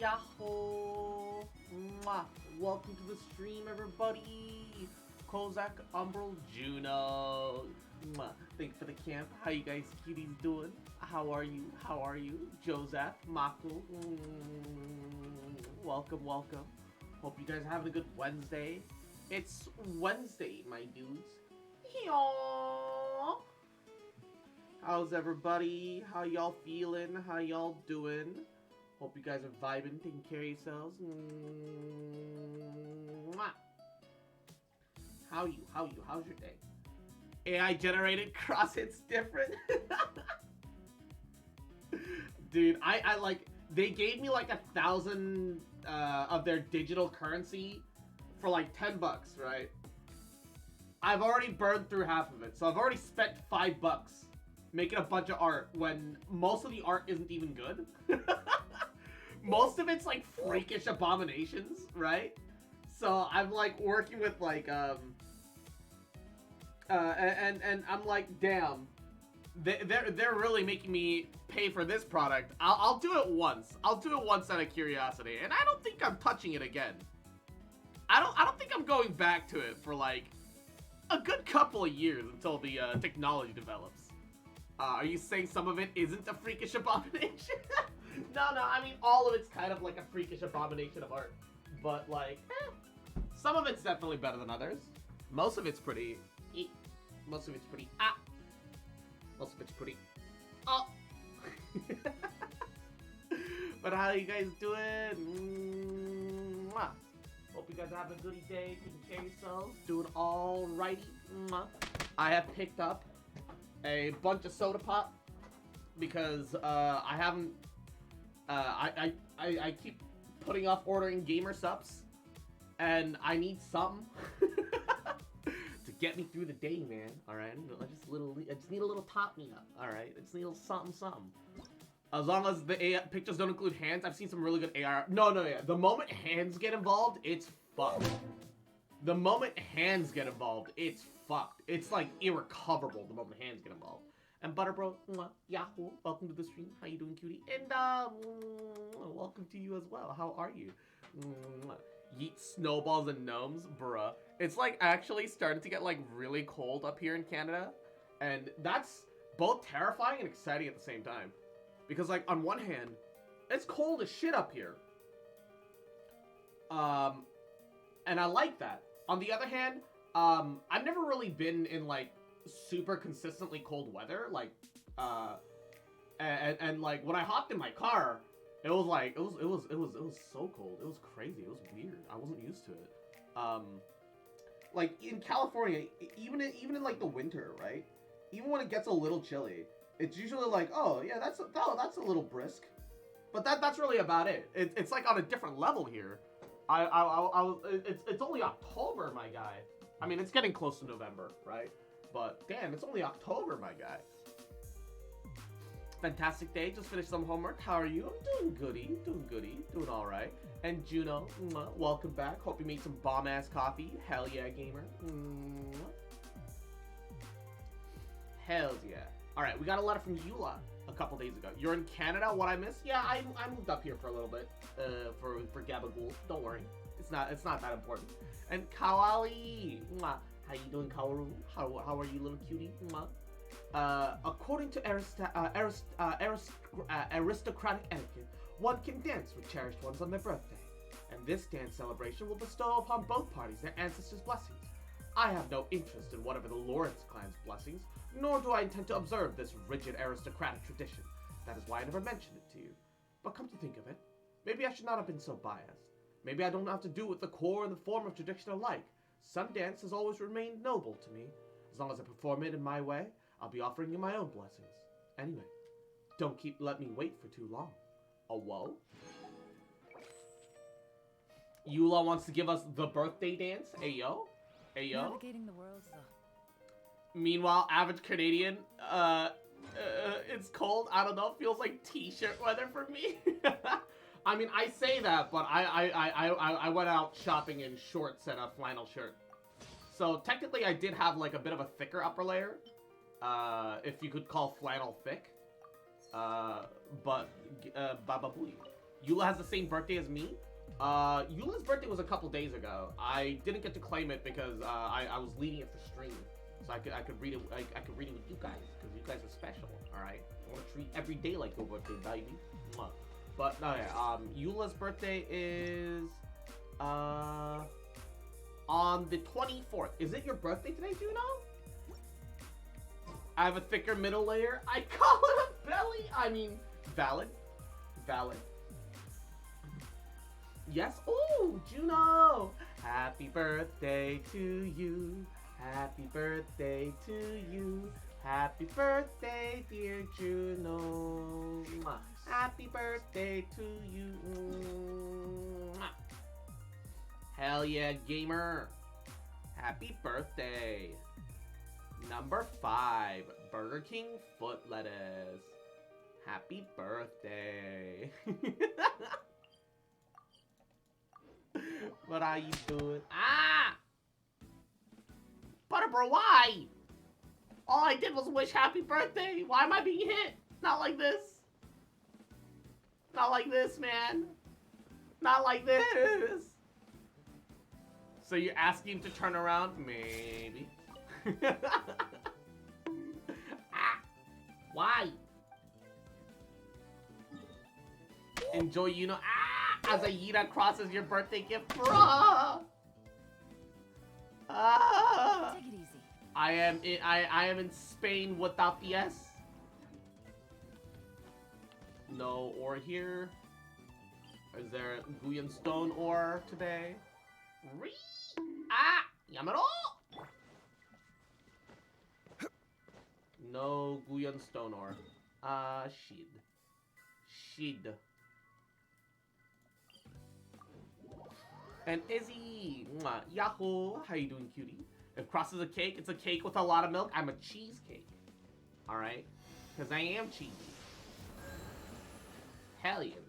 Yahoo! Mwah. Welcome to the stream, everybody. Kozak, Umbral, Juno. Mwah. Thank you for the camp. How you guys cuties doing? How are you? How are you? Joseph, Mako. Welcome, welcome. Hope you guys are having a good Wednesday. It's Wednesday, my dudes. Yaw. How's everybody? How y'all feeling? How y'all doing? Hope you guys are vibing, taking care of yourselves. Mwah. How you? How's your day? AI generated cross hits different. Dude, I like, they gave me like 1,000 of their digital currency for like $10, right? I've already burned through half of it, so I've already spent $5 making a bunch of art when most of the art isn't even good. Most of it's like freakish abominations, right? So I'm like working with like and I'm like, damn, they're really making me pay for this product. I'll do it once. I'll do it once out of curiosity, and I don't think I'm touching it again. I don't think I'm going back to it for like a good couple of years until the technology develops. Are you saying some of it isn't a freakish abomination? No, I mean, all of it's kind of like a freakish abomination of art. But, like, some of it's definitely better than others. Most of it's pretty... Most of it's pretty... Most of it's pretty... Oh! But how are you guys doing? Mwah. Hope you guys are having a goody day, taking care of yourselves, doing alrighty. Mwah. I have picked up a bunch of soda pop because I haven't... I keep putting off ordering gamer subs, and I need something to get me through the day, man. All right, I just need a little top me up. All right, I just need a little something. As long as the AI pictures don't include hands, I've seen some really good AR. No, yeah. The moment hands get involved, it's fucked. The moment hands get involved, it's fucked. It's like irrecoverable the moment hands get involved. And Butterbro, Yahoo, welcome to the stream. How you doing, cutie? And welcome to you as well. How are you? Yeet snowballs and gnomes, bruh. It's like actually starting to get like really cold up here in Canada, and that's both terrifying and exciting at the same time. Because like on one hand, it's cold as shit up here. And I like that. On the other hand, I've never really been in like super consistently cold weather, like and like when I hopped in my car, it was like it was so cold. It was crazy. It was weird. I wasn't used to it. Like in California, even in like the winter, right? Even when it gets a little chilly, it's usually like, oh yeah, that's a little brisk, but that's really about it. It's like on a different level here. It's only October, my guy. I mean, it's getting close to November, right? But damn, it's only October, my guy. Fantastic day. Just finished some homework. How are you? I'm doing goody. Doing all right. And Juno, welcome back. Hope you made some bomb-ass coffee. Hell yeah, gamer. Hells yeah. All right, we got a letter from Eula a couple days ago. You're in Canada? What I missed? Yeah, I moved up here for a little bit for Gabagool. Don't worry. It's not that important. And Kawali, how you doing, Kaoru? How are you, little cutie? According to aristocratic etiquette, one can dance with cherished ones on their birthday, and this dance celebration will bestow upon both parties their ancestors' blessings. I have no interest in whatever the Lawrence clan's blessings, nor do I intend to observe this rigid aristocratic tradition. That is why I never mentioned it to you. But come to think of it, maybe I should not have been so biased. Maybe I don't have to do with the core and the form of tradition alike. Some dance has always remained noble to me. As long as I perform it in my way, I'll be offering you my own blessings. Anyway, don't let me wait for too long. A whoa? Eula wants to give us the birthday dance? Ayo? Navigating the world's Meanwhile, average Canadian, it's cold. I don't know, feels like t-shirt weather for me. I mean, I say that, but I went out shopping in shorts and a flannel shirt. So technically I did have like a bit of a thicker upper layer. If you could call flannel thick. But Baba Booey. Eula has the same birthday as me. Eula's birthday was a couple days ago. I didn't get to claim it because I was leaving it for stream, so I could read it. I could read it with you guys because you guys are special. All right, I want to treat every day like your birthday, baby. Mwah. But no, yeah. Eula's birthday is on the 24th. Is it your birthday today, Juno? I have a thicker middle layer. I call it a belly. I mean, valid. Valid. Yes. Oh, Juno. Happy birthday to you. Happy birthday to you. Happy birthday, dear Juno. Mwah. Happy birthday to you. Mwah. Hell yeah, gamer. Happy birthday. Number 5, Burger King foot lettuce. Happy birthday. What are you doing? Ah! Butterbro, why? All I did was wish happy birthday. Why am I being hit? Not like this. Not like this, man. Not like this. So you're asking him to turn around? Maybe. Ah, why? Enjoy, you know. Ah, as a Yida crosses your birthday gift, bruh. Ah. Take it easy. I am in Spain without the S. No ore here. Is there Guyan stone ore today? Ree! Ah! Yamaro! No Guyan stone ore. Shid. Shid. And Izzy! Mwah. Yahoo! How you doing, cutie? If cross is a cake, it's a cake with a lot of milk. I'm a cheesecake. Alright? Because I am cheesy. Hellion.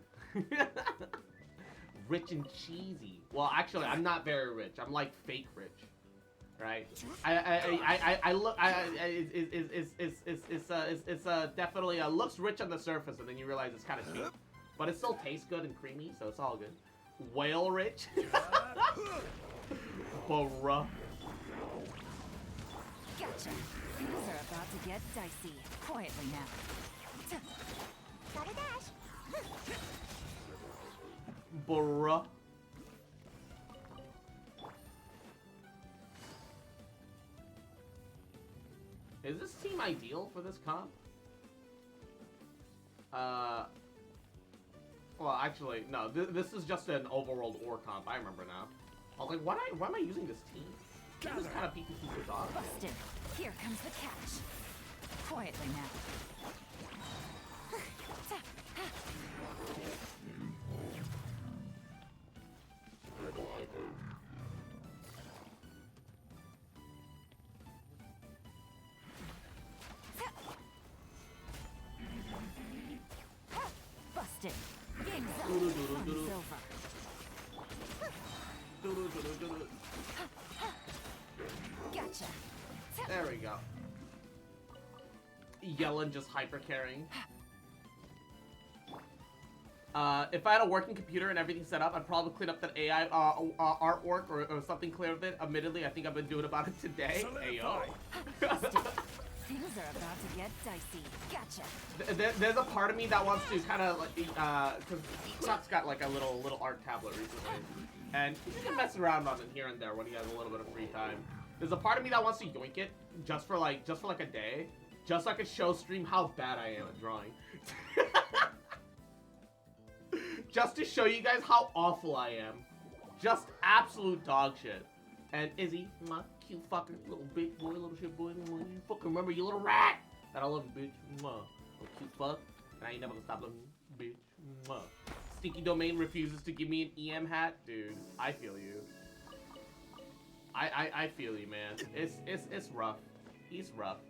Rich and cheesy. Well, actually, I'm not very rich. I'm like fake rich. Right? I look. It's definitely looks rich on the surface, and then you realize it's kind of cheap, but it still tastes good and creamy, so it's all good. Whale rich. Bruh. Gotcha. Things are about to get dicey. Quietly now. Gotta dash. Bruh. Is this team ideal for this comp? Well, actually, no. This is just an overworld ore comp. I remember now. I was like, why am I using this team? This is kind of Pikachu's dog. Busted. Here comes the catch. Quietly now. Busted. Game's up. Fun's over. Gotcha. There we go. Yellen just hyper carrying. If I had a working computer and everything set up, I'd probably clean up that AI artwork or something clear with it. Admittedly, I think I've been doing about it today. Ayo. Things are about to get dicey. Gotcha. There's a part of me that wants to kind of like, because Equinox got like a little art tablet recently, and he can mess around on it here and there when he has a little bit of free time. There's a part of me that wants to yoink it just for like a day, just so I could show stream how bad I am at drawing. Just to show you guys how awful I am. Just absolute dog shit. And Izzy, mwah, cute fucking little bitch boy, little shit boy, mwah, you fucking remember, you little rat. That I love you, bitch. Mwah. Little cute fuck. And I ain't never gonna stop loving you, bitch. Mwah. Stinky Domain refuses to give me an EM hat. Dude, I feel you. I feel you, man. It's rough. He's rough.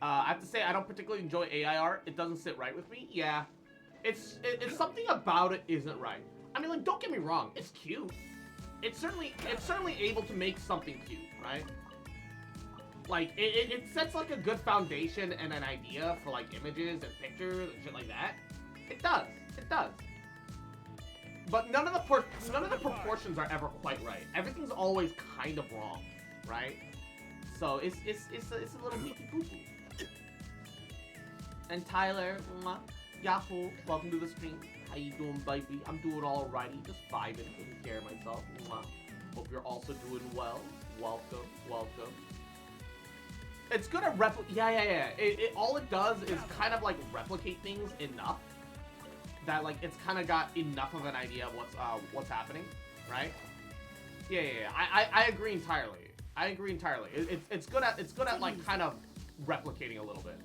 I have to say, I don't particularly enjoy AI art. It doesn't sit right with me. Yeah. It's something about it isn't right. I mean, like, don't get me wrong. It's cute. It's certainly able to make something cute, right? Like, it sets, like, a good foundation and an idea for, like, images and pictures and shit like that. It does. It does. But none of the proportions are ever quite right. Everything's always kind of wrong, right? So it's a little beefy poo poo. And Tyler, mwah, Yahoo, welcome to the stream. How you doing, baby? I'm doing alrighty, just vibing, taking care of myself. Mwah. Hope you're also doing well. Welcome, welcome. It's good at yeah. All it does is kind of like replicate things enough that like it's kind of got enough of an idea of what's happening, right? Yeah. I agree entirely. It's good at like kind of replicating a little bit.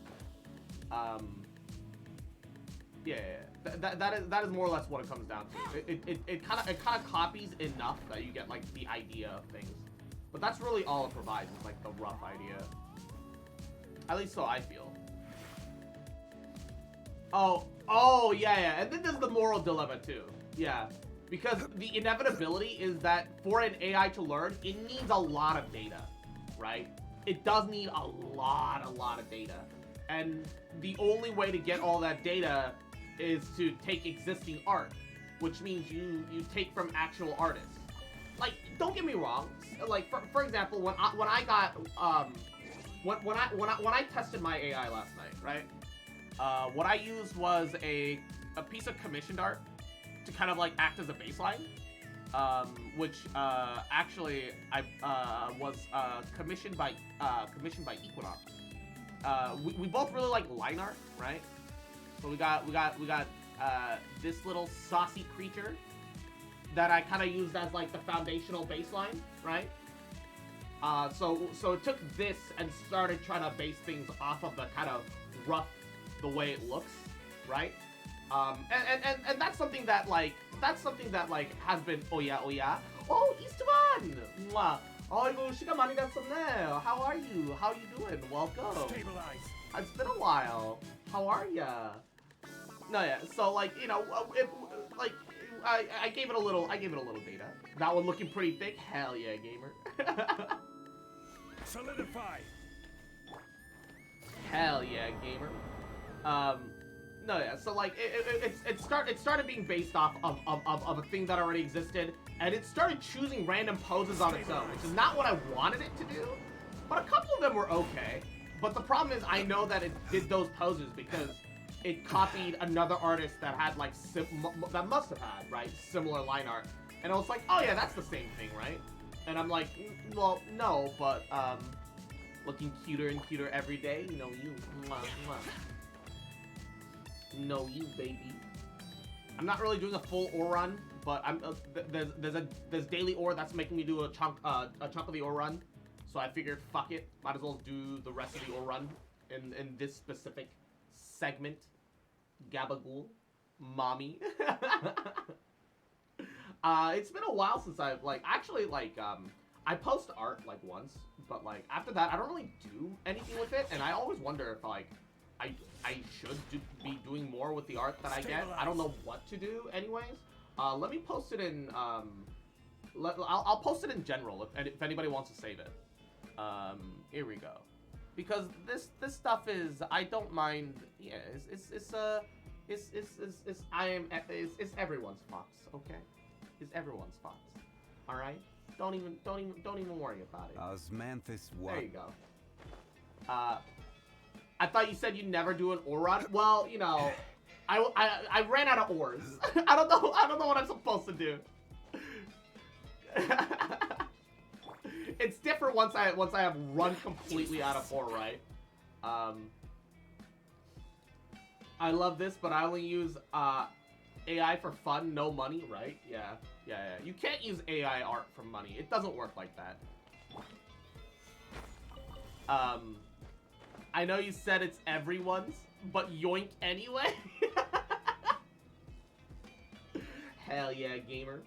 That is more or less what it comes down to. It kind of copies enough that you get like the idea of things, but that's really all it provides is like the rough idea. At least so I feel. Oh yeah. And then there's the moral dilemma too. Yeah, because the inevitability is that for an AI to learn, it needs a lot of data, right? It does need a lot of data, and the only way to get all that data is to take existing art, which means you take from actual artists. Like, don't get me wrong. Like, for example, when I tested my AI last night, right? What I used was a piece of commissioned art to kind of like act as a baseline, which actually I was commissioned by Equinox. We both really like line art, right? So we got this little saucy creature that I kind of used as like the foundational baseline, right? So it took this and started trying to base things off of the kind of rough, the way it looks, right? And that's something that has been oh yeah. Oh, Eastman! Mwah. Oh, shiga mani desu. How are you? How you doing? Welcome. Stabilize. It's been a while. How are ya? No, yeah. So like, you know, I gave it a little data. That one looking pretty thick. Hell yeah, gamer. Solidify. Hell yeah, gamer. No, yeah. So like, it started being based off of a thing that already existed, and it started choosing random poses on its own, which is not what I wanted it to do. But a couple of them were okay. But the problem is, I know that it did those poses because it copied another artist that had like that must have had similar line art, and I was like, oh yeah, that's the same thing, right? And I'm like, well, no, but looking cuter and cuter every day. No, you, mwah, mwah. No, you, baby. I'm not really doing a full ore run, but I'm there's daily ore that's making me do a chunk of the ore run. So I figured, fuck it, might as well do the rest of the ore run in this specific segment. Gabagool, mommy. It's been a while since I've I post art like once, but like after that I don't really do anything with it, and I always wonder if like I should be doing more with the art that I get. I don't know what to do anyways. Let me post it in I'll post it in general if anybody wants to save it. Here we go. Because this stuff is, I don't mind. Yeah, it's everyone's thoughts, okay? It's everyone's thoughts. All right? Don't even worry about it. Osmanthus what? There you go. I thought you said you never do an ore run. Well, you know, I ran out of ores. I don't know what I'm supposed to do. It's different once I have run completely out of ore, right? I love this, but I only use AI for fun, no money, right? Yeah. You can't use AI art for money. It doesn't work like that. I know you said it's everyone's, but yoink anyway. Hell yeah, gamer.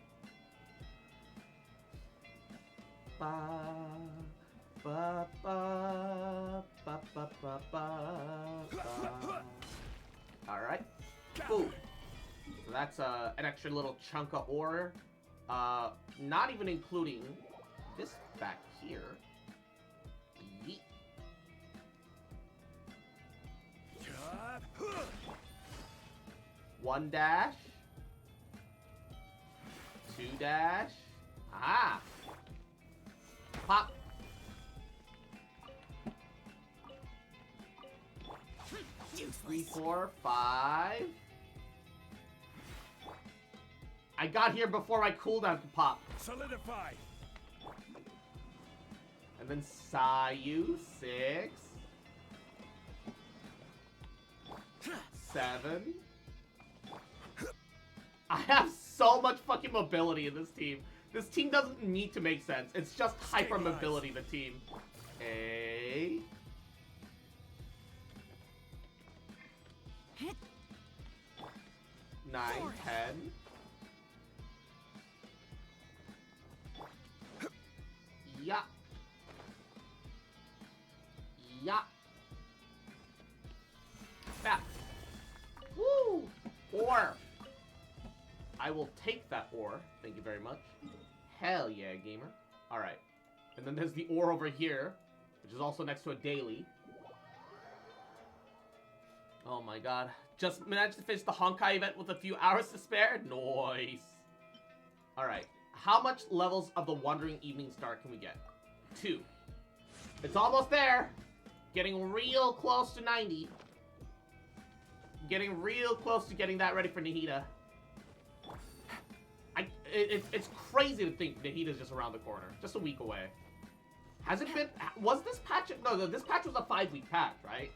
Ba, ba, ba, ba, ba, ba, ba. All right. Cool. So that's an extra little chunk of ore. Not even including this back here. Yeet. 1 dash. 2 dash. Aha! Pop. Useless. 3, 4, 5. I got here before my cooldown could pop. Solidify. And then Sayu, 6. 7. I have so much fucking mobility in this team. This team doesn't need to make sense. It's just hyper mobility, the team. 8. 9, 10. Yeah. Yeah. That. Woo! Ore. I will take that ore. Thank you very much. Hell yeah, gamer. Alright. And then there's the ore over here, which is also next to a daily. Oh my god. Just managed to finish the Honkai event with a few hours to spare? Nice. Alright. How much levels of the Wandering Evening Star can we get? 2. It's almost there. Getting real close to 90. Getting real close to getting that ready for Nahida. It's crazy to think Nahida's just around the corner. Just a week away. Has it been... Was this patch... No, this patch was a 5-week patch, right?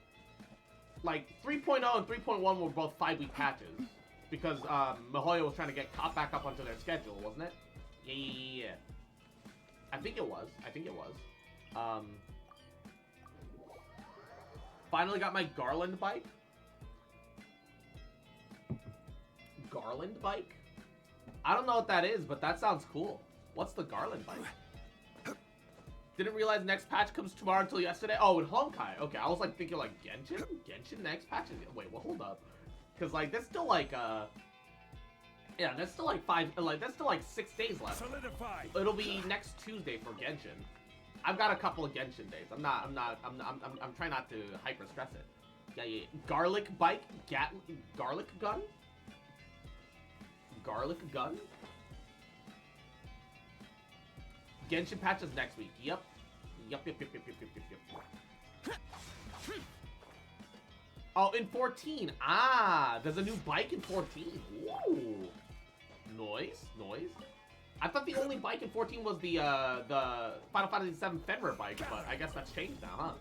Like, 3.0 and 3.1 were both 5-week patches. Because Mihoyo was trying to get caught back up onto their schedule, wasn't it? Yeah. I think it was. Finally got my Garland bike. Garland bike? I don't know what that is, but that sounds cool. What's the Garland bike? Didn't realize next patch comes tomorrow until yesterday. Oh, in Honkai. Okay, I was like thinking like Genshin? Genshin next patch? Wait, well, hold up. Because like, there's still like, yeah, there's still like there's still like 6 days left. Solidify. It'll be next Tuesday for Genshin. I've got a couple of Genshin days. I'm trying not to hyper stress it. Yeah. Garlic bike, garlic gun? Garlic gun? Genshin patches next week. Yep. Oh, in 14. Ah, there's a new bike in 14. Ooh. Noise. I thought the only bike in 14 was the Final Fantasy VII Fenrir bike, but I guess that's changed now, huh?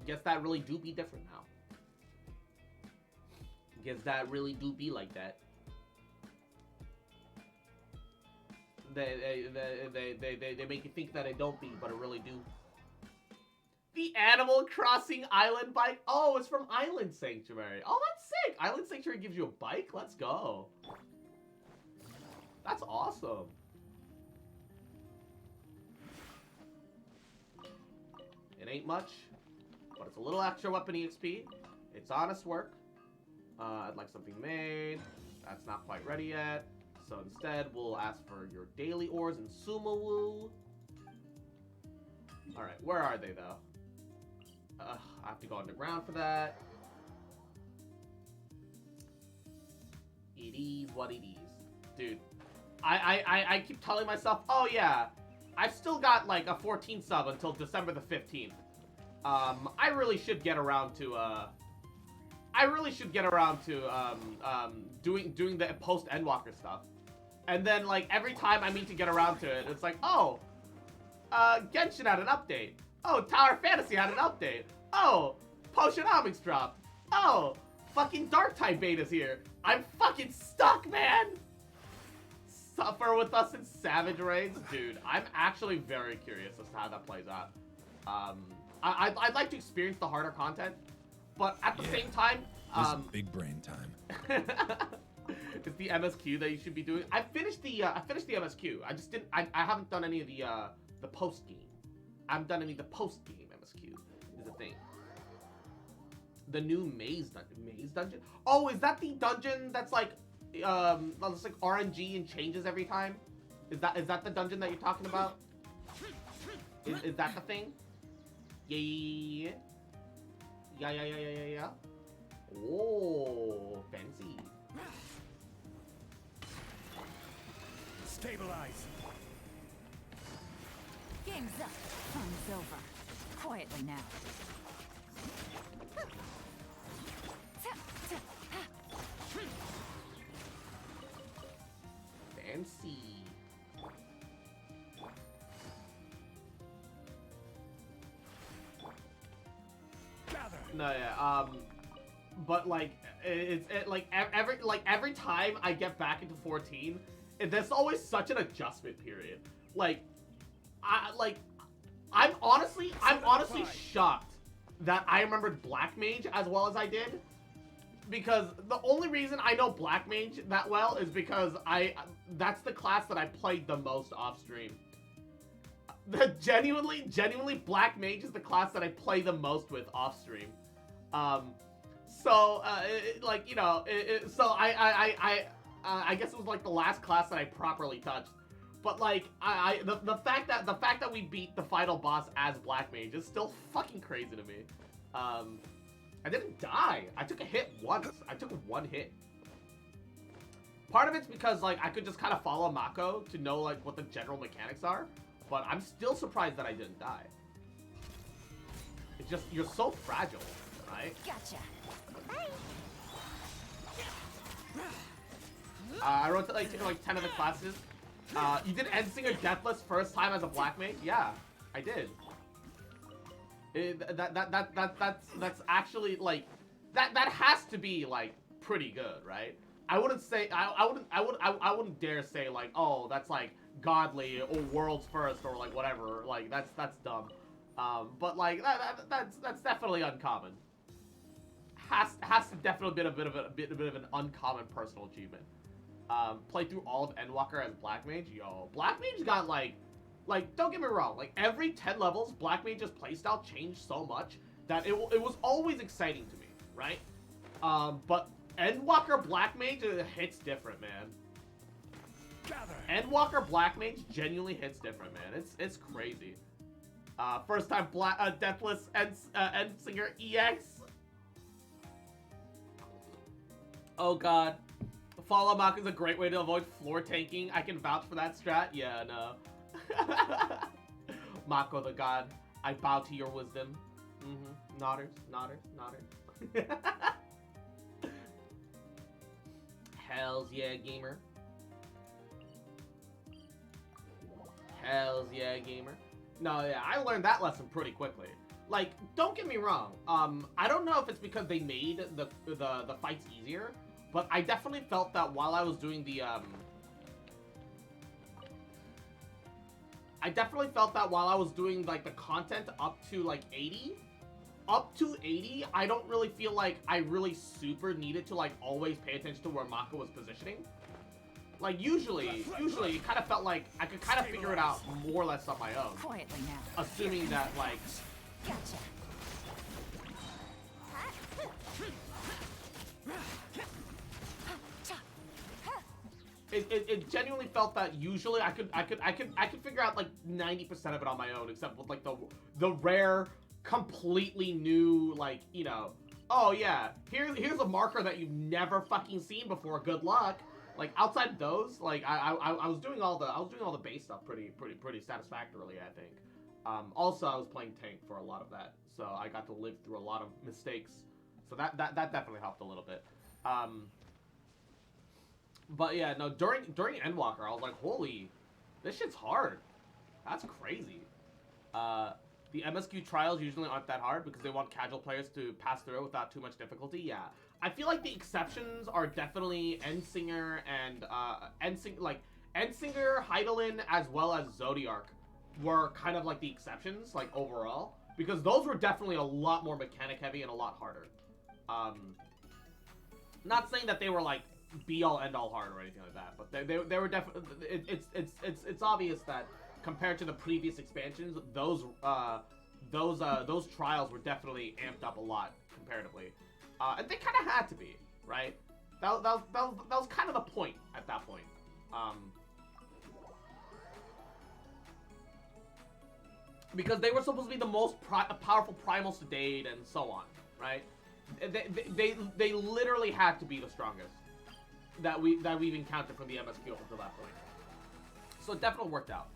Guess that really do be different now. Guess that really do be like that. They make you think that it don't be, but it really do. The Animal Crossing Island bike? Oh, it's from Island Sanctuary. Oh, that's sick. Island Sanctuary gives you a bike? Let's go. That's awesome. It ain't much, but it's a little extra weapon EXP. It's honest work. I'd like something made. That's not quite ready yet. So instead, we'll ask for your daily ores in Sumawu. Alright, where are they, though? I have to go underground for that. It is what it is. Dude, I keep telling myself, oh yeah, I've still got like a 14 sub until December the 15th. I really should get around to, doing the post Endwalker stuff. And then, like, every time I mean to get around to it, it's like, oh, Genshin had an update. Oh, Tower Fantasy had an update. Oh, Potionomics dropped. Oh, fucking Dark-type beta's here. I'm fucking stuck, man! Suffer with us in Savage Raids? Dude, I'm actually very curious as to how that plays out. I'd like to experience the harder content, but at the same time, this is big brain time. It's the MSQ that you should be doing. I finished the MSQ. I just didn't. I haven't done any of the post game. I haven't done any of the post game MSQ. Is the thing. The new maze dungeon. Oh, is that the dungeon that's like RNG and changes every time? Is that the dungeon that you're talking about? Is that the thing? Yeah. Oh, fancy. Stabilize. Game's up. Fun's over. Quietly now. Fancy. Gather. No, yeah, but like, every time I get back into 14, there's always such an adjustment period. I'm honestly shocked that I remembered Black Mage as well as I did. Because the only reason I know Black Mage that well is because that's the class that I played the most off stream. Genuinely, Black Mage is the class that I play the most with off stream. So I guess it was like the last class that I properly touched. But like, the fact that we beat the final boss as Black Mage is still fucking crazy to me. I didn't die. I took a hit once. I took one hit. Part of it's because like I could just kind of follow Mako to know like what the general mechanics are, but I'm still surprised that I didn't die. It's just you're so fragile, right? Gotcha. I wrote like 10 of the classes. You did Endsinger Deathless first time as a Black Mage? Yeah, I did. That's actually like that has to be like pretty good, right? I wouldn't say I wouldn't dare say like, oh, that's like godly or world's first or like whatever. Like that's dumb. But like that's definitely uncommon. Has to definitely be a bit of an uncommon personal achievement. Play through all of Endwalker as Black Mage. Yo, Black Mage got like, don't get me wrong, like every 10 levels, Black Mage's playstyle changed so much that it was always exciting to me, right? But Endwalker Black Mage hits different, man. Endwalker Black Mage genuinely hits different, man. It's crazy. First time Deathless Endsinger EX. Oh god. Follow Mako is a great way to avoid floor tanking. I can vouch for that strat. Yeah, no. Mako the god, I bow to your wisdom. Nodders. Hells yeah, gamer. Hells yeah, gamer. No, yeah, I learned that lesson pretty quickly. Like, don't get me wrong. I don't know if it's because they made the fights easier, but I definitely felt that while I was doing the like the content up to like 80, I don't really feel like I really super needed to like always pay attention to where Mako was positioning. Like usually it kind of felt like I could kind of figure it out more or less on my own. Quietly now. Assuming that like. Gotcha. It genuinely felt that usually I could figure out like 90% of it on my own, except with like the rare, completely new, like, you know, oh yeah, here's a marker that you've never fucking seen before. Good luck. Like outside those, like I was doing all the base stuff pretty satisfactorily, I think. Also I was playing tank for a lot of that, so I got to live through a lot of mistakes. So that definitely helped a little bit. But yeah, no, during Endwalker, I was like, holy, this shit's hard. That's crazy. The MSQ trials usually aren't that hard because they want casual players to pass through without too much difficulty. Yeah, I feel like the exceptions are definitely Endsinger and Endsinger, Heidelin, as well as Zodiark were kind of like the exceptions, like overall, because those were definitely a lot more mechanic heavy and a lot harder. Not saying that they were like be all end all hard or anything like that, but they were definitely. It's obvious that compared to the previous expansions, those trials were definitely amped up a lot comparatively, and they kind of had to be, right? That was kind of the point at that point. Because they were supposed to be the most powerful primals to date and so on, right? They literally had to be the strongest that we've encountered from the MSQ up until that point. So it definitely worked out.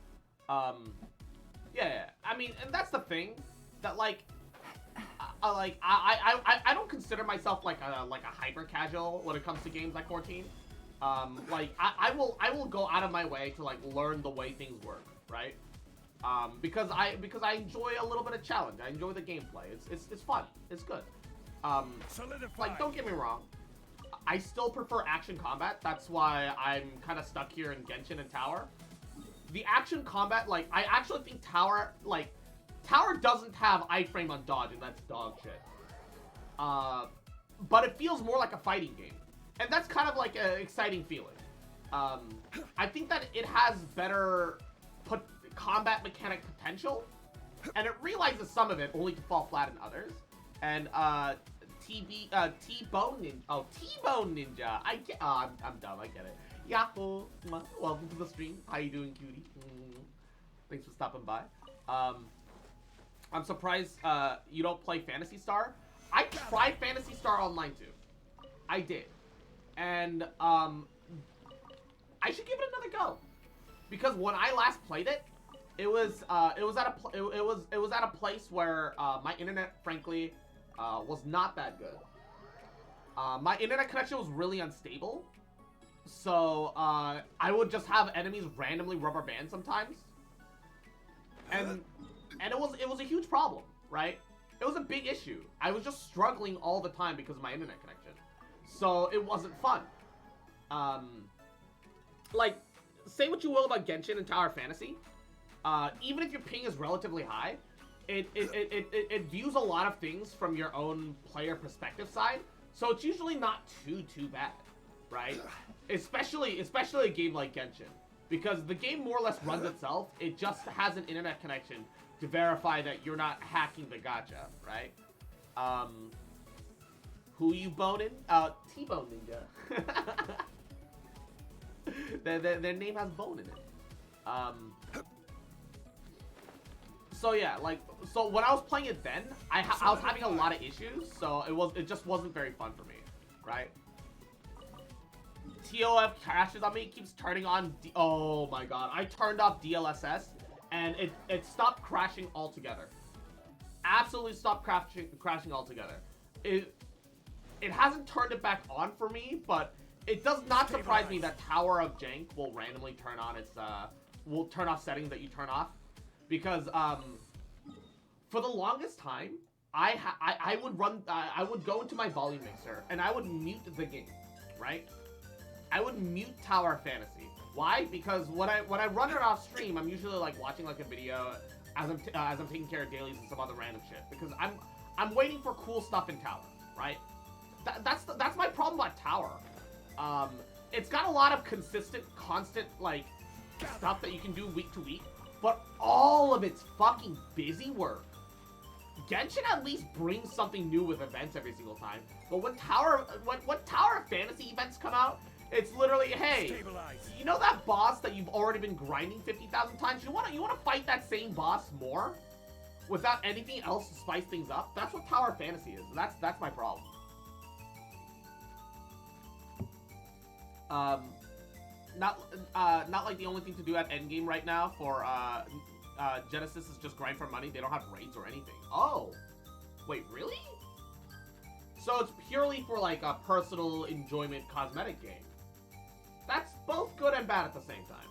Yeah. I mean, and that's the thing that like, I don't consider myself like a hyper casual when it comes to games like 14. Like I will go out of my way to like learn the way things work, right? Because I enjoy a little bit of challenge. I enjoy the gameplay. It's fun. It's good. Like don't get me wrong, I still prefer action combat. That's why I'm kind of stuck here in Genshin and Tower. The action combat, like I actually think Tower doesn't have iframe on dodge, and that's dog shit. But it feels more like a fighting game, and that's kind of like an exciting feeling. I think that it has better combat mechanic potential, and it realizes some of it only to fall flat in others. And T-Bone Ninja. Oh, T-Bone Ninja. I get. I'm dumb. I get it. Yahoo! Welcome to the stream. How you doing, cutie? Thanks for stopping by. I'm surprised you don't play Phantasy Star. I tried Phantasy Star Online too. I did, and I should give it another go, because when I last played it, it was at a place where my internet, frankly, was not that good. My internet connection was really unstable, so I would just have enemies randomly rubber band sometimes, and it was a huge problem, right? It was a big issue. I was just struggling all the time because of my internet connection, so it wasn't fun. Like, say what you will about Genshin and Tower Fantasy, even if your ping is relatively high, it views a lot of things from your own player perspective side, so it's usually not too bad, right? Especially a game like Genshin, because the game more or less runs itself. It just has an internet connection to verify that you're not hacking the gacha, right? Who you boning? T-Bone Ninja. their name has bone in it. So yeah, like, so when I was playing it then, I was having a lot of issues, so it just wasn't very fun for me, right? TOF crashes on me, keeps turning on oh my god, I turned off DLSS, and it stopped crashing altogether. Absolutely stopped crashing altogether. It hasn't turned it back on for me, but it does not surprise me that Tower of Jank will randomly turn on its will turn off settings that you turn off, because for the longest time I would go into my volume mixer and I would mute the game, right? I would mute Tower Fantasy. Why? Because when I run it off stream, I'm usually like watching like a video as I'm taking care of dailies and some other random shit, because I'm waiting for cool stuff in Tower, right? That's my problem about Tower. It's got a lot of constant like stuff that you can do week to week, but all of it's fucking busy work. Genshin at least brings something new with events every single time, but when Tower Fantasy events come out, it's literally, hey, you know that boss that you've already been grinding 50,000 times? You wanna fight that same boss more without anything else to spice things up? That's what Tower Fantasy is. That's my problem. Not like the only thing to do at endgame right now for Genesis is just grind for money. They don't have raids or anything. Oh, wait, really? So it's purely for like a personal enjoyment cosmetic game. That's both good and bad at the same time.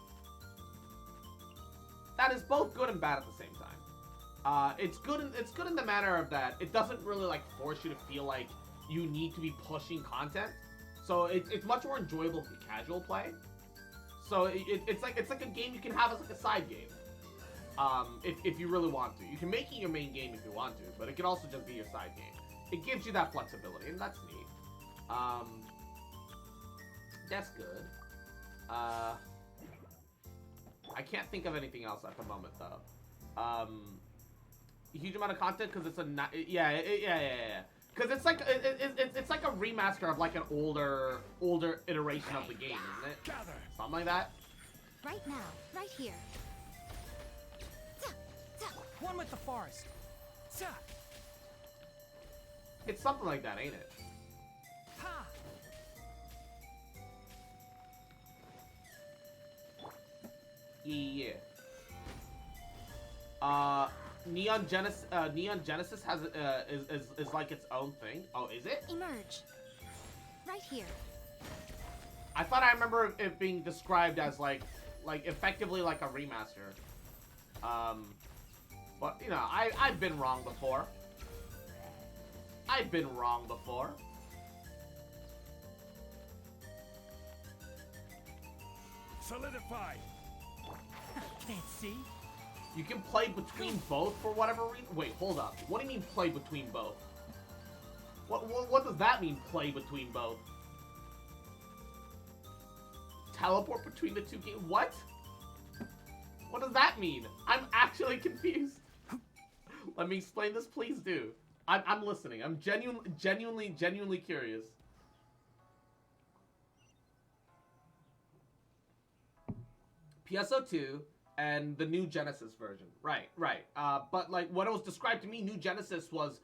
That is both good and bad at the same time. It's good in the manner of that it doesn't really like force you to feel like you need to be pushing content. So it's much more enjoyable for casual play. So it's like a game you can have as like a side game. If you really want to. You can make it your main game if you want to, but it can also just be your side game. It gives you that flexibility, and that's neat. That's good. I can't think of anything else at the moment, though. A huge amount of content, because it's a... Yeah. Because it's like a remaster of like an older iteration of the game, isn't it? Something like that. Right now, right here. One with the forest. It's something like that, ain't it? Ha! Yeah. Neon Genesis has is like its own thing. Oh, is it? Emerge. Right here. I thought I remember it being described as like effectively like a remaster. But you know, I've been wrong before. I've been wrong before. Solidify. Can't see. You can play between both for whatever reason. Wait, hold up. What do you mean play between both? What does that mean, play between both? Teleport between the two games? What? What does that mean? I'm actually confused. Let me explain this, please do. I'm listening. I'm genuinely curious. PSO2 and the new Genesis version. Right. But like what it was described to me, new Genesis was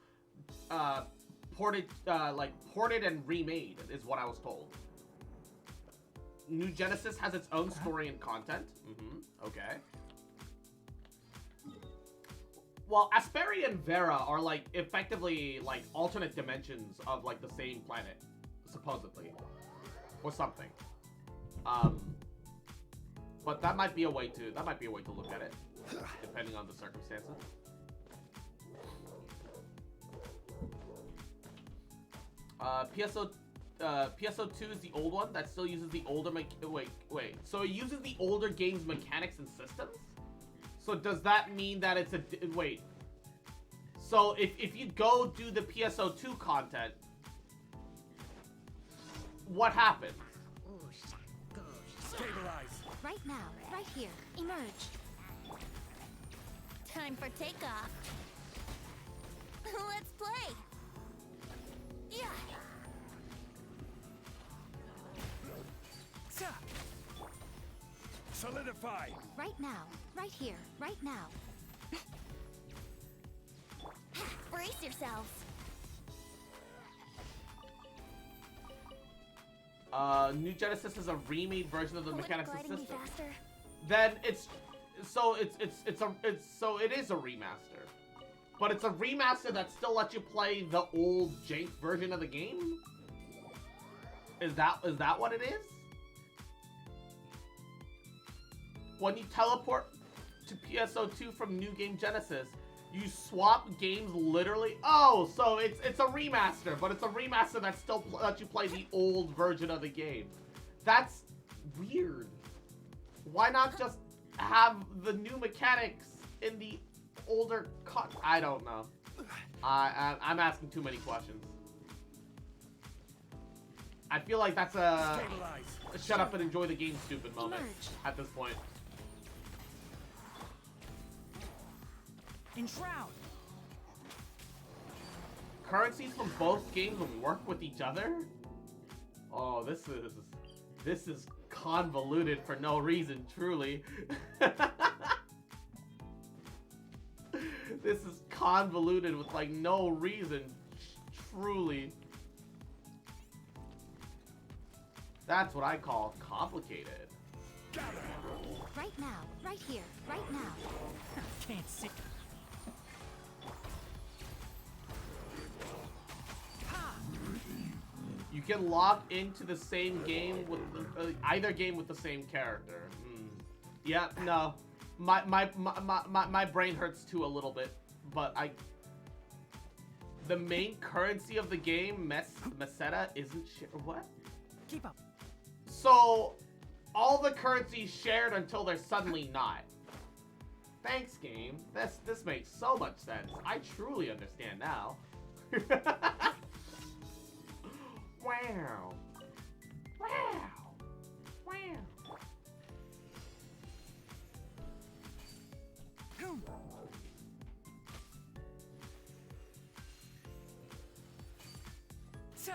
ported and remade is what I was told. New Genesis has its own story and content. Okay. Well, Asperia and Vera are like effectively like alternate dimensions of like the same planet, supposedly, or something. But that might be a way to look at it, depending on the circumstances. PSO2 is the old one that still uses the older wait. So it uses the older game's mechanics and systems? So does that mean that it's wait. So if you go do the PSO2 content, what happens? Stabilize. Right now, right here. Emerge. Time for takeoff. Let's play. Yeah. Solidify. Right now, right here, right now. Brace yourselves. New Genesis is a remade version of the mechanics and Gliding be system. faster. Then it is a remaster. But it's a remaster that still lets you play the old jank version of the game? Is that what it is? When you teleport to PSO2 from New Game Genesis, you swap games literally. Oh, so it's a remaster, but it's a remaster that still lets you play the old version of the game. That's weird. Why not just have the new mechanics in the older cut? I don't know. I'm asking too many questions. I feel like that's a shut up and enjoy the game stupid moment at this point. Enshroud. Currencies from both games will work with each other? Oh, this is convoluted for no reason, truly. This is convoluted with like no reason, truly. That's what I call complicated. Right now, right here, right now. Can't see. You can log into the same game with either game with the same character. Yeah, no, my brain hurts too a little bit, but the main currency of the game, Meseta, isn't what? Keep up. So all the currencies shared until they're suddenly not. Thanks, game. This makes so much sense. I truly understand now. Wow. Wow. Wow. Sa.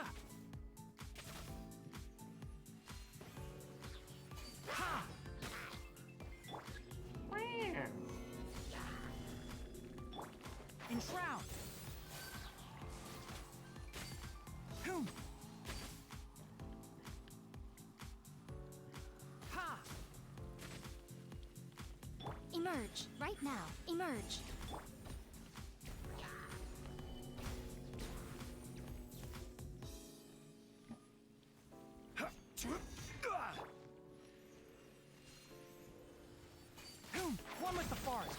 Ha. Wow. Enshroud. Emerge. Right now. Emerge. One with the forest.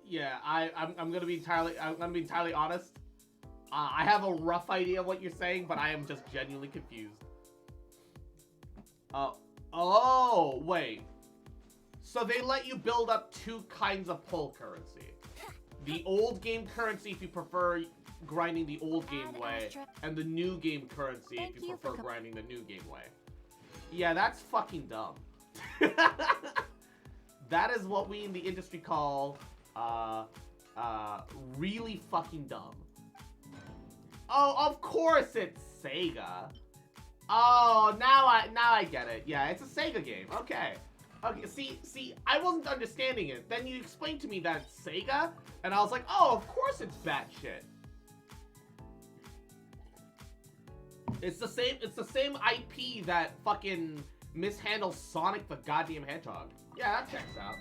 Yeah, I'm gonna be entirely honest. I have a rough idea of what you're saying, but I am just genuinely confused. Oh, wait. So they let you build up two kinds of pull currency. The old game currency if you prefer grinding the old game way, and the new game currency if you prefer grinding the new game way. Yeah, that's fucking dumb. That is what we in the industry call, really fucking dumb. Oh, of course it's Sega. Oh, now I get it. Yeah, it's a Sega game. Okay. Okay, see, I wasn't understanding it. Then you explained to me that it's Sega, and I was like, oh, of course it's batshit. It's the same IP that fucking mishandles Sonic the goddamn Hedgehog. Yeah, that checks out.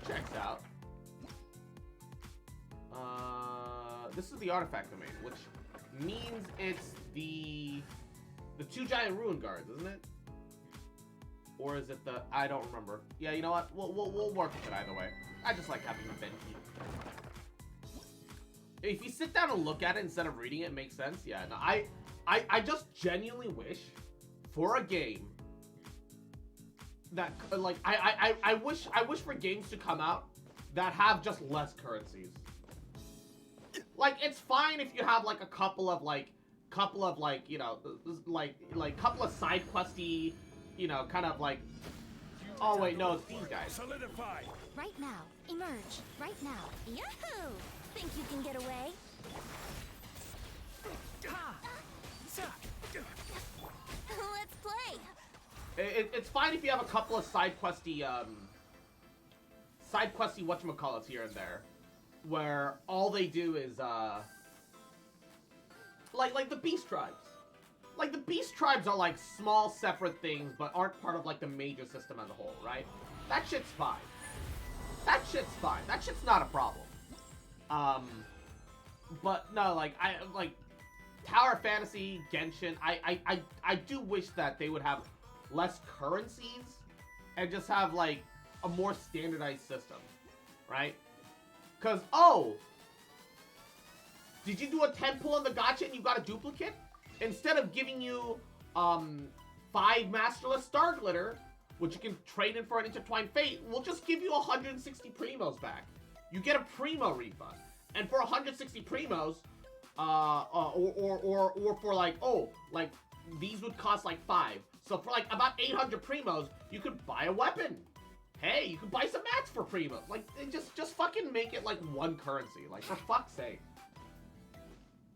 Checks out. This is the artifact domain, which means it's the two giant ruin guards, isn't it? Or is it the... I don't remember. Yeah, you know what? We'll work with it either way. I just like having a Benki. If you sit down and look at it instead of reading it, it makes sense. Yeah, no, I just genuinely wish for a game that, like, I wish for games to come out that have just less currencies. Like, it's fine if you have, like, a couple of, you know, like, couple of side questy, you know, kind of, like, oh, wait, no, it's these guys. Solidify. Right now. Emerge. Right now. Yahoo! Think you can get away? Let's play. It's fine if you have a couple of side questy whatchamacallits here and there, where all they do is, like the Beast Tribes. Like, the Beast Tribes are, like, small, separate things, but aren't part of, like, the major system as a whole, right? That shit's fine. That shit's fine. That shit's not a problem. But, no, like, Tower Fantasy, Genshin, I do wish that they would have less currencies and just have, like, a more standardized system, right? Because, oh, did you do a 10 pull on the gacha and you got a duplicate? Instead of giving you 5 Masterless Star Glitter, which you can trade in for an Intertwined Fate, we'll just give you 160 Primos back. You get a Primo refund. And for 160 Primos, or for like, oh, like, these would cost like 5. So for like about 800 Primos, you could buy a weapon. Hey, you could buy some mats for Primos. Like, just fucking make it like one currency. Like, for fuck's sake.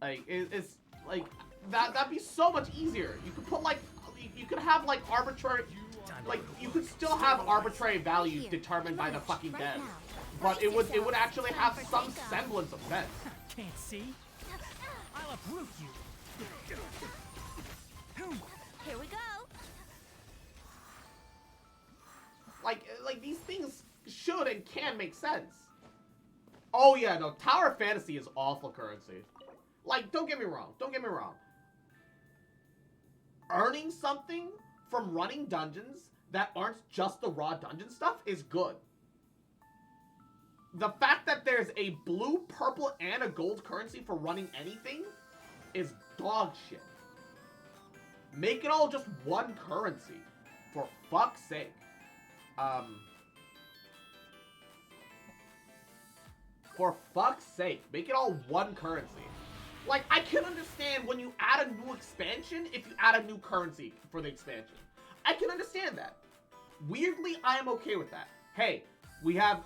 Like, it's like... That'd be so much easier. You could put, like, you could have, like, arbitrary, like, you could still have arbitrary values determined by the fucking devs, but it would actually have some semblance of sense. Can't see. I'll uproot you. Here we go. Like these things should and can make sense. Oh yeah, no, Tower Fantasy is awful currency. Like, don't get me wrong. Don't get me wrong. Earning something from running dungeons that aren't just the raw dungeon stuff is good. The fact that there's a blue, purple, and a gold currency for running anything is dog shit. Make it all just one currency. For fuck's sake. For fuck's sake, make it all one currency. Like, I can understand when you add a new expansion, if you add a new currency for the expansion. I can understand that. Weirdly, I am okay with that. Hey, we've had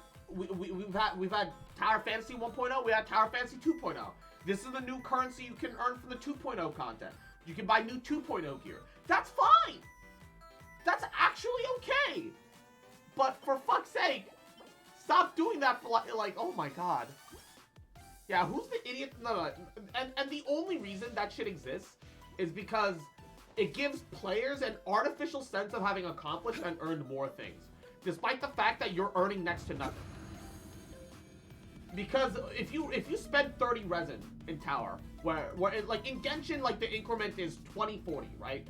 Tower Fantasy 1.0, we had Tower Fantasy 2.0. This is the new currency you can earn from the 2.0 content. You can buy new 2.0 gear. That's fine. That's actually okay. But for fuck's sake, stop doing that for like, oh my god. Yeah, who's the idiot? No. And the only reason that shit exists is because it gives players an artificial sense of having accomplished and earned more things, despite the fact that you're earning next to nothing. Because if you spend 30 resin in tower, where like in Genshin, like the increment is 20-40, right?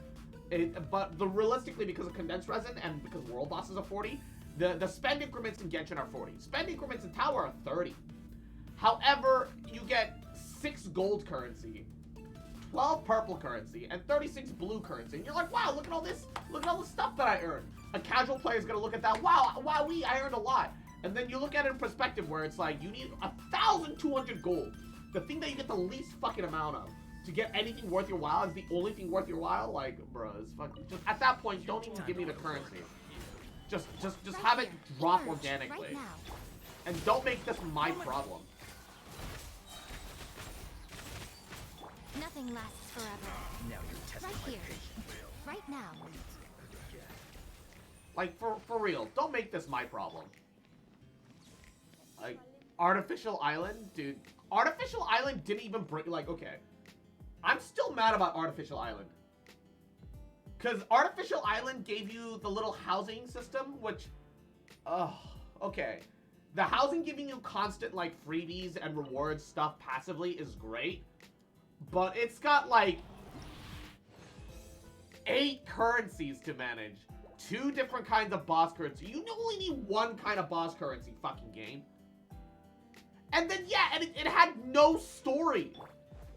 But realistically, because of condensed resin and because world bosses are 40, the spend increments in Genshin are 40. Spend increments in tower are 30. However, you get 6 gold currency, 12 purple currency, and 36 blue currency. And you're like, wow, look at all this stuff that I earned. A casual player is gonna look at that, wow, I earned a lot. And then you look at it in perspective where it's like, you need 1,200 gold. The thing that you get the least fucking amount of to get anything worth your while is the only thing worth your while. Like, bro, it's fucking, just at that point, don't even give me the currency. Just have it drop organically. Right And don't make this my problem. Nothing lasts forever. Now you're testing Right my here. patience. Right now. Like, for real, don't make this my problem. Like, Artificial Island, dude. Artificial Island didn't even bring, like, okay. I'm still mad about Artificial Island. Because Artificial Island gave you the little housing system, which, okay. The housing giving you constant, like, freebies and rewards stuff passively is great. But it's got, like, 8 currencies to manage. 2 different kinds of boss currency. You only need 1 kind of boss currency, fucking game. And then, yeah, and it had no story.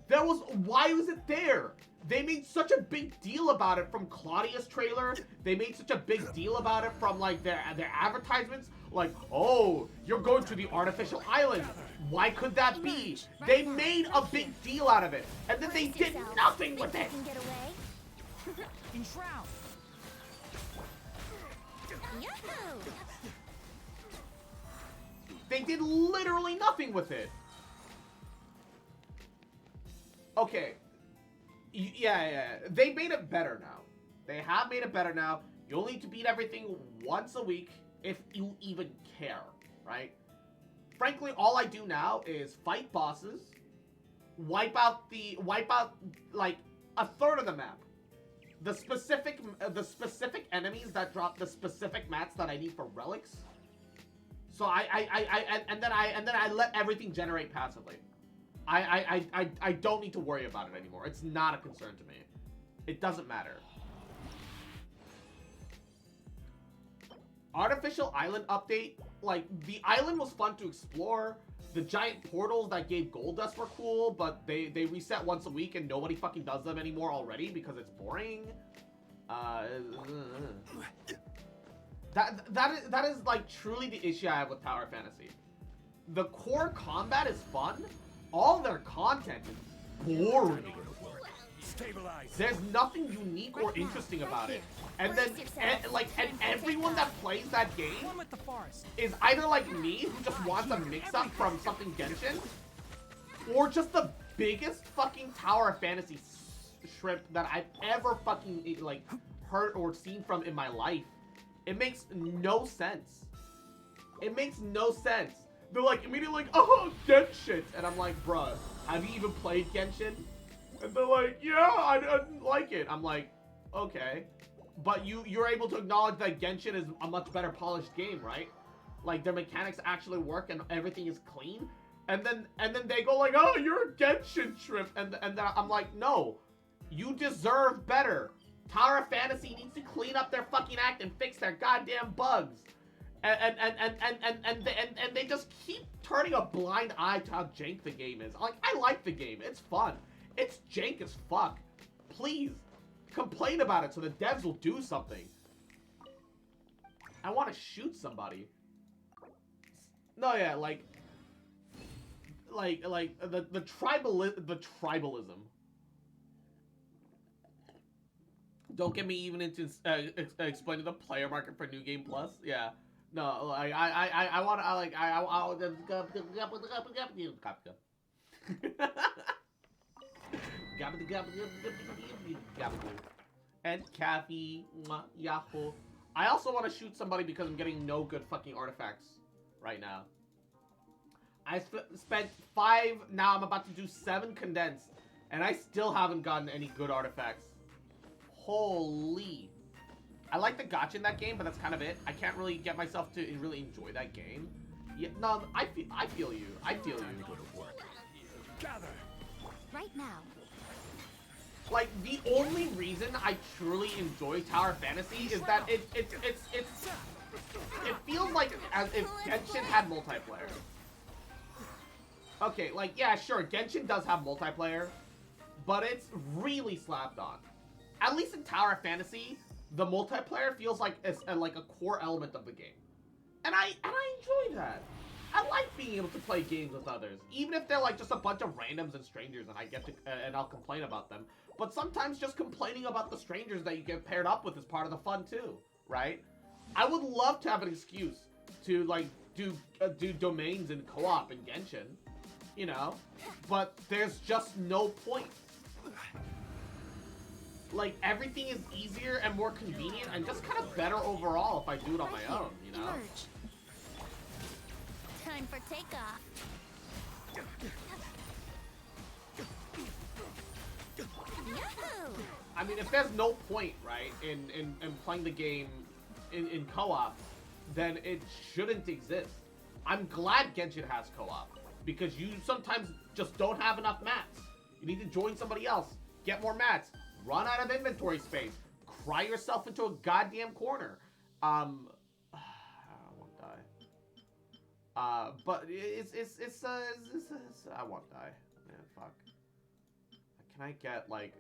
Why was it there? They made such a big deal about it from Claudia's trailer. They made such a big deal about it from, like, their advertisements. Like, oh, you're going to the artificial island. Why could that be? They made a big deal out of it. And then they did nothing with it. Can get away? In Shroud. Yahoo! They did literally nothing with it. Okay. Yeah. They made it better now. They have made it better now. You only need to beat everything once a week if you even care, right? Frankly, all I do now is fight bosses, wipe out like a third of the map. The specific enemies that drop the specific mats that I need for relics. So and then I let everything generate passively. I don't need to worry about it anymore. It's not a concern to me. It doesn't matter. Artificial Island update, like, the island was fun to explore. The giant portals that gave gold dust were cool, but they reset once a week and nobody fucking does them anymore already because it's boring. That is like truly the issue I have with Tower Fantasy. The core combat is fun. All their content is boring. Stabilize. There's nothing unique or interesting about it. And then, and everyone that plays that game One with the forest. is either like me, who just wants a mix-up from something Genshin, or just the biggest fucking Tower of Fantasy shrimp that I've ever fucking, like, heard or seen from in my life. It makes no sense. It makes no sense. They're like, immediately like, oh, Genshin. And I'm like, bruh, have you even played Genshin? And they're like, yeah, I didn't like it. I'm like, okay. But you're able to acknowledge that Genshin is a much better polished game, right? Like, their mechanics actually work and everything is clean. And then they go like, oh, you're a Genshin shrimp. And then I'm like, no, you deserve better. Tower of Fantasy needs to clean up their fucking act and fix their goddamn bugs. And they just keep turning a blind eye to how jank the game is. Like, I like the game. It's fun. It's jank as fuck. Please, complain about it so the devs will do something. I want to shoot somebody. No, yeah, like the tribalism. Don't get me even into explaining the player market for New Game Plus. Yeah, no, like I want and Kathy, Yahoo. I also want to shoot somebody because I'm getting no good fucking artifacts right now. I spent 5, now I'm about to do 7 condensed, and I still haven't gotten any good artifacts. Holy. I like the gacha in that game, but that's kind of it. I can't really get myself to really enjoy that game. Yeah, no, I feel you. I feel you. Go to work. Gather. Right now. Like, the only reason I truly enjoy Tower Fantasy is that it feels like as if Genshin had multiplayer. Okay, like, yeah, sure, Genshin does have multiplayer, but it's really slapped on. At least in Tower Fantasy, the multiplayer feels like it's like a core element of the game. And I enjoy that. I like being able to play games with others, even if they're like just a bunch of randoms and strangers, and I get to and I'll complain about them. But sometimes just complaining about the strangers that you get paired up with is part of the fun too, right? I would love to have an excuse to like do domains in co-op in Genshin, you know, but there's just no point. Like, everything is easier and more convenient and just kind of better overall if I do it on my own, you know? Emerge. Time for takeoff. Yahoo! I mean, if there's no point, right, in playing the game in co-op, then it shouldn't exist. I'm glad Genshin has co-op, because you sometimes just don't have enough mats. You need to join somebody else, get more mats, run out of inventory space, cry yourself into a goddamn corner. I won't die. But it's I won't die. Man, fuck. Can I get like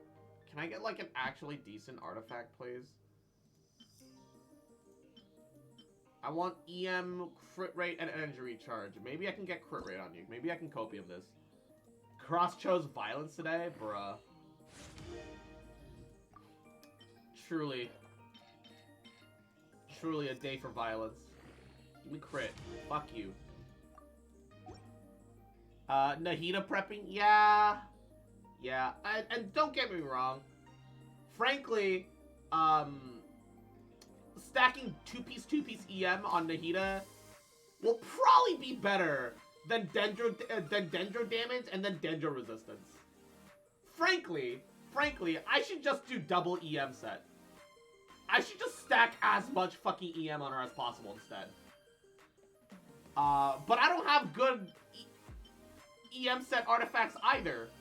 an actually decent artifact, please? I want EM, crit rate, and energy recharge. Maybe I can get crit rate on you. Maybe I can copium this. Cross chose violence today? Bruh. Truly a day for violence. Give me crit. Fuck you. Nahida prepping? Yeah. Yeah. And don't get me wrong. Frankly, stacking 2-piece EM on Nahida will probably be better than Dendro damage and then Dendro resistance. Frankly, I should just do double EM set. I should just stack as much fucking EM on her as possible instead. But I don't have good EM set artifacts either.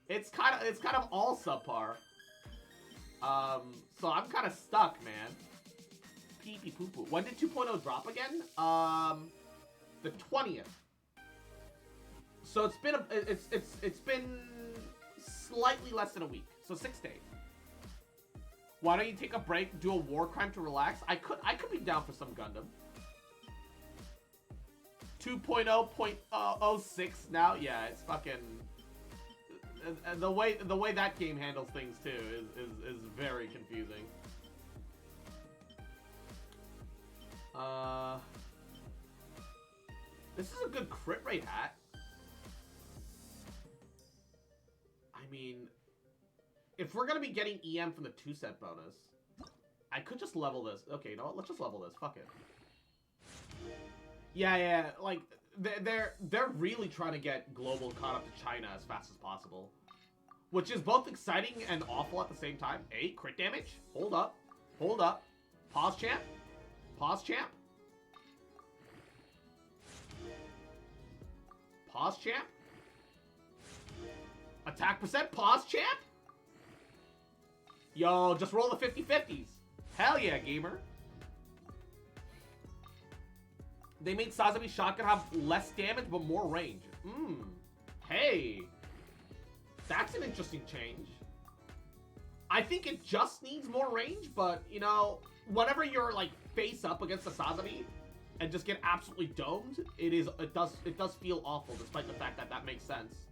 It's kind of all subpar. So I'm kind of stuck, man. Pee pee poo poo. When did 2.0 drop again? The 20th. So it's been slightly less than a week. So 6 days. Why don't you take a break, do a war crime to relax? I could be down for some Gundam. 2.0.06 now? Yeah, it's fucking... The way that game handles things too is very confusing. This is a good crit rate hat. I mean, if we're gonna be getting EM from the 2-set bonus, I could just level this. Okay, you know what? Let's just level this. Fuck it. Yeah, like they're really trying to get global caught up to China as fast as possible, which is both exciting and awful at the same time. Hey, crit damage. Hold up. Pause champ. Pause champ. Pause champ. Attack percent. Pause champ. Yo, just roll the 50/50s. Hell yeah, gamer. They made Sazabi shotgun have less damage but more range. Hey. That's an interesting change. I think it just needs more range, but, you know, whenever you're, like, face up against a Sazabi and just get absolutely domed, it does feel awful, despite the fact that that makes sense.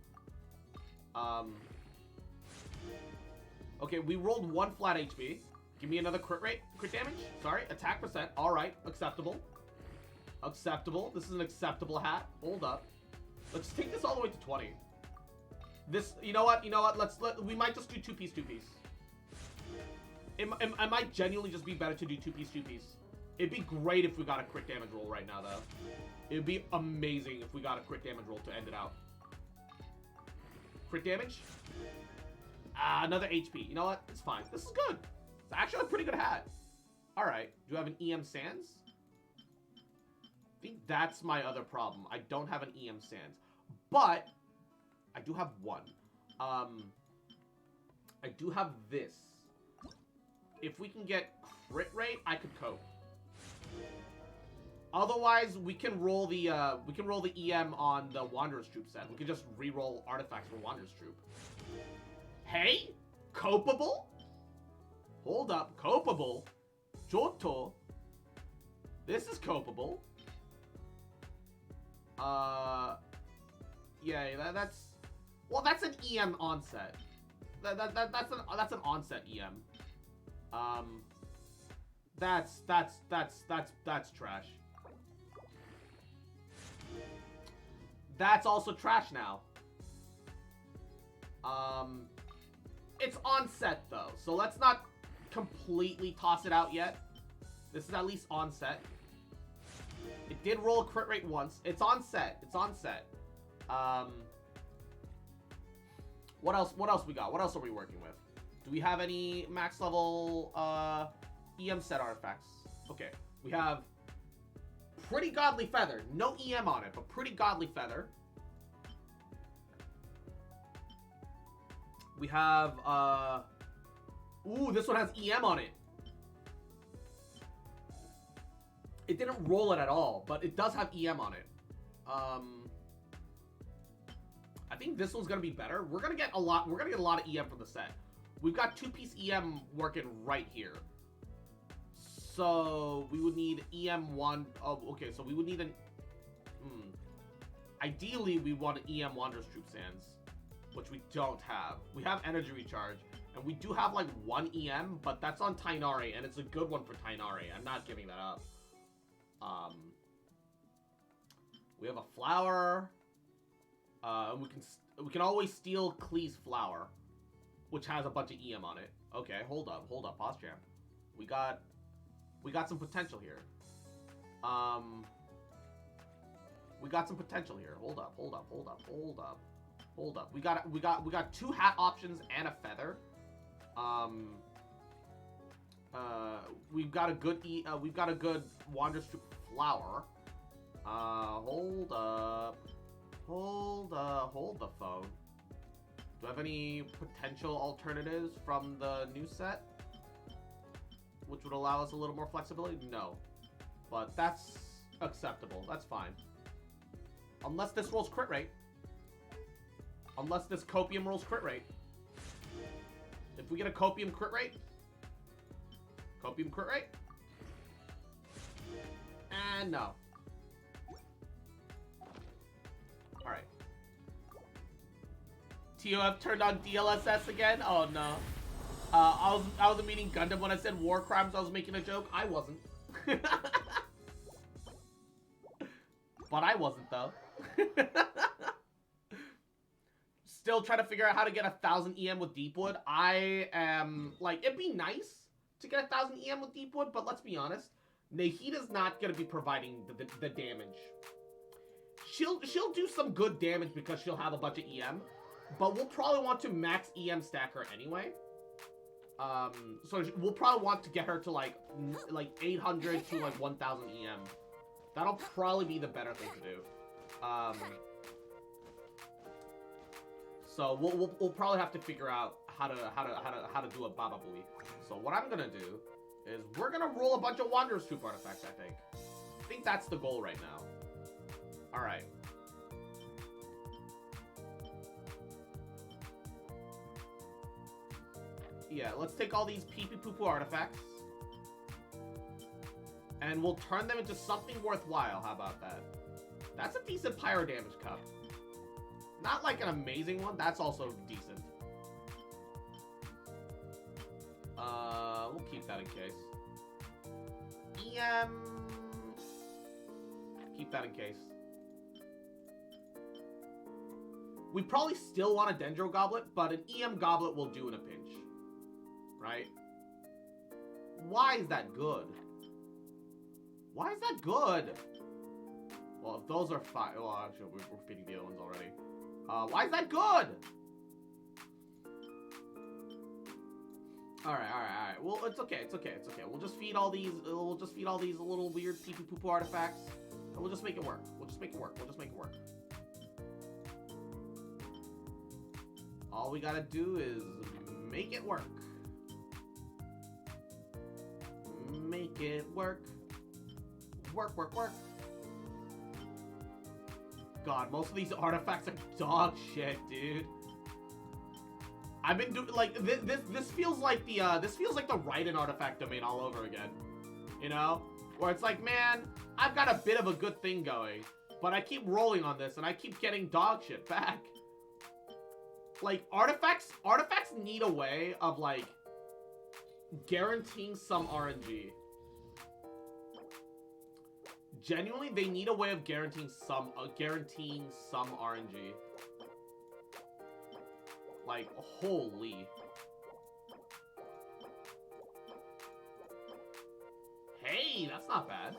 Okay, we rolled 1 flat HP. Give me another crit damage. Sorry, attack percent. All right, acceptable. Acceptable. This is an acceptable hat. Hold up. Let's take this all the way to 20. This, you know what? We might just do 2-piece. It might genuinely just be better to do 2-piece. It'd be great if we got a crit damage roll right now, though. It'd be amazing if we got a crit damage roll to end it out. Crit damage. Another HP. You know what? It's fine. This is good. It's actually a pretty good hat. Alright, do you have an EM Sands? I think that's my other problem. I don't have an EM Sands. But, I do have one. I do have this. If we can get crit rate, I could cope. Otherwise, we can roll the EM on the Wanderer's Troop set. We can just re-roll artifacts for Wanderer's Troop. Hey? Copeable? Hold up. Copeable? Joto? This is copeable. Yeah, that's... Well, that's an EM onset. That's an onset EM. That's trash. That's also trash now. It's onset though, so let's not completely toss it out yet. This is at least onset. It did roll a crit rate once. It's onset. It's onset. What else we got? What else are we working with? Do we have any max level EM set artifacts? Okay, we have Pretty Godly Feather. No EM on it, but Pretty Godly Feather. We have ooh, this one has EM on it. It didn't roll it at all, but it does have EM on it. I think this one's gonna be better. We're gonna get a lot of EM from the set. We've got 2-piece EM working right here. So we would need EM1. Oh, okay, so we would need an ideally we want an EM Wanderer's Troop Sands, which we don't have. We have Energy Recharge, and we do have like 1 EM, but that's on Tainari, and it's a good one for Tainari. I'm not giving that up. We have a flower. We can always steal Klee's flower, which has a bunch of EM on it. Okay, hold up, pause jam. We got some potential here. We got some potential here. Hold up. We got 2 hat options and a feather. We've got a good Wanderer's Troop flower. Hold up. Hold the phone. Do I have any potential alternatives from the new set, which would allow us a little more flexibility? No, but that's acceptable. That's fine. Unless this rolls crit rate. Unless this copium rolls crit rate. If we get a copium crit rate. And no. Alright. TOF turned on DLSS again? Oh no. I was meaning Gundam when I said war crimes. I was making a joke. I wasn't. But I wasn't though. Still trying to figure out how to get 1,000 EM with Deepwood. I am like, it'd be nice to get 1,000 EM with Deepwood, but let's be honest, Nahita's not gonna be providing the damage. She'll do some good damage because she'll have a bunch of EM, but we'll probably want to max EM stack her anyway. So we'll probably want to get her to like 800 to like 1,000 EM. That'll probably be the better thing to do. So we'll probably have to figure out how to do a Baba Booey. So what I'm gonna do is we're gonna roll a bunch of Wanderer's Troop artifacts. I think that's the goal right now. All right. Yeah, let's take all these pee-pee-poo-poo artifacts. And we'll turn them into something worthwhile. How about that? That's a decent pyro damage cup. Not like an amazing one. That's also decent. We'll keep that in case. EM... Keep that in case. We probably still want a Dendro Goblet, but an EM Goblet will do in a pinch. Right? Why is that good? Why is that good? Well, if those are fine... Well, actually, we're feeding the other ones already. Why is that good? All right. Well, it's okay. We'll just feed all these. We'll just feed all these little weird pee pee poo poo artifacts, and we'll just make it work. We'll just make it work. All we gotta do is make it work. Make it work. Work. God, most of these artifacts are dog shit, dude. I've been doing like this feels like the Raiden artifact domain all over again. You know? Where it's like, man, I've got a bit of a good thing going, but I keep rolling on this and I keep getting dog shit back. Like artifacts need a way of like guaranteeing some RNG. Genuinely, they need a way of guaranteeing some RNG. Like, holy. Hey, that's not bad.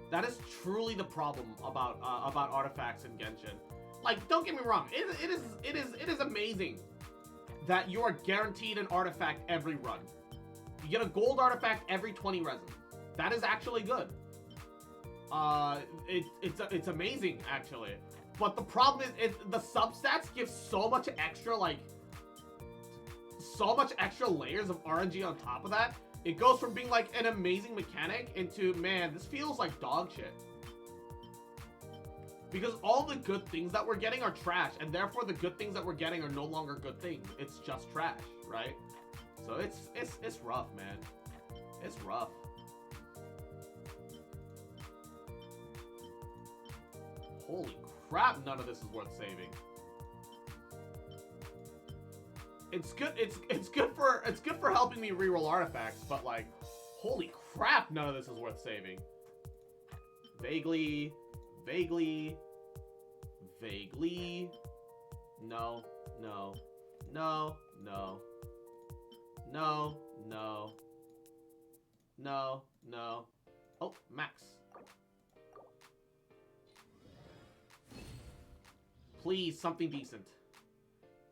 That is truly the problem about artifacts in Genshin. Like, don't get me wrong, it is amazing that you are guaranteed an artifact every run. You get a gold artifact every 20 resin. That is actually good. It's amazing actually, but the problem is the substats give so much extra layers of RNG on top of that. It goes from being like an amazing mechanic into, man, this feels like dog shit. Because all the good things that we're getting are trash, and therefore the good things that we're getting are no longer good things. It's just trash, right? So it's rough, man. It's rough. Holy crap, none of this is worth saving. It's good for helping me reroll artifacts, but like, holy crap, none of this is worth saving. Vaguely. No. Oh, max. Please, something decent.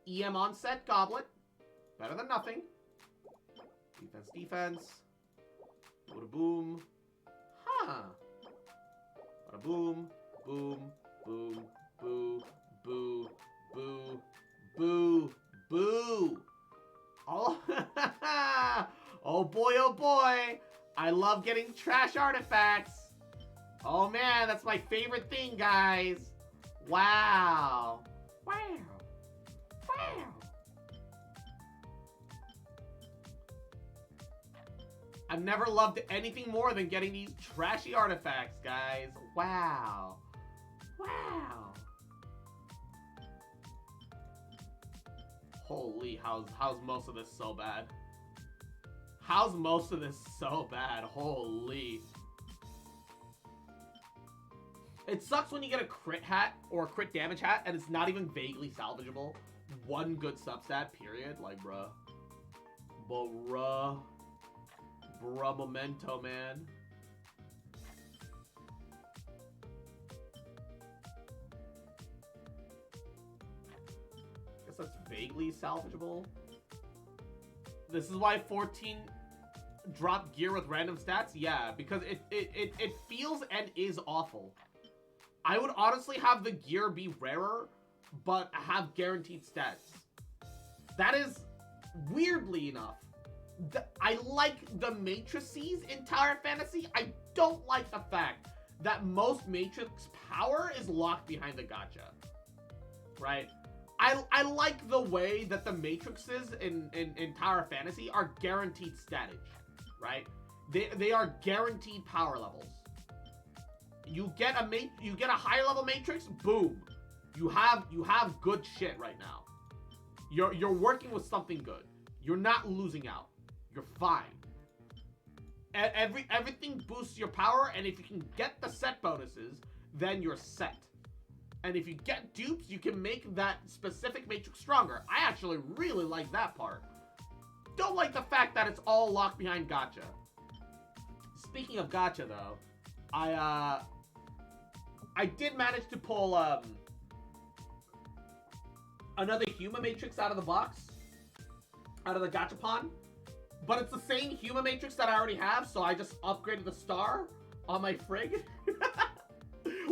EM onset, goblet. Better than nothing. Defense. Bada boom. Huh. Bada boom. Boom. Boo. Boo. Boo. Boo. Boo. Boo. Oh. Oh boy. I love getting trash artifacts. Oh man, that's my favorite thing, guys. Wow. I've never loved anything more than getting these trashy artifacts, guys. Wow. Holy, how's most of this so bad? How's most of this so bad? Holy. It sucks when you get a crit hat or a crit damage hat and it's not even vaguely salvageable. One good substat, period. Like, bruh. Bruh, memento, man. Guess that's vaguely salvageable. This is why 14 drop gear with random stats? Yeah, because it feels and is awful. I would honestly have the gear be rarer, but have guaranteed stats. That is, weirdly enough, I like the matrices in Tower Fantasy. I don't like the fact that most matrix power is locked behind the gacha. Right? I like the way that the matrices in Tower Fantasy are guaranteed statage. Right? They are guaranteed power levels. You get a higher level matrix, boom. You have good shit right now. You're working with something good. You're not losing out. You're fine. Everything boosts your power, and if you can get the set bonuses, then you're set. And if you get dupes, you can make that specific matrix stronger. I actually really like that part. Don't like the fact that it's all locked behind gacha. Speaking of gacha, though, I did manage to pull another Huma Matrix out of the box, out of the gachapon, but it's the same Huma Matrix that I already have, so I just upgraded the star on my Frig,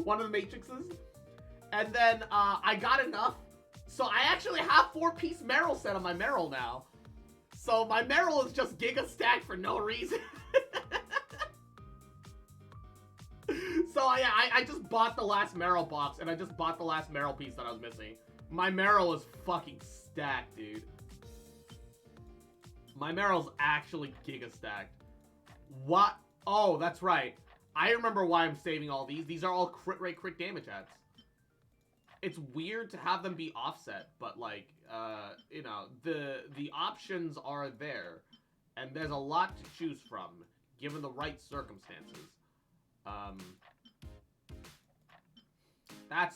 one of the matrices, and then I got enough, so I actually have 4-piece Meryl set on my Meryl now, so my Meryl is just giga stacked for no reason. So I just bought the last Meryl box, and I just bought the last Meryl piece that I was missing. My Meryl is fucking stacked, dude. My Meryl's actually giga stacked. What? Oh, that's right. I remember why I'm saving all these. These are all crit rate, crit damage ads. It's weird to have them be offset, but like, you know, the options are there, and there's a lot to choose from, given the right circumstances.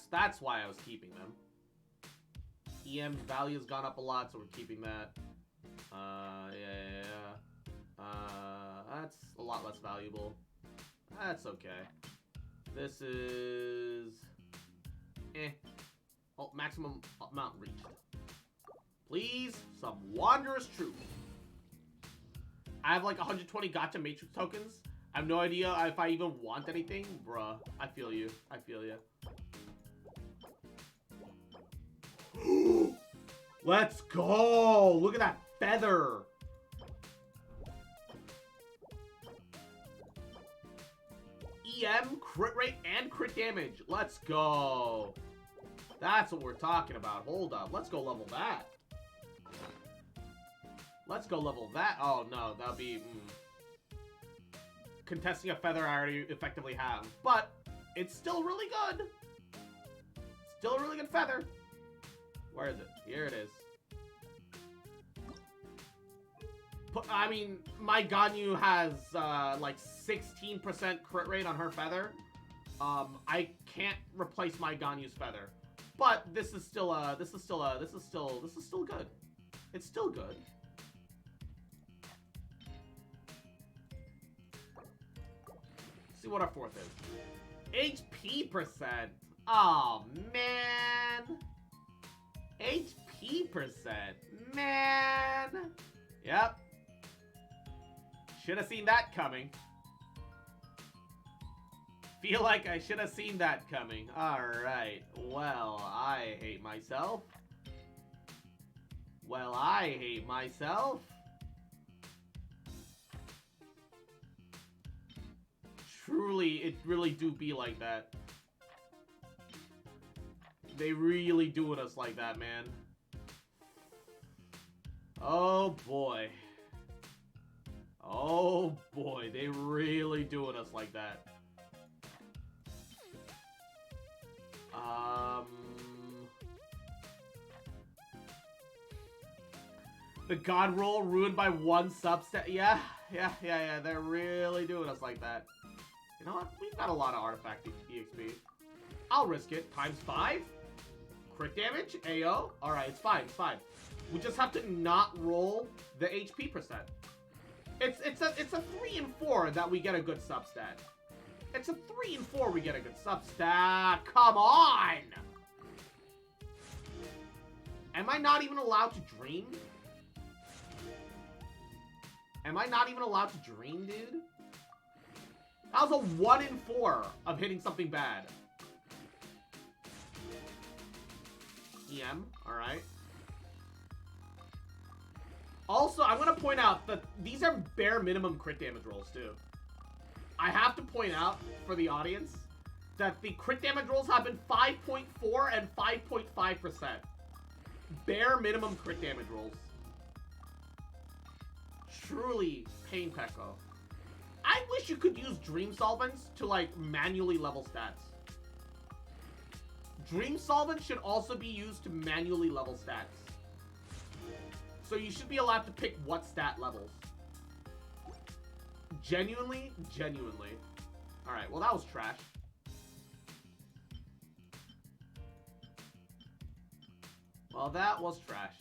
That's why I was keeping them. EM's value has gone up a lot, so we're keeping that. That's a lot less valuable. That's okay. This is... Oh, maximum amount reached. Please, some wondrous truth. I have like 120 gacha matrix tokens. I have no idea if I even want anything. Bruh, I feel you. I feel you. Let's go! Look at that feather! EM, crit rate, and crit damage. Let's go! That's what we're talking about. Hold up. Let's go level that. Let's go level that. Oh, no. That'll be... contesting a feather I already effectively have. But it's still really good. Still a really good feather. Where is it? Here it is. I mean, my Ganyu has like 16% crit rate on her feather. I can't replace my Ganyu's feather, but this is still good. It's still good. Let's see what our fourth is. HP percent. Oh man. HP percent. Man. Yep. Should have seen that coming. Feel like I should have seen that coming. Alright. Well, I hate myself. Well, I hate myself. Truly, it really do be like that. They really doing us like that, man. Oh boy. Oh boy, they really doing us like that. The God roll ruined by one subset. Yeah, they're really doing us like that. You know what? We've got a lot of artifact EXP. I'll risk it. Times 5? Crit damage? AO? Alright, it's fine, it's fine. We just have to not roll the HP percent. It's a 3 and 4 that we get a good substat. It's a 3 and 4 we get a good substat. Come on! Am I not even allowed to dream? Am I not even allowed to dream, dude? That was a 1 in 4 of hitting something bad. EM, alright. Also, I want to point out that these are bare minimum crit damage rolls, too. I have to point out, for the audience, that the crit damage rolls have been 5.4 and 5.5%. Bare minimum crit damage rolls. Truly pain pecco. I wish you could use Dream Solvents to, like, manually level stats. Dream Solvent should also be used to manually level stats. So you should be allowed to pick what stat levels. Genuinely. Alright, well that was trash. Well, that was trash.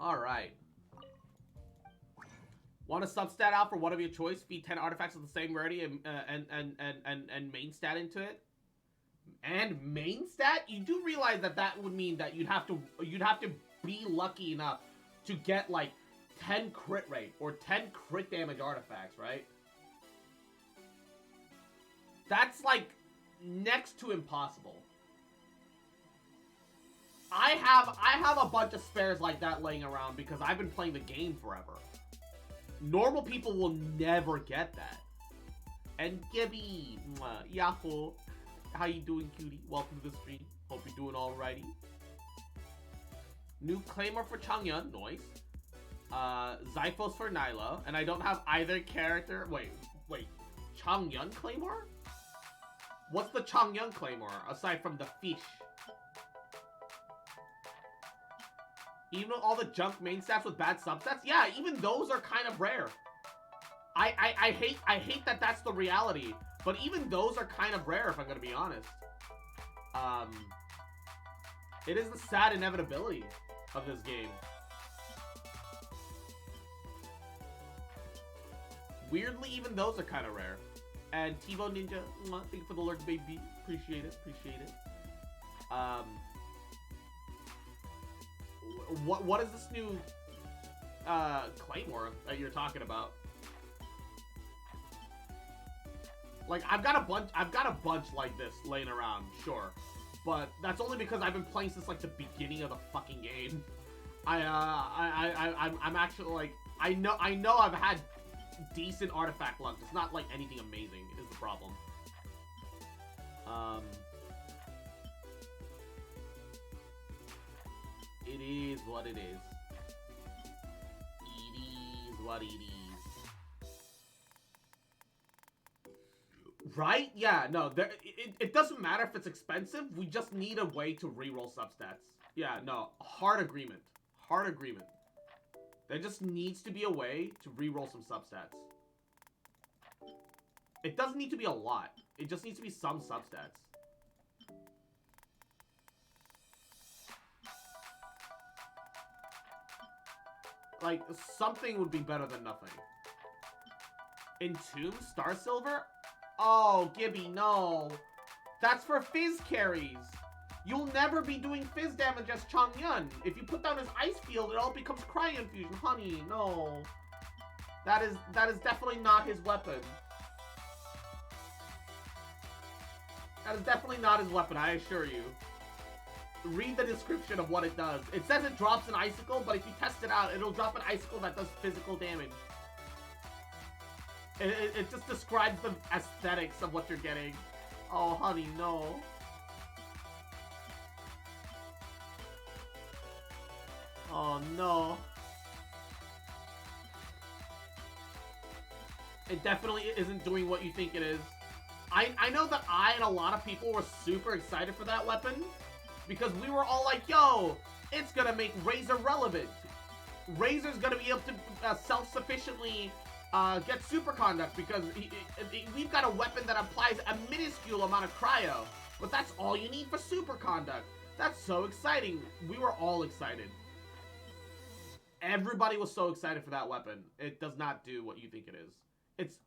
Alright. Want a substat out for one of your choice? Feed 10 artifacts of the same rarity and main stat into it? And main stat? You do realize that that would mean that you'd have to be lucky enough to get like 10 crit rate or 10 crit damage artifacts, right? That's like next to impossible. I have a bunch of spares like that laying around because I've been playing the game forever. Normal people will never get that. And Gibby, Yahoo, how you doing, cutie? Welcome to the stream. Hope you're doing alrighty. New Claymore for Changyun, noise. Zyphos for Nyla, and I don't have either character. Wait, Changyun Claymore? What's the Changyun Claymore aside from the fish? Even all the junk main stats with bad substats? Yeah, even those are kind of rare. I hate that that's the reality, but even those are kind of rare if I'm gonna be honest. It is the sad inevitability of this game. Weirdly, even those are kind of rare. And Tivo Ninja, thank you for the lurk, baby. Appreciate it, appreciate it. What is this new Claymore that you're talking about? Like, I've got a bunch like this laying around, sure, but that's only because I've been playing since like the beginning of the fucking game. I'm actually like, I know I've had decent artifact luck. It's not like anything amazing is the problem. It is what it is. It is what it is. Right? Yeah, no, it doesn't matter if it's expensive. We just need a way to reroll substats. Yeah, no, hard agreement. Hard agreement. There just needs to be a way to reroll some substats. It doesn't need to be a lot. It just needs to be some substats. Like, something would be better than nothing. Entomb Star Silver? Oh, Gibby, no. That's for Fizz carries. You'll never be doing Fizz damage as Changyun. If you put down his Ice Field, it all becomes Cryo Infusion. Honey, no. That is definitely not his weapon. That is definitely not his weapon, I assure you. Read the description of what it does. It says it drops an icicle, but if you test it out, it'll drop an icicle that does physical damage. It just describes the aesthetics of what you're getting. Oh, honey, no. Oh, no. It definitely isn't doing what you think it is. I know that I and a lot of people were super excited for that weapon because we were all like, yo, it's gonna make Razor relevant. Razor's gonna be able to self-sufficiently get superconduct because we've got a weapon that applies a minuscule amount of cryo, but that's all you need for superconduct. That's so exciting. We were all excited. Everybody was so excited for that weapon. It does not do what you think it is. It's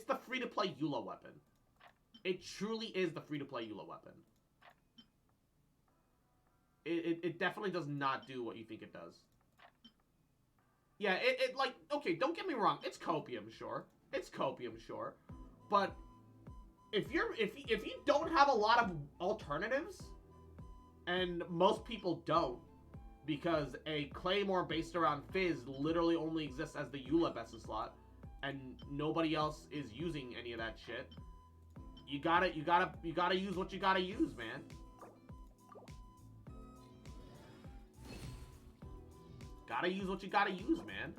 the free-to-play Eula weapon. It truly is the free-to-play Eula weapon. It definitely does not do what you think it does. Yeah, it like, okay, don't get me wrong, it's copium, sure. It's copium, sure. But if you don't have a lot of alternatives, and most people don't, because a Claymore based around Fizz literally only exists as the Eula Besson slot, and nobody else is using any of that shit. You gotta use what you gotta use, man. Gotta use what you gotta use, man.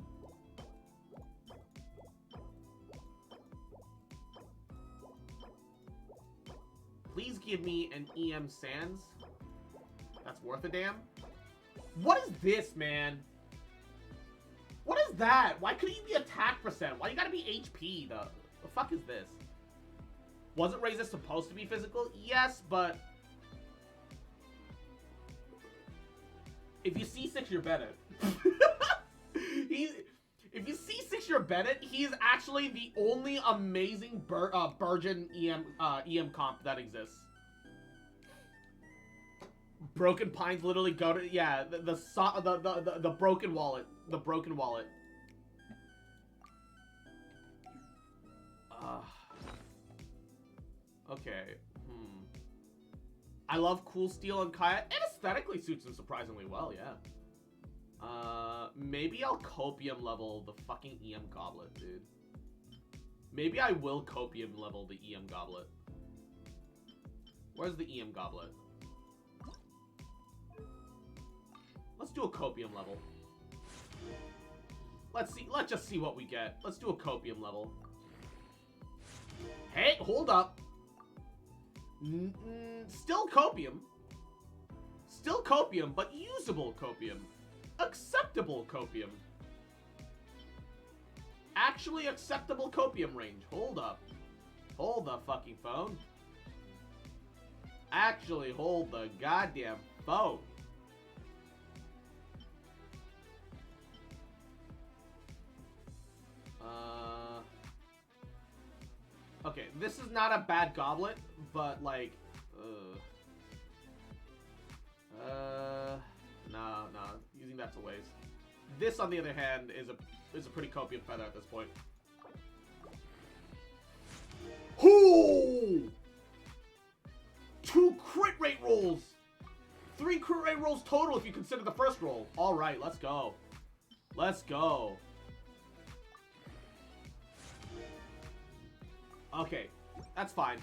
Please give me an EM Sands. That's worth a damn. What is this, man? What is that? Why couldn't you be attack percent? Why you gotta be HP, though? The fuck is this? Wasn't Razor supposed to be physical? Yes, but... If you C6, you're Bennett. If you C6, you're Bennett, he's actually the only amazing Burgeon EM comp that exists. Broken Pines literally go to, yeah, the broken wallet. The broken wallet. Okay. I love Cool Steel and Kaya. It aesthetically suits him surprisingly well, yeah. Maybe I'll copium level the fucking EM Goblet, dude. Maybe I will copium level the EM Goblet. Where's the EM Goblet? Let's do a copium level. Let's just see what we get. Let's do a copium level. Hey, hold up. Still copium. Still copium, but usable copium. Acceptable copium. Actually acceptable copium range. Hold up. Hold the fucking phone. Actually hold the goddamn phone. Okay, this is not a bad goblet, but like, no, using that's a waste. This, on the other hand, is a pretty copium feather at this point. Ooh! 2 crit rate rolls! 3 crit rate rolls total if you consider the first roll. Alright, let's go. Let's go. Okay, that's fine.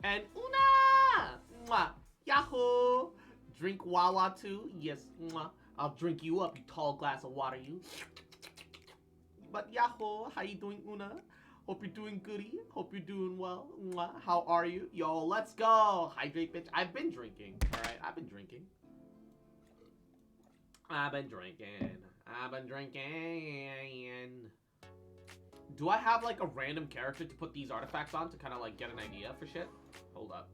And Una! Mwah! Yahoo! Drink Wawa too? Yes, mwah. I'll drink you up, you tall glass of water, you. But Yahoo! How you doing, Una? Hope you're doing goody. Hope you're doing well. Mwah. How are you? Yo, let's go! Hydrate, bitch. I've been drinking. Alright, I've been drinking. I've been drinking. Do I have, like, a random character to put these artifacts on to kind of, like, get an idea for shit? Hold up.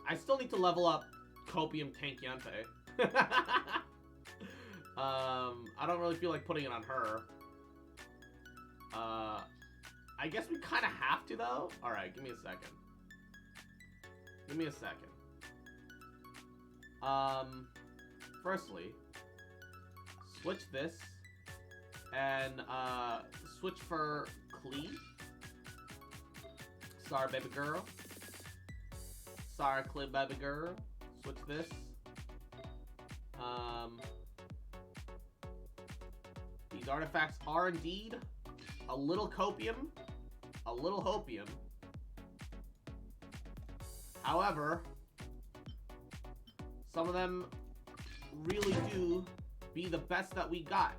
I still need to level up Copium Tankyante. I don't really feel like putting it on her. I guess we kind of have to, though. Alright, give me a second. Give me a second. Firstly, switch this and switch for Klee. Sorry, baby girl. Sorry, Klee, baby girl. Switch this. These artifacts are indeed a little copium, a little hopium. However, some of them really do be the best that we got.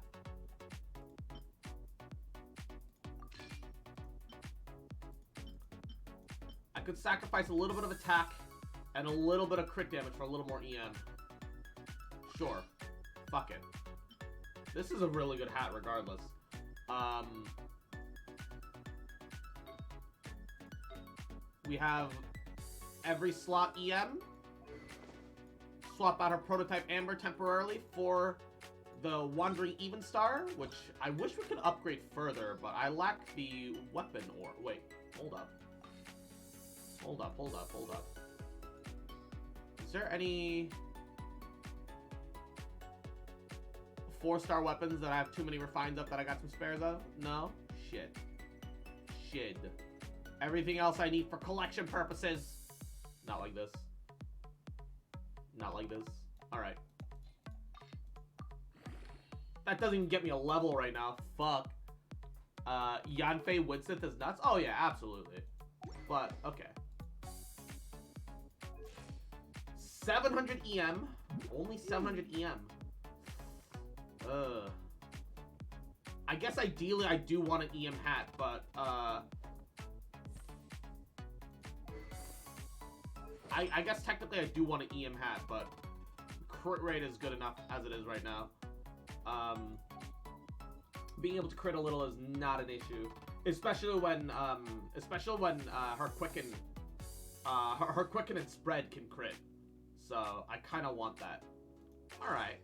I could sacrifice a little bit of attack and a little bit of crit damage for a little more EM. Sure. Fuck it. This is a really good hat regardless. We have every slot EM. Swap out our prototype Amber temporarily for the Wandering Even Star, which I wish we could upgrade further, but I lack the weapon or wait, hold up. Hold up. Is there any 4-star weapons that I have too many refined up that I got some spares of? No? Shit. Everything else I need for collection purposes. Not like this. Not like this. Alright. That doesn't even get me a level right now. Fuck. Yanfei Winsith is nuts? Oh yeah, absolutely. But, okay. 700 EM. Only 700 EM. I guess ideally I do want an EM hat, but, I guess technically I do want an EM hat, but crit rate is good enough as it is right now. being able to crit a little is not an issue, especially when her quicken and spread can crit. So I kind of want that. All right,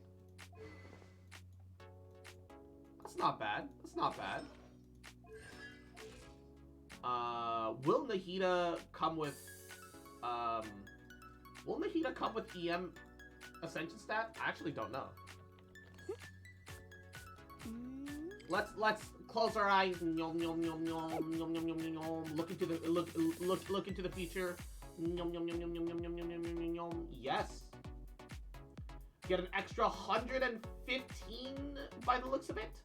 that's not bad. That's not bad. Will Nahida come with EM Ascension stat? I actually don't know. Let's close our eyes. Look into the future. Yes. Get an extra 115 by the looks of it.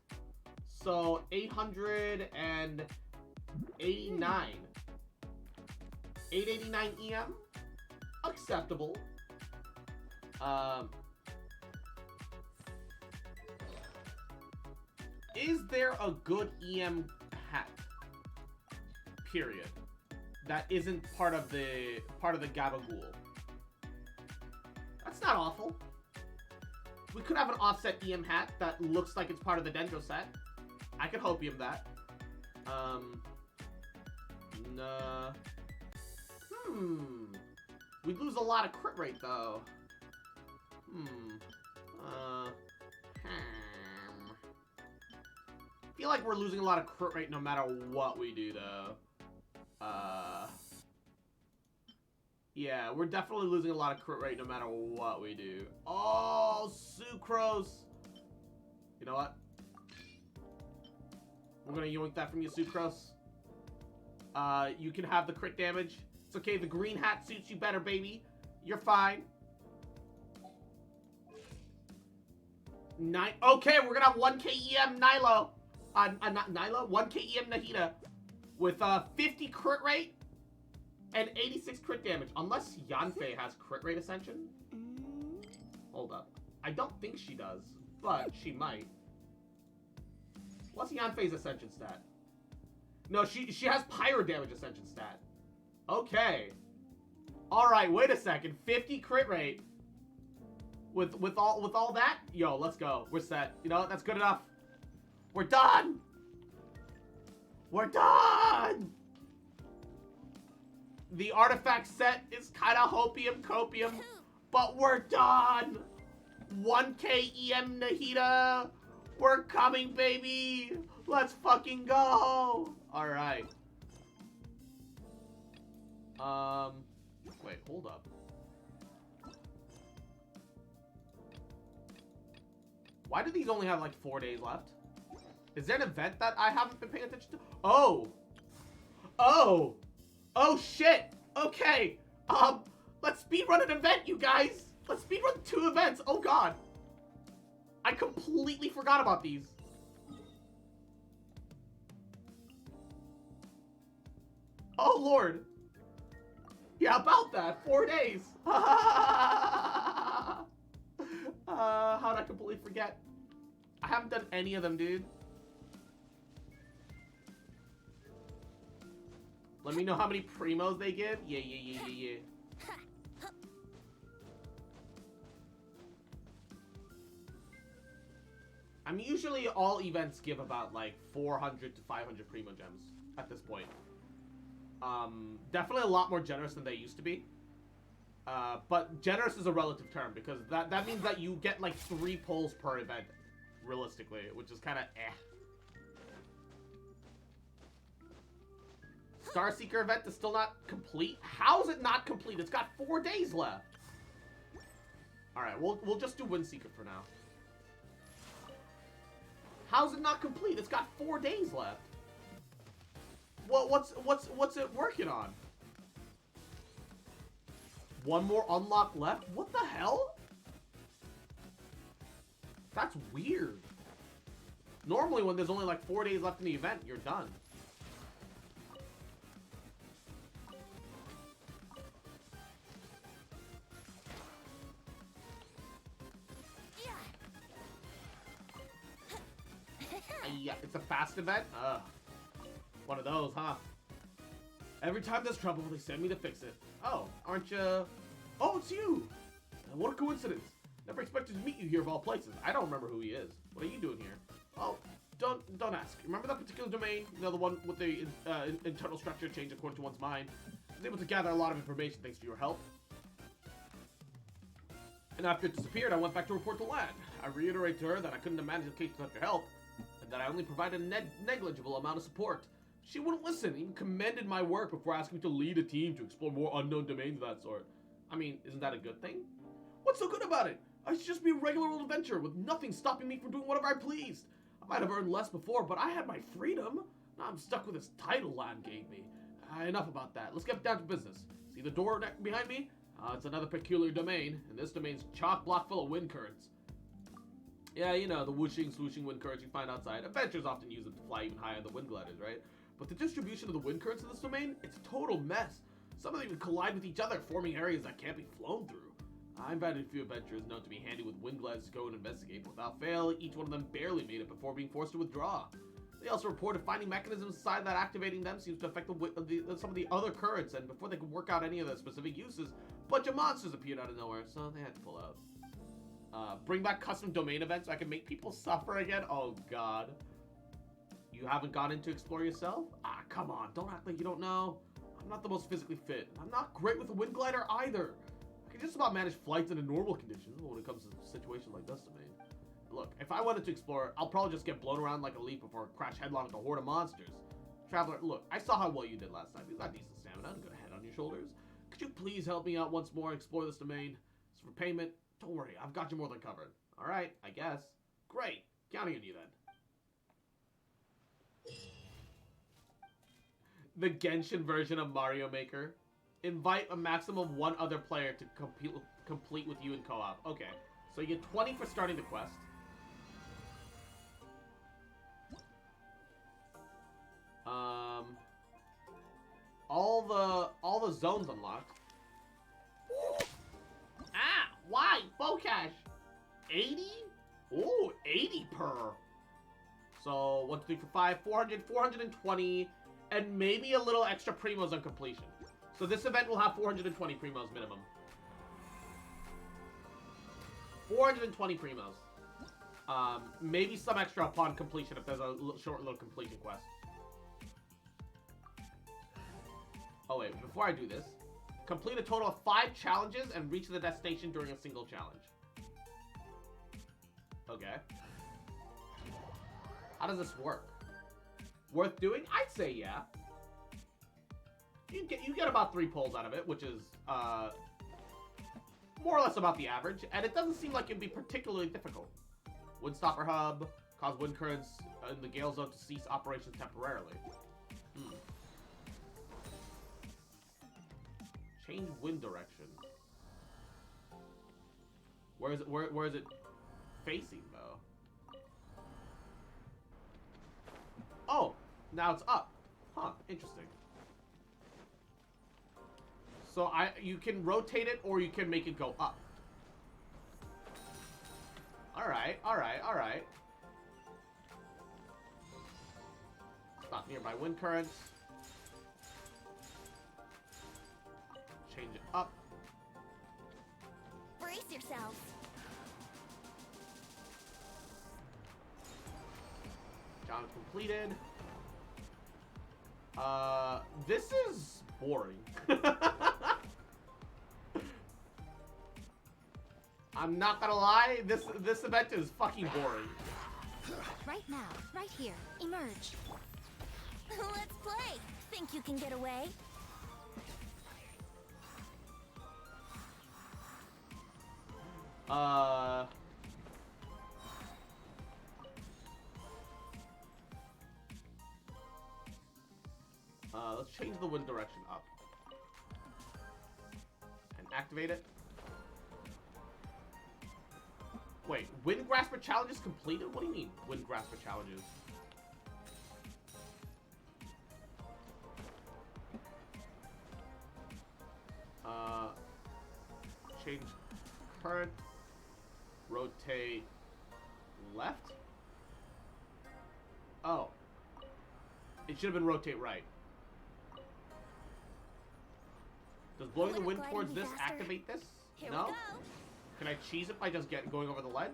So 889. 889 EM. Acceptable. Is there a good EM hat? Period. That isn't part of the Gabagool. That's not awful. We could have an offset EM hat that looks like it's part of the Dendro set. I could hopium that. Nah. We'd lose a lot of crit rate though. I feel like we're losing a lot of crit rate no matter what we do though. Yeah, we're definitely losing a lot of crit rate no matter what we do. Oh, Sucrose! You know what? We're gonna yoink that from you, Sucrose. You can have the crit damage. It's okay, the green hat suits you better, baby. You're fine. Okay, we're gonna have 1k EM Nilo. Not Nilo, 1k EM Nahida. With 50 crit rate and 86 crit damage. Unless Yanfei has crit rate ascension. Hold up. I don't think she does, but she might. What's Yanfei's ascension stat? No, she has pyro damage ascension stat. Okay. Alright, wait a second. 50 crit rate. With all that? Yo, let's go. We're set. You know what? That's good enough. We're done! We're done! The artifact set is kind of hopium copium, but we're done! 1k EM Nahida! We're coming, baby! Let's fucking go! Alright. Wait, hold up. Why do these only have like 4 days left? Is there an event that I haven't been paying attention to? Oh! Oh! Oh shit! Okay! Let's speedrun an event, you guys! Let's speedrun 2 events! Oh god! I completely forgot about these. Oh lord! Yeah, about that! 4 days! How'd I completely forget? I haven't done any of them, dude. Let me know how many primos they give. Yeah. I'm usually all events give about like 400 to 500 primo gems at this point. Definitely a lot more generous than they used to be. But generous is a relative term because that means that you get like 3 pulls per event, realistically, which is kind of eh. Starseeker event is still not complete? How is it not complete? It's got 4 days left. Alright, we'll just do Windseeker for now. How's it not complete? It's got 4 days left. What's it working on? 1 more unlock left? What the hell? That's weird. Normally when there's only like 4 days left in the event, you're done. Yeah, it's a fast event? Ugh. One of those, huh? Every time there's trouble, they send me to fix it. Oh, aren't you... Oh, it's you! What a coincidence. Never expected to meet you here of all places. I don't remember who he is. What are you doing here? Oh, don't ask. Remember that particular domain? You know, the one with the internal structure changed according to one's mind? I was able to gather a lot of information thanks to your help. And after it disappeared, I went back to report to land. I reiterated to her that I couldn't have managed the case without your help, and that I only provided a negligible amount of support. She wouldn't listen, even commended my work before asking me to lead a team to explore more unknown domains of that sort. I mean, isn't that a good thing? What's so good about it? I should just be a regular old adventurer with nothing stopping me from doing whatever I pleased. I might have earned less before, but I had my freedom. Now I'm stuck with this title land gave me. Enough about that. Let's get down to business. See the door behind me? It's another peculiar domain, and this domain's chock-block full of wind currents. Yeah, you know, the whooshing, swooshing wind currents you find outside. Adventurers often use them to fly even higher than the wind gliders, right? But the distribution of the wind currents in this domain, it's a total mess. Some of them even collide with each other, forming areas that can't be flown through. I invited a few adventurers known to be handy with wind gliders to go and investigate, but without fail, each one of them barely made it before being forced to withdraw. They also reported finding mechanisms inside that activating them seems to affect some of the other currents, and before they could work out any of the specific uses, a bunch of monsters appeared out of nowhere, so they had to pull out. Bring back custom domain events so I can make people suffer again? Oh god. You haven't gone in to explore yourself? Ah, come on, don't act like you don't know. I'm not the most physically fit. I'm not great with a wind glider either. I can just about manage flights under normal conditions when it comes to a situation like this domain. Look, if I wanted to explore, I'll probably just get blown around like a leaf before I crash headlong into a horde of monsters. Traveler, look, I saw how well you did last time. You've got decent stamina and a good head on your shoulders. Could you please help me out once more and explore this domain? As for payment, don't worry, I've got you more than covered. Alright, I guess. Great. Counting on you then. The Genshin version of Mario Maker. Invite a maximum of one other player to complete with you in co-op. Okay, so you get 20 for starting the quest. All the zones unlocked. Ah, why? Bocash. 80? Ooh, 80 per. So 1, 2, 3, 4, 5, 400, 420, and maybe a little extra primos on completion. So this event will have 420 primos minimum. 420 primos. Maybe some extra upon completion if there's a short little completion quest. Oh wait, before I do this, complete a total of 5 challenges and reach the destination during a single challenge. Okay. How does this work? Worth doing? I'd say yeah. You get about 3 pulls out of it, which is more or less about the average, and it doesn't seem like it'd be particularly difficult. Windstopper hub, cause wind currents in the gale zone to cease operations temporarily. Change wind direction. Where is it facing though? Oh, now it's up. Huh, interesting. So you can rotate it or you can make it go up. Alright. Stop nearby wind currents. Change it up. Brace yourselves. Challenge completed. This is boring. I'm not gonna lie, this event is fucking boring. Right now, right here, emerge. Let's play. Think you can get away? Let's change the wind direction up. And activate it. Wait, Wind Grasper challenges completed? What do you mean, Wind Grasper challenges? Change current. Rotate left? Oh. It should have been rotate right. Does blowing the wind towards this activate this? Here No? we go. Can I cheese it by just going over the ledge?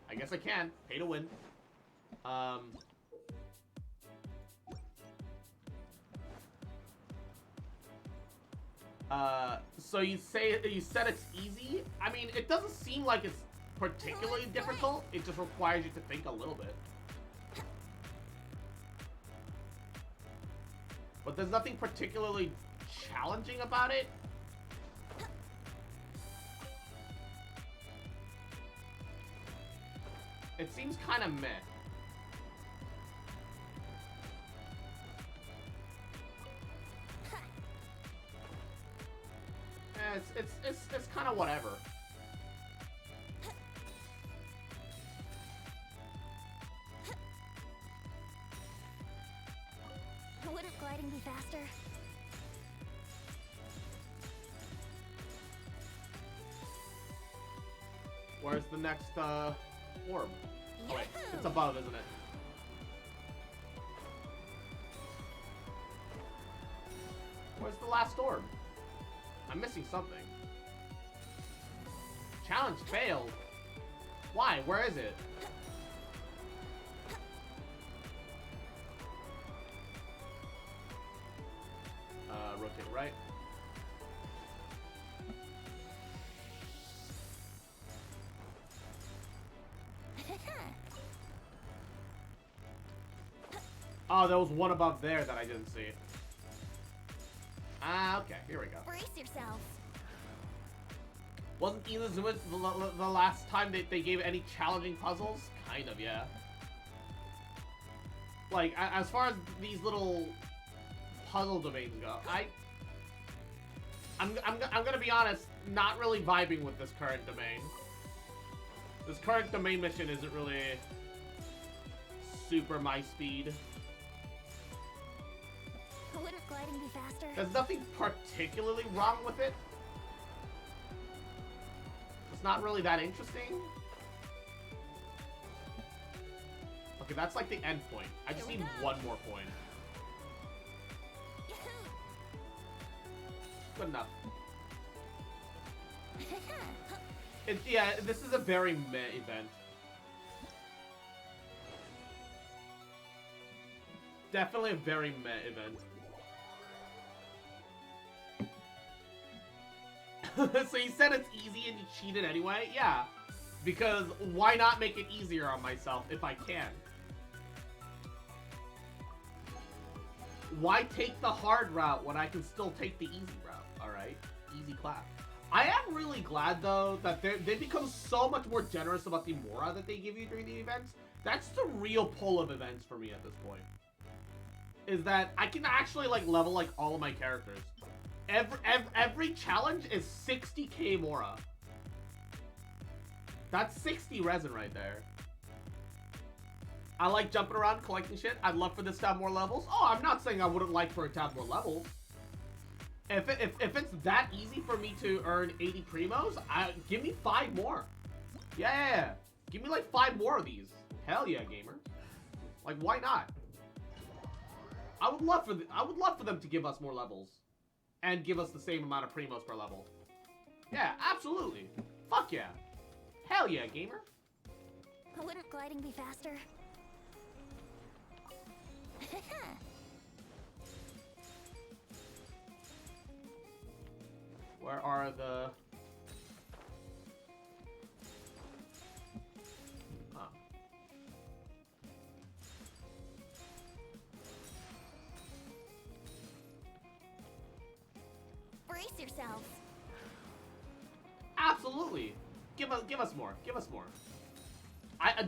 I guess I can. Pay to win. So you said it's easy? I mean, it doesn't seem like it's particularly difficult. It just requires you to think a little bit. But there's nothing particularly challenging about it. It seems kind of meh. It's kind of whatever. Wouldn't gliding be faster? Where's the next orb? Oh, wait, it's above, isn't it? Where's the last orb? I'm missing something. Challenge failed. Why? Where is it? Rotate right. Oh, there was one above there that I didn't see. Ah, okay, here we go. Brace yourself. Wasn't Inazuma the last time they gave any challenging puzzles? Kind of, yeah. Like, as far as these little puzzle domains go, I'm gonna be honest, not really vibing with this current domain. This current domain mission isn't really super my speed. Wouldn't gliding be faster? There's nothing particularly wrong with it. It's not really that interesting. Okay, that's like the end point. I just need one more point. Good enough. Yeah, this is a very meh event. Definitely a very meh event. So you said it's easy and you cheated anyway? Yeah. Because why not make it easier on myself if I can? Why take the hard route when I can still take the easy route? Alright? Easy clap. I am really glad, though, that they've become so much more generous about the Mora that they give you during the events. That's the real pull of events for me at this point. Is that I can actually, like, level, like, all of my characters. Every challenge is 60k Mora. That's 60 resin right there. I like jumping around, collecting shit. I'd love for this to have more levels. Oh, I'm not saying I wouldn't like for it to have more levels. If it's that easy for me to earn 80 primos, give me 5 more. Yeah. Give me like 5 more of these. Hell yeah, gamer. Like, why not? I would love for them to give us more levels. And give us the same amount of primos per level. Yeah, absolutely. Fuck yeah. Hell yeah, gamer. Wouldn't gliding be faster? Where are the... Huh. Brace yourself. Absolutely. Give us more. Give us more.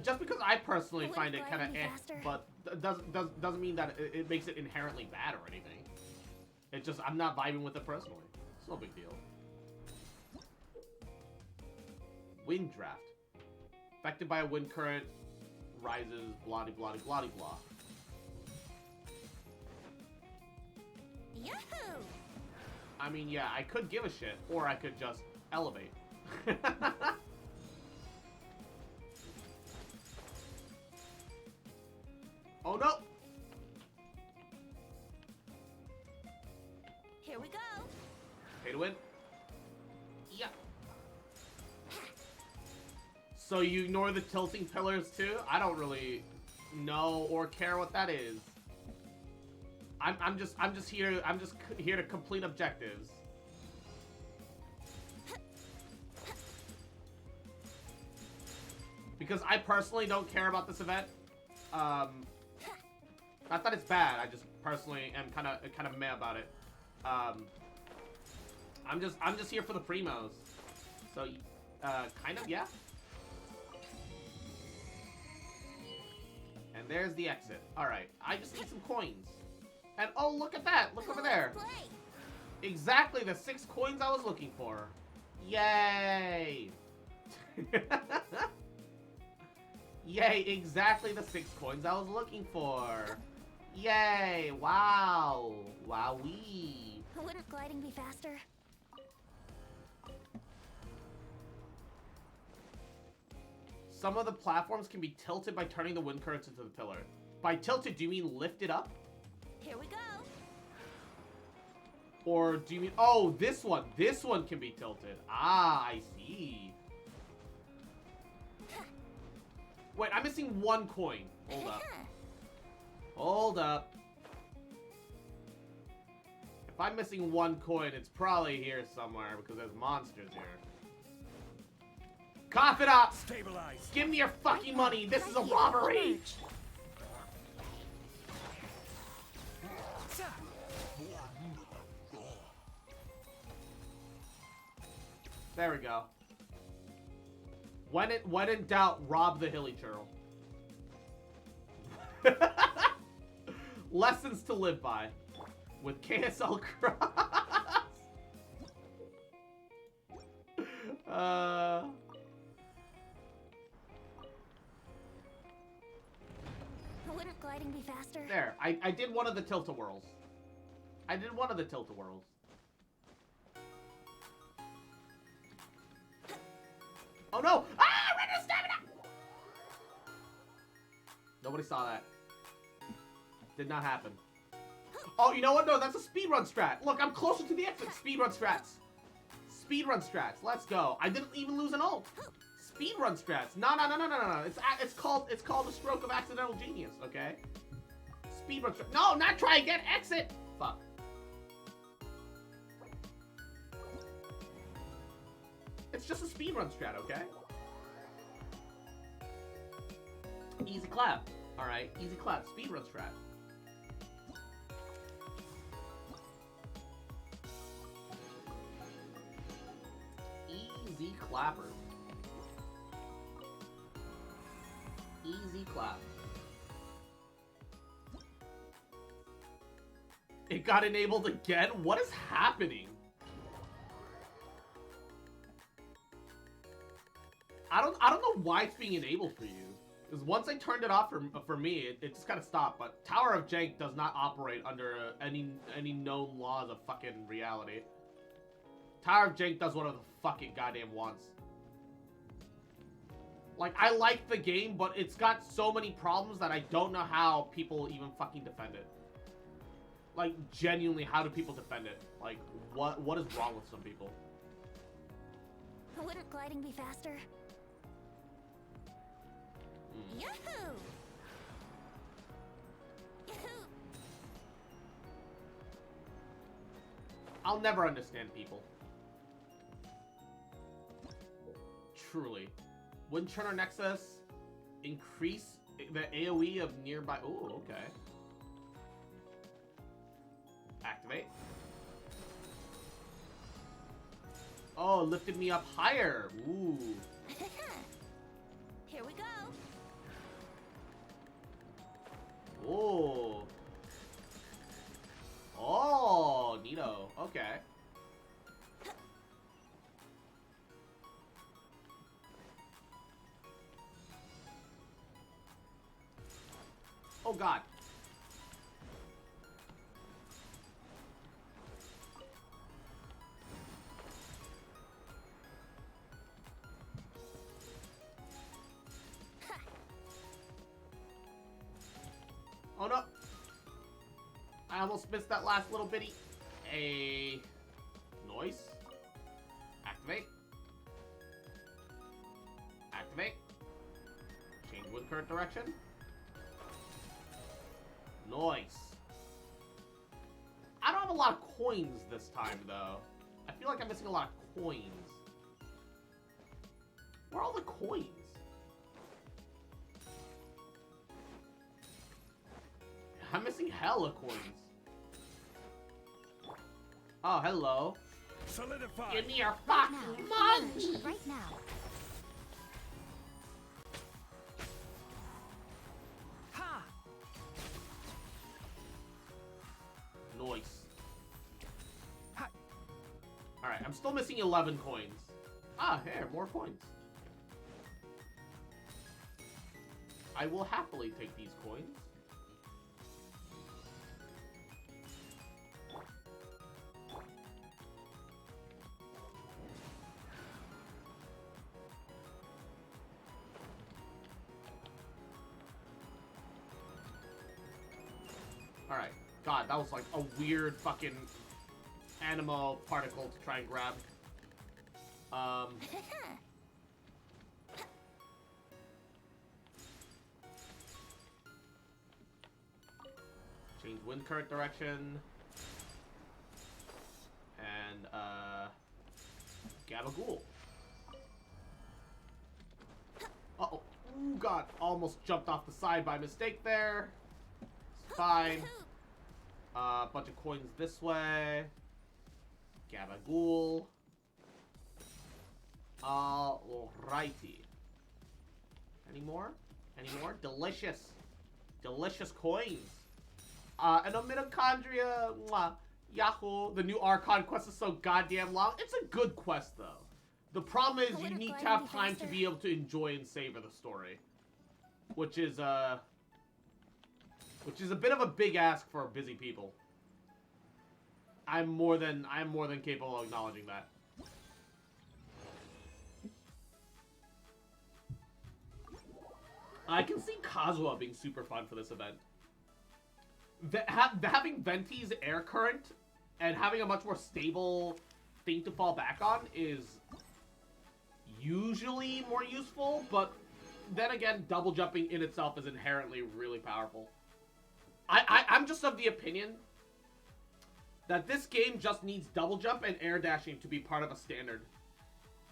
Just because I personally find it kind of but doesn't mean that it makes it inherently bad or anything. It just, I'm not vibing with it personally. It's no big deal. Wind draft. Affected by a wind current, rises, blah de blah de blah de blah. Yahoo! I mean, yeah, I could give a shit, or I could just elevate. Oh no! Here we go. Pay to win. Yeah. So you ignore the tilting pillars too? I don't really know or care what that is. I'm just here to complete objectives. Because I personally don't care about this event. Not that it's bad. I just personally am kind of meh about it. I'm just here for the primos. So, kind of, yeah. And there's the exit. All right, I just need some coins. And oh, look at that! Look over there. Exactly the 6 coins I was looking for. Yay! Yay! Exactly the 6 coins I was looking for. Yay! Wow! Wowee! Wouldn't gliding be faster? Some of the platforms can be tilted by turning the wind currents into the pillar. By tilted, do you mean lifted up? Here we go. Or do you mean... Oh, this one. This one can be tilted. Ah, I see. Wait, I'm missing 1 coin. Hold up. Hold up. If I'm missing 1 coin, it's probably here somewhere because there's monsters here. Cough it up! Stabilize. Give me your fucking money! This is a robbery! There we go. When in doubt, rob the hilly churl. Lessons to live by with KSL Cross. Wouldn't gliding be faster? There, I did one of the tilt-a-whirls. I did one of the tilt-a-whirls. Oh no! Ah! Ran out of stamina! Nobody saw that. Did not happen. Oh, you know what? No, that's a speedrun strat. Look, I'm closer to the exit. Speedrun strats. Speedrun strats. Let's go. I didn't even lose an ult. Speedrun strats. No. It's called a stroke of accidental genius. Okay. Speedrun strats. No, not try again. Exit. Fuck. It's just a speedrun strat, okay? Easy clap. Alright, easy clap. Speedrun strat. Easy clapper. Easy clap. It got enabled again? What is happening? I don't know why it's being enabled for you. Because once I turned it off for me, it just kind of stopped. But Tower of Jank does not operate under any known laws of fucking reality. Tower of Jank does whatever the fuck it goddamn wants. Like, I like the game, but it's got so many problems that I don't know how people even fucking defend it. Like, genuinely, how do people defend it? Like, what is wrong with some people? Wouldn't gliding be faster? Yahoo! Yahoo! I'll never understand people. Truly. Wind Churner Nexus increase the AoE of nearby... Ooh, okay. Activate. Oh, it lifted me up higher. Ooh. Here we go. Oh. Oh, neato. Okay. Oh, God. Oh, no. I almost missed that last little bitty. A noise. Activate. Activate. Change wind current direction. Nice. I don't have a lot of coins this time, though. I feel like I'm missing a lot of coins. Where are all the coins? I'm missing hella coins. Oh, hello. Solidify. Give me your Right fucking now. money! Right now. Ha! Nice. Ha! Alright, I'm still missing 11 coins. Ah, here, more coins. I will happily take these coins. Alright. God, that was like a weird fucking animo particle to try and grab. Change wind current direction. And, Gabagool. Uh-oh. Ooh, God. Almost jumped off the side by mistake there. It's fine. Bunch of coins this way. Gabagool. Alrighty. Any more? Any more? Delicious. Delicious coins. And a mitochondria. Mwah. Yahoo. The new Archon quest is so goddamn long. It's a good quest, though. The problem is you need to have time to be able to enjoy and savor the story. Which is a bit of a big ask for busy people. I'm more than capable of acknowledging that. I can see Kazuha being super fun for this event. Having Venti's air current and having a much more stable thing to fall back on is usually more useful, but then again, double jumping in itself is inherently really powerful. I'm just of the opinion that this game just needs double jump and air dashing to be part of a standard.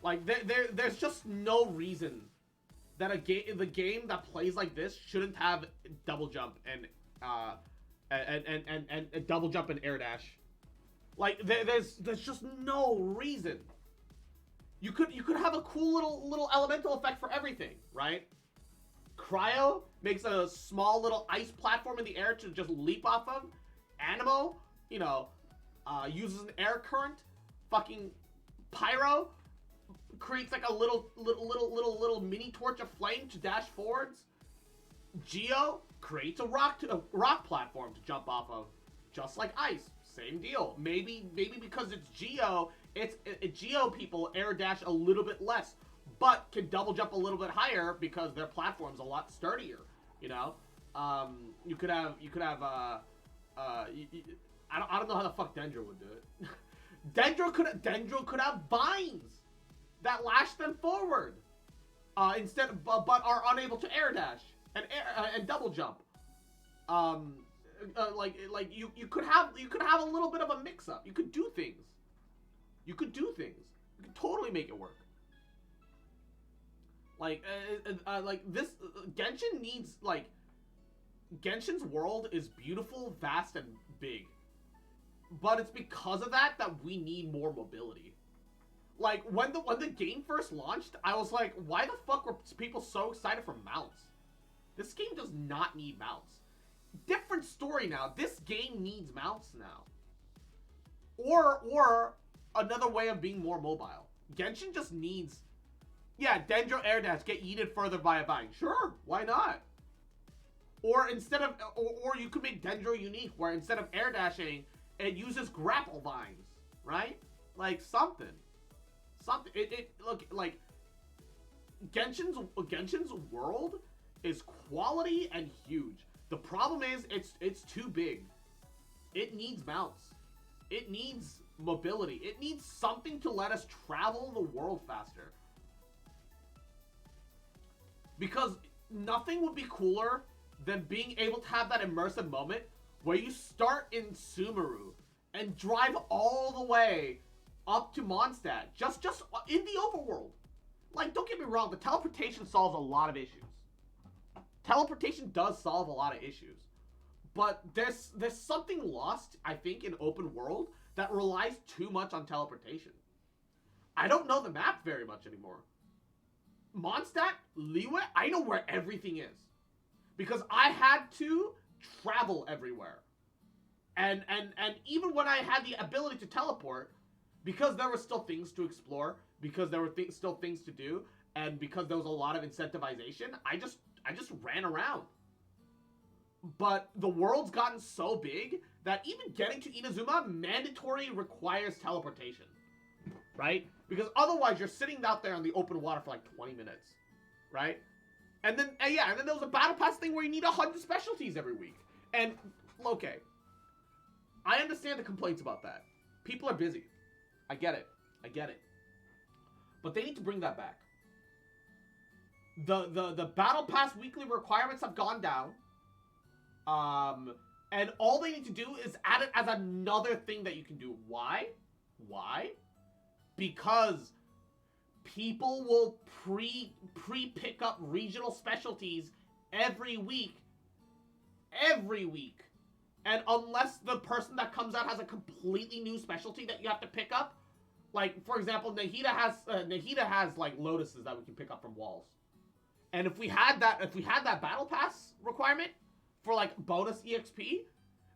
Like, there's just no reason that the game that plays like this shouldn't have double jump and double jump and air dash. Like, there's just no reason. You could have a cool little elemental effect for everything, right? Cryo makes a small little ice platform in the air to just leap off of. Animo, you know, uses an air current. Fucking Pyro creates like a little mini torch of flame to dash forwards. Geo creates a rock platform to jump off of, just like ice. Same deal. Maybe because it's Geo, Geo people air dash a little bit less, but can double jump a little bit higher because their platform's a lot sturdier. You know, you could have I don't know how the fuck Dendro would do it. Dendro could have vines that lash them forward, but are unable to air dash and double jump. You could have a little bit of a mix up. You could do things. You could totally make it work. Like this Genshin needs, like, Genshin's world is beautiful, vast, and big. But it's because of that we need more mobility. Like, when the game first launched, I was like, why the fuck were people so excited for mounts? This game does not need mounts. Different story now. This game needs mounts now. Or another way of being more mobile. Genshin just needs... Yeah, Dendro air dash, get yeeted further by a vine. Sure, why not? Or instead of... Or you could make Dendro unique, where instead of air dashing, it uses grapple vines. Right? Like, something. Look, like... Genshin's world is quality and huge. The problem is, it's too big. It needs mounts. It needs mobility. It needs something to let us travel the world faster. Because nothing would be cooler than being able to have that immersive moment where you start in Sumeru and drive all the way up to Mondstadt, just in the overworld. Like, don't get me wrong, the teleportation solves a lot of issues. Teleportation does solve a lot of issues. But there's something lost, I think, in open world that relies too much on teleportation. I don't know the map very much anymore. Mondstadt, Liyue, I know where everything is. Because I had to travel everywhere. And even when I had the ability to teleport, because there were still things to explore, because there were still things to do, and because there was a lot of incentivization, I just ran around. But the world's gotten so big that even getting to Inazuma mandatory requires teleportation. Right? Because otherwise you're sitting out there on the open water for like 20 minutes. Right? And then, and then there was a battle pass thing where you need 100 specialties every week. And, okay. I understand the complaints about that. People are busy. I get it. I get it. But they need to bring that back. The battle pass weekly requirements have gone down. And all they need to do is add it as another thing that you can do. Why? Why? Because people will pre-pick up regional specialties every week. Every week. And unless the person that comes out has a completely new specialty that you have to pick up, like, for example, Nahida has like lotuses that we can pick up from walls. And if we had that battle pass requirement for like bonus EXP,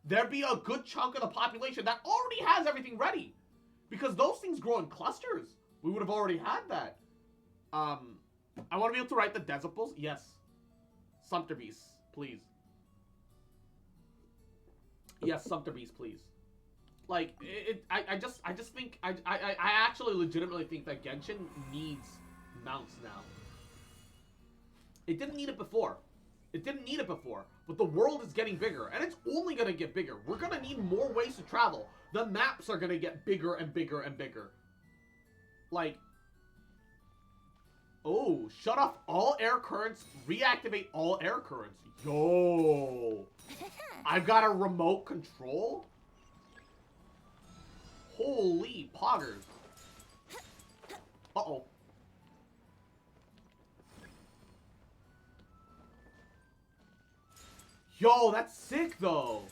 there'd be a good chunk of the population that already has everything ready. Because those things grow in clusters. We would have already had that. I want to be able to write the decibels. Yes. Sumpter Beast, please. Yes, Sumpter Beast, please. Like, I just think, I actually legitimately think that Genshin needs mounts now. It didn't need it before. It didn't need it before. But the world is getting bigger, and it's only going to get bigger. We're going to need more ways to travel. The maps are going to get bigger and bigger and bigger. Like, oh, shut off all air currents, reactivate all air currents. Yo. I've got a remote control? Holy poggers. Uh-oh. Yo, that's sick, though.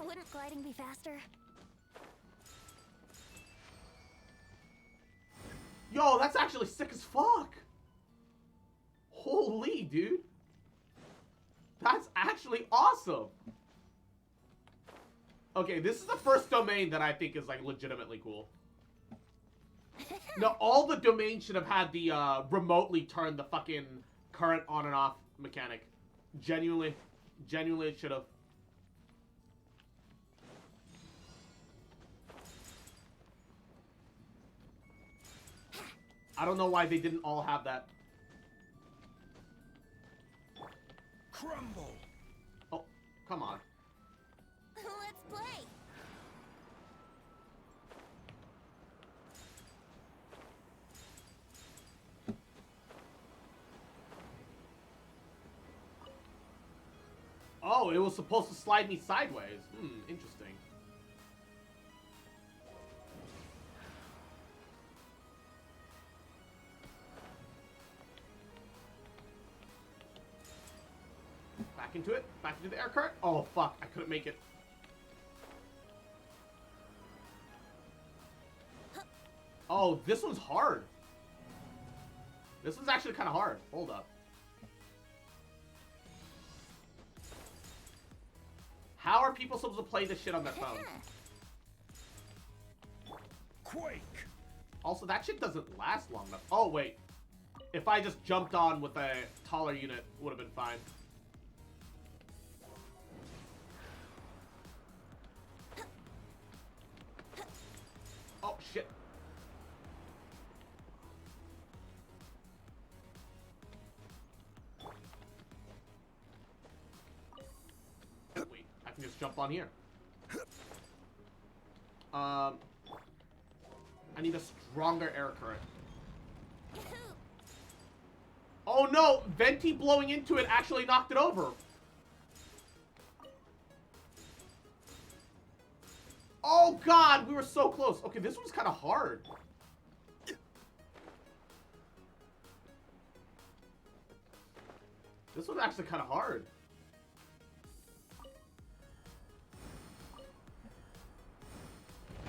Wouldn't gliding be faster? Yo, that's actually sick as fuck. Holy, dude. That's actually awesome. Okay, this is the first domain that I think is, like, legitimately cool. No, all the domains should have had the, remotely turn the fucking current on and off mechanic. Genuinely it should have. I don't know why they didn't all have that. Crumble. Oh, come on. Let's play. Oh, it was supposed to slide me sideways. Interesting. Back into it. Back into the air current. Oh, fuck. I couldn't make it. Oh, this one's hard. This one's actually kind of hard. Hold up. How are people supposed to play this shit on their phone? Quake. Also, that shit doesn't last long enough. Oh, wait. If I just jumped on with a taller unit, would have been fine. Oh, shit. Wait, I can just jump on here. I need a stronger air current. Oh no! Venti blowing into it actually knocked it over. Oh god, we were so close. Okay, this one's kind of hard. This one's actually kind of hard.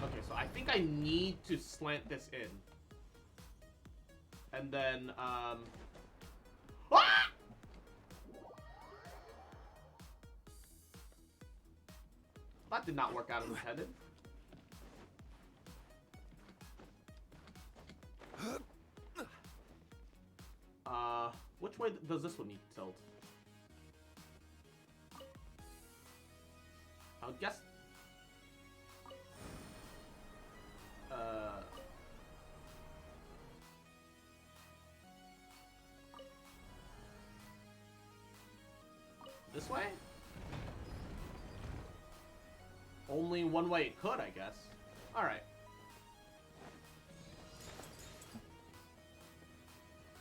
Okay, so I think I need to slant this in. And then, Ah! That did not work out as intended. Which way does this one need to tilt? I would guess... This way? Only one way it could, I guess. Alright.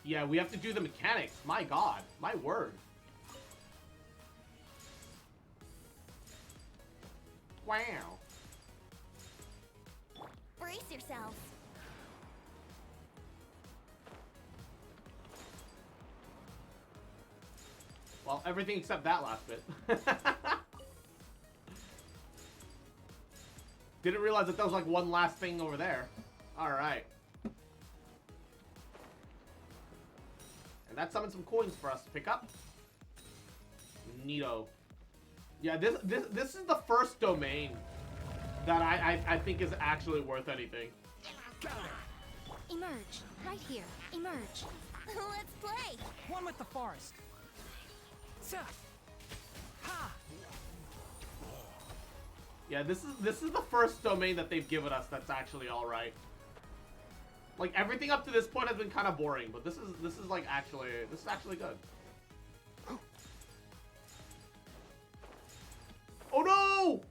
Yeah, we have to do the mechanics. My god. My word. Wow. Brace yourselves. Well, everything except that last bit. Didn't realize that there was like one last thing over there. Alright. And that summoned some coins for us to pick up. Neato. Yeah, this is the first domain that I think is actually worth anything. Emerge. Right here. Emerge. Let's play. One with the forest. Ha! Yeah, this is the first domain that they've given us that's actually all right. Like everything up to this point has been kind of boring, but this is like actually good. Oh no!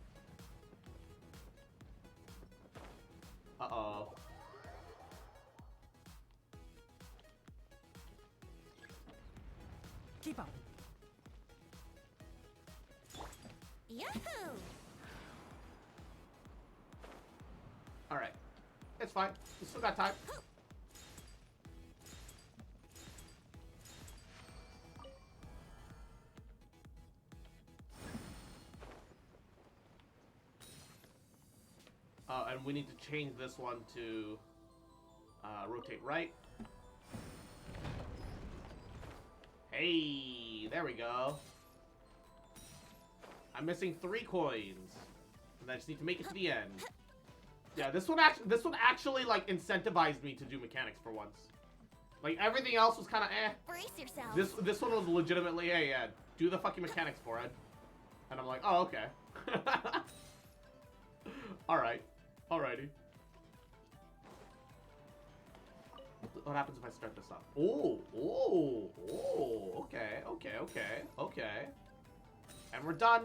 Uh-oh. Keep up. Yahoo! Alright. It's fine. We still got time. And we need to change this one to rotate right. Hey, there we go. I'm missing 3 coins, and I just need to make it to the end. Yeah, this one actually like incentivized me to do mechanics for once. Like everything else was kind of eh. Brace yourself. This one was legitimately, hey, yeah, do the fucking mechanics for it. And I'm like, oh, okay. Alright. Alrighty. What happens if I start this up? Oh, okay. And we're done.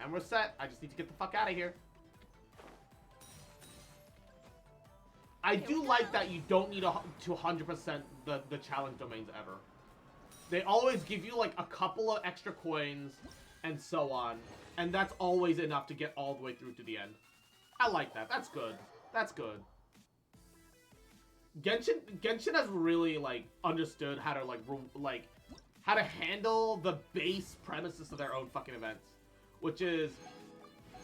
And we're set. I just need to get the fuck out of here. I do like that you don't need to 100% the challenge domains ever. They always give you like a couple of extra coins and so on. And that's always enough to get all the way through to the end. I like that. That's good. That's good. Genshin has really like understood how to like how to handle the base premises of their own fucking events. Which is,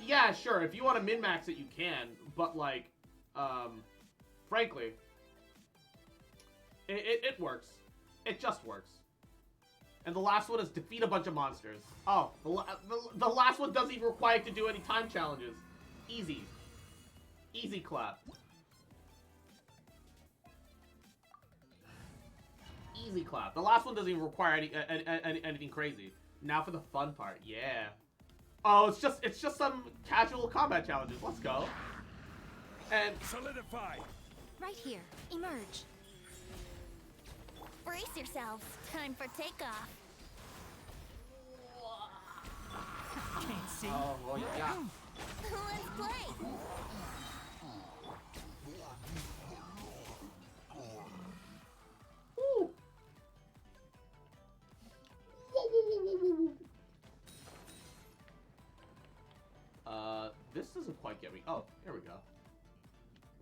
yeah, sure, if you want to min-max it, you can, but, like, frankly, it works. It just works. And the last one is defeat a bunch of monsters. Oh, the last one doesn't even require you to do any time challenges. Easy. Easy clap. Easy clap. The last one doesn't even require anything crazy. Now for the fun part, yeah. Oh, it's just some casual combat challenges. Let's go. And Solidify. Right here. Emerge. Brace yourselves. Time for takeoff. Can't see. oh well, yeah. Let's play. Woo. this doesn't quite get me. Oh, here we go.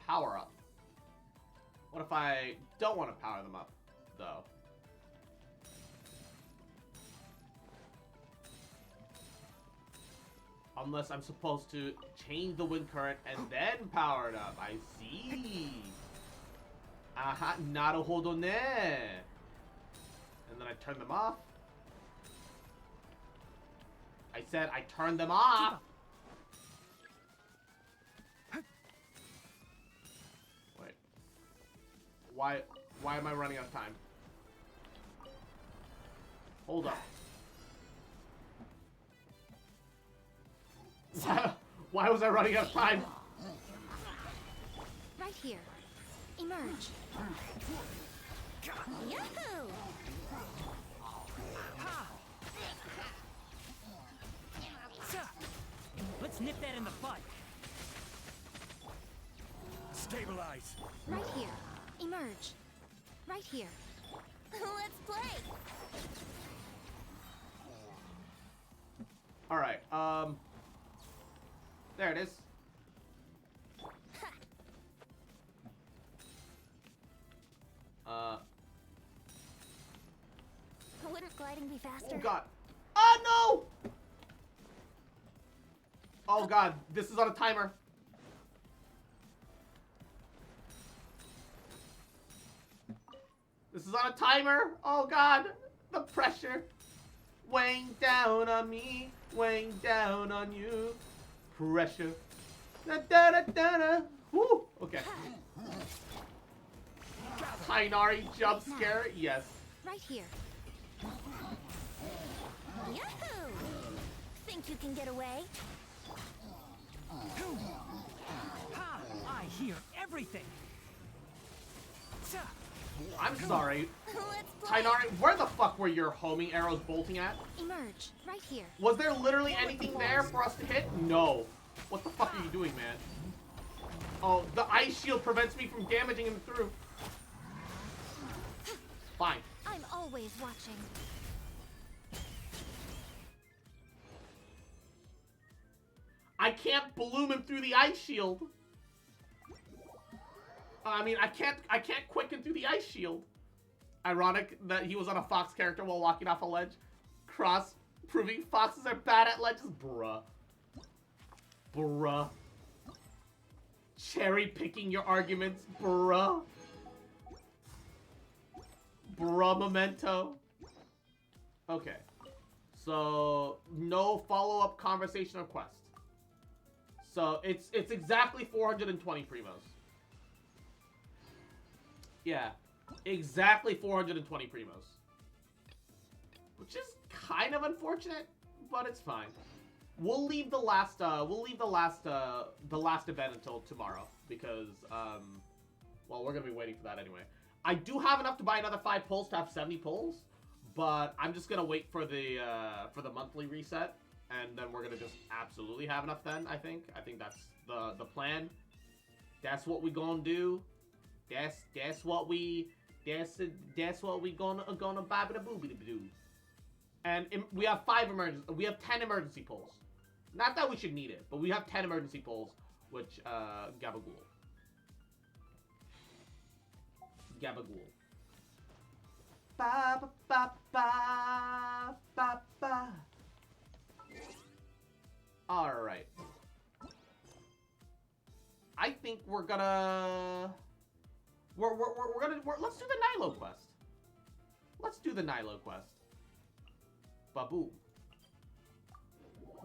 Power up. What if I don't want to power them up, though? Unless I'm supposed to change the wind current and then power it up. I see. Aha, naruhodo ne. And then I turn them off. I said I turned them off. Wait. Why am I running out of time? Hold up. Why was I running out of time? Right here. Emerge. Yahoo! Let's nip that in the bud. Stabilize. Right here. Emerge. Right here. Let's play. All right. There it is. Wouldn't gliding be faster? Oh god. Oh no! Oh god, this is on a timer. This is on a timer. Oh god, the pressure weighing down on me, weighing down on you. Pressure. Da da da da da. Woo. Okay. Tainari jump scare. Yes. Right here. Yahoo! Think you can get away? Ha! I hear everything. I'm sorry. Let's play. Tainari, where the fuck were your homing arrows bolting at? Emerge. Right here. Was there literally anything there for us to hit? No. What the fuck are you doing, man? Oh, the ice shield prevents me from damaging him through. Fine. I'm always watching. I can't bloom him through the ice shield. I mean, I can't quicken through the ice shield. Ironic that he was on a Fox character while walking off a ledge. Cross proving foxes are bad at ledges. Bruh. Bruh. Cherry picking your arguments. Bruh. Bruh, Memento. Okay. So, no follow-up conversation or quest. So, it's exactly 420 primos. Yeah. Exactly 420 primos. Which is kind of unfortunate, but it's fine. We'll leave the last event until tomorrow because well, we're gonna be waiting for that anyway. I do have enough to buy another 5 pulls to have 70 pulls, but I'm just gonna wait for the monthly reset, and then we're gonna just absolutely have enough then. I think that's the plan. That's what we gonna do. That's what we gonna babba booby do. And we have 10 emergency pulls. Not that we should need it, but we have 10 emergency pulls, which Gabagool. Ba ba ba ba ba ba. All right. I think we're gonna. Let's do the Nilo quest. Let's do the Nilo quest. Babu.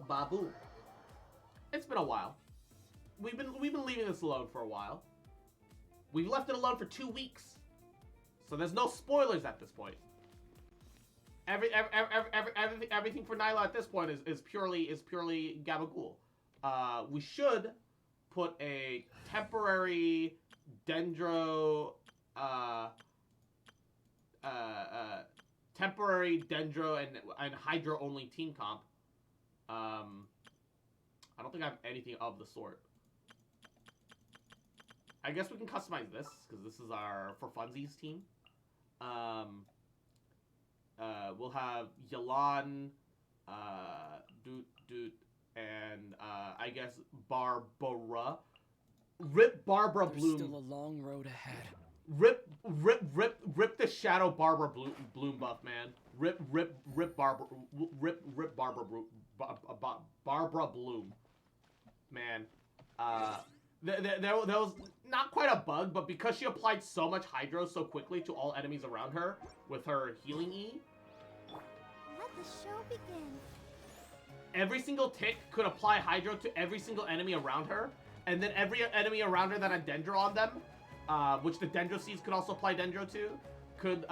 Babu. It's been a while. We've been leaving this alone for a while. We've left it alone for 2 weeks. So there's no spoilers at this point. Everything for Nilo at this point is purely Gabagool. We should put a temporary Dendro and Hydro only team comp. I don't think I have anything of the sort. I guess we can customize this because this is our for funsies team. We'll have Yalan, Doot, and I guess Barbara. Rip Barbara There's Bloom. still a long road ahead. Rip the Shadow Barbara Bloom buff, man. Rip Barbara Barbara Bloom, man. There was not quite a bug, but because she applied so much Hydro so quickly to all enemies around her with her healing E, Let the show begin. every single tick could apply Hydro to every single enemy around her, and then every enemy around her that had Dendro on them, which the Dendro Seeds could also apply Dendro to, could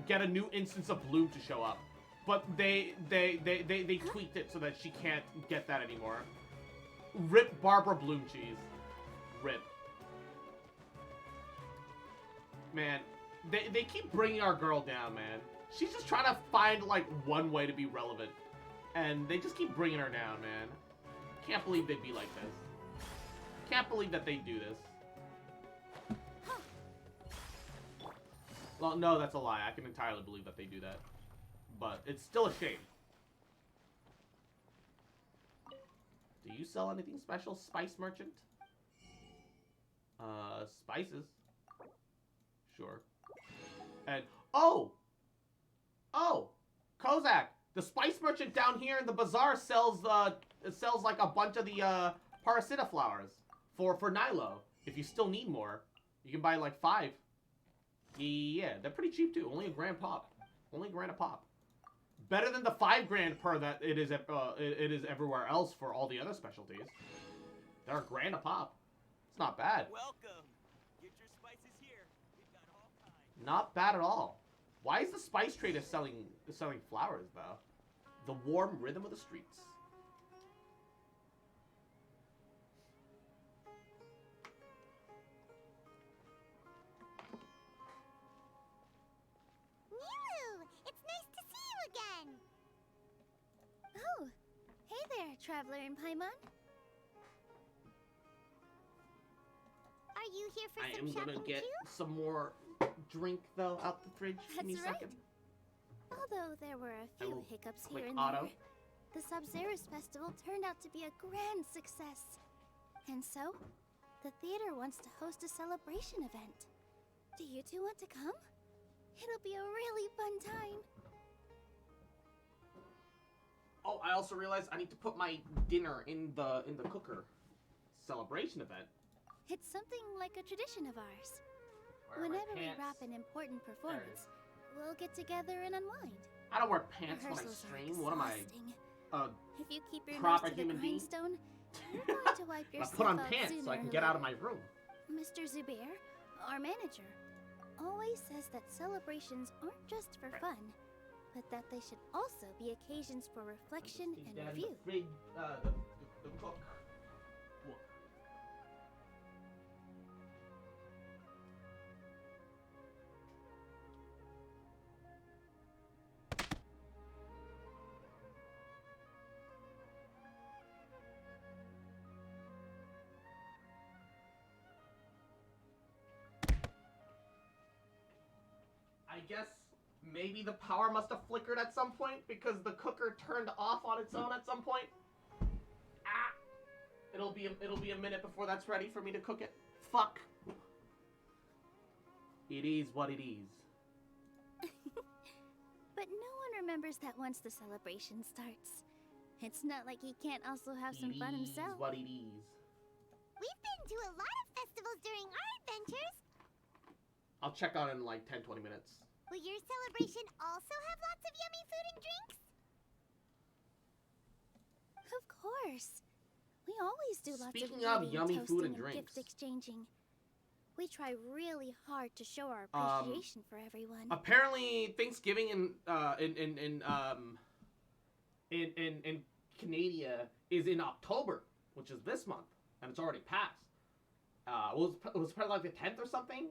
get a new instance of Bloom to show up. But they tweaked it so that she can't get that anymore. Rip Barbara Bloom cheese. Rip. Man, they keep bringing our girl down, man. She's just trying to find, like, one way to be relevant. And they just keep bringing her down, man. Can't believe they'd be like this. Can't believe that they do this. Well, no, that's a lie. I can entirely believe that they do that. But it's still a shame. Do you sell anything special, Spice Merchant? Spices. Sure. And, oh! Kozak! The Spice Merchant down here in the bazaar sells like a bunch of the, Parasita flowers. For Nilo. If you still need more, you can buy like 5. Yeah, they're pretty cheap too. Only $1 pop. Only $1 a pop. Better than the $5 per that it is everywhere else for all the other specialties. They're $1 a pop. It's not bad. Welcome. Get your spices here. We've got all kinds. Not bad at all. Why is the spice trader selling flowers though? The warm rhythm of the streets. Nilu! It's nice to see you again! Oh, hey there, traveler in Paimon. Are you here for I some am gonna shopping get too? some more drink though out the fridge. Give me a That's right. second. Although there were a I few will hiccups click here and auto. there, the Sub-Zerus Festival turned out to be a grand success. And so, the theater wants to host a celebration event. Do you two want to come? It'll be a really fun time. Oh, I also realized I need to put my dinner in the cooker. Celebration event. It's something like a tradition of ours. Where are my Whenever we pants? wrap an important performance, we'll get together and unwind. I don't wear pants when I Rehearsals are stream. What am I? exhausting. If you keep your proper nose to the human being? grindstone, you're going to wipe I yourself put on out pants so I sooner can or get out of later. my room. Mr. Zubair, our manager, always says that celebrations aren't just for fun, but that they should also be occasions for reflection and review. The cook. Look. I guess maybe the power must have flickered at some point because the cooker turned off on its own at some point. Ah! It'll be a minute before that's ready for me to cook it. Fuck. It is what it is. But no one remembers that once the celebration starts. It's not like he can't also have some fun It himself. is what it is. We've been to a lot of festivals during our adventures. I'll check on it in like 10-20 minutes. Will your celebration also have lots of yummy food and drinks? Of course. We always do lots Speaking of of eating, yummy food and toasting, drinks. gift exchanging. We try really hard to show our Um, appreciation for everyone. Apparently, Thanksgiving in Canada is in October, which is this month, and it's already passed. It was probably like the 10th or something.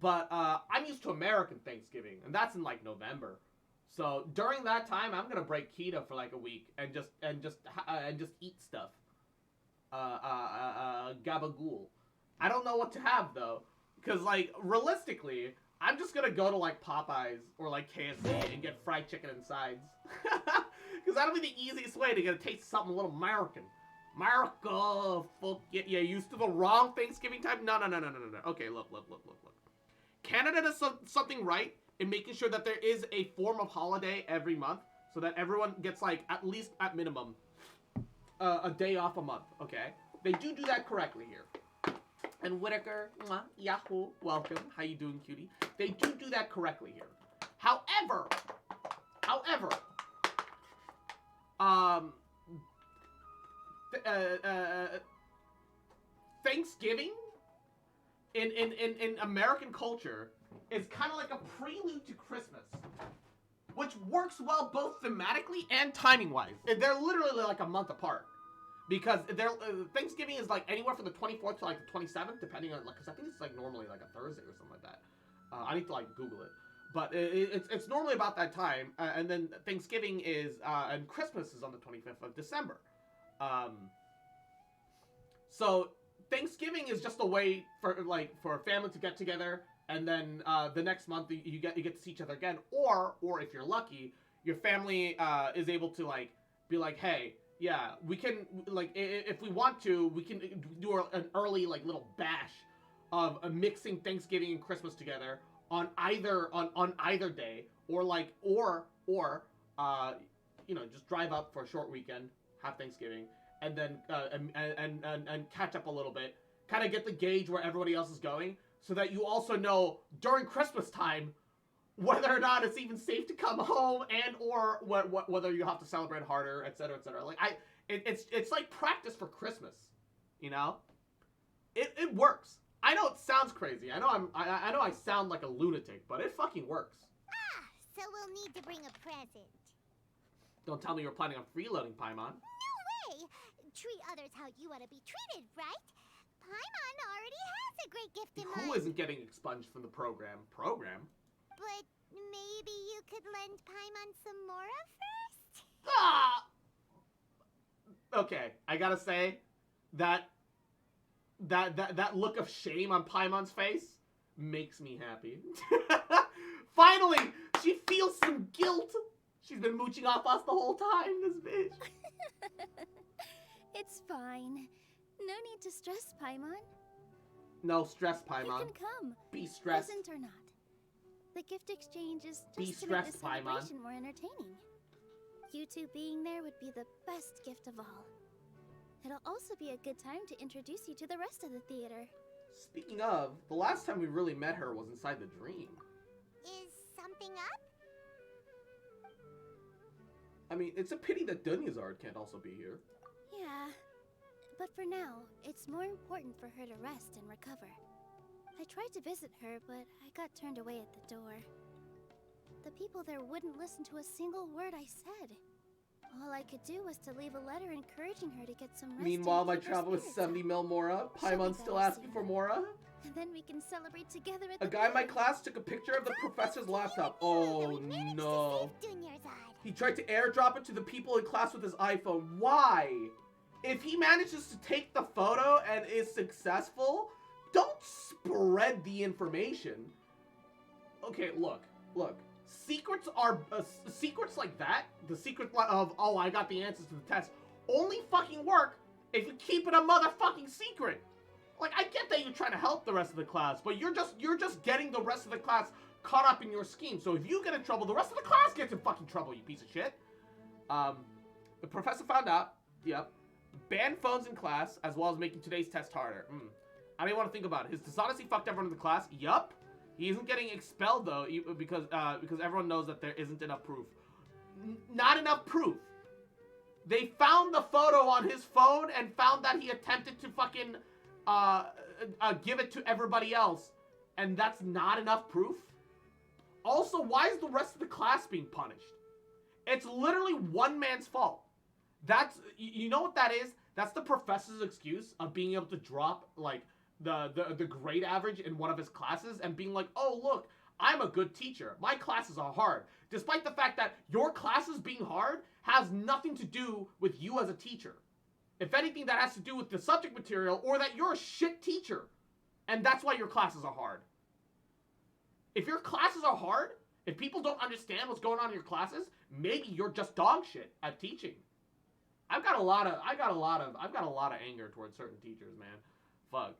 But I'm used to American Thanksgiving, and that's in like November. So during that time, I'm gonna break keto for like a week and just eat stuff. Gabagool. I don't know what to have though, because like realistically, I'm just gonna go to like Popeyes or like KFC and get fried chicken and sides. Because that'll be the easiest way to get a taste of something a little American. America, fuck yeah, used to the wrong Thanksgiving time? No. Okay, look. Canada does something right in making sure that there is a form of holiday every month so that everyone gets, like, at least at minimum a day off a month, okay? They do that correctly here. And Whitaker, mwah, Yahoo, welcome. How you doing, cutie? They do that correctly here. However, Thanksgiving in American culture is kind of like a prelude to Christmas, which works well both thematically and timing-wise. They're literally like a month apart. Because Thanksgiving is like anywhere from the 24th to like the 27th, depending on, like, because I think it's like normally like a Thursday or something like that. I need to like Google it, but it's normally about that time. And then Thanksgiving is and Christmas is on the 25th of December. So Thanksgiving is just a way for a family to get together, and then the next month you get to see each other again, or if you're lucky, your family is able to like be like, hey. Yeah, we can, like, if we want to, we can do an early, like, little bash of mixing Thanksgiving and Christmas together on either day, or like, or you know, just drive up for a short weekend, have Thanksgiving, and then and catch up a little bit, kind of get the gauge where everybody else is going, so that you also know during Christmas time whether or not it's even safe to come home, and or whether you have to celebrate harder, etc., etc. Like it's like practice for Christmas, you know. It works. I know it sounds crazy. I know I sound like a lunatic, but it fucking works. Ah, so we'll need to bring a present. Don't tell me you're planning on freeloading, Paimon. No way! Treat others how you want to be treated, right? Paimon already has a great gift in mind. Who isn't getting expunged from the program? But maybe you could lend Paimon some Mora first? Ah! Okay, I gotta say, that look of shame on Paimon's face makes me happy. Finally, she feels some guilt. She's been mooching off us the whole time, this bitch. It's fine. No need to stress, Paimon. No stress, Paimon. You can come. Be stressed. Present or not. The gift exchange is Be just to make the stressed, Paimon. celebration more entertaining. You two being there would be the best gift of all. It'll also be a good time to introduce you to the rest of the theater. Speaking of, the last time we really met her was inside the dream. Is something up? I mean, it's a pity that Dunyazard can't also be here. Yeah, but for now, it's more important for her to rest and recover. I tried to visit her, but I got turned away at the door. The people there wouldn't listen to a single word I said. All I could do was to leave a letter encouraging her to get some rest. Meanwhile, my and keep her travel with spirits 70 up. mil Mora. She'll be Paimon's still better asking soon. for Mora. And then we can celebrate together at A the guy in my party. class took a picture of the professor's laptop. Oh no. Dunyazad. He tried to airdrop it to the people in class with his iPhone. Why? If he manages to take the photo and is successful, don't spread the information. Okay, look. Secrets are secrets like that. The secret of, oh, I got the answers to the test, only fucking work if you keep it a motherfucking secret. Like, I get that you're trying to help the rest of the class, but you're just getting the rest of the class caught up in your scheme. So if you get in trouble, the rest of the class gets in fucking trouble, you piece of shit. The professor found out. Yep. Banned phones in class, as well as making today's test harder. I don't even want to think about it. His dishonesty fucked everyone in the class. Yup. He isn't getting expelled though, because everyone knows that there isn't enough proof. Not enough proof. They found the photo on his phone and found that he attempted to fucking give it to everybody else, and that's not enough proof. Also, why is the rest of the class being punished? It's literally one man's fault. That's, you know what that is? That's the professor's excuse of being able to drop like the grade average in one of his classes and being like, oh look, I'm a good teacher. My classes are hard. Despite the fact that your classes being hard has nothing to do with you as a teacher. If anything, that has to do with the subject material, or that you're a shit teacher. And that's why your classes are hard. If your classes are hard, if people don't understand what's going on in your classes, maybe you're just dog shit at teaching. I've got a lot of anger towards certain teachers, man. Fuck.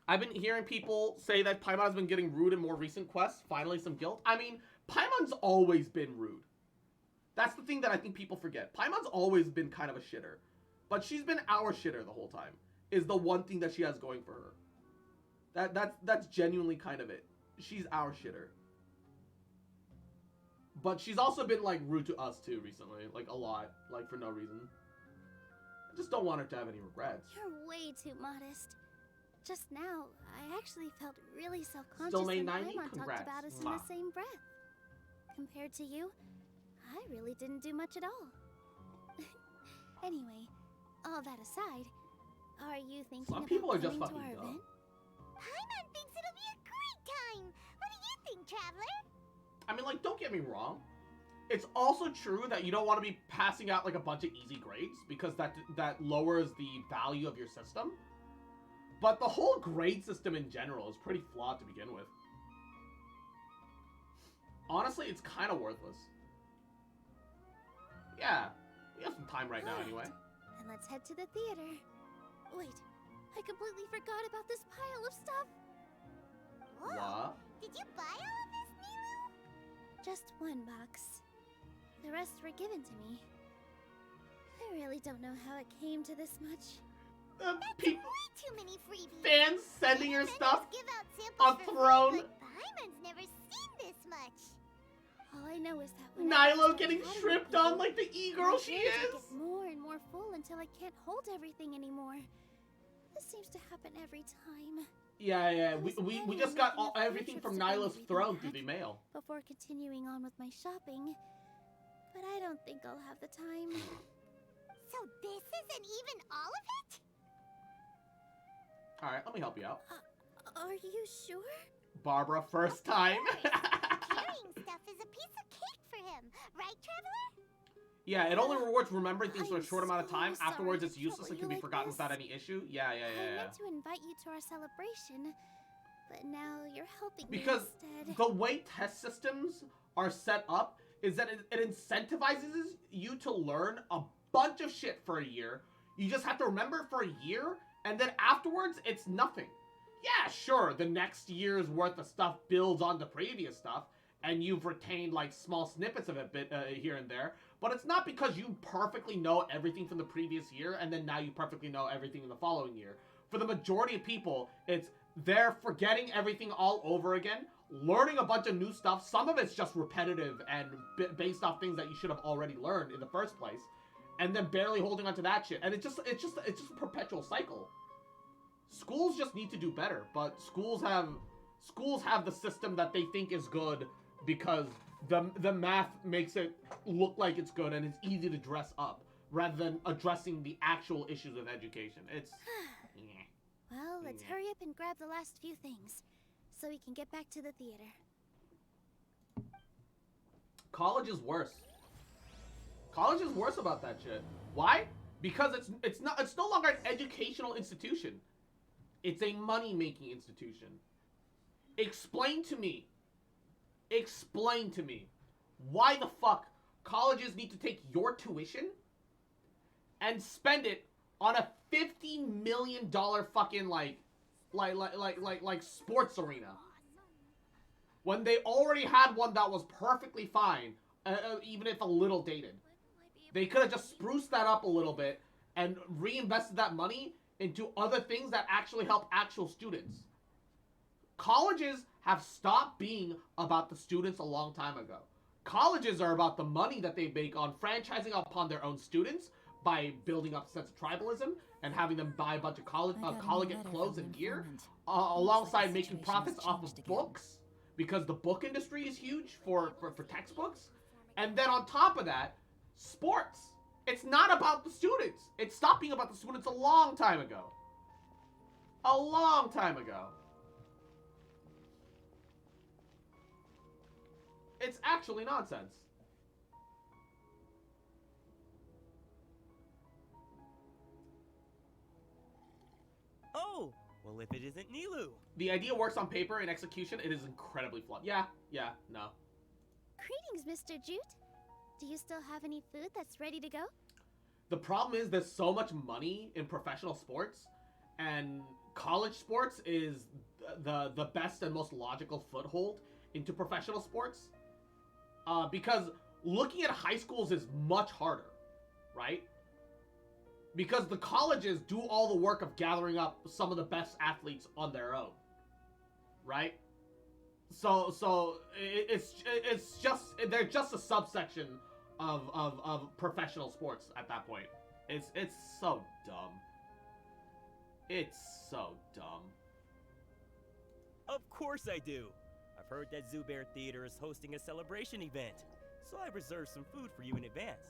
I've been hearing people say that Paimon's been getting rude in more recent quests. Finally, some guilt. I mean, Paimon's always been rude. That's the thing that I think people forget. Paimon's always been kind of a shitter. But she's been our shitter the whole time. Is the one thing that she has going for her. That's genuinely kind of it. She's our shitter. But she's also been, like, rude to us, too, recently. Like, a lot. Like, for no reason. I just don't want her to have any regrets. You're way too modest. Just now, I actually felt really self-conscious Still made when 90? Paimon talked Congrats. about us in Mwah. the same breath. Compared to you, I really didn't do much at all. Anyway, all that aside, are you thinking Some about people are just coming to fucking our dumb. event? Paimon thinks it'll be a great time. What do you think, Traveler? I mean, like, don't get me wrong. It's also true that you don't want to be passing out, like, a bunch of easy grades, because that lowers the value of your system. But the whole grade system in general is pretty flawed to begin with. Honestly, it's kind of worthless. Yeah, we have some time right now anyway. Then let's head to the theater. Wait, I completely forgot about this pile of stuff. Whoa. What? Did you buy all of this, Nilu? Just one box. The rest were given to me. I really don't know how it came to this much. People, Way too many freebies. fans sending her Vendors stuff give out samples on for free, Throne. but Paimon's never seen this much. All I know is that when I Nilo start getting chatting with tripped people, on like the e-girl my she hands is. will get more and more full until I can't hold everything anymore. This seems to happen every time. Yeah. I was We planning just on got making a everything few from trips to bring Nilo's everything throne through back the mail. before continuing on with my shopping. But I don't think I'll have the time. So this isn't even all of it? All right, let me help you out. Are you sure? Barbara, first time. Carrying stuff is a piece of cake for him, right, Traveler? Yeah, it only rewards remembering things for a I'm short amount of time. so sorry Afterwards, to it's useless trouble and can you be like forgotten this. without any issue. Yeah. I meant to invite you to our celebration, but now you're helping Because me instead. the way test systems are set up is that it incentivizes you to learn a bunch of shit for a year. You just have to remember it for a year, and then afterwards, it's nothing. Yeah, sure, the next year's worth of stuff builds on the previous stuff, and you've retained, like, small snippets of it here and there, but it's not because you perfectly know everything from the previous year, and then now you perfectly know everything in the following year. For the majority of people, it's they're forgetting everything all over again, learning a bunch of new stuff. Some of it's just repetitive and based off things that you should have already learned in the first place, and then barely holding on to that shit. And it's just a perpetual cycle. Schools just need to do better, but schools have the system that they think is good because the math makes it look like it's good and it's easy to dress up rather than addressing the actual issues of education. It's Well, let's hurry up and grab the last few things, so we can get back to the theater. college is worse. College is worse about that shit. Why? Because it's no longer an educational institution. It's a money-making institution. Explain to me why the fuck colleges need to take your tuition and spend it on a $50 million fucking like sports arena when they already had one that was perfectly fine, even if a little dated. They could have just spruced that up a little bit and reinvested that money into other things that actually help actual students. Colleges have stopped being about the students a long time ago. Colleges are about the money that they make on franchising upon their own students by building up a sense of tribalism and having them buy a bunch of collegiate clothes and gear, alongside making profits off of books, because the book industry is huge for textbooks. And then on top of that, sports. It's not about the students. It stopped being about the students a long time ago. A long time ago. It's actually nonsense. Oh, well if it isn't Nilu. The idea works on paper. In execution, it is incredibly flawed. Yeah, no. Greetings, Mr. Jute. Do you still have any food that's ready to go? The problem is there's so much money in professional sports, and college sports is the best and most logical foothold into professional sports. Because looking at high schools is much harder, right? Because the colleges do all the work of gathering up some of the best athletes on their own, right? So it's just they're just a subsection of professional sports at that point. It's so dumb. It's so dumb. Of course I do. I've heard that Zubair Theater is hosting a celebration event, so I reserved some food for you in advance.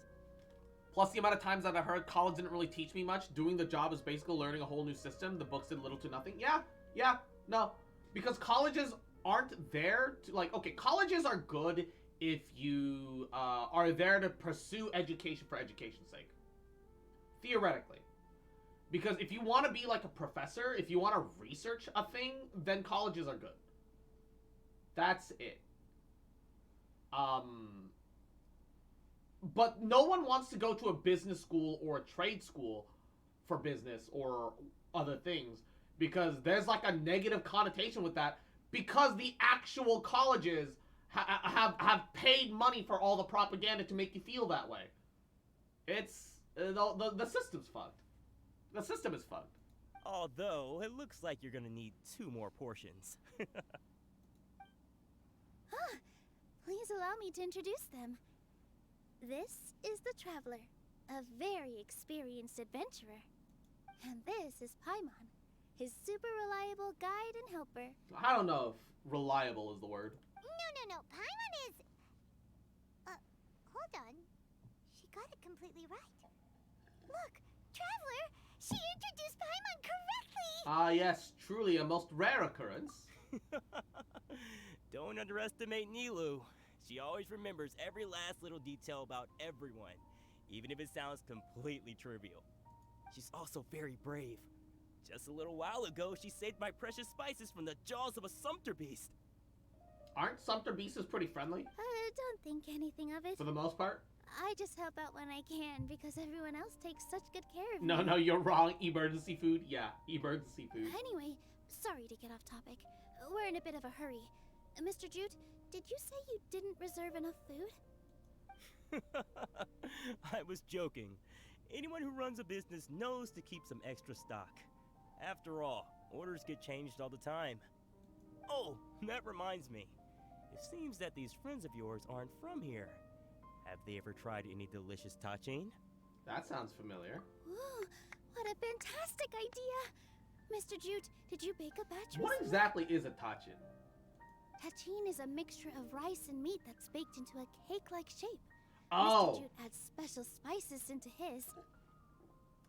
Plus the amount of times that I've heard college didn't really teach me much. Doing the job is basically learning a whole new system. The books did little to nothing. Yeah, no. Because colleges aren't there to, like, okay, colleges are good if you are there to pursue education for education's sake. Theoretically. Because if you want to be like a professor, if you want to research a thing, then colleges are good. That's it. But no one wants to go to a business school or a trade school for business or other things, because there's like a negative connotation with that, because the actual colleges have paid money for all the propaganda to make you feel that way. It's the system's fucked. The system is fucked. Although, it looks like you're gonna need 2 more portions. Please allow me to introduce them. This is the Traveler, a very experienced adventurer. And this is Paimon, his super reliable guide and helper. I don't know if reliable is the word. No. Paimon is... hold on. She got it completely right. Look, Traveler, she introduced Paimon correctly! Ah, yes, truly a most rare occurrence. Don't underestimate Nilu. She always remembers every last little detail about everyone, even if it sounds completely trivial. She's also very brave. Just a little while ago, she saved my precious spices from the jaws of a sumpter beast. Aren't sumpter beasts pretty friendly? Don't think anything of it. For the most part? I just help out when I can because everyone else takes such good care of me. No, you're wrong. Emergency food? Yeah, emergency food. Anyway, sorry to get off topic. We're in a bit of a hurry. Mr. Jute, did you say you didn't reserve enough food? I was joking. Anyone who runs a business knows to keep some extra stock. After all, orders get changed all the time. Oh, that reminds me. It seems that these friends of yours aren't from here. Have they ever tried any delicious tachin? That sounds familiar. Ooh, what a fantastic idea! Mr. Jute, did you bake a batch What recently? exactly is a tachin? Tachin is a mixture of rice and meat that's baked into a cake-like shape. Oh! Mr. Jute adds special spices into his.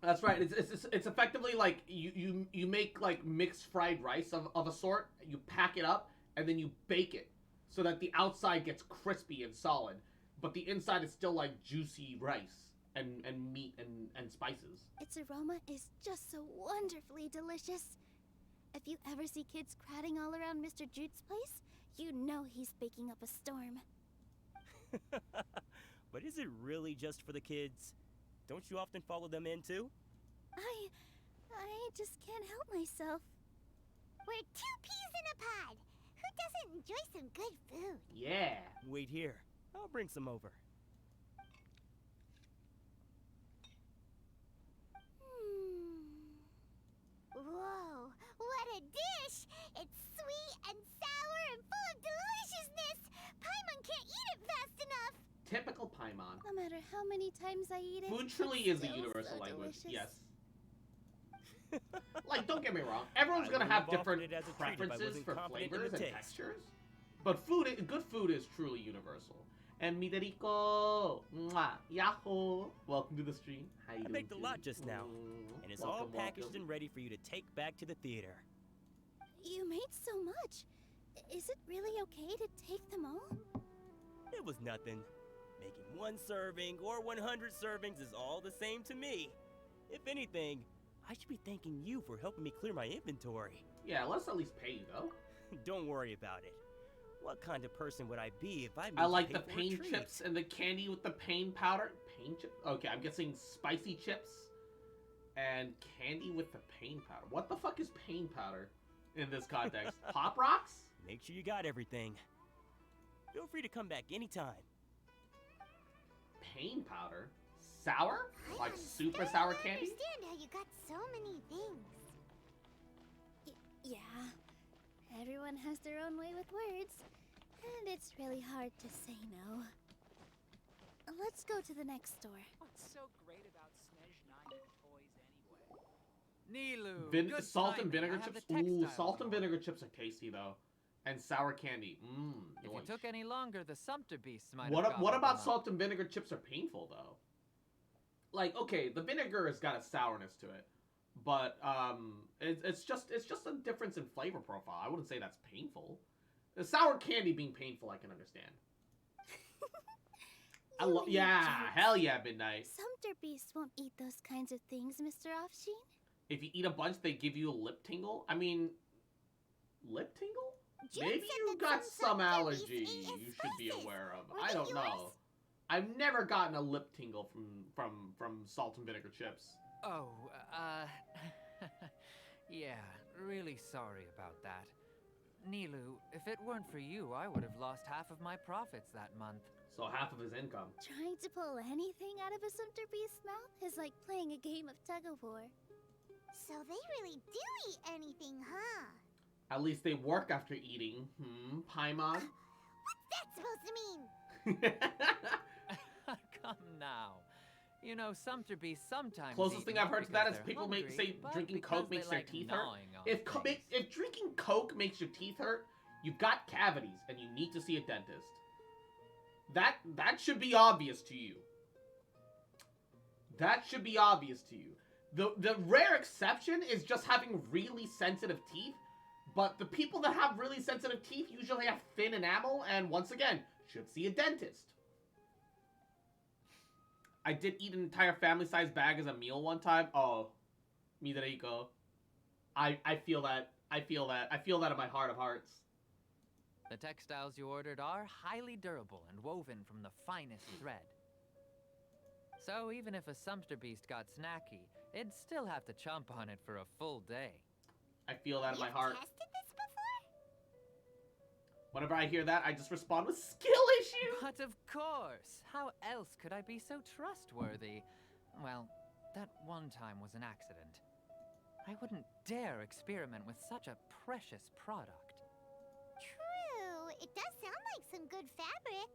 That's right. It's effectively like you make like mixed fried rice of a sort. You pack it up and then you bake it so that the outside gets crispy and solid, but the inside is still like juicy rice and meat and spices. Its aroma is just so wonderfully delicious. If you ever see kids crowding all around Mr. Jute's place, you know he's baking up a storm. But is it really just for the kids? Don't you often follow them in too? I just can't help myself. We're 2 peas in a pod! Who doesn't enjoy some good food? Yeah. Wait here. I'll bring some over. Whoa, what a dish! It's sweet and sour and full of deliciousness! Paimon can't eat it fast enough! Typical Paimon. No matter how many times I eat it, Food truly it's is the still universal so language. delicious. Yes. Like, don't get me wrong. Everyone's gonna have different preferences for flavors and textures. But good food is truly universal. And Midoriko, mwah, yahoo! Welcome to the stream. How you I doing? baked a lot just now, and it's all packaged and ready for you to take back to the theater. You made so much. Is it really okay to take them all? It was nothing. Making 1 serving or 100 servings is all the same to me. If anything, I should be thanking you for helping me clear my inventory. Yeah, let's at least pay you though. Don't worry about it. What kind of person would I be if I I made like you the pay for a pain treat? chips and the candy with the pain powder. Pain chips? Okay, I'm guessing spicy chips and candy with the pain powder. What the fuck is pain powder in this context? Pop rocks? Make sure you got everything. Feel free to come back anytime. Pain powder? Sour? I Like honestly super don't sour candy? understand how you got so many things. Yeah. Everyone has their own way with words, and it's really hard to say no. Let's go to the next store. What's so great about Snezhnaya toys anyway? Nilu, good Salt and timing. vinegar I have chips? the Ooh, textiles salt and in order. vinegar chips are tasty though. And sour candy. Mmm. If you took any longer, the Sumpter beasts might What have what gobbled about them up. salt and vinegar chips are painful though? Like, okay, the vinegar has got a sourness to it, but it's just a difference in flavor profile. I wouldn't say that's painful. The sour candy being painful, I can understand. Hell yeah, Midnight. Sumter beasts won't eat those kinds of things, Mr. Offsheen. If you eat a bunch, they give you a lip tingle. I mean, lip tingle? Jen Maybe said you that got some Sumter allergy beasts ate you his should be spices. aware of. Were I they don't know. yours? I've never gotten a lip tingle from salt and vinegar chips. Oh, yeah, really sorry about that. Nilu, if it weren't for you, I would have lost half of my profits that month. So half of his income. Trying to pull anything out of a Sumter beast's mouth is like playing a game of tug-of-war. So they really do eat anything, huh? At least they work after eating. Paimon? What's that supposed to mean? Come now. You know, Sumter beasts sometimes Closest eat thing I've not heard to that because is they're people hungry, say but drinking because Coke they makes their like teeth hurt. gnawing on If things. drinking Coke makes your teeth hurt, you've got cavities and you need to see a dentist. That should be obvious to you. That should be obvious to you. The rare exception is just having really sensitive teeth, but the people that have really sensitive teeth usually have thin enamel and, once again, should see a dentist. I did eat an entire family-sized bag as a meal one time. Oh, Midoriko. I feel that. I feel that. I feel that in my heart of hearts. The textiles you ordered are highly durable and woven from the finest thread. So even if a Sumter beast got snacky, it'd still have to chomp on it for a full day. I feel that in my You've heart. tested this before? Whenever I hear that, I just respond with skill issue. But of course! How else could I be so trustworthy? Well, that one time was an accident. I wouldn't dare experiment with such a precious product. True. It does sound like some good fabric.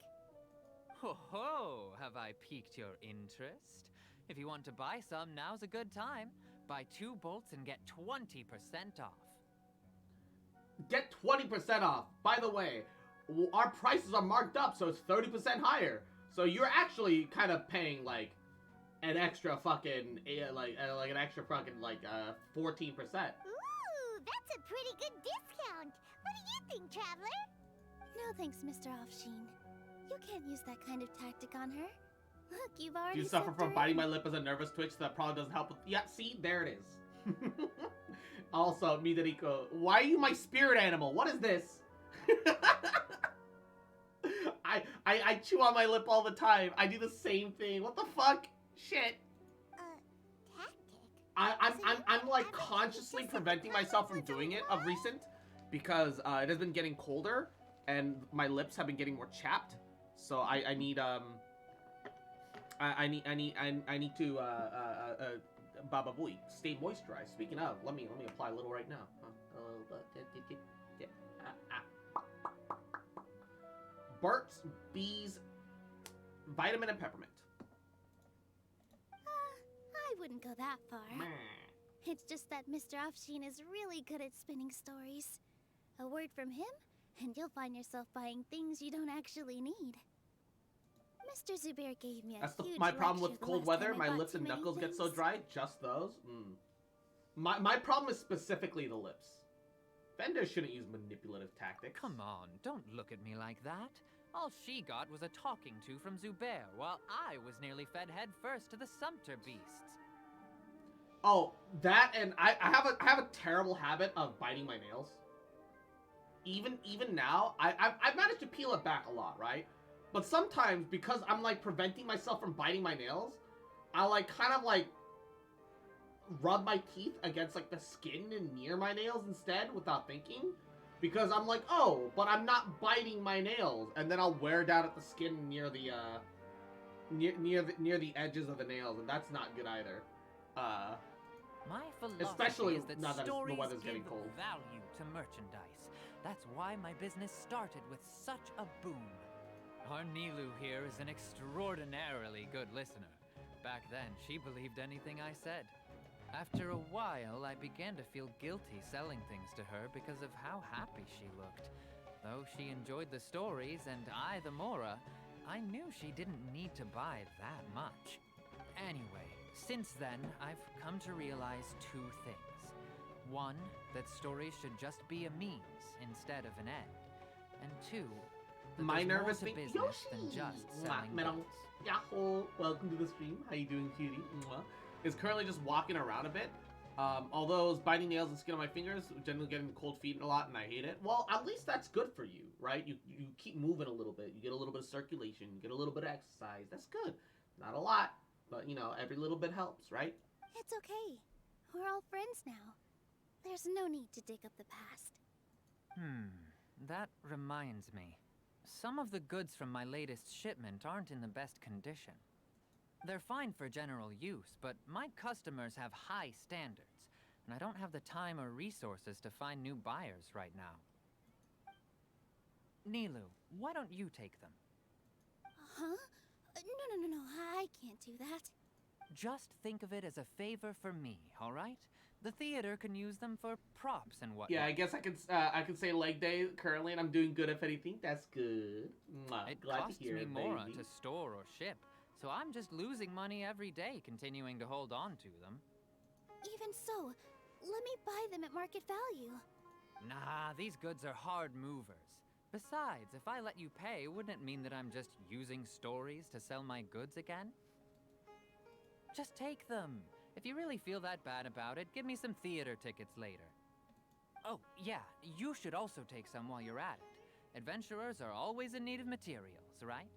Ho ho! Have I piqued your interest? If you want to buy some, now's a good time. Buy 2 bolts and get 20% off. Get 20% off. By the way, our prices are marked up, so it's 30% higher. So you're actually kind of paying like an extra fucking 14%. Ooh, that's a pretty good discount. What do you think, Traveler? No thanks, Mr. Offsheen. You can't use that kind of tactic on her. Look, you've already Do you suffer sent from her biting in. my lip as a nervous twitch that probably doesn't help with... Yeah, see? There it is. Also, Midoriko, why are you my spirit animal? What is this? I chew on my lip all the time. I do the same thing. What the fuck? Shit. Tactic? I'm like consciously preventing myself from doing it of recent because it has been getting colder and my lips have been getting more chapped. So I need I need to Baba Booey, stay moisturized. Speaking of, let me apply a little right now. Burt's Bees Vitamin and Peppermint. I wouldn't go that far. It's just that Mr. Offsheen is really good at spinning stories. A word from him, and you'll find yourself buying things you don't actually need. Mr. Zubair gave me a That's huge my problem lecture with the cold last weather. time I My bought lips too and many knuckles get so things. dry. Just those. My problem is specifically the lips. Vendors shouldn't use manipulative tactics. Come on, don't look at me like that. All she got was a talking to from Zubair, while I was nearly fed head first to the Sumter beasts. Oh, that and I have a terrible habit of biting my nails. even now, I've managed to peel it back a lot, right? But sometimes, because I'm like preventing myself from biting my nails, I like kind of like rub my teeth against like the skin and near my nails instead without thinking. Because I'm like, oh, but I'm not biting my nails, and then I'll wear down at the skin near the near the edges of the nails, and that's not good either. My philosophy Especially is that now that the stories weather's give getting cold. value to merchandise. That's why my business started with such a boom. Our Nilu here is an extraordinarily good listener. Back then, she believed anything I said. After a while, I began to feel guilty selling things to her because of how happy she looked. Though she enjoyed the stories and I the Mora, I knew she didn't need to buy that much. Anyway, since then, I've come to realize two things. One, that stories should just be a means instead of an end. And two, that My there's more nervous to thing, business Yoshi. than just Mwah, selling meow. goods. Yahoo! Welcome to the stream. How you doing, cutie? Mwah. Is currently just walking around a bit. Although it's biting nails and skin on my fingers, generally getting cold feet a lot, and I hate it. Well, at least that's good for you, right? You keep moving a little bit. You get a little bit of circulation. You get a little bit of exercise. That's good. Not a lot, but you know, every little bit helps, right? It's okay. We're all friends now. There's no need to dig up the past. That reminds me. Some of the goods from my latest shipment aren't in the best condition. They're fine for general use, but my customers have high standards, and I don't have the time or resources to find new buyers right now. Nilu, why don't you take them? Huh? No, I can't do that. Just think of it as a favor for me, all right? The theater can use them for props and whatnot. Yeah, I guess I could say leg day currently, and I'm doing good. If anything, that's good. Mwah. It Glad costs to hear me it, more baby. to store or ship, so I'm just losing money every day continuing to hold on to them. Even so, let me buy them at market value. Nah, these goods are hard movers. Besides, if I let you pay, wouldn't it mean that I'm just using stories to sell my goods again? Just take them. If you really feel that bad about it, give me some theater tickets later. Oh, yeah, you should also take some while you're at it. Adventurers are always in need of materials, right?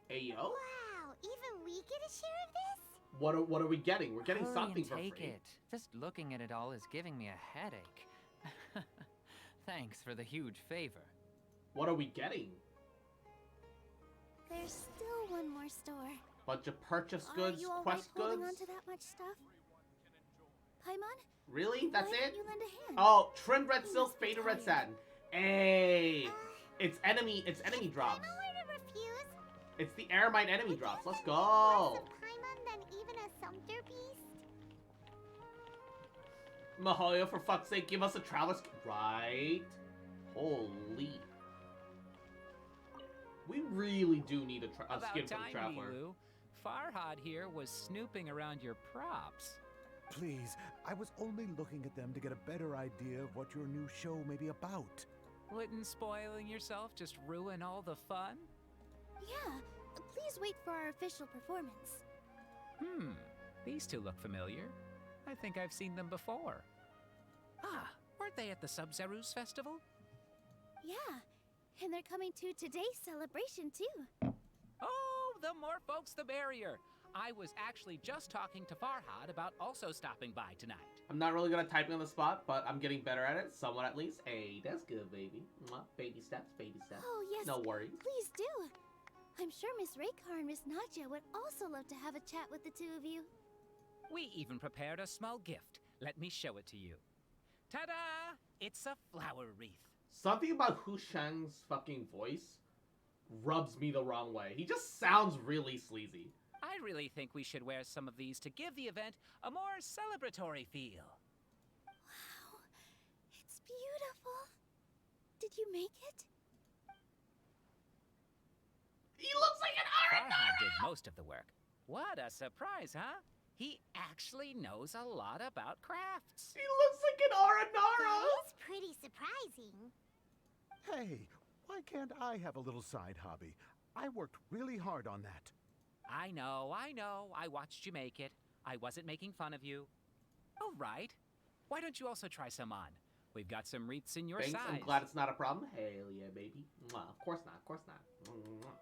Hey yo, Wow, even we get a share of this? what are we getting? We're getting Hurry something and for take free. it. Just looking at it all is giving me a headache. Thanks for the huge favor. What are we getting? There's still one more store. Bunch of purchase Are goods, you all quest right holding goods. on to that much stuff? Paimon? Really? That's Why it? don't you lend a hand? Oh, trimmed red You silk, must be faded red tired. satin. Hey, it's enemy drops. I'm aware to refuse. It's the Aramite enemy drops. Let's More go. of Paimon than even a Sumpter beast. Mahoyo, for fuck's sake, give us a traveler's... Right? Holy. We really do need a About skin for the time, traveler. Milu. Farhad here was snooping around your props. Please, I was only looking at them to get a better idea of what your new show may be about. Wouldn't spoiling yourself just ruin all the fun? Yeah, please wait for our official performance. These two look familiar. I think I've seen them before. Ah, weren't they at the Sub-Zerus festival? Yeah, and they're coming to today's celebration too. Oh, the more folks the merrier. I was actually just talking to Farhad about also stopping by tonight. I'm not really gonna type it on the spot, but I'm getting better at it, somewhat at least. Hey, that's good, baby. Mwah. Baby steps, baby steps. Oh yes, No worries. please do. I'm sure Miss Raykar and Miss Nadja would also love to have a chat with the two of you. We even prepared a small gift. Let me show it to you. Ta-da! It's a flower wreath. Something about Hu Sheng's fucking voice rubs me the wrong way. He just sounds really sleazy. I really think we should wear some of these to give the event a more celebratory feel. Wow, it's beautiful. Did you make it? He looks like an Farhad did Aranara! most of the work. What a surprise, huh? He actually knows a lot about crafts. He looks like an Aranara! That is pretty surprising. Hey, why can't I have a little side hobby? I worked really hard on that. I know. I watched you make it. I wasn't making fun of you. All right. Why don't you also try some on? We've got some wreaths in your Thanks, size. I'm glad it's not a problem. Hell yeah, baby. Mwah. Of course not, of course not. Mwah.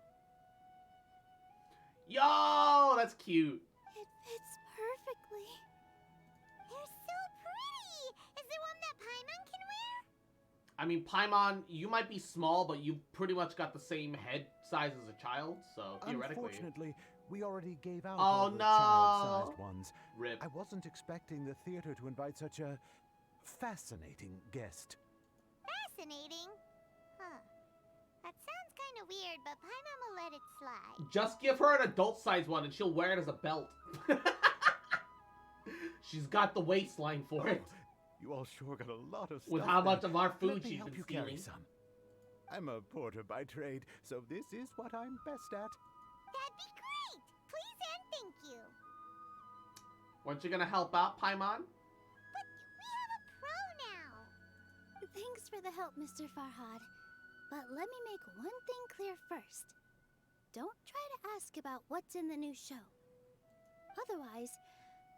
Yo, that's cute. It fits perfectly. They're so pretty! Is there one that Paimon can wear? I mean, Paimon, you might be small, but you pretty much got the same head size as a child, so theoretically. Unfortunately, we already gave out Oh, all the no. child-sized ones. Rip. I wasn't expecting the theater to invite such a fascinating guest. Fascinating. Huh. That sounds kind of weird, but Paimon will let it slide. Just give her an adult-sized one, and she'll wear it as a belt. She's got the waistline for it. You all sure got a lot of stuff. With how much there. of our food Let me she's help been you carry stealing. some. I'm a porter by trade, so this is what I'm best at. That'd be great! Please and thank you. Weren't you gonna help out, Paimon? But we have a pro now. Thanks for the help, Mr. Farhad. But let me make one thing clear first. Don't try to ask about what's in the new show. Otherwise,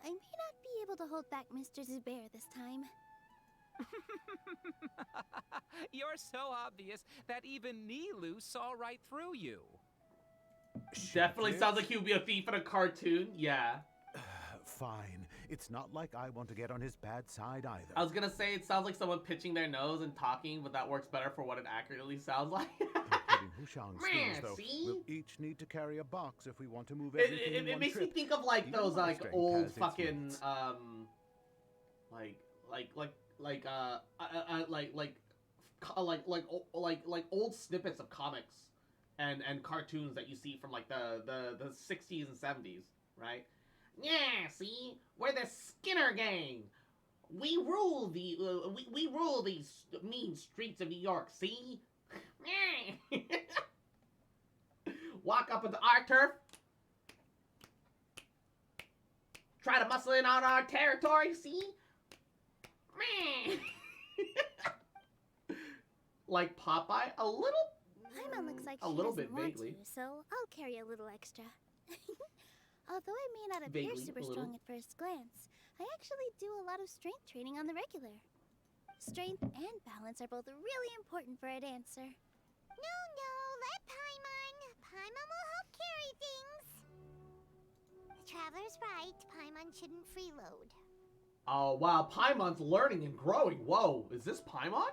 I may not be able to hold back Mr. Zubair this time. You're so obvious that even Nilu saw right through you. Definitely sounds like he would be a thief in a cartoon. Yeah. Fine. It's not like I want to get on his bad side either. I was gonna say it sounds like someone pitching their nose and talking, but that works better for what it accurately sounds like. Including Hushang's skills, though. see? We'll each need to carry a box if we want to move everything in It one makes me trip. think of like Even those my like strength old has its fucking limits. like old snippets of comics and cartoons that you see from like the 60s and 70s, right? Yeah, see, we're the Skinner Gang. We rule the we rule these mean streets of New York. See, yeah. Walk up into our turf, try to muscle in on our territory. See, man. Like Popeye, a little. Paimon looks like a she little doesn't bit want vaguely. to, so I'll carry a little extra. Although I may not appear Vaguely, super a little. strong at first glance, I actually do a lot of strength training on the regular. Strength and balance are both really important for a dancer. No, let Paimon. Paimon will help carry things. The Traveler's right. Paimon shouldn't freeload. Oh wow, Paimon's learning and growing. Whoa, is this Paimon?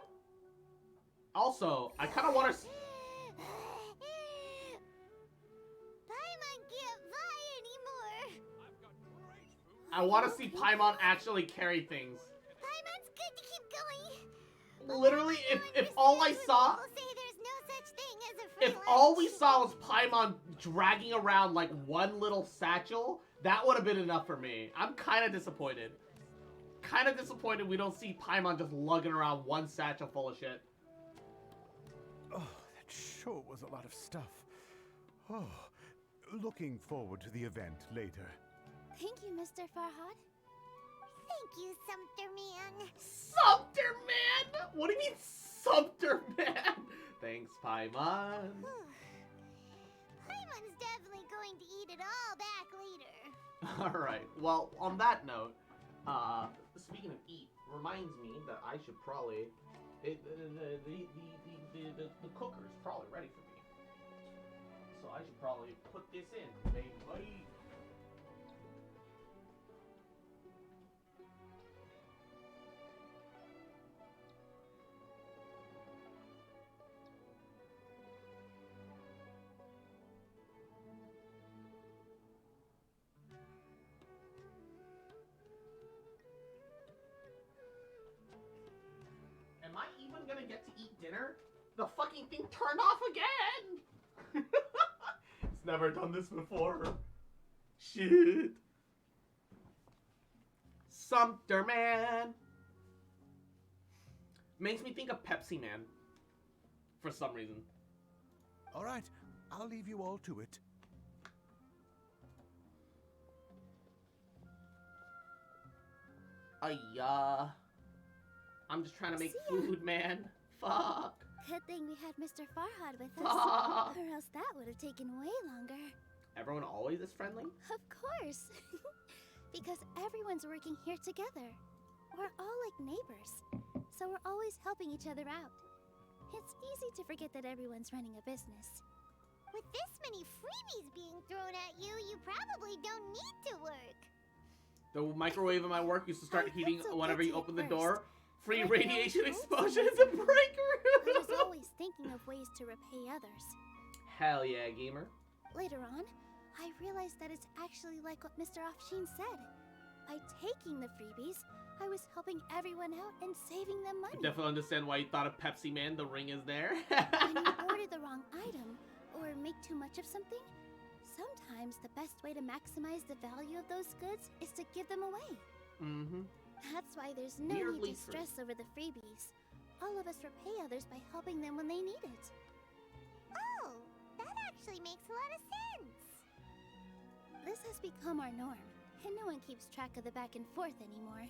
Also, I kind of want to. Paimon can't fly anymore. I want to see Paimon actually carry things. Paimon's good to keep going. Literally, if all I saw, People say there's no such thing as a free if all we lunch. saw was Paimon dragging around like one little satchel, that would have been enough for me. I'm kind of disappointed. Kind of disappointed we don't see Paimon just lugging around one satchel full of shit. Oh, that sure was a lot of stuff. Oh, looking forward to the event later. Thank you, Mr. Farhad. Thank you, Sumter Man. Sumter Man? What do you mean, Sumter Man? Thanks, Paimon. Paimon's definitely going to eat it all back later. Alright, well, on that note, speaking of eat, reminds me that I should probably... the cooker's probably ready for me. So I should probably put this in, baby buddy. Am I even gonna get to eat dinner? The fucking thing turned off again! It's never done this before. Shit. Sumter Man. Makes me think of Pepsi Man. For some reason. All right, I'll leave you all to it. I'm just trying to make See ya. food, man. Fuck. Good thing we had Mr. Farhad with us, Fuck. or else that would have taken way longer. Everyone always is friendly? Of course. Because everyone's working here together. We're all like neighbors. so we're always helping each other out. It's easy to forget that everyone's running a business. With this many freebies being thrown at you, you probably don't need to work. The microwave in my work used to start I heating felt so whenever you guilty open the at door. first, Free but I could radiation always explosion help in the someone. break I was room. always thinking of ways to repay others. Hell yeah, gamer. Later on, I realized that it's actually like what Mr. Afshin said. By taking the freebies, I was helping everyone out and saving them I money. definitely understand why you thought of Pepsi Man. The ring is there. When you order the wrong item, or make too much of something, sometimes the best way to maximize the value of those goods is to give them away. Mm-hmm. That's why there's no Weirdly need to true. stress over the freebies. All of us repay others by helping them when they need it. Oh, that actually makes a lot of sense. This has become our norm, and no one keeps track of the back and forth anymore.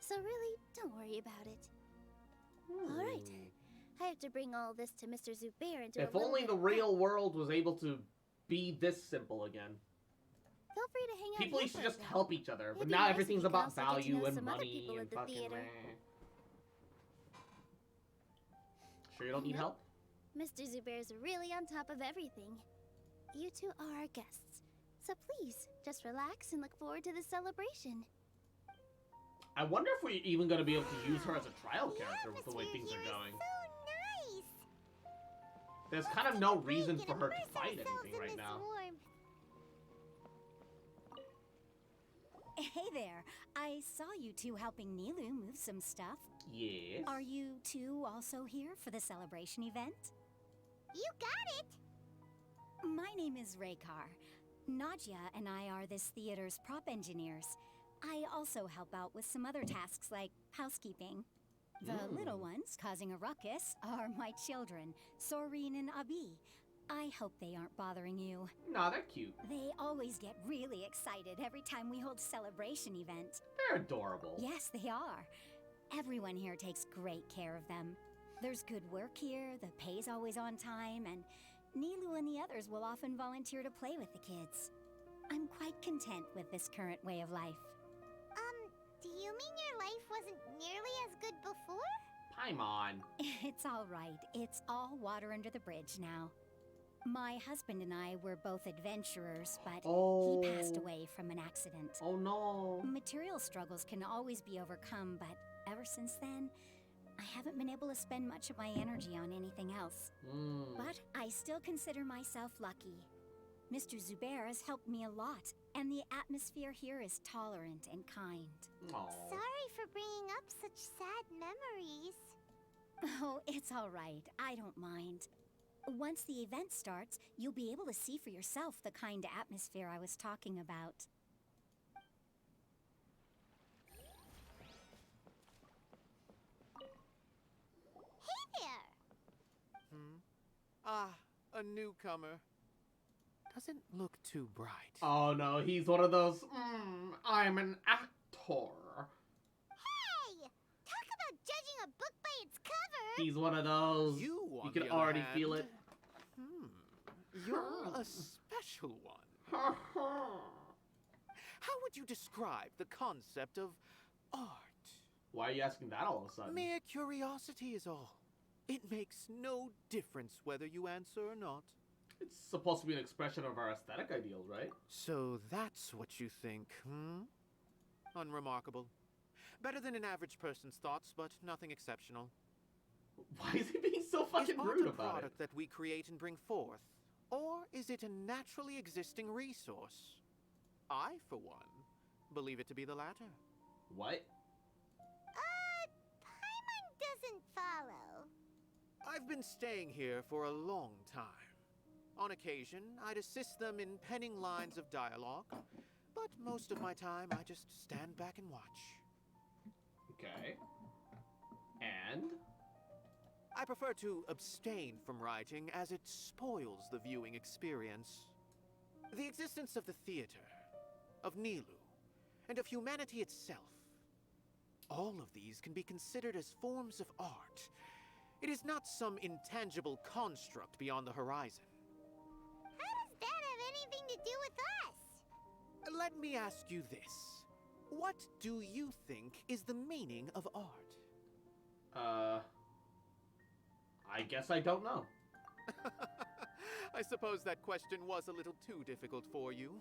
So really, don't worry about it. Alright, I have to bring all this to Mr. Zubair and do a If little only bit the of real world was able to be this simple again. Feel free to hang out People here used to for a just bit. help each other, It'd but be now nice if everything's you could about also get to value know and some other money people and at the fucking theater. meh. Sure you don't need Nope. help? Mr. Zubair's really on top of everything. You two are our guests, so please, just relax and look forward to the celebration. I wonder if we're even going to be able to use her as a trial The character with the way things atmosphere are here going. is so nice. There's kind of no reason We for can her to immerse fight ourselves anything in right this now. warmth. Hey there. I saw you two helping Nilu move some stuff. Yes. Are you two also here for the celebration event? You got it. My name is Raykar. Nadia and I are this theater's prop engineers. I also help out with some other tasks like housekeeping. The little ones causing a ruckus are my children, Soreen and Abi. I hope they aren't bothering you. Nah, they're cute. They always get really excited every time we hold a celebration event. They're adorable. Yes, they are. Everyone here takes great care of them. There's good work here, the pay's always on time, and Nilu and the others will often volunteer to play with the kids. I'm quite content with this current way of life. Do you mean your life wasn't nearly as good before? Paimon. It's all right. It's all water under the bridge now. My husband and I were both adventurers, but he passed away from an accident. Oh no. Material struggles can always be overcome, but ever since then, I haven't been able to spend much of my energy on anything else. But I still consider myself lucky. Mr. Zubair has helped me a lot, and the atmosphere here is tolerant and kind. Aw. Sorry for bringing up such sad memories. Oh, it's all right. I don't mind. Once the event starts, you'll be able to see for yourself the kind of atmosphere I was talking about. Hey there. A newcomer. Doesn't look too bright. Oh no, he's one of those, I'm an actor. Hey! Talk about judging a book by its cover! He's one of those, You, you on can the other already hand, feel it. You're a special one. How would you describe the concept of art? Why are you asking that all of a sudden? Mere curiosity is all. It makes no difference whether you answer or not. It's supposed to be an expression of our aesthetic ideals, right? So that's what you think, Unremarkable. Better than an average person's thoughts, but nothing exceptional. Why is he being so Is fucking art rude a about it? product that we create and bring forth? Or is it a naturally existing resource? I, for one, believe it to be the latter. What? Paimon doesn't follow. I've been staying here for a long time. On occasion, I'd assist them in penning lines of dialogue, but most of my time I just stand back and watch. Okay. And? I prefer to abstain from writing as it spoils the viewing experience. The existence of the theater, of Nilu, and of humanity itself. All of these can be considered as forms of art. It is not some intangible construct beyond the horizon. How does that have anything to do with us? Let me ask you this. what do you think is the meaning of art? I guess I don't know. I suppose that question was a little too difficult for you.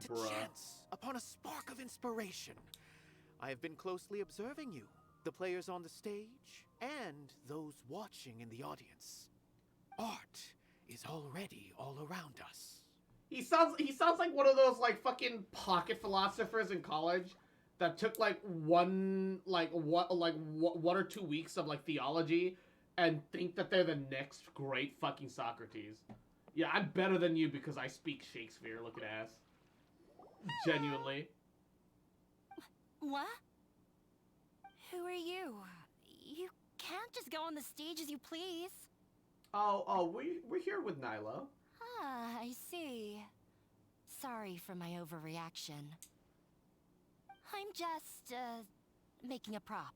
To Bruh. chance upon a spark of inspiration, I have been closely observing you, the players on the stage, and those watching in the audience. Art is already all around us. He sounds like one of those like fucking pocket philosophers in college that took like one or 2 weeks of like theology and think that they're the next great fucking Socrates. Yeah, I'm better than you because I speak Shakespeare, looking ass. Genuinely. What? Who are you? You can't just go on the stage as you please. Oh, we're here with Nyla. Ah, I see. Sorry for my overreaction. I'm just, making a prop.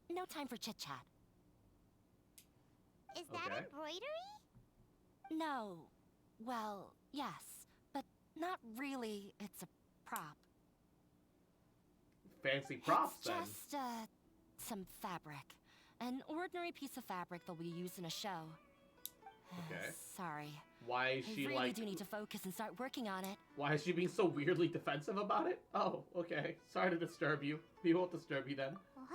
No time for chit-chat. Is that Okay. embroidery? No. Well, yes, but not really. It's a prop. Fancy props It's then. just, some fabric. An ordinary piece of fabric that we use in a show. Okay. Sorry. Why is I she really like? do need to focus and start working on it. Why is she being so weirdly defensive about it? Oh, okay. Sorry to disturb you. We won't disturb you then. What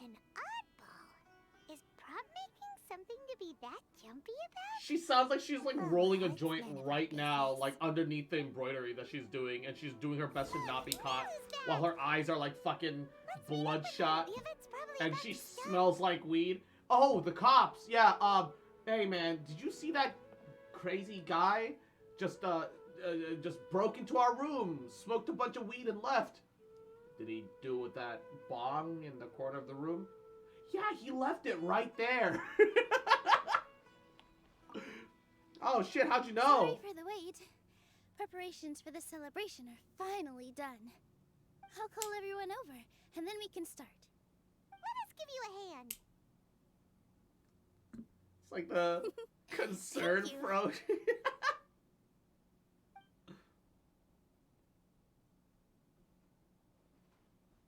an oddball. Is prop making something to be that jumpy about? She sounds like she's like rolling a that's joint none of our right now, business. like underneath the embroidery that she's doing, and she's doing her best to not be caught, while her eyes are like fucking bloodshot, If it's probably and about she to start. smells like weed. Oh, the cops! Yeah. Hey man, did you see that crazy guy? Just broke into our room, smoked a bunch of weed, and left. Did he do it with that bong in the corner of the room? Yeah, he left it right there. Oh shit, how'd you know? Sorry for the wait. Preparations for the celebration are finally done. I'll call everyone over, and then we can start. Let us give you a hand. It's like the concerned Thank you. bro.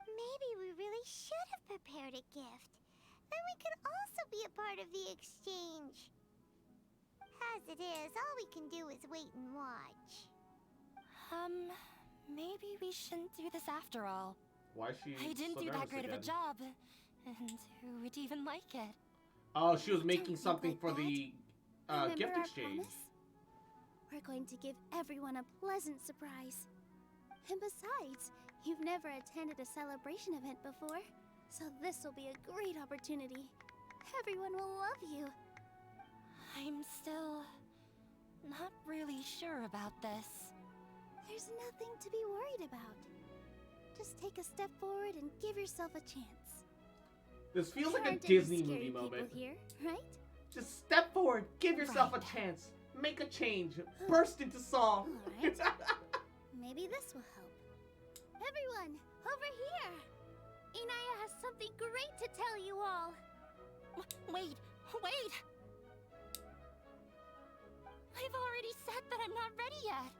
Maybe we really should have prepared a gift. Then we could also be a part of the exchange. As it is, all we can do is wait and watch. Maybe we shouldn't do this after all. Why is she I didn't so do that nervous great of a again? job. And who would even like it? Oh, she was Don't making think something like for that. the Remember gift our exchange. promise? We're going to give everyone a pleasant surprise. And besides, you've never attended a celebration event before, so this will be a great opportunity. Everyone will love you. I'm still not really sure about this. There's nothing to be worried about. Just take a step forward and give yourself a chance. This feels There like a aren't any Disney scary movie people moment. here, right? Just step forward, give yourself Right. a chance, make a change, burst into song. Alright. Maybe this will help. Everyone, over here! Inaya has something great to tell you all. Wait! I've already said that I'm not ready yet.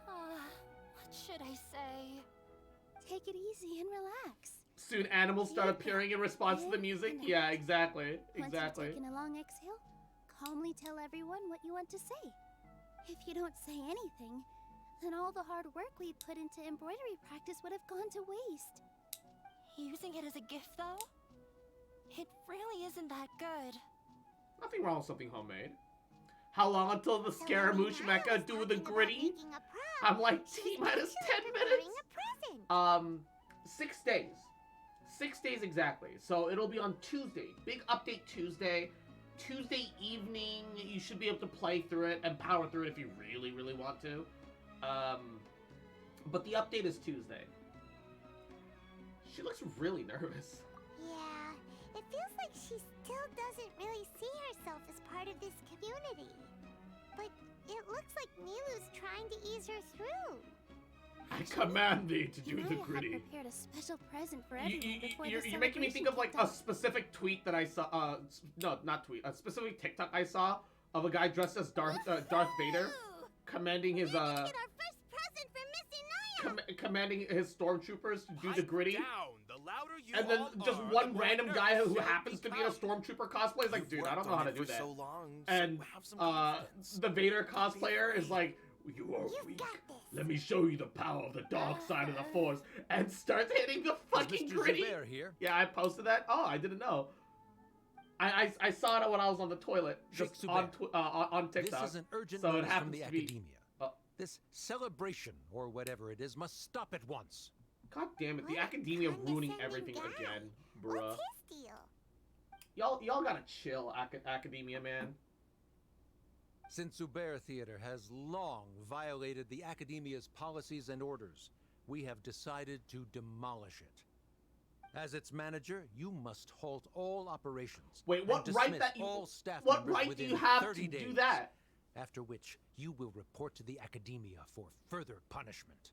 What should I say? Take it easy and relax. Soon animals start Yeah. appearing in response to the music. And Yeah, exactly. Once Exactly. you've taken a long exhale, calmly tell everyone what you want to say. If you don't say anything, then all the hard work we put into embroidery practice would have gone to waste. Using it as a gift, though? It really isn't that good. Nothing wrong with something homemade. How long until the Scaramouche Mecha do the gritty? I'm like T minus 10 minutes. A present. 6 days. 6 days exactly. So it'll be on Tuesday. Big update Tuesday. Tuesday evening, you should be able to play through it and power through it if you really, really want to. But the update is Tuesday. She looks really nervous. Yeah, it feels like she still doesn't really see herself as part of this community. But it looks like Nilu's trying to ease her through. I command thee to do the Inaya had gritty. prepared a special present for everyone before the You're making me think of like celebration a specific tweet that I saw. No, not tweet. A specific TikTok I saw of a guy dressed as Darth Vader, commanding his Get our first present for Miss Inaya! commanding his stormtroopers to do the gritty. Down. The louder you And then all just are, one the more random nervous guy who you'll happens to be in a become. stormtrooper cosplay is like, You've dude, I don't worked know how on to it do for that. so long, so And have some confidence. the Vader cosplayer is like, you are weak. Let me show you the power of the dark side of the Force, and starts hitting the fucking Mr. gritty. Zubair here. Yeah, I posted that. Oh, I didn't know. I saw it when I was on the toilet, just Sheikh on Zubair, on TikTok. This is an urgent so it notice from happens the to be. academia. This celebration, or whatever it is, must stop at once. God damn it, the What a academia ruining condescending everything guy. again, bruh. What's his deal? Y'all gotta chill, academia, man. Since Zubair Theater has long violated the academia's policies and orders, we have decided to demolish it. As its manager, you must halt all operations. Wait, and what right dismiss that you? all staff What members right do within you have 30 to days, do that? After which, you will report to the academia for further punishment.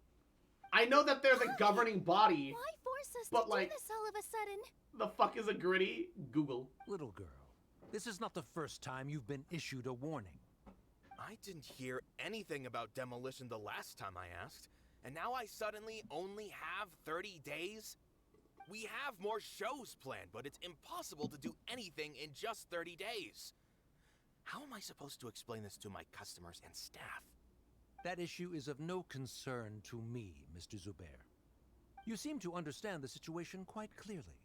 I know that they're the governing body. Why force us But, to like, do this all of a sudden? The fuck is a gritty? Google. Little girl, this is not the first time you've been issued a warning. I didn't hear anything about demolition the last time I asked, and now I suddenly only have 30 days? We have more shows planned, but it's impossible to do anything in just 30 days. How am I supposed to explain this to my customers and staff? That issue is of no concern to me, Mr. Zubair. You seem to understand the situation quite clearly.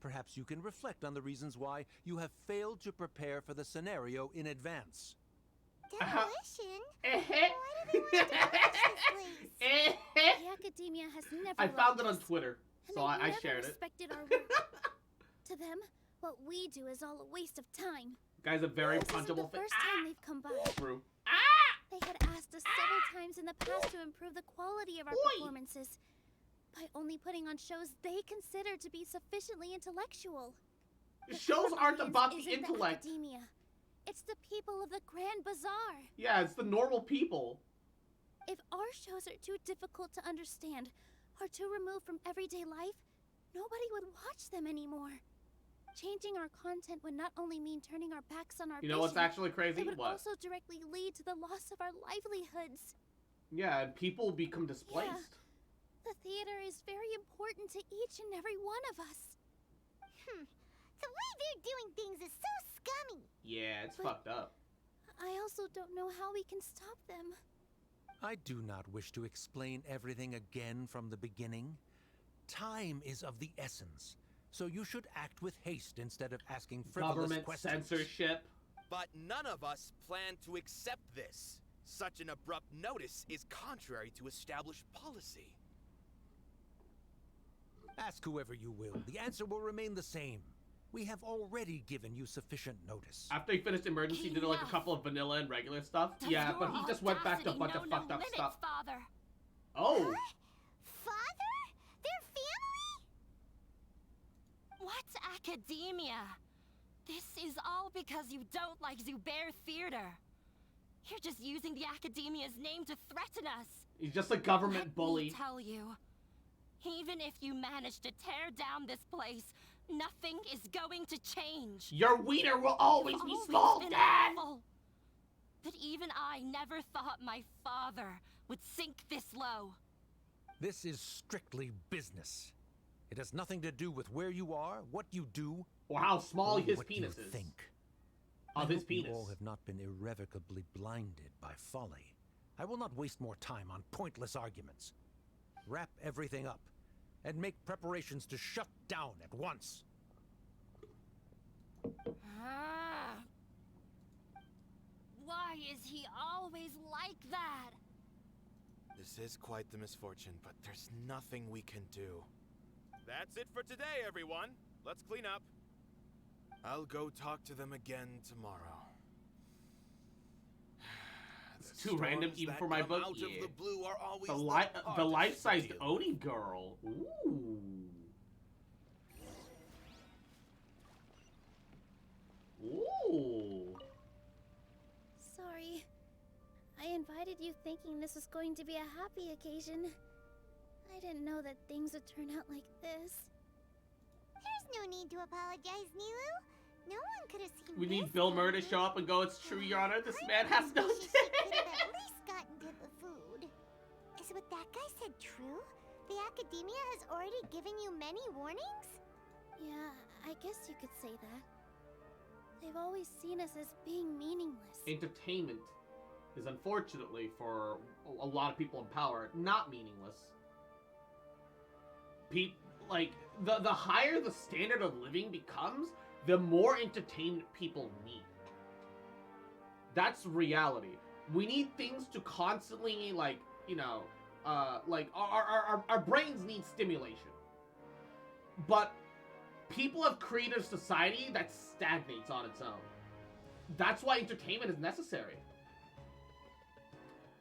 Perhaps you can reflect on the reasons why you have failed to prepare for the scenario in advance. Demolition? Why do they want to demolish this place? The academia has never. I found it loved on us, Twitter, and so they've I never shared it. respected our work. To them, what we do is all a waste of time. Guy's a very This isn't punchable the thing. first time they've come by. True. They had asked us several times in the past to improve the quality of our performances by only putting on shows they consider to be sufficiently intellectual. The Shows core aren't audience about the isn't intellect. academia. It's the people of the Grand Bazaar. Yeah, it's the normal people. If our shows are too difficult to understand or too removed from everyday life, nobody would watch them anymore. Changing our content would not only mean turning our backs on our You know what's vision, actually crazy? it would What? also directly lead to the loss of our livelihoods. Yeah, and people become displaced. The theater is very important to each and every one of us. The way they're doing things is so scummy. Yeah, it's But- fucked up. I also don't know how we can stop them. I do not wish to explain everything again from the beginning. Time is of the essence, so you should act with haste instead of asking frivolous Government questions. censorship. But none of us plan to accept this. Such an abrupt notice is contrary to established policy. Ask whoever you will. The answer will remain the same. We have already given you sufficient notice. After he finished emergency, he did like a couple of vanilla and regular stuff. Does yeah, your but he just went back to a bunch audacity of know fucked no up limits, stuff. Father? Oh. Father? Their family? What's academia? This is all because you don't like Zubair Theater. You're just using the academia's name to threaten us. He's just a government Let bully. me tell you, even if you manage to tear down this place, nothing is going to change. Your wiener will always be small, been Dad! awful. But even I never thought my father would sink this low. This is strictly business. It has nothing to do with where you are, what you do, or how small or his what penis you is. think. Of I his hope you penis. all have not been irrevocably blinded by folly. I will not waste more time on pointless arguments. Wrap everything up and make preparations to shut down at once. Why is he always like that? This is quite the misfortune, but there's nothing we can do. That's it for today, everyone. Let's clean up. I'll go talk to them again tomorrow. It's too random even for my book. Out of the blue are always The life-sized Oni girl. Ooh. Ooh. Sorry. I invited you thinking this was going to be a happy occasion. I didn't know that things would turn out like this. There's no need to apologize, Nilu. No one could have seen We this need Bill Murray to coming. show up and go, it's true, Your Honor, this man has no She could have at least gotten to the food. Is what that guy said true? The Academia has already given you many warnings? Yeah, I guess you could say that. They've always seen us as being meaningless. Entertainment is, unfortunately, for a lot of people in power, not meaningless. The higher the standard of living becomes, the more entertainment people need. That's reality. We need things to constantly, our brains need stimulation. But people have created a society that stagnates on its own. That's why entertainment is necessary.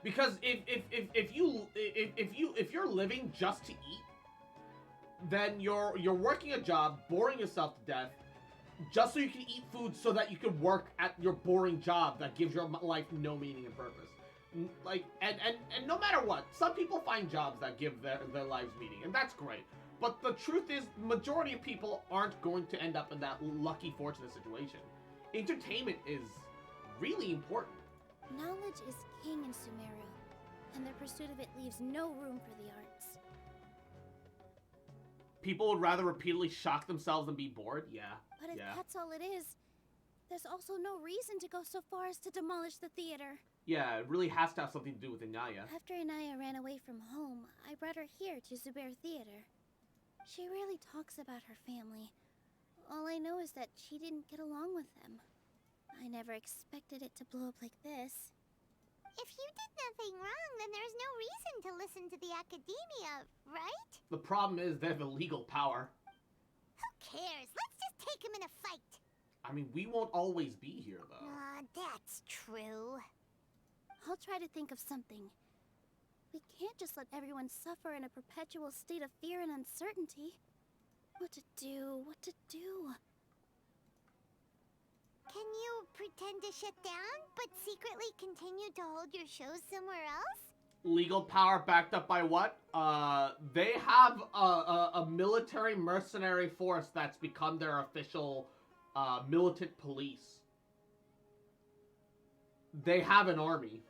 Because if you're living just to eat, then you're working a job, boring yourself to death, just so you can eat food so that you can work at your boring job that gives your life no meaning and purpose. And no matter what, some people find jobs that give their lives meaning, and that's great. But the truth is, the majority of people aren't going to end up in that lucky, fortunate situation. Entertainment is really important. Knowledge is king in Sumeru, and their pursuit of it leaves no room for the arts. People would rather repeatedly shock themselves than be bored? Yeah. But if yeah. that's all it is, there's also no reason to go so far as to demolish the theater. Yeah, it really has to have something to do with Inaya. After Inaya ran away from home, I brought her here to Zubair Theater. She rarely talks about her family. All I know is that she didn't get along with them. I never expected it to blow up like this. If you did nothing wrong, then there's no reason to listen to the Academia, right? The problem is they have the legal power. Who cares? Let's just take him in a fight. I mean, we won't always be here, though. That's true. I'll try to think of something. We can't just let everyone suffer in a perpetual state of fear and uncertainty. What to do? What to do? Can you pretend to shut down, but secretly continue to hold your shows somewhere else? Legal power backed up by what? They have a military mercenary force that's become their official militant police. They have an army.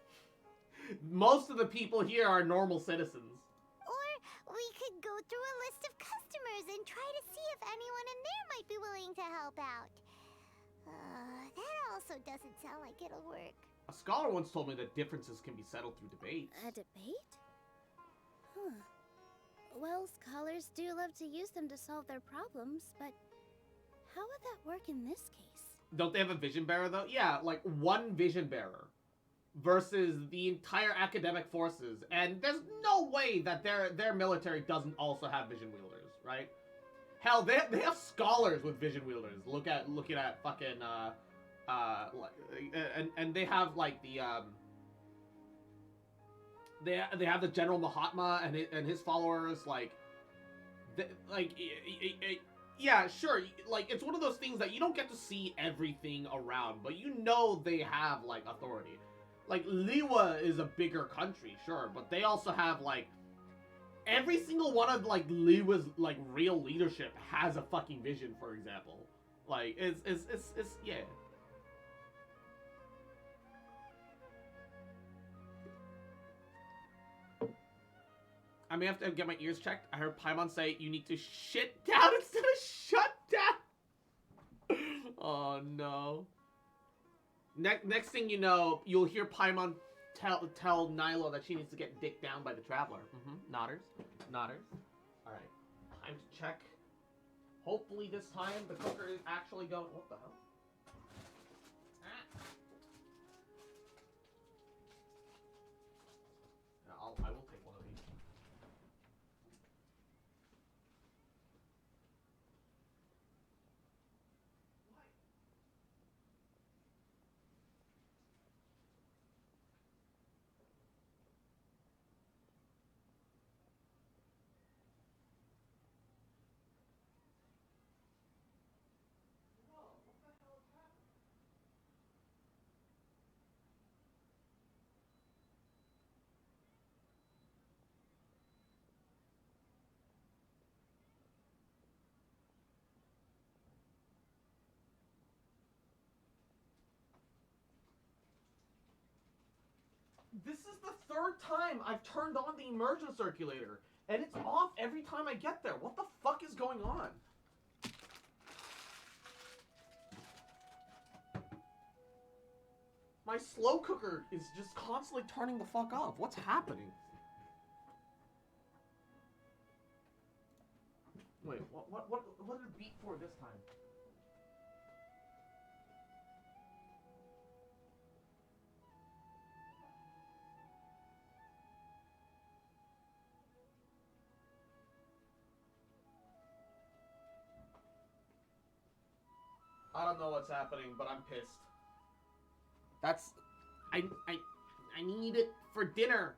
Most of the people here are normal citizens. Or we could go through a list of customers and try to see if anyone in there might be willing to help out. That also doesn't sound like it'll work. A scholar once told me that differences can be settled through debates. A debate? Huh. Well, scholars do love to use them to solve their problems, but how would that work in this case? Don't they have a vision bearer, though? Yeah, like one vision bearer versus the entire academic forces. And there's no way that their military doesn't also have vision wielders, right? Hell, they have scholars with vision wielders. Looking at fucking and they have like the they have the General Mahatma and his followers, yeah, sure, like it's one of those things that you don't get to see everything around, but you know they have like authority. Like Liwa is a bigger country, sure, but they also have like every single one of like Liwa's like real leadership has a fucking vision, for example. Like it's yeah. I may have to get my ears checked. I heard Paimon say you need to shit down instead of shut down. Oh no. Next thing you know, you'll hear Paimon tell Nilo that she needs to get dicked down by the Traveler. Nodders. Alright. Time to check. Hopefully this time the cooker is actually going... What the hell? I will take one of these. Whoa, what the hell? This is the third time I've turned on the immersion circulator, and it's off every time I get there. What the fuck is going on? My slow cooker is just constantly turning the fuck off. What's happening? Wait, what did it beep for this time? I don't know what's happening, but I'm pissed. That's... I need it for dinner.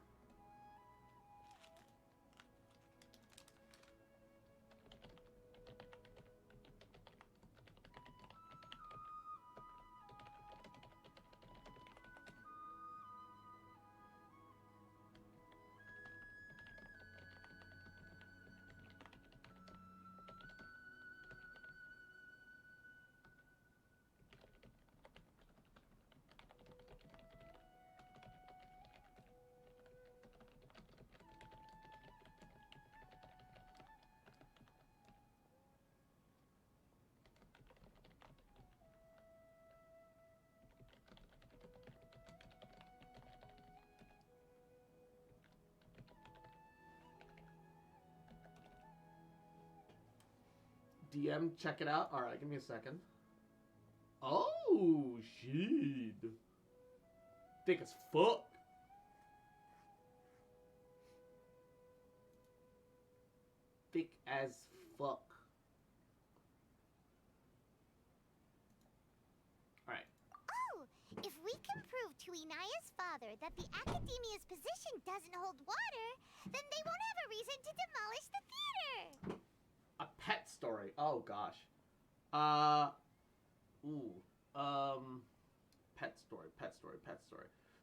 DM, check it out. Alright, give me a second. Oh, shit. Thick as fuck. Thick as fuck. Alright. Oh, if we can prove to Inaya's father that the Academia's position doesn't hold water, then they won't have a reason to demolish the theater. A pet story. Oh gosh. Pet story.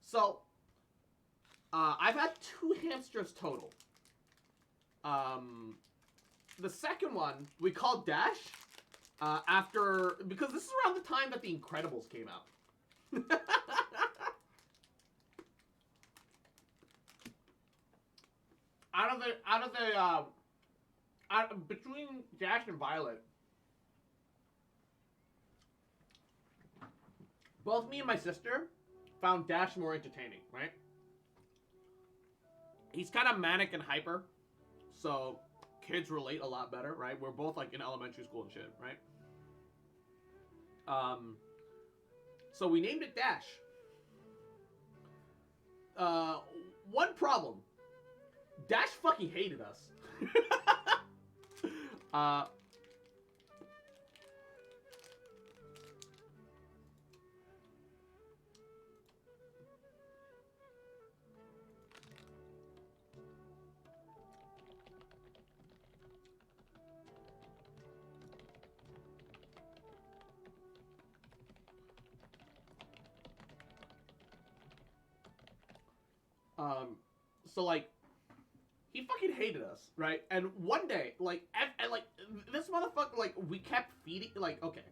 So, I've had 2 hamsters total. The second one we called Dash, because this is around the time that The Incredibles came out. Between Dash and Violet, both me and my sister found Dash more entertaining, right? He's kind of manic and hyper, so kids relate a lot better, right? We're both like in elementary school and shit, right? So we named it Dash. One problem. Dash fucking hated us. So like, he fucking hated us, right? And one day, like, and like, this motherfucker, like, we kept feeding, like, okay.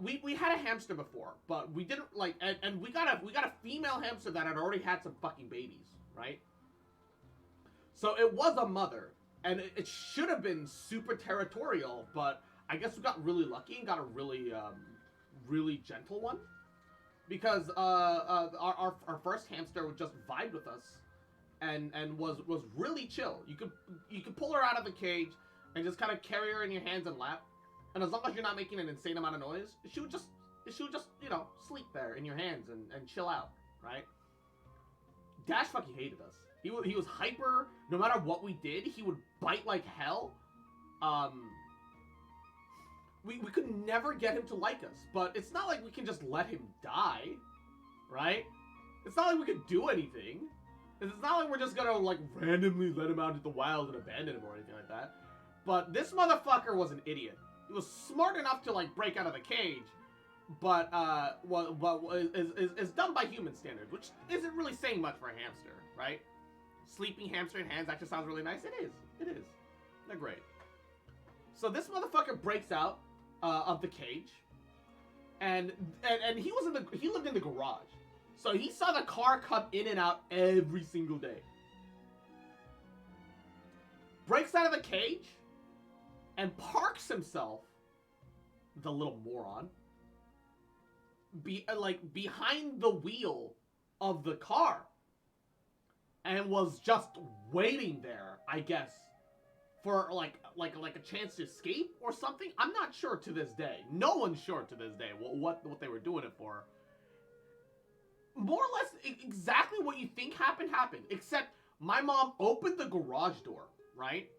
We had a hamster before, but we didn't, like, and we got a female hamster that had already had some fucking babies, right? So it was a mother, and it should have been super territorial, but I guess we got really lucky and got a really, really gentle one. Because, our first hamster would just vibe with us. And was really chill. You could pull her out of the cage and just kind of carry her in your hands and lap, and as long as you're not making an insane amount of noise, she would just you know, sleep there in your hands and chill out, right? Dash fucking hated us. He was hyper. No matter what we did, he would bite like hell. We could never get him to like us, but it's not like we can just let him die, right? It's not like we could do anything. It's not like we're just gonna, like, randomly let him out into the wild and abandon him or anything like that. But this motherfucker was an idiot. He was smart enough to, like, break out of the cage, but, is done by human standards, which isn't really saying much for a hamster, right? Sleeping hamster in hands actually sounds really nice. It is. They're great. So this motherfucker breaks out, of the cage, and he lived in the garage. So he saw the car come in and out every single day. Breaks out of the cage and parks himself, the little moron, behind the wheel of the car, and was just waiting there, I guess, for like a chance to escape or something. I'm not sure to this day. No one's sure to this day what they were doing it for. More or less exactly what you think happened, except my mom opened the garage door, right?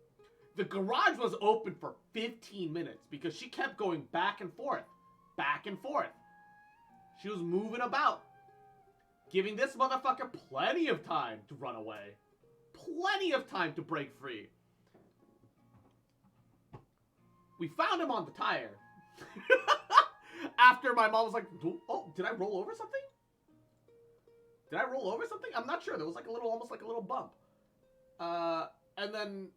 The garage was open for 15 minutes because she kept going back and forth. Back and forth. She was moving about, giving this motherfucker plenty of time to run away. Plenty of time to break free. We found him on the tire. After my mom was like, oh, did I roll over something? Did I roll over something? I'm not sure. There was like a little, almost like a little bump. And then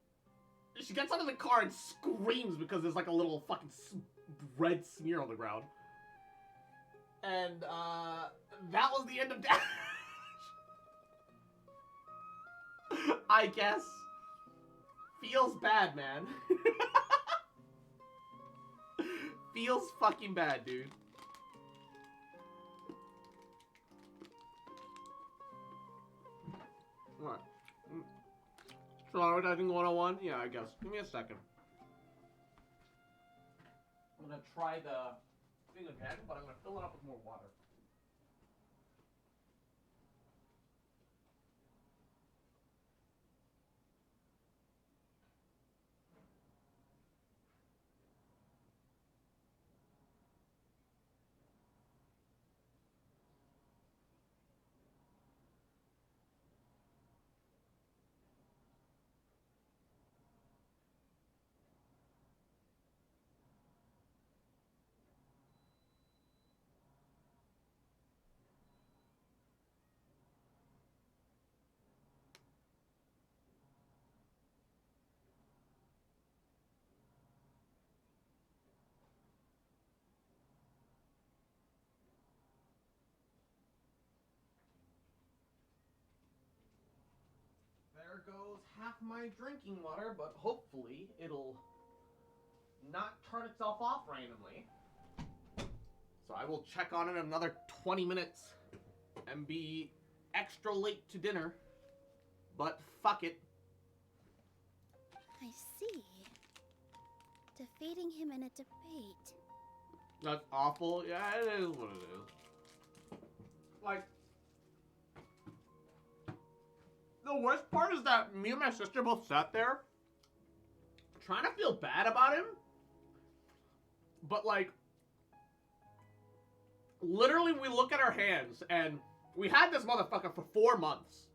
she gets out of the car and screams because there's like a little fucking red smear on the ground. And, that was the end of Dash. I guess. Feels bad, man. Feels fucking bad, dude. What? So advertising 101? Yeah, I guess. Give me a second. I'm gonna try the thing again, but I'm gonna fill it up with more water. There goes half my drinking water, but hopefully it'll not turn itself off randomly. So I will check on it in another 20 minutes and be extra late to dinner. But fuck it. I see. Defeating him in a debate. That's awful. Yeah, it is what it is. Like, the worst part is that me and my sister both sat there trying to feel bad about him. But, like, literally we look at our hands and we had this motherfucker for 4 months.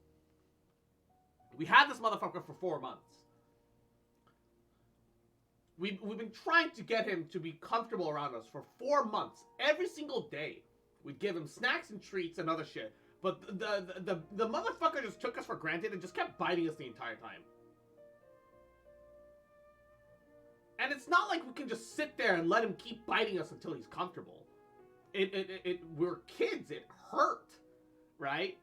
We had this motherfucker for 4 months. We've been trying to get him to be comfortable around us for 4 months. Every single day. We'd give him snacks and treats and other shit. But the motherfucker just took us for granted and just kept biting us the entire time. And it's not like we can just sit there and let him keep biting us until he's comfortable. We're kids. It hurt, right?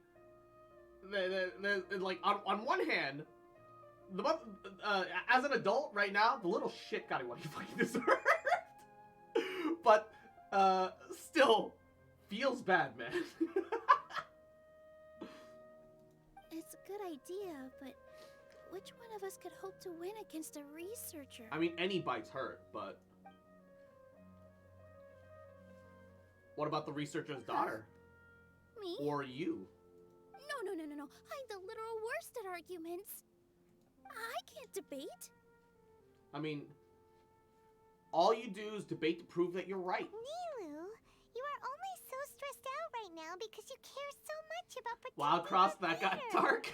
Like on one hand, as an adult right now, the little shit got him what he fucking deserved. But still feels bad, man. It's a good idea, but which one of us could hope to win against a researcher? I mean, any bites hurt, but what about the researcher's daughter? Me? Or you? No. I'm the literal worst at arguments. I can't debate. I mean, all you do is debate to prove that you're right. Nilu, you are only so stressed out right now because you care so much about protecting Wow, Cross, the that got theater. dark.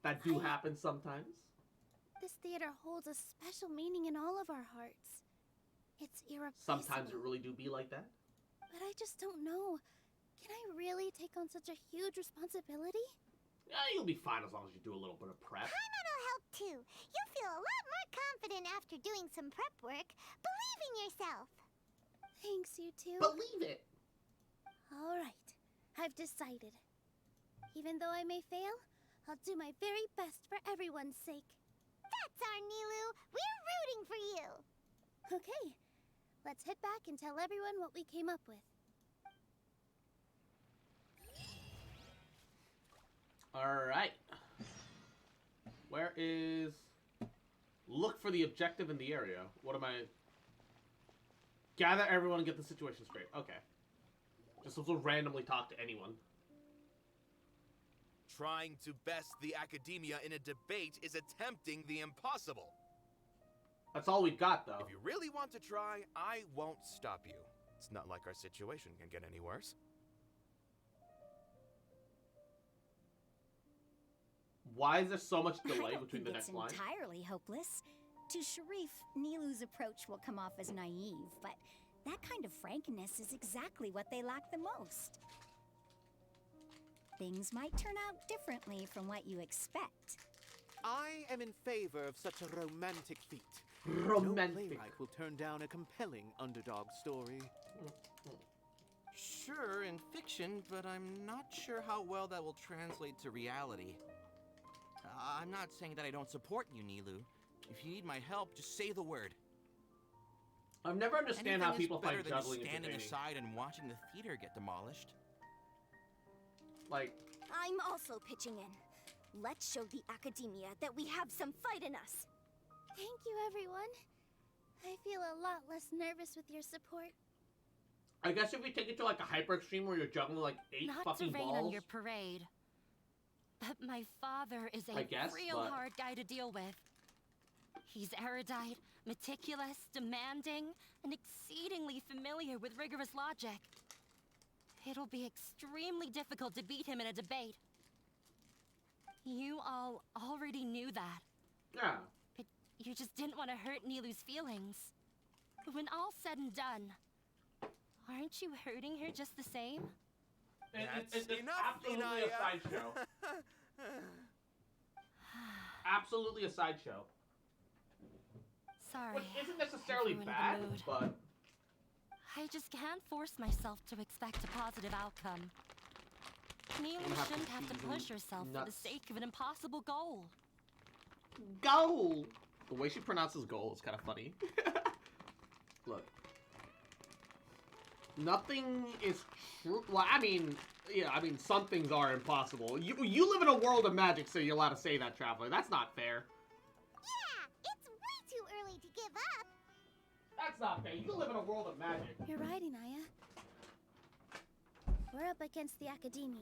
That do happen sometimes. This theater holds a special meaning in all of our hearts. It's irreplaceable. Sometimes it really do be like that. But I just don't know. Can I really take on such a huge responsibility? Yeah, you'll be fine as long as you do a little bit of prep. Paimon'll help too. You'll feel a lot more confident after doing some prep work. Believe in yourself. Thanks, you two. Believe it. All right. I've decided. Even though I may fail, I'll do my very best for everyone's sake. That's our Nilu! We're rooting for you! Okay, let's head back and tell everyone what we came up with. Alright. Where is... Look for the objective in the area. What am I... Gather everyone and get the situation straight. Okay. Just to randomly talk to anyone. Trying to best the academia in a debate is attempting the impossible. That's all we've got, though. If you really want to try, I won't stop you. It's not like our situation can get any worse. Why is there so much I delay don't between the think it's next line? entirely hopeless. To Sharif, Nilu's approach will come off as naive, but that kind of frankness is exactly what they lack the most. Things might turn out differently from what you expect. I am in favor of such a romantic feat. Romantic. No playwright will turn down a compelling underdog story. Sure, in fiction, but I'm not sure how well that will translate to reality. I'm not saying that I don't support you, Nilu. If you need my help, just say the word. I've never understand how people find better juggling than standing entertaining. aside and watching the theater get demolished. Like, I'm also pitching in. Let's show the academia that we have some fight in us. Thank you, everyone. I feel a lot less nervous with your support. I guess if we take it to like a hyper extreme where you're juggling like 8 Not fucking to rain balls. on your parade, but my father is a I guess, real but- hard guy to deal with. He's erudite, meticulous, demanding, and exceedingly familiar with rigorous logic. It'll be extremely difficult to beat him in a debate. You all already knew that. Yeah. But you just didn't want to hurt Nilu's feelings. When all's said and done, aren't you hurting her just the same? It's enough, absolutely a Inaya. sideshow. Absolutely a sideshow. Sorry. Which isn't necessarily I've ruined the bad, mood. but... I just can't force myself to expect a positive outcome. Nilu gonna have to shouldn't have to season push herself for the nuts. sake of an impossible goal. Goal! The way she pronounces goal is kind of funny. Look. Nothing is true. Well, I mean, yeah, I mean, some things are impossible. You live in a world of magic, so you're allowed to say that, Traveler. That's not fair. Yeah, it's way too early to give up. That's not fair. You live in a world of magic. You're right, Inaya. We're up against the academia.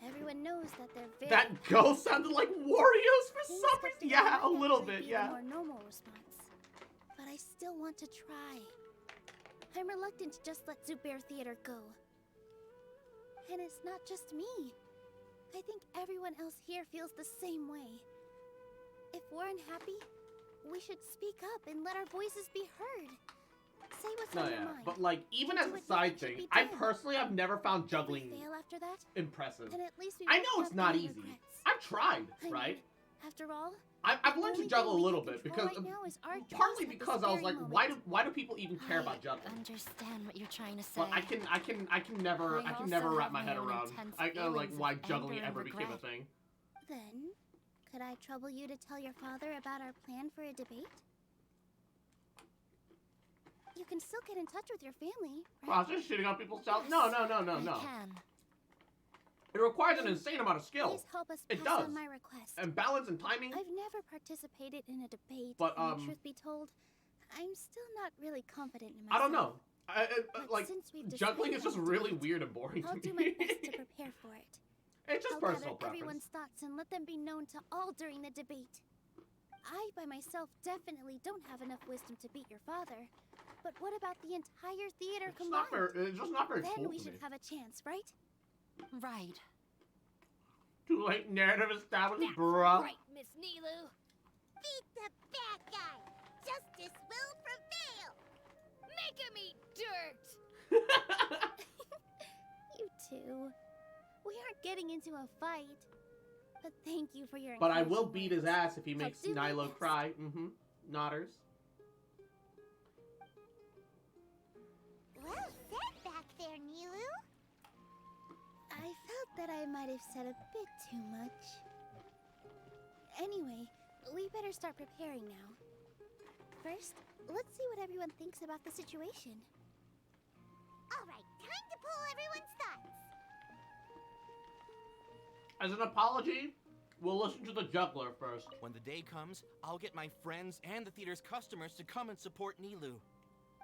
Everyone knows that they're very... That go sounded like Warriors for Things some put reason. together Yeah, a might little actually bit, be yeah. a more normal response. But I still want to try. I'm reluctant to just let Zubair Theater go. And it's not just me. I think everyone else here feels the same way. If we're unhappy, we should speak up and let our voices be heard. Say what's No, on your yeah. mind. But, like, even And as do a what you side think should thing, be I done. personally have never found If juggling we fail after that, impressive. then at least we I won't know it's have not any easy. regrets. I've tried, I right? mean, after all, I've the learned to only juggle a thing we little can bit control because right now is our partly choice at because this I was like, very why do people even care about juggling? I understand what you're trying to say. But I can never I never also wrap have my head my own around intense like feelings why of juggling anger and ever became a regret. thing. Then, could I trouble you to tell your father about our plan for a debate? You can still get in touch with your family, Wow, right? just shitting on people's self. No. I It can. requires an insane amount of skill Please help us It pass does. on my request. and balance and timing. I've never participated in a debate, But, and truth be told, I'm still not really confident in myself. I don't know. But Like since we've juggling decided is just on a really debate, weird and boring I'll to do me. my best to prepare for it. It's just I'll personal gather preference. everyone's thoughts and let them be known to all during the debate. I, by myself, definitely don't have enough wisdom to beat your father. But what about the entire theater It's not combined? very, it's just not very Then cool we to should me. have a chance, right? Right. Too late narrative established, That's bruh. right, Miss Nilu. Beat the bad guy. Justice will prevail. Make him eat dirt. You two. We aren't getting into a fight. But thank you for your But I will encouraging beat his words. ass if he I'll makes do my Nilo best. cry. Nodders. Well said back there, Nilu. I felt that I might have said a bit too much. Anyway, we better start preparing now. First, let's see what everyone thinks about the situation. Alright, time to pull everyone's thoughts. As an apology, we'll listen to the juggler first. When the day comes, I'll get my friends and the theater's customers to come and support Nilou.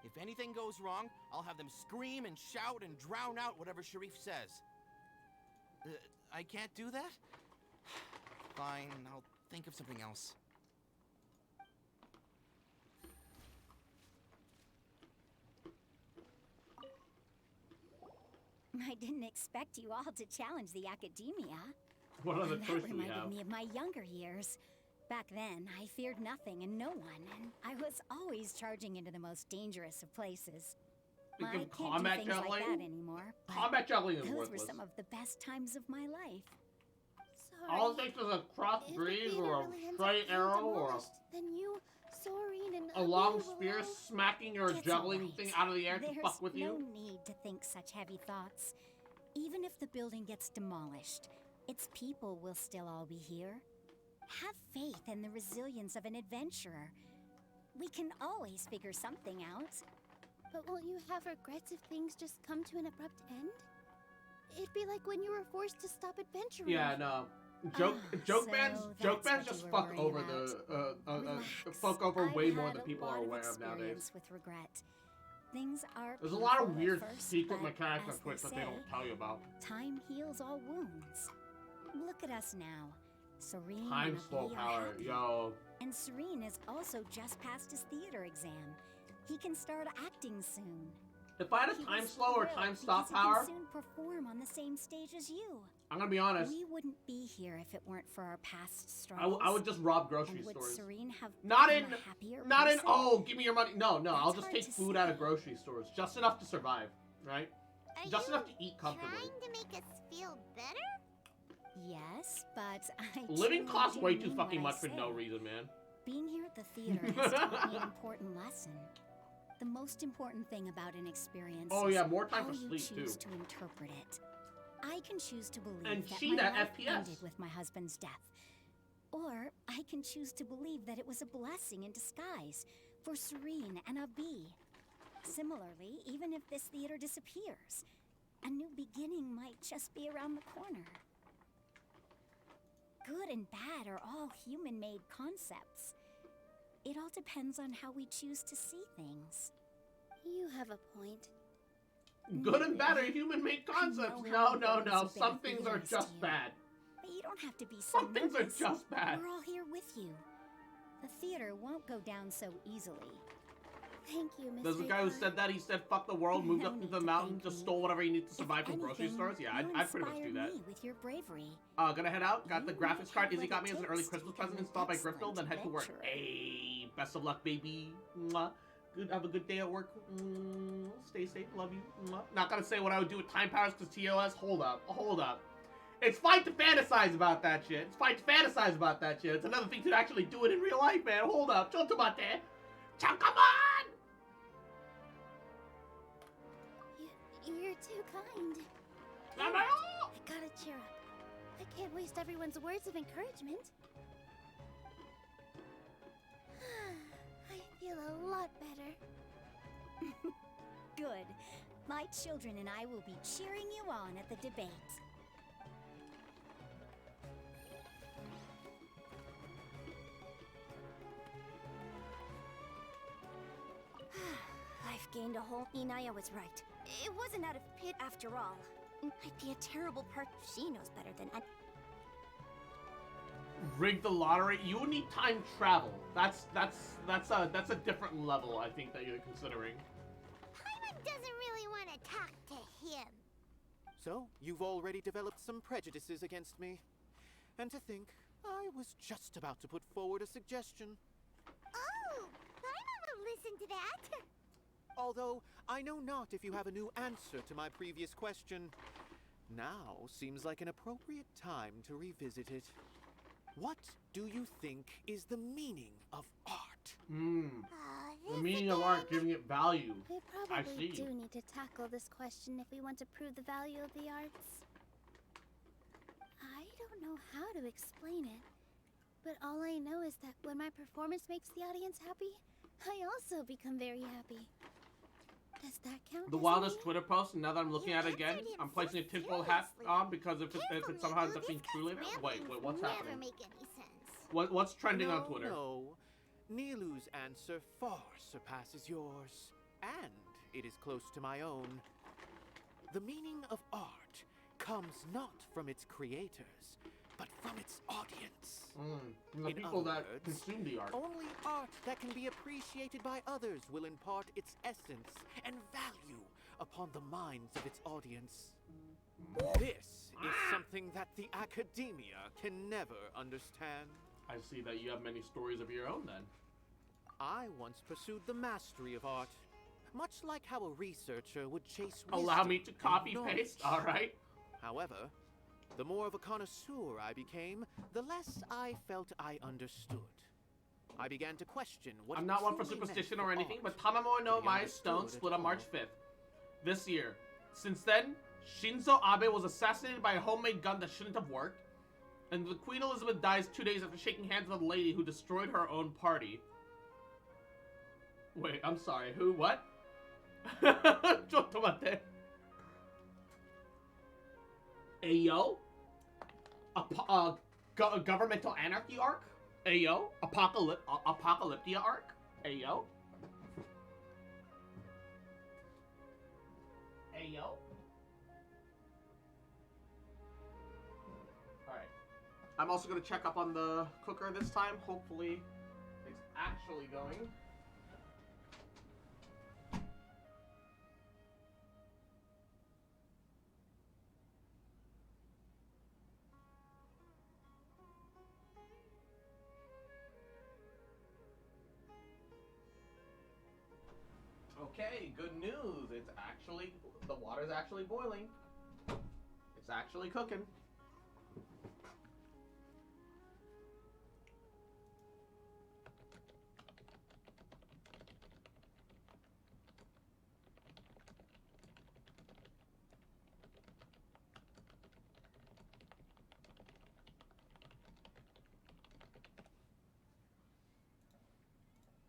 If anything goes wrong, I'll have them scream and shout and drown out whatever Sharif says. I can't do that? Fine, I'll think of something else. I didn't expect you all to challenge the academia. What other That choice do we reminded have? me of my younger years. Back then, I feared nothing and no one, and I was always charging into the most dangerous of places. You I can can't combat do things like juggling? that anymore. but Combat juggling is those worthless. were some of the best times of my life. Sorry. All it takes is a cross If the breeze theater or a really ends up straight being arrow or demolished, then you, Soren, and a long Abu will spear all- smacking your It's juggling alright. thing out of the air to There's fuck with no you. need to think such heavy thoughts. Even if the building gets demolished, its people will still all be here. Have faith in the resilience of an adventurer. We can always figure something out. But won't you have regrets if things just come to an abrupt end? It'd be like when you were forced to stop adventuring. Yeah, no. Joke so bands that's what just you were fuck worried over about. fuck over I've way more had than a people lot are of aware of nowadays. experience with regret. Things are There's a lot of painful at weird first, secret but mechanics on as Twitch they that they don't say, tell you about. time heals all wounds. Look at us now. Serene Time and slow Avi are power, happy. yo. And Serene is also just passed his theater exam. He can start acting soon. If I had a He time was slow or thrilled time stop because power, he can soon perform on the same stage as you. I'm gonna be honest. We wouldn't be here if it weren't for our past I struggles. would just rob grocery and would stores. Serene have Not become in, a happier not in. person? Oh, give me your money. No, no. I'll That's just hard take to food out of grocery stores, just enough to survive, right? Are Just you enough to eat comfortably. trying to make us feel better? Yes, but I Living truly costs do way too mean what fucking I much for no say. reason, man. Being here at the theater has taught me an important lesson. The most important thing about an experience Oh, is yeah, more time how for you sleep, choose too. to interpret it. I can choose to believe And that cheat my at life FPS. ended with my husband's death. Or I can choose to believe that it was a blessing in disguise for Serene and Abi. Similarly, even if this theater disappears, a new beginning might just be around the corner. Good and bad are all human-made concepts. It all depends on how we choose to see things. You have a point. Good and bad are human-made concepts. No, no, no. Some things are just bad. But you don't have to be so Some things are nervous. just bad. We're all here with you. The theater won't go down so easily. Thank you, Miss There's a guy who Raycon. said that. He said, "Fuck the world," moved No up into need the to mountain, thank just me. stole whatever he needed to survive If from grocery anything, stores. Yeah, you I'd pretty much do inspire that. me with your bravery. Gonna head out. Got the You graphics might card have Izzy what got it me as an takes early to Christmas become present an installed by Griftel. excellent Then head to work. adventurer. Hey, best of luck, baby. Mwah. Good. Have a good day at work. Stay safe. Love you. Mwah. Not gonna say what I would do with time powers because TOS. Hold up. Hold up. It's fine to fantasize about that shit. It's fine to fantasize about that shit. It's another thing to actually do it in real life, man. Hold up. Chotomate. Come on! You're too kind. Am I all? I gotta cheer up. I can't waste everyone's words of encouragement. I feel a lot better. Good. My children and I will be cheering you on at the debate. I've gained a whole... Inaya was right. It wasn't out of pit after all. I'd be a terrible part. She knows better than I... Rig the lottery. You would need time travel. That's a different level, I think, that you're considering. Paimon doesn't really want to talk to him. So, you've already developed some prejudices against me. And to think, I was just about to put forward a suggestion. Oh, Paimon will listen to that. Although, I know not if you have a new answer to my previous question. Now seems like an appropriate time to revisit it. What do you think is the meaning of art? The meaning of art, giving it value. We I probably see. do need to tackle this question if we want to prove the value of the arts. don't know how to explain it, but all I know is that when my performance makes the audience happy, I also become very happy. Does that count? The wildest Twitter post, and now that I'm looking at it again, I'm placing a tinfoil hat on because if it somehow ends up being true later. Wait, what's happening? Make any sense. What's trending on Twitter? No, Nilu's answer far surpasses yours, and it is close to my own. The meaning of art comes not from its creators, but from its audience. From the people that consume the art. Only art that can be appreciated by others will impart its essence and value upon the minds of its audience. This is something that the academia can never understand. I see that you have many stories of your own then. I once pursued the mastery of art, much like how a researcher would chase Allow me wisdom to copy and paste, knowledge. alright? However, the more of a connoisseur I became, the less I felt I understood. I began to question what I'm it not one for truly meant superstition for or anything, art but Tamamo no to be Mai understood Stone at split on March all. 5th. This year. Since then, Shinzo Abe was assassinated by a homemade gun that shouldn't have worked, and the Queen Elizabeth dies 2 days after shaking hands with a lady who destroyed her own party. Wait, I'm sorry, who? What? Chotomate. Ayo? Governmental anarchy arc? Ayo? Apocalyptia arc? Ayo? Ayo? Alright. I'm also gonna check up on the cooker this time. Hopefully, it's actually going. Okay, good news. It's actually, the water's actually boiling. It's actually cooking.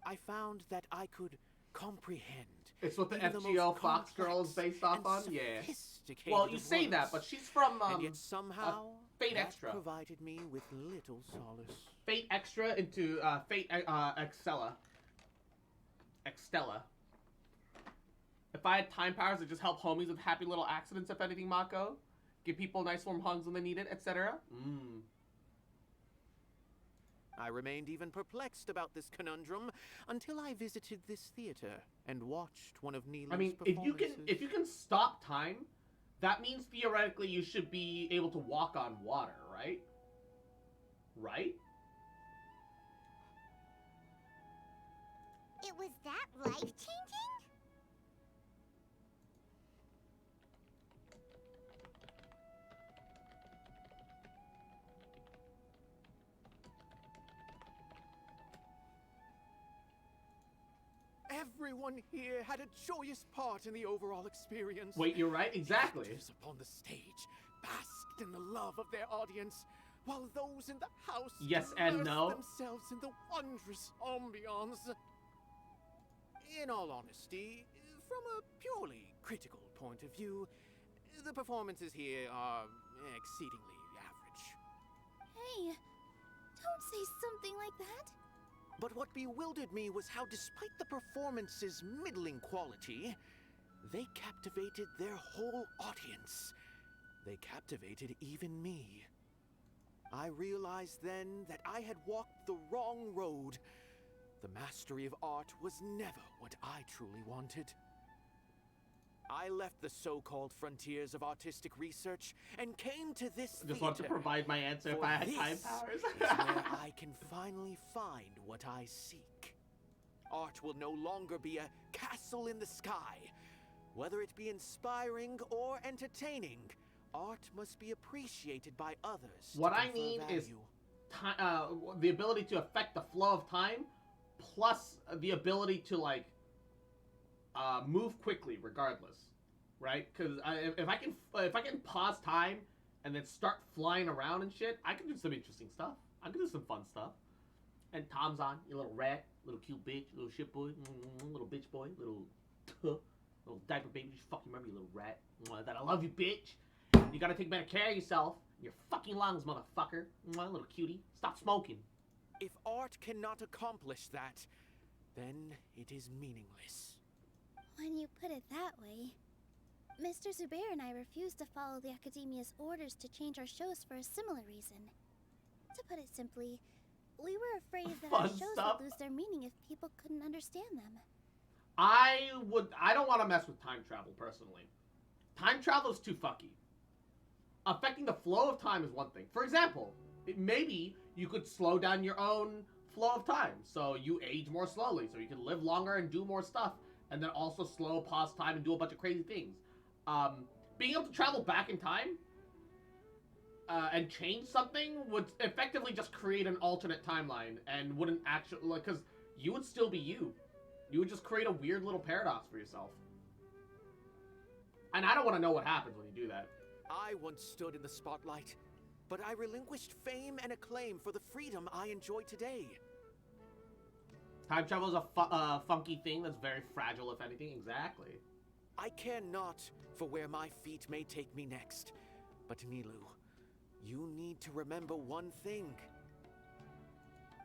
I found that I could comprehend. It's what the even FGO most Fox girl is complex based off and on? Yeah. sophisticated Well, you of say that, words. but she's from, and yet somehow, Fate that Extra. provided me with little solace. Fate Extra into, Fate, Extella. Extella. If I had time powers to just help homies with happy little accidents, if anything, Mako. Give people nice warm hugs when they need it, etc. I remained even perplexed about this conundrum until I visited this theater and watched one of Nilu's I mean, performances. if you can stop time, that means theoretically you should be able to walk on water, right? Right? It was that life-changing? Everyone here had a joyous part in the overall experience. Wait, you're right? Exactly. The actors upon the stage basked in the love of their audience, while those in the house Yes and immersed no. themselves in the wondrous ambiance. In all honesty, from a purely critical point of view, the performances here are exceedingly average. Hey, don't say something like that. But what bewildered me was how, despite the performance's middling quality, they captivated their whole audience. They captivated even me. I realized then that I had walked the wrong road. The mastery of art was never what I truly wanted. I left the so-called frontiers of artistic research and came to this I just want to theater. provide my answer if For I had this time powers. is where I can finally find what I seek. Art will no longer be a castle in the sky. Whether it be inspiring or entertaining, art must be appreciated by others. What to I confer need is value. the ability to affect the flow of time, plus the ability to like move quickly, regardless, right? Because if I can pause time and then start flying around and shit, I can do some interesting stuff. I can do some fun stuff. And Tom's on, you little rat, little cute bitch, little shit boy, little bitch boy, little diaper baby. Just fucking remember, you little rat. That I love you, bitch. You gotta take better care of yourself. Your fucking lungs, motherfucker. Little cutie. Stop smoking. If art cannot accomplish that, then it is meaningless. When you put it that way, Mr. Zubair and I refused to follow the Academia's orders to change our shows for a similar reason. To put it simply, we were afraid that our Fun shows stuff. would lose their meaning if people couldn't understand them. I don't want to mess with time travel, personally. Time travel is too fucky. Affecting the flow of time is one thing. For example, maybe you could slow down your own flow of time, so you age more slowly, so you can live longer and do more stuff, and then also pause time and do a bunch of crazy things. Being able to travel back in time and change something would effectively just create an alternate timeline and wouldn't actually, like, because you would still be you. You would just create a weird little paradox for yourself. And I don't want to know what happens when you do that. I once stood in the spotlight, but I relinquished fame and acclaim for the freedom I enjoy today. Time travel is a funky thing that's very fragile, if anything. Exactly. I care not for where my feet may take me next, but Nilou, you need to remember one thing.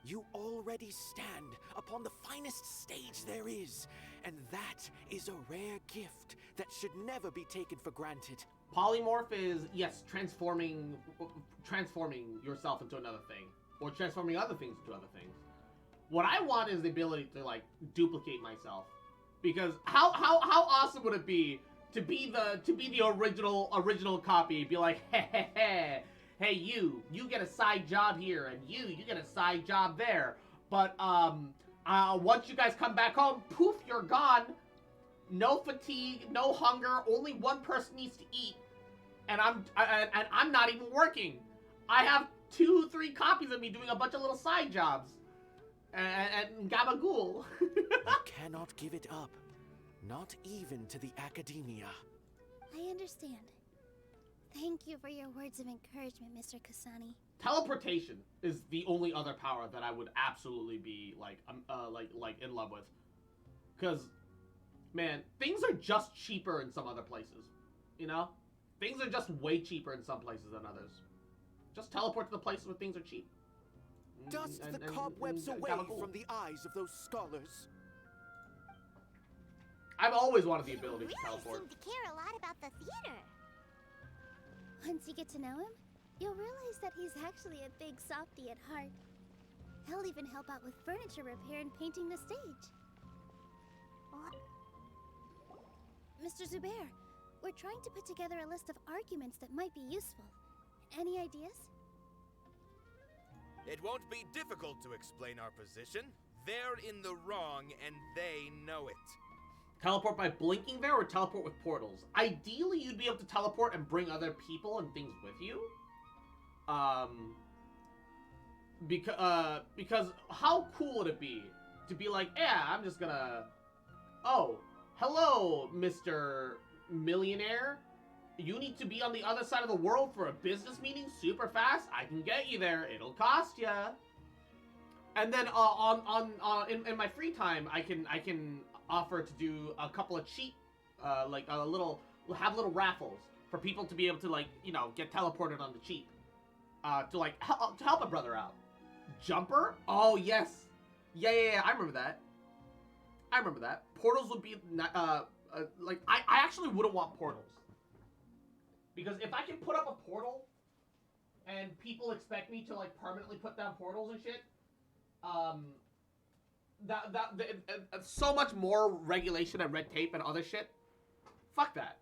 You already stand upon the finest stage there is, and that is a rare gift that should never be taken for granted. Polymorph is, yes, transforming yourself into another thing, or transforming other things into other things. What I want is the ability to, like, duplicate myself, because how awesome would it be to be the original copy? Be like, hey, you get a side job here, and you get a side job there. But once you guys come back home, poof, you're gone. No fatigue, no hunger. Only one person needs to eat, and I'm not even working. I have 2-3 copies of me doing a bunch of little side jobs, and gabagool. You cannot give it up, not even to the Academia. I understand. Thank you for your words of encouragement, Mr. Kasani. Teleportation is the only other power that I would absolutely be like in love with, because, man, things are just cheaper in some other places. You know, things are just way cheaper in some places than others. Just teleport to the places where things are cheap. Dust the cobwebs away from the eyes of those scholars. I've always wanted the ability to You really teleport. seem to care a lot about the theater. Once you get to know him, you'll realize that he's actually a big softie at heart. He'll even help out with furniture repair and painting the stage. Mr. Zubair, we're trying to put together a list of arguments that might be useful. Any ideas? It won't be difficult to explain our position. They're in the wrong, and they know it. Teleport by blinking there, or teleport with portals? Ideally, you'd be able to teleport and bring other people and things with you. Because how cool would it be to be like, yeah, I'm just gonna... Oh, hello, Mr. Millionaire. You need to be on the other side of the world for a business meeting super fast? I can get you there. It'll cost ya. And then in my free time, I can offer to do a couple of cheap, have little raffles for people to be able to, like, you know, get teleported on the cheap, to help a brother out. Jumper? Oh yes, yeah. I remember that. Portals would be like I actually wouldn't want portals, because if I can put up a portal and people expect me to, like, permanently put down portals and shit, so much more regulation and red tape and other shit. Fuck that.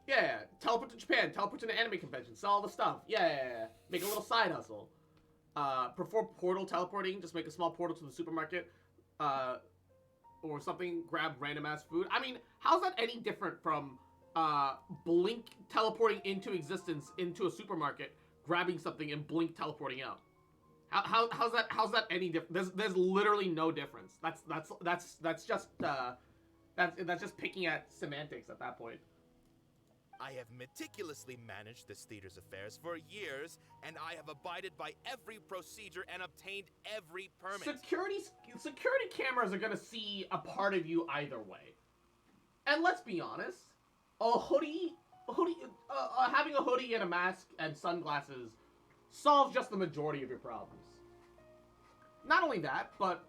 Yeah, teleport to Japan, teleport to an anime convention, sell all the stuff. Yeah. Make a little side hustle. Perform portal teleporting, just make a small portal to the supermarket, or something, grab random ass food. I mean, how's that any different from Blink teleporting into existence into a supermarket, grabbing something, and Blink teleporting out? How's that any different? There's literally no difference. That's just picking at semantics at that point. I have meticulously managed this theater's affairs for years, and I have abided by every procedure and obtained every permit. Security cameras are gonna see a part of you either way. And let's be honest, having a hoodie and a mask and sunglasses solves just the majority of your problems. Not only that, but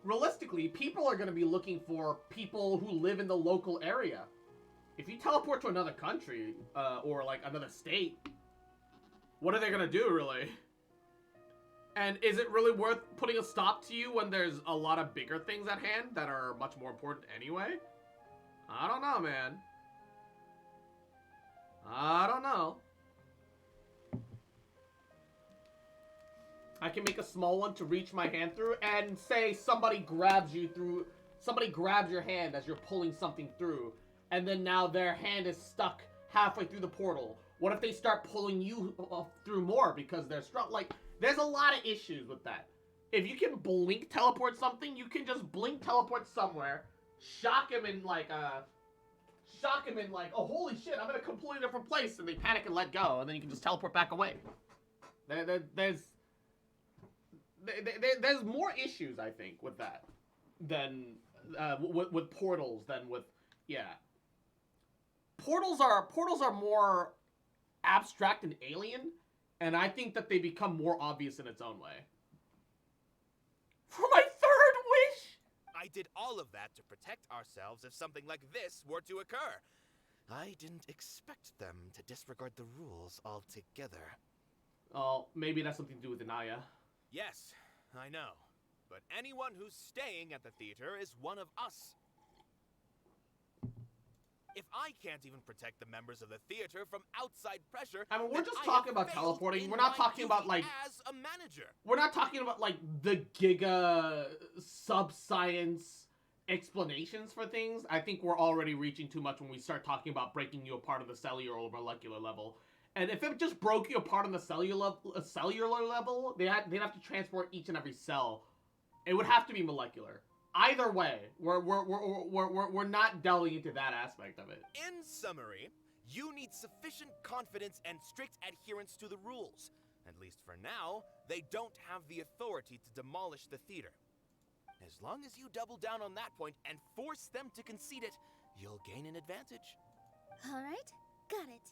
realistically, people are gonna be looking for people who live in the local area. If you teleport to another country, or like another state, what are they gonna do, really? And is it really worth putting a stop to you when there's a lot of bigger things at hand that are much more important anyway? I don't know, man. I don't know. I can make a small one to reach my hand through, and say somebody grabs your hand as you're pulling something through, and then now their hand is stuck halfway through the portal. What if they start pulling you through more because they're struck? Like, there's a lot of issues with that. If you can blink teleport something, you can just blink teleport somewhere, shock him in like, oh, holy shit, I'm in a completely different place, and they panic and let go, and then you can just teleport back away. There's more issues, I think, with that than with portals than with, yeah. Portals are more abstract and alien, and I think that they become more obvious in its own way. For my third wish! I did all of that to protect ourselves if something like this were to occur. I didn't expect them to disregard the rules altogether. Oh, maybe that's something to do with Anaya. Yes, I know. But anyone who's staying at the theater is one of us. If I can't even protect the members of the theater from outside pressure, I mean, we're just talking about teleporting. We're not talking about, like, as a manager. We're not talking about, like, the giga sub-science explanations for things. I think we're already reaching too much when we start talking about breaking you apart on the cellular or molecular level. And if it just broke you apart on the cellular level, they'd have to transport each and every cell. It would have to be molecular. Either way, we're not delving into that aspect of it. In summary, you need sufficient confidence and strict adherence to the rules. At least for now, they don't have the authority to demolish the theater. As long as you double down on that point and force them to concede it, you'll gain an advantage. All right, got it.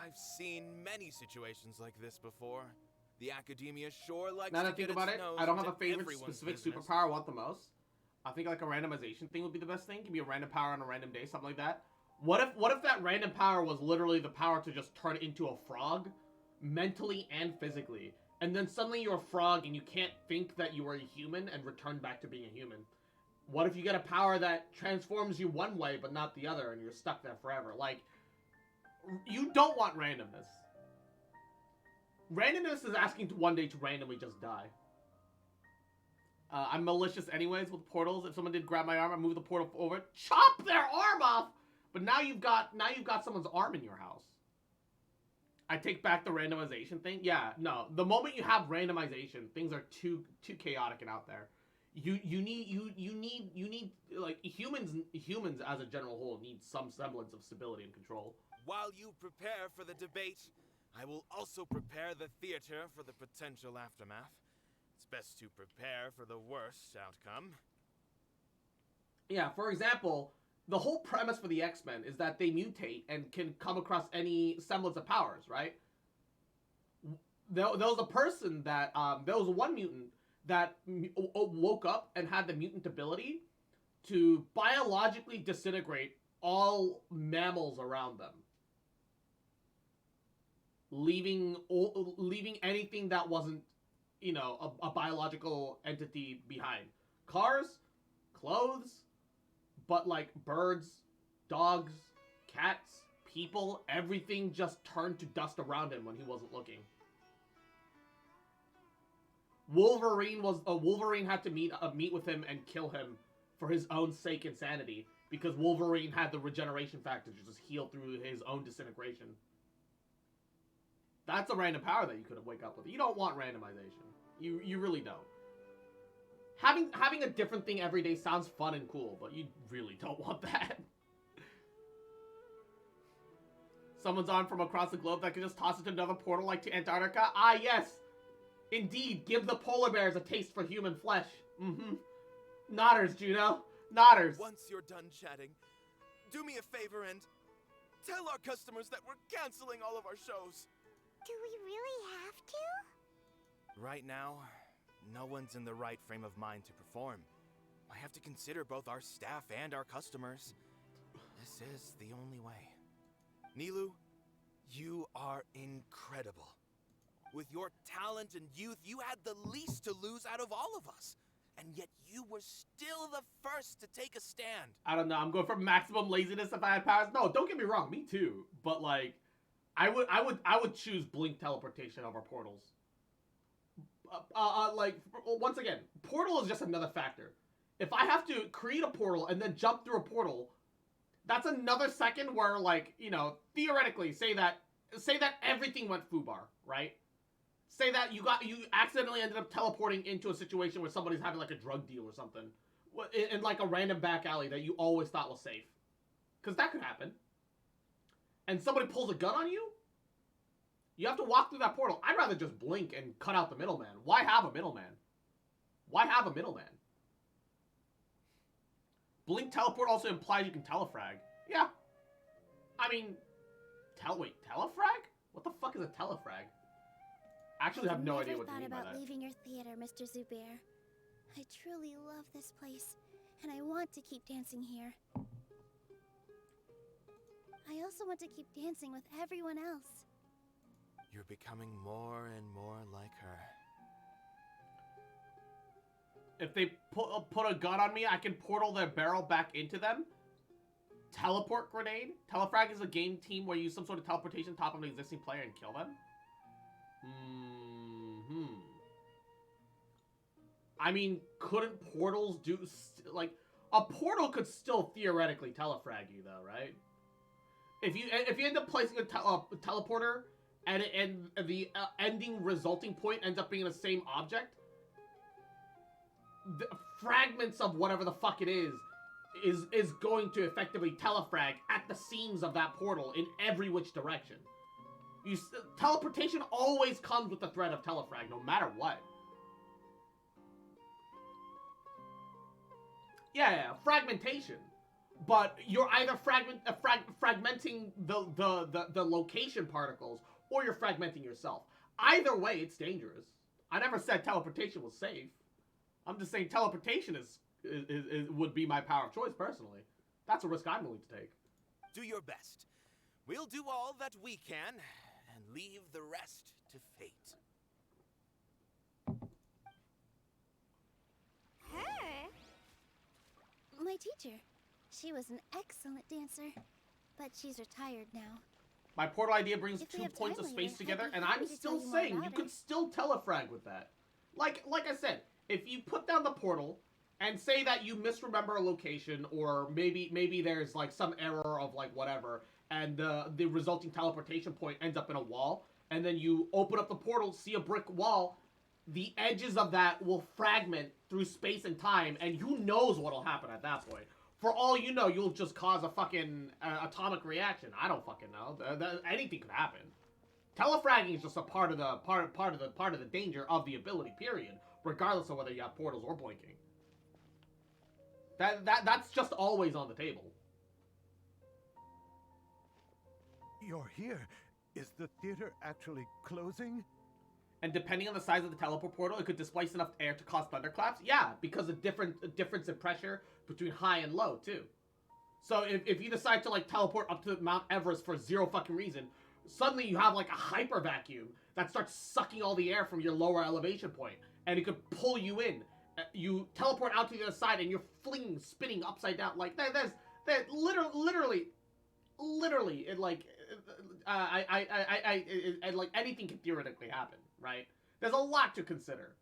I've seen many situations like this before. The academia sure likes now that I to think get about its it, nose I don't have into a favorite everyone's specific business. superpower I want the most. I think like a randomization thing would be the best thing. Give me a random power on a random day, something like that. What if that random power was literally the power to just turn into a frog, mentally and physically, and then suddenly you're a frog and you can't think that you are a human and return back to being a human? What if you get a power that transforms you one way but not the other and you're stuck there forever? Like, you don't want randomness. Randomness is asking to one day to randomly just die. I'm malicious anyways with portals. If someone did grab my arm, I move the portal over, chop their arm off. But now you've got someone's arm in your house. I take back the randomization thing. Yeah, no. The moment you have randomization, things are too chaotic and out there. You need like humans as a general whole need some semblance of stability and control. While you prepare for the debate, I will also prepare the theater for the potential aftermath. It's best to prepare for the worst outcome. Yeah, for example, the whole premise for the X-Men is that they mutate and can come across any semblance of powers, right? There was a person that, there was one mutant that woke up and had the mutant ability to biologically disintegrate all mammals around them. Leaving anything that wasn't, you know, a biological entity behind. Cars, clothes, but like birds, dogs, cats, people, everything just turned to dust around him when he wasn't looking. Wolverine had to meet with him and kill him for his own sake and sanity, because Wolverine had the regeneration factor to just heal through his own disintegration. That's a random power that you could wake up with. You don't want randomization. You really don't. Having a different thing every day sounds fun and cool, but you really don't want that. Someone's on from across the globe that can just toss it to another portal like to Antarctica? Ah, yes. Indeed, give the polar bears a taste for human flesh. Mm-hmm. Nodders, Juno. Nodders. Once you're done chatting, do me a favor and tell our customers that we're canceling all of our shows. Do we really have to? Right now, no one's in the right frame of mind to perform. I have to consider both our staff and our customers. This is the only way. Nilu, you are incredible. With your talent and youth, you had the least to lose out of all of us. And yet you were still the first to take a stand. I don't know. I'm going for maximum laziness if I had powers. No, don't get me wrong. Me too. But like, I would choose blink teleportation over portals. Like, once again, portal is just another factor. If I have to create a portal and then jump through a portal, that's another second where, like, you know, theoretically, say that everything went foobar, right? Say that you accidentally ended up teleporting into a situation where somebody's having like a drug deal or something, in like a random back alley that you always thought was safe, because that could happen. And somebody pulls a gun on you. You have to walk through that portal. I'd rather just blink and cut out the middleman. Why have a middleman? Why have a middleman? Blink teleport also implies you can telefrag. Yeah. I mean, telefrag? What the fuck is a telefrag? I actually have no idea what you mean by that. I've never thought about leaving your theater, Mr. Zubair. I truly love this place, and I want to keep dancing here. I also want to keep dancing with everyone else. You're becoming more and more like her. If they put a gun on me, I can portal their barrel back into them. Teleport grenade. Telefrag is a game team where you use some sort of teleportation top of an existing player and kill them. I mean, couldn't portals do... like, a portal could still theoretically telefrag you, though, right? If you end up placing a teleporter and the ending resulting point ends up being the same object, the fragments of whatever the fuck it is going to effectively telefrag at the seams of that portal in every which direction. Teleportation always comes with the threat of telefrag, no matter what. Yeah, fragmentation. But you're either fragmenting the location particles, or you're fragmenting yourself. Either way, it's dangerous. I never said teleportation was safe. I'm just saying teleportation would be my power of choice, personally. That's a risk I'm willing to take. Do your best. We'll do all that we can, and leave the rest to fate. Her? My teacher. She was an excellent dancer, but she's retired now. My portal idea brings If we 2 have points time of later, space I'd together, be and happy I'm to still tell you more saying about you it. could still telefrag with that. Like I said, if you put down the portal and say that you misremember a location, or maybe there's like some error of like whatever, and the resulting teleportation point ends up in a wall, and then you open up the portal, see a brick wall, the edges of that will fragment through space and time, and who knows what'll happen at that point. For all you know, you'll just cause a fucking atomic reaction. I don't fucking know. Anything could happen. Telefragging is just a part of the danger of the ability. Period. Regardless of whether you have portals or blinking. That's just always on the table. You're here. Is the theater actually closing? And depending on the size of the teleport portal, it could displace enough air to cause thunderclaps. Yeah, because of difference in pressure between high and low, too. So if you decide to, like, teleport up to Mount Everest for zero fucking reason, suddenly you have, like, a hyper vacuum that starts sucking all the air from your lower elevation point, and it could pull you in. You teleport out to the other side, and you're spinning upside down. Like, that literally, it, like, like, anything can theoretically happen, right? There's a lot to consider.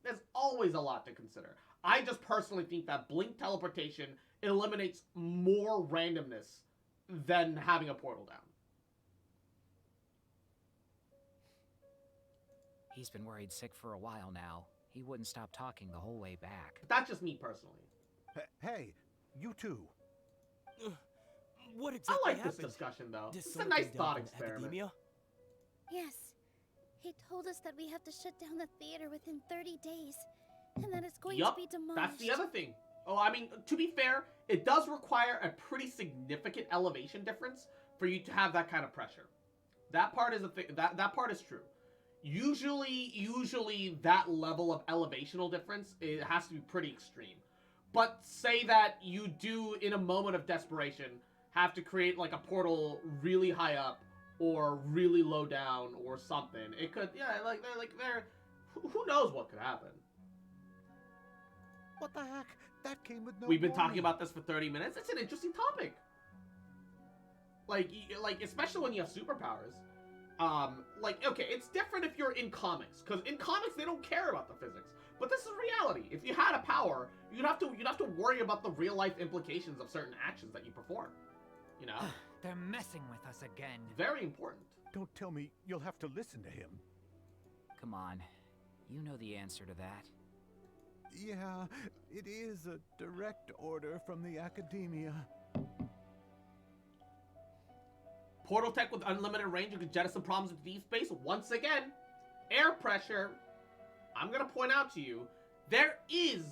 There's always a lot to consider. I just personally think that blink teleportation eliminates more randomness than having a portal down. He's been worried sick for a while now. He wouldn't stop talking the whole way back. That's just me personally. Hey, you two. What I exactly like this happened? discussion, though. Did It's a someone nice come down thought from experiment. academia? Yes. He told us that we have to shut down the theater within 30 days, and that it's going to Yup, be demolished. that's the other thing. Oh, I mean, to be fair, it does require a pretty significant elevation difference for you to have that kind of pressure. That part is a thing. That part is true. Usually that level of elevational difference, it has to be pretty extreme. But say that you do, in a moment of desperation, have to create like a portal really high up or really low down or something. It could, yeah, who knows what could happen. What the heck? That came with no We've been talking warning. about this for 30 minutes. It's an interesting topic. Like, especially when you have superpowers. Okay, it's different if you're in comics, because in comics they don't care about the physics. But this is reality. If you had a power, you'd have to worry about the real life implications of certain actions that you perform. You know? They're messing with us again. Very important. Don't tell me you'll have to listen to him. Come on. You know the answer to that. Yeah, it is a direct order from the academia. Portal tech with unlimited range, you can jettison problems with deep space. Once again, air pressure. I'm gonna point out to you, there is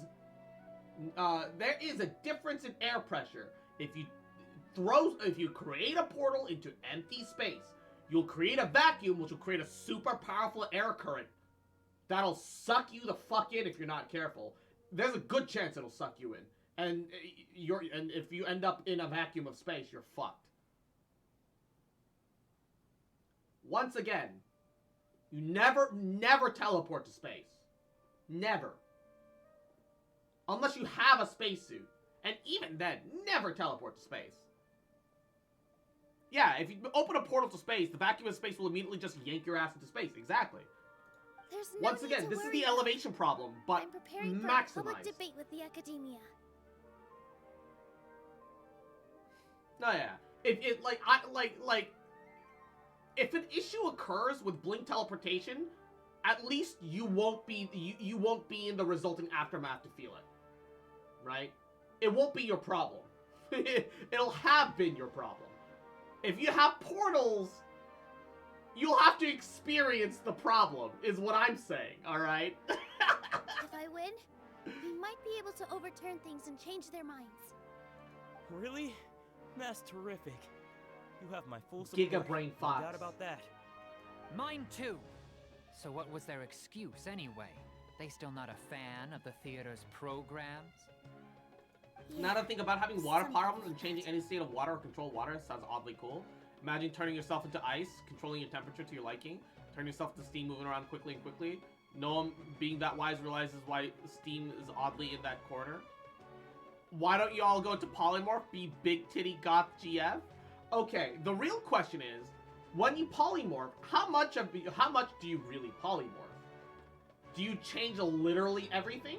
a difference in air pressure. If you create a portal into empty space, you'll create a vacuum, which will create a super powerful air current that'll suck you the fuck in if you're not careful. There's a good chance it'll suck you in, and if you end up in a vacuum of space, you're fucked. Once again, you never teleport to space. Never. Unless you have a spacesuit. And even then, never teleport to space. Yeah, if you open a portal to space, the vacuum of space will immediately just yank your ass into space. Exactly. There's no Once need again, to this is worry the about it. elevation problem, but I'm preparing for a public maximized. debate with the academia. No, yeah. If an issue occurs with blink teleportation, at least you won't be in the resulting aftermath to feel it. Right? It won't be your problem. It'll have been your problem. If you have portals, you'll have to experience the problem, is what I'm saying, alright? If I win, we might be able to overturn things and change their minds. Really? That's terrific. You have my full support. Giga Brain No Fox. doubt about that. Mine too. So what was their excuse anyway? They still not a fan of the theater's programs? Now that I think about having water problems and changing any state of water or control water sounds oddly cool. Imagine turning yourself into ice, controlling your temperature to your liking, turning yourself to steam, moving around quickly and quickly. No one being that wise realizes why steam is oddly in that corner. Why don't you all go to polymorph, be big titty goth GF? Okay, the real question is, when you polymorph, how much do you really polymorph? Do you change literally everything?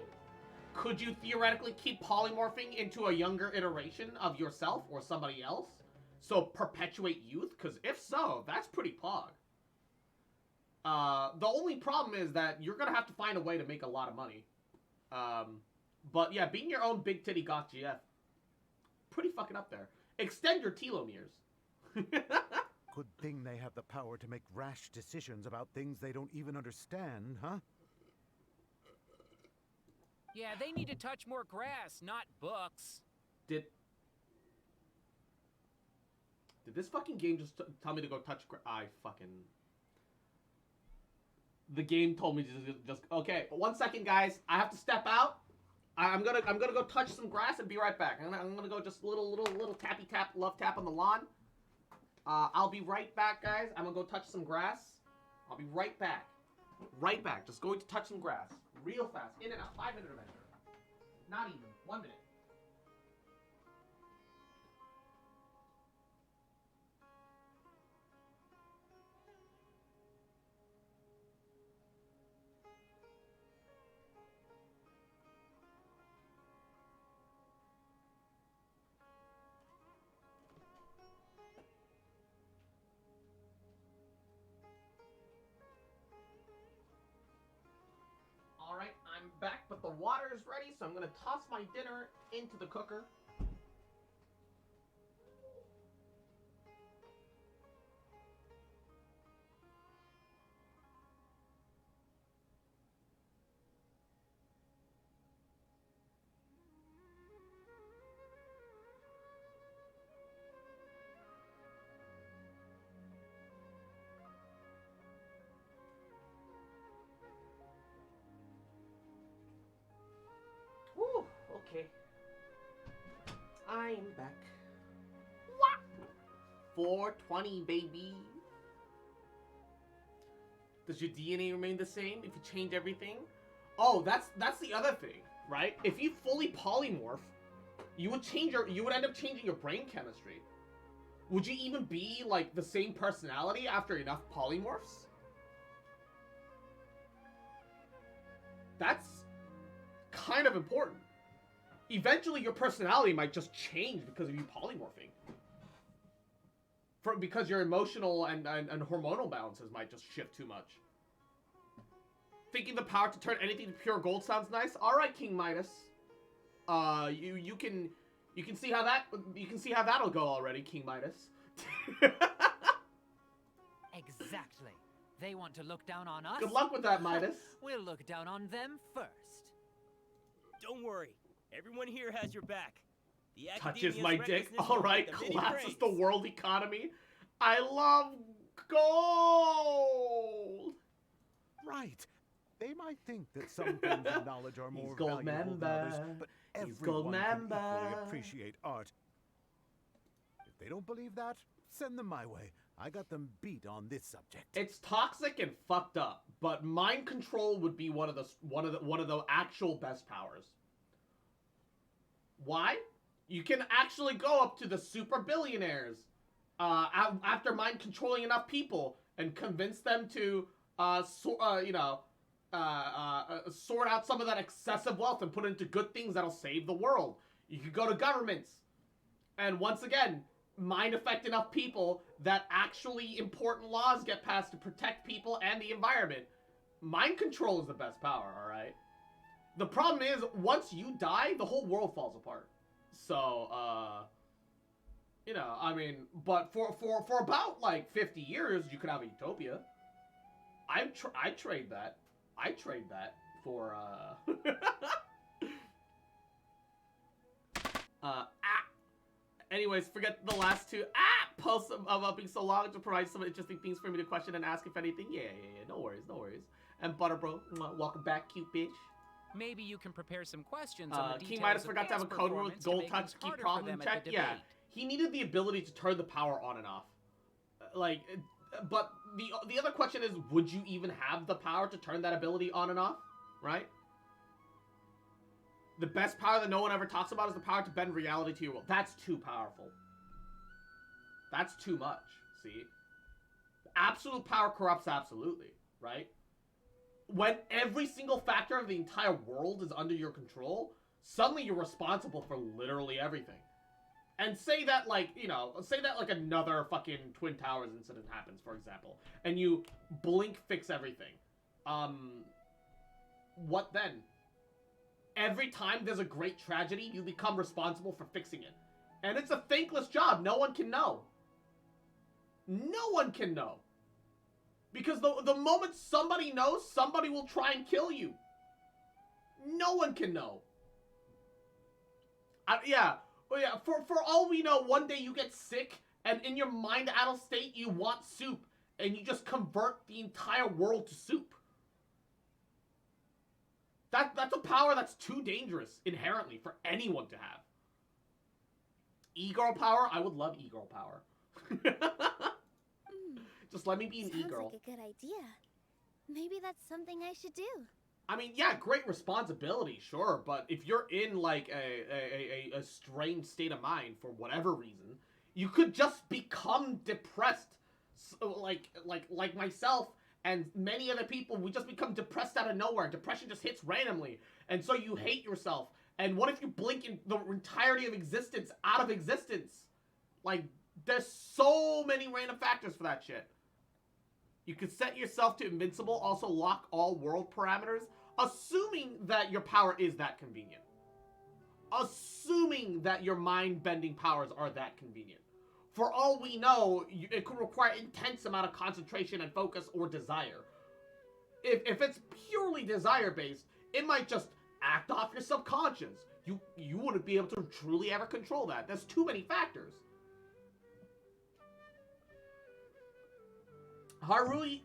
Could you theoretically keep polymorphing into a younger iteration of yourself or somebody else? So perpetuate youth? Because if so, that's pretty pog. The only problem is that you're going to have to find a way to make a lot of money. But yeah, being your own big titty goth GF, pretty fucking up there. Extend your telomeres. Good thing they have the power to make rash decisions about things they don't even understand, huh? Yeah, they need to touch more grass, not books. Did this fucking game just tell me to go touch the game told me to just okay, 1 second guys, I have to step out. I'm gonna go touch some grass and be right back. I'm gonna go just little tappy tap, love tap on the lawn. I'll be right back, guys. I'm gonna go touch some grass. I'll be right back. Right back. Just going to touch some grass. Real fast. In and out. 5-minute adventure. Not even. 1 minute. Alright, I'm back, but the water is ready, so I'm gonna toss my dinner into the cooker. Okay. I'm back. What? 420, baby. Does your DNA remain the same if you change everything? Oh, that's the other thing, right? If you fully polymorph, you would end up changing your brain chemistry. Would you even be like the same personality after enough polymorphs? That's kind of important. Eventually, your personality might just change because of you polymorphing. Because your emotional and hormonal balances might just shift too much. Thinking the power to turn anything to pure gold sounds nice. All right, King Midas. You can see how that'll go already, King Midas. Exactly. They want to look down on us. Good luck with that, Midas. We'll look down on them first. Don't worry. Everyone here has your back. The Touches Academia's my dick. recklessness All will right, get them any collapses praise. the world economy. I love gold. Right. They might think that some things of knowledge are more gold valuable than others, member. but He's gold everyone can member. equally appreciate art. If they don't believe that, send them my way. I got them beat on this subject. It's toxic and fucked up, but mind control would be one of the actual best powers. Why? You can actually go up to the super billionaires after mind controlling enough people and convince them to sort out some of that excessive wealth and put it into good things that'll save the world. You could go to governments and once again mind affect enough people that actually important laws get passed to protect people and the environment. Mind control is the best power, all right? The problem is, once you die, the whole world falls apart. So, you know, I mean, but for about, like, 50 years, you could have a utopia. I'd trade that. I'd trade that for, Anyways, forget the last two posts of being so long to provide some interesting things for me to question and ask if anything. Yeah. No worries. And Butterbro, welcome back, cute bitch. Maybe you can prepare some questions on the details King Midas of forgot to have a dance code word with performance to gold make touch things to keep harder for problem them at check. the Yeah, debate. he needed the ability to turn the power on and off. Like, but the other question is, would you even have the power to turn that ability on and off? Right? The best power that no one ever talks about is the power to bend reality to your will. That's too powerful. That's too much. See? Absolute power corrupts absolutely, right? When every single factor of the entire world is under your control, suddenly you're responsible for literally everything. And say that, like, you know, say that, like, another fucking Twin Towers incident happens, for example, and you blink fix everything. What then? Every time there's a great tragedy, you become responsible for fixing it. And it's a thankless job. No one can know. No one can know. Because the moment somebody knows, somebody will try and kill you. No one can know. For all we know, one day you get sick, and in your mind-addled state, you want soup, and you just convert the entire world to soup. That's a power that's too dangerous, inherently, for anyone to have. E-girl power? I would love e-girl power. Just let me be an e-girl. Sounds like a good idea. Maybe that's something I should do. I mean, yeah, great responsibility, sure, but if you're in, like, a strange state of mind for whatever reason, you could just become depressed. So, like myself and many other people, we just become depressed out of nowhere. Depression just hits randomly, and so you hate yourself. And what if you blink in the entirety of existence out of existence? Like, there's so many random factors for that shit. You could set yourself to invincible, also lock all world parameters, assuming that your power is that convenient. Assuming that your mind-bending powers are that convenient. For all we know, it could require intense amount of concentration and focus or desire. If it's purely desire-based, it might just act off your subconscious. You wouldn't be able to truly ever control that. There's too many factors. Harui,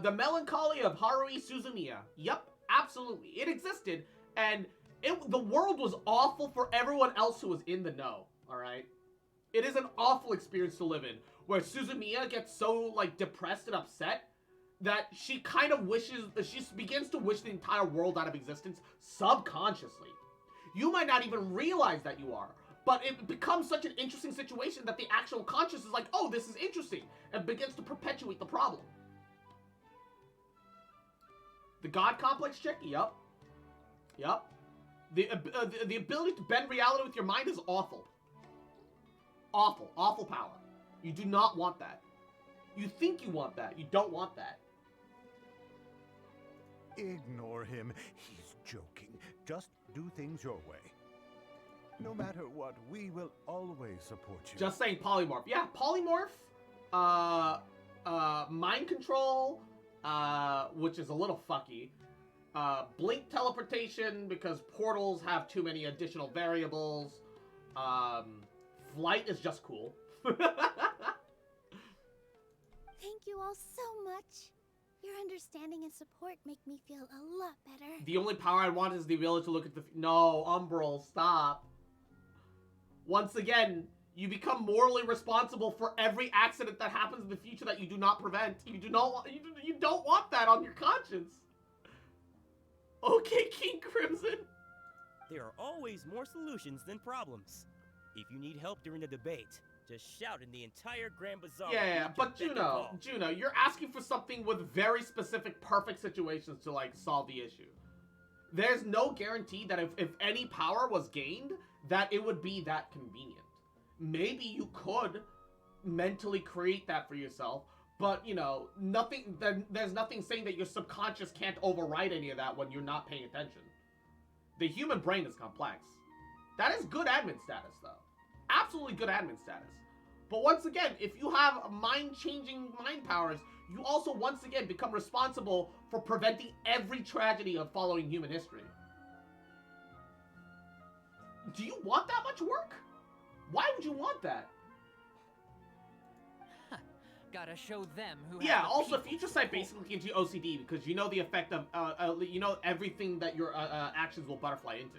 the melancholy of Harui Suzumiya. Yep, absolutely. It existed, and The world was awful for everyone else who was in the know, alright? It is an awful experience to live in, where Suzumiya gets so, like, depressed and upset that she kind of wishes, she begins to wish the entire world out of existence subconsciously. You might not even realize that you are, but it becomes such an interesting situation that the actual conscious is like, oh, this is interesting, and begins to perpetuate the problem. The God complex chick? Yup. Yup. The ability to bend reality with your mind is awful. Awful. Awful power. You do not want that. You think you want that. You don't want that. Ignore him. He's joking. Just do things your way. No matter what, we will always support you. Just saying polymorph. Yeah, polymorph. Mind control. Which is a little fucky. Blink teleportation, because portals have too many additional variables. Flight is just cool. Thank you all so much. Your understanding and support make me feel a lot better. The only power I want is the ability to look at the... No, Umbral, stop. Once again, you become morally responsible for every accident that happens in the future that you do not prevent. You don't want that on your conscience. Okay, King Crimson. There are always more solutions than problems. If you need help during the debate, just shout in the entire Grand Bazaar. Yeah, but Juno, you're asking for something with very specific, perfect situations to, like, solve the issue. There's no guarantee that if any power was gained, that it would be that convenient. Maybe you could mentally create that for yourself, but, you know, there's nothing saying that your subconscious can't override any of that when you're not paying attention. The human brain is complex. That is good admin status, though. Absolutely good admin status. But once again, if you have mind-changing mind powers, you also once again become responsible for preventing every tragedy of following human history. Do you want that much work? Why would you want that? Gotta show them who. Yeah. Also, Future Sight basically gives you OCD because you know the effect of you know everything that your actions will butterfly into.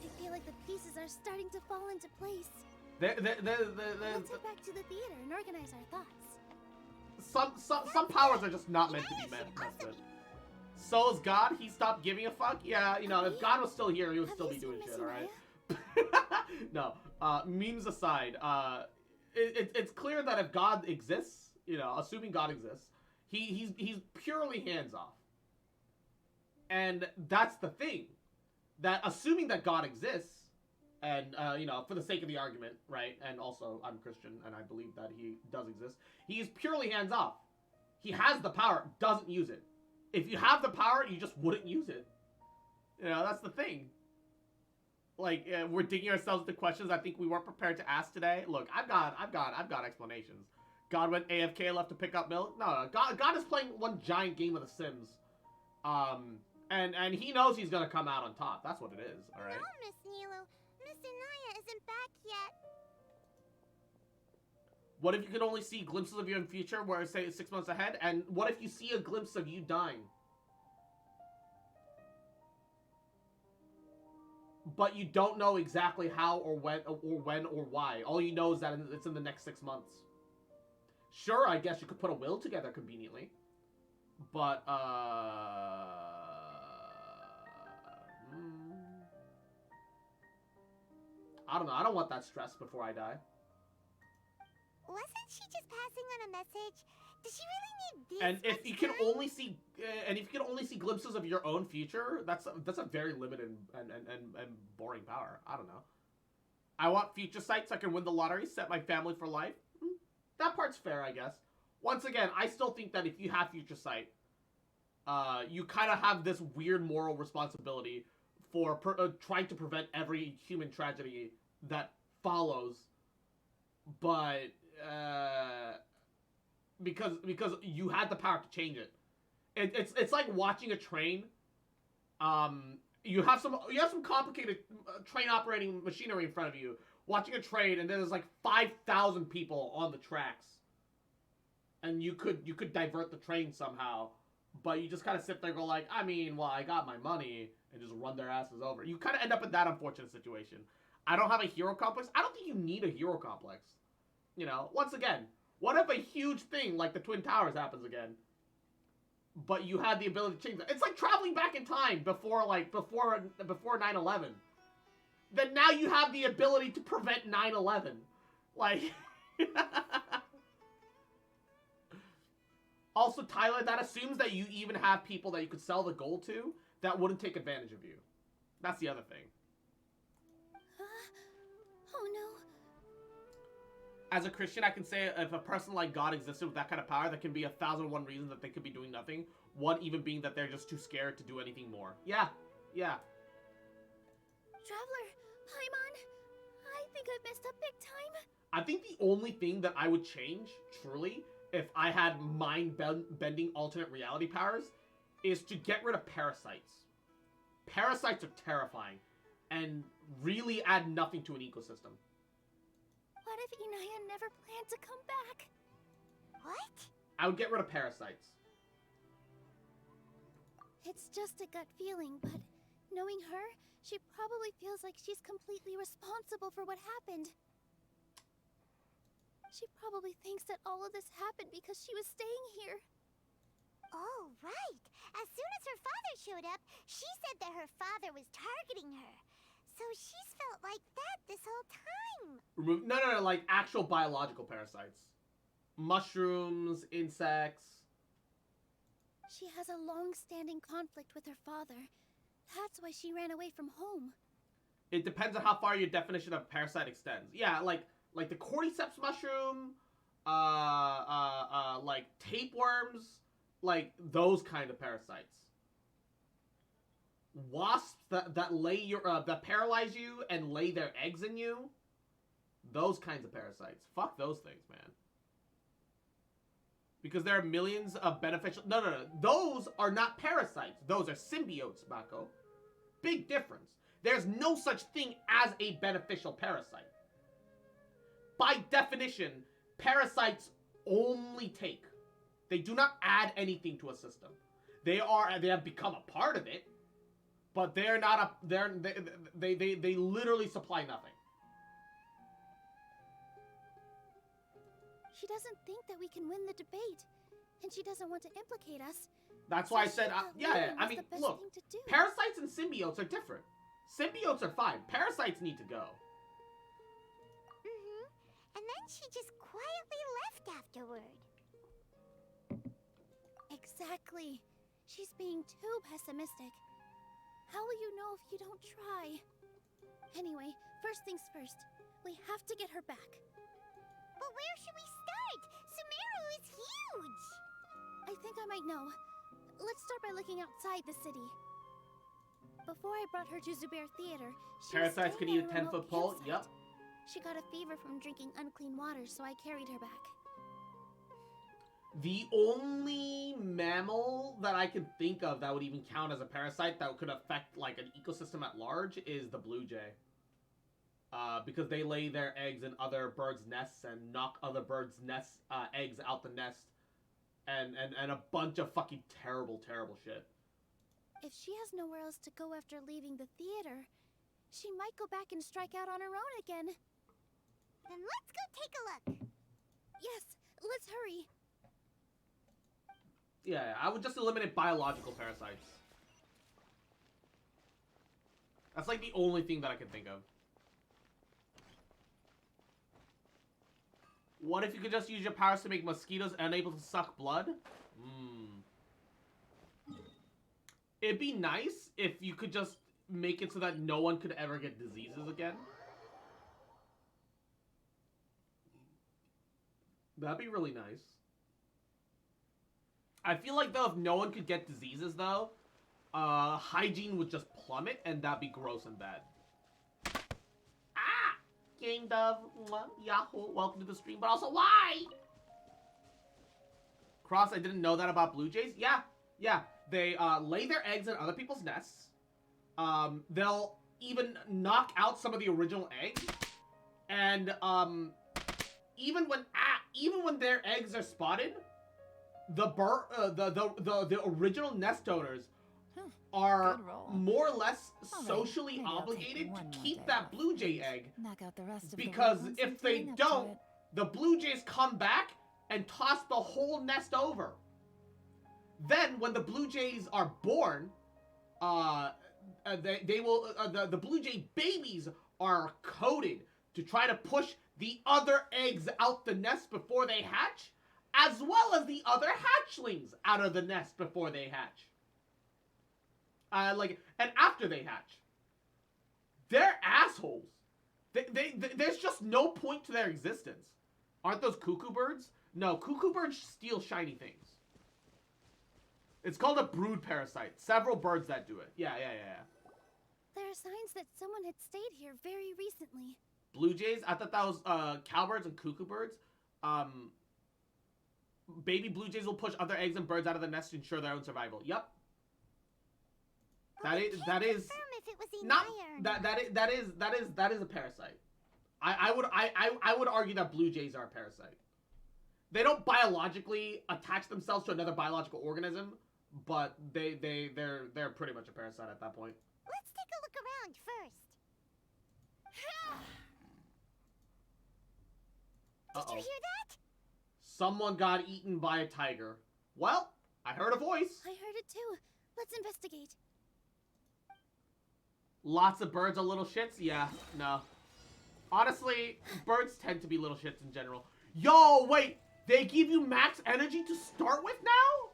I feel like the pieces are starting to fall into place. Let's head back to the theater and organize our thoughts. Some powers are just not meant to be messed with. So is God. He stopped giving a fuck. Yeah, you know, if God was still here, he would still be doing shit. All right. No. Memes aside, it's clear that if God exists, you know, assuming God exists, he's purely hands off. And that's the thing. That assuming that God exists, and, you know, for the sake of the argument, right, and also I'm Christian, and I believe that he does exist, he is purely hands-off. He has the power, doesn't use it. If you have the power, you just wouldn't use it. You know, that's the thing. Like, we're digging ourselves into questions I think we weren't prepared to ask today. Look, I've got explanations. God went AFK, left to pick up milk? No, God is playing one giant game of The Sims. And he knows he's gonna come out on top. That's what it is, alright? No, Miss Nilu. Mr. Naya isn't back yet. What if you could only see glimpses of your future where, say, it's 6 months ahead? And what if you see a glimpse of you dying? But you don't know exactly how or when or why. All you know is that it's in the next 6 months. Sure, I guess you could put a will together conveniently. But, I don't know. I don't want that stress before I die. Wasn't she just passing on a message? Does she really need this? And if you can only see, glimpses of your own future, that's a very limited and boring power. I don't know. I want future sight so I can win the lottery, set my family for life. That part's fair, I guess. Once again, I still think that if you have future sight, you kind of have this weird moral responsibility for trying to prevent every human tragedy that follows, but because you had the power to change it. It's like watching a train. You have some complicated train operating machinery in front of you, watching a train, and there's like 5,000 people on the tracks, and you could divert the train somehow. But you just kind of sit there and go like, I mean, well, I got my money, and just run their asses over. You kind of end up in that unfortunate situation. I don't have a hero complex. I don't think you need a hero complex. You know, once again, what if a huge thing like the Twin Towers happens again? But you had the ability to change that. It's like traveling back in time before 9/11. Then now you have the ability to prevent 9/11. Like... Also, Tyler, that assumes that you even have people that you could sell the gold to that wouldn't take advantage of you. That's the other thing. Oh no. As a Christian, I can say if a person like God existed with that kind of power, there can be 1,001 reasons that they could be doing nothing. One even being that they're just too scared to do anything more. Yeah. Traveler, Paimon, I think I messed up big time. I think the only thing that I would change, truly, if I had mind-bending alternate reality powers, is to get rid of parasites. Parasites are terrifying, and really add nothing to an ecosystem. What if Inaya never planned to come back? What? I would get rid of parasites. It's just a gut feeling, but knowing her, she probably feels like she's completely responsible for what happened. She probably thinks that all of this happened because she was staying here. Oh, right. As soon as her father showed up, she said that her father was targeting her. So she's felt like that this whole time. No, like actual biological parasites. Mushrooms, insects. She has a long-standing conflict with her father. That's why she ran away from home. It depends on how far your definition of parasite extends. Yeah, like the cordyceps mushroom, like tapeworms, like those kind of parasites. Wasps that lay that paralyze you and lay their eggs in you. Those kinds of parasites. Fuck those things, man. Because there are millions of beneficial... No. Those are not parasites. Those are symbiotes, Mako. Big difference. There's no such thing as a beneficial parasite. By definition, parasites only take. They do not add anything to a system. They have become a part of it, but they're not they literally supply nothing. She doesn't think that we can win the debate, and she doesn't want to implicate us. That's why I said, I mean, look, parasites and symbiotes are different. Symbiotes are fine. Parasites need to go. And then she just quietly left afterward. Exactly. She's being too pessimistic. How will you know if you don't try? Anyway, first things first. We have to get her back. But where should we start? Sumeru is huge! I think I might know. Let's start by looking outside the city. Before I brought her to Zubair Theater, parasites can eat a 10-foot pole? Yep. She got a fever from drinking unclean water, so I carried her back. The only mammal that I can think of that would even count as a parasite that could affect like an ecosystem at large is the blue jay. Because they lay their eggs in other birds' nests and knock other birds' nests, eggs out the nest. And a bunch of fucking terrible shit. If she has nowhere else to go after leaving the theater, she might go back and strike out on her own again. Then let's go take a look. Yes, let's hurry. Yeah, I would just eliminate biological parasites. That's like the only thing that I can think of. What if you could just use your powers to make mosquitoes unable to suck blood? It'd be nice if you could just make it so that no one could ever get diseases again. That'd be really nice. I feel like, though, if no one could get diseases, though, hygiene would just plummet, and that'd be gross and bad. Ah! Game Dove, Yahoo, welcome to the stream, but also, why? Cross, I didn't know that about blue jays. Yeah. They lay their eggs in other people's nests. They'll even knock out some of the original eggs. And even when their eggs are spotted, the original nest owners are Good roll. more or less All right, socially maybe I'll take obligated one to more keep day that off. Blue Jay egg. Knock out the rest of the Because ones if and they clean up to don't, it. the Blue Jays come back and toss the whole nest over. Then, when the Blue Jays are born, the Blue Jay babies are coded to try to push the other eggs out the nest before they hatch, as well as the other hatchlings out of the nest before they hatch. And after they hatch. They're assholes. There's just no point to their existence. Aren't those cuckoo birds? No, cuckoo birds steal shiny things. It's called a brood parasite. Several birds that do it. Yeah. There are signs that someone had stayed here very recently. Blue jays? I thought that was cowbirds and cuckoo birds. Baby blue jays will push other eggs and birds out of the nest to ensure their own survival. Yep. That is If it was not Inaya or that is a parasite. I would argue that blue jays are a parasite. They don't biologically attach themselves to another biological organism, but they're pretty much a parasite at that point. Let's take a look around first. Did you hear that? Someone got eaten by a tiger. Well, I heard a voice. I heard it too. Let's investigate. Lots of birds are little shits? Yeah, no. Honestly, birds tend to be little shits in general. Yo, wait! They give you max energy to start with now?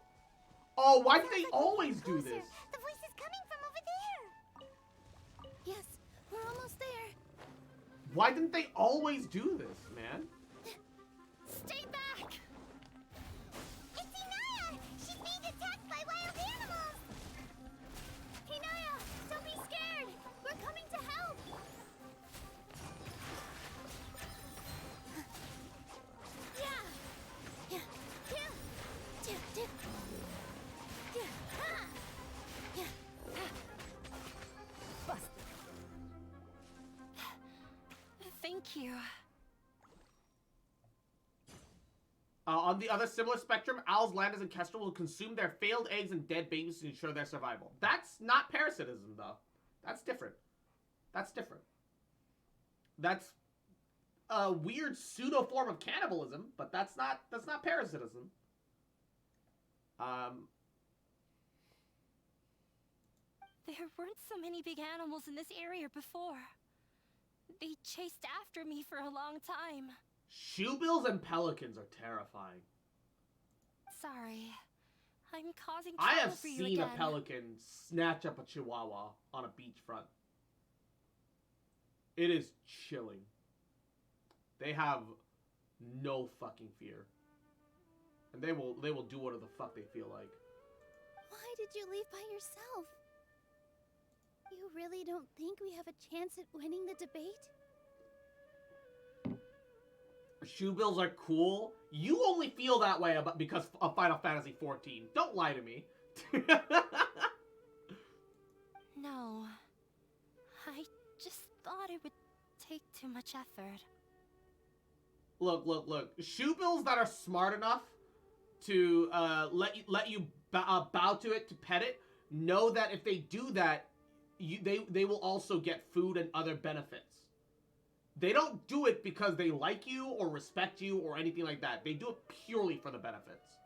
Oh, why do they always do this? The voice is coming from over there. Yes, we're almost there. Why didn't they always do this, man? Stay back! It's Inaya! She's being attacked by wild animals! Inaya, don't be scared! We're coming to help! Thank you. On the other similar spectrum, owls, landers, and kestrel will consume their failed eggs and dead babies to ensure their survival. That's not parasitism, though. That's different. That's different. That's a weird pseudo form of cannibalism, but that's not parasitism. There weren't so many big animals in this area before. They chased after me for a long time. Shoebills and pelicans are terrifying. Sorry. I'm causing I trouble have for you seen again. a pelican snatch up a chihuahua on a beachfront. It is chilling. They have no fucking fear. And they will do whatever the fuck they feel like. Why did you leave by yourself? You really don't think we have a chance at winning the debate? Shoebills are cool. You only feel that way because of Final Fantasy XIV. Don't lie to me. No. I just thought it would take too much effort. Look. Shoebills that are smart enough to let you bow to it, to pet it, know that if they do that, they will also get food and other benefits. They don't do it because they like you or respect you or anything like that. They do it purely for the benefits.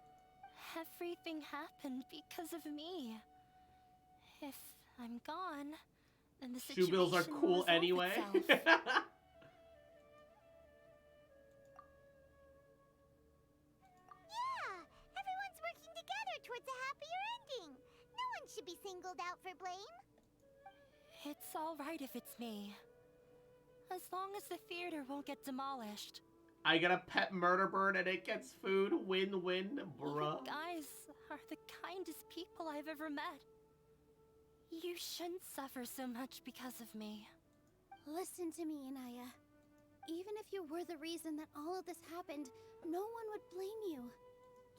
Everything happened because of me. If I'm gone, then the situation Shoebills are will cool resolve anyway. itself. Yeah! Everyone's working together towards a happier ending. No one should be singled out for blame. It's all right if it's me. As long as the theater won't get demolished. I get a pet murder bird and it gets food. Win-win, bruh. You guys are the kindest people I've ever met. You shouldn't suffer so much because of me. Listen to me, Inaya. Even if you were the reason that all of this happened, no one would blame you.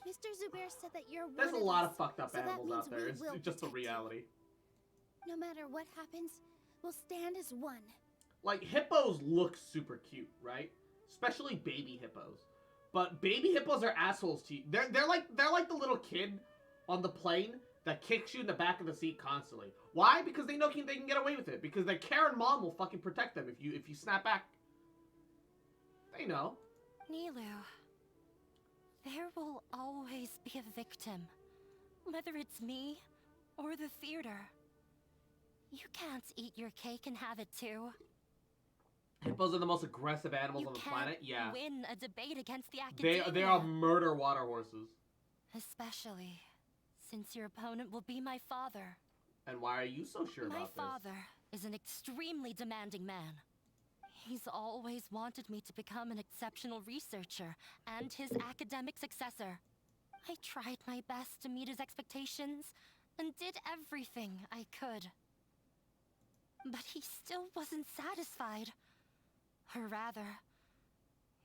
Mr. Zubair said that you're There's a one of lot us, of fucked up so that animals means out there. we It's will just a protect you. reality. No matter what happens, we'll stand as one. Like, hippos look super cute, right? Especially baby hippos. But baby hippos are assholes to you. They're like the little kid on the plane that kicks you in the back of the seat constantly. Why? Because they know they can get away with it. Because their Karen mom will fucking protect them if you snap back. They know. Nilu, there will always be a victim. Whether it's me or the theater. You can't eat your cake and have it too. Hippos are the most aggressive animals on the planet. You Yeah. can't win a debate against the academia. They are murder water horses. Especially since your opponent will be my father. And why are you so sure about this? My father is an extremely demanding man. He's always wanted me to become an exceptional researcher and his academic successor. I tried my best to meet his expectations and did everything I could. But he still wasn't satisfied. Or rather,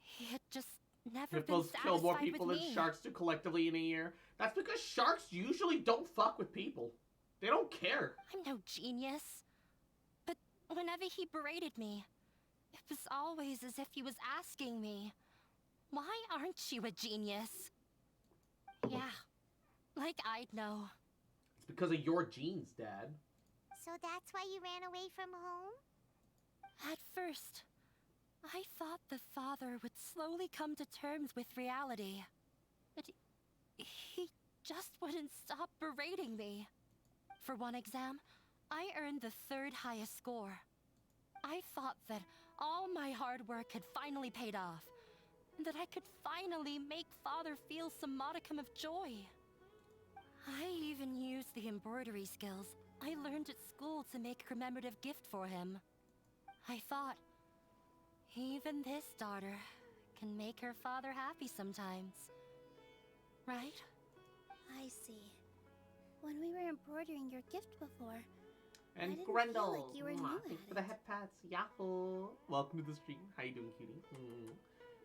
he had just never Hippos been kill more satisfied people with than me. sharks do collectively in a year. That's because sharks usually don't fuck with people. They don't care. I'm no genius. But whenever he berated me, it was always as if he was asking me, why aren't you a genius? Yeah, like I'd know. It's because of your genes, Dad. So that's why you ran away from home? At first, I thought the father would slowly come to terms with reality. But he just wouldn't stop berating me. For one exam, I earned the 3rd highest score. I thought that all my hard work had finally paid off, and that I could finally make father feel some modicum of joy. I even used the embroidery skills I learned at school to make a commemorative gift for him. I thought, even this daughter can make her father happy sometimes. Right? I see. When we were embroidering your gift before, And I didn't Grendel. feel like you were new Mwah, at thanks for the head pats. Yahoo! Welcome to the stream. How you doing, cutie?